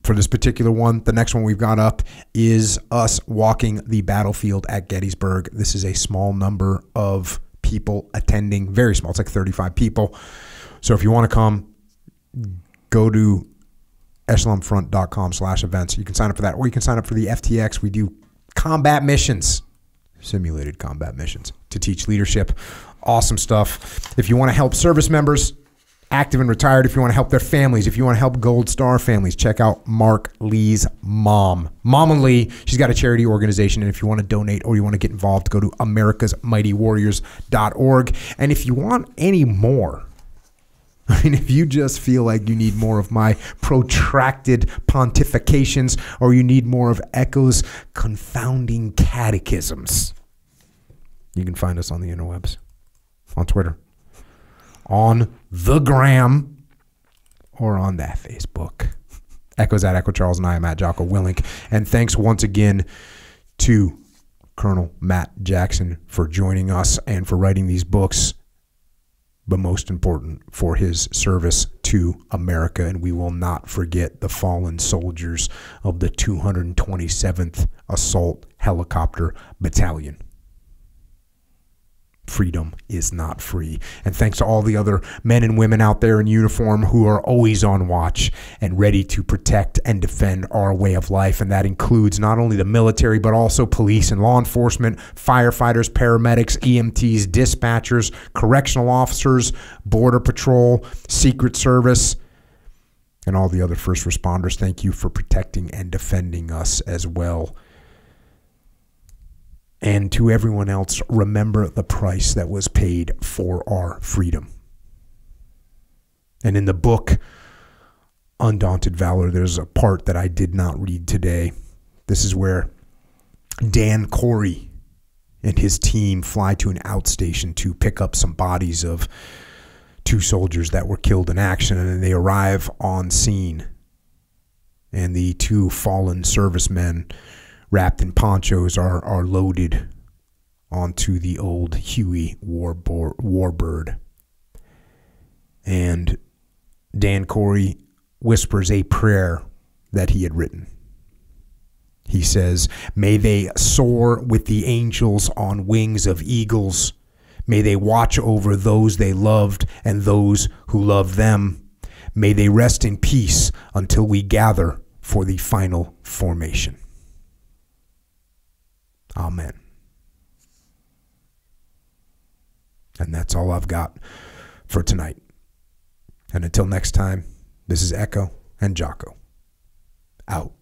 for this particular one. The next one we've got up is us walking the battlefield at Gettysburg. This is a small number of people attending, very small. It's like 35 people. So if you want to come, go to echelonfront.com/events. You can sign up for that, or you can sign up for the FTX. We do combat missions, simulated combat missions to teach leadership. Awesome stuff. If you want to help service members, active and retired, if you want to help their families, if you want to help Gold Star families, check out Mark Lee's mom. Mama Lee, she's got a charity organization, and if you want to donate or you want to get involved, go to americasmightywarriors.org. And if you want any more, I mean, if you just feel like you need more of my protracted pontifications, or you need more of Echo's confounding catechisms, you can find us on the interwebs, on Twitter, on the gram, or on that Facebook. Echo's at Echo Charles, and I am at Jocko Willink. And thanks once again to Colonel Matt Jackson for joining us and for writing these books, but most important, for his service to America. And we will not forget the fallen soldiers of the 227th Assault Helicopter Battalion. Freedom is not free. And thanks to all the other men and women out there in uniform who are always on watch and ready to protect and defend our way of life. And that includes not only the military, but also police and law enforcement, firefighters, paramedics, EMTs, dispatchers, correctional officers, border patrol, Secret Service, and all the other first responders. Thank you for protecting and defending us as well. And to everyone else, remember the price that was paid for our freedom. And in the book, Undaunted Valor, there's a part that I did not read today. This is where Dan Corey and his team fly to an outstation to pick up some bodies of 2 soldiers that were killed in action. And they arrive on scene. And the 2 fallen servicemen, wrapped in ponchos, are loaded onto the old Huey Warbird. And Dan Corey whispers a prayer that he had written. He says, "May they soar with the angels on wings of eagles. May they watch over those they loved and those who loved them. May they rest in peace until we gather for the final formation." Amen. And that's all I've got for tonight. And until next time, this is Echo and Jocko. Out.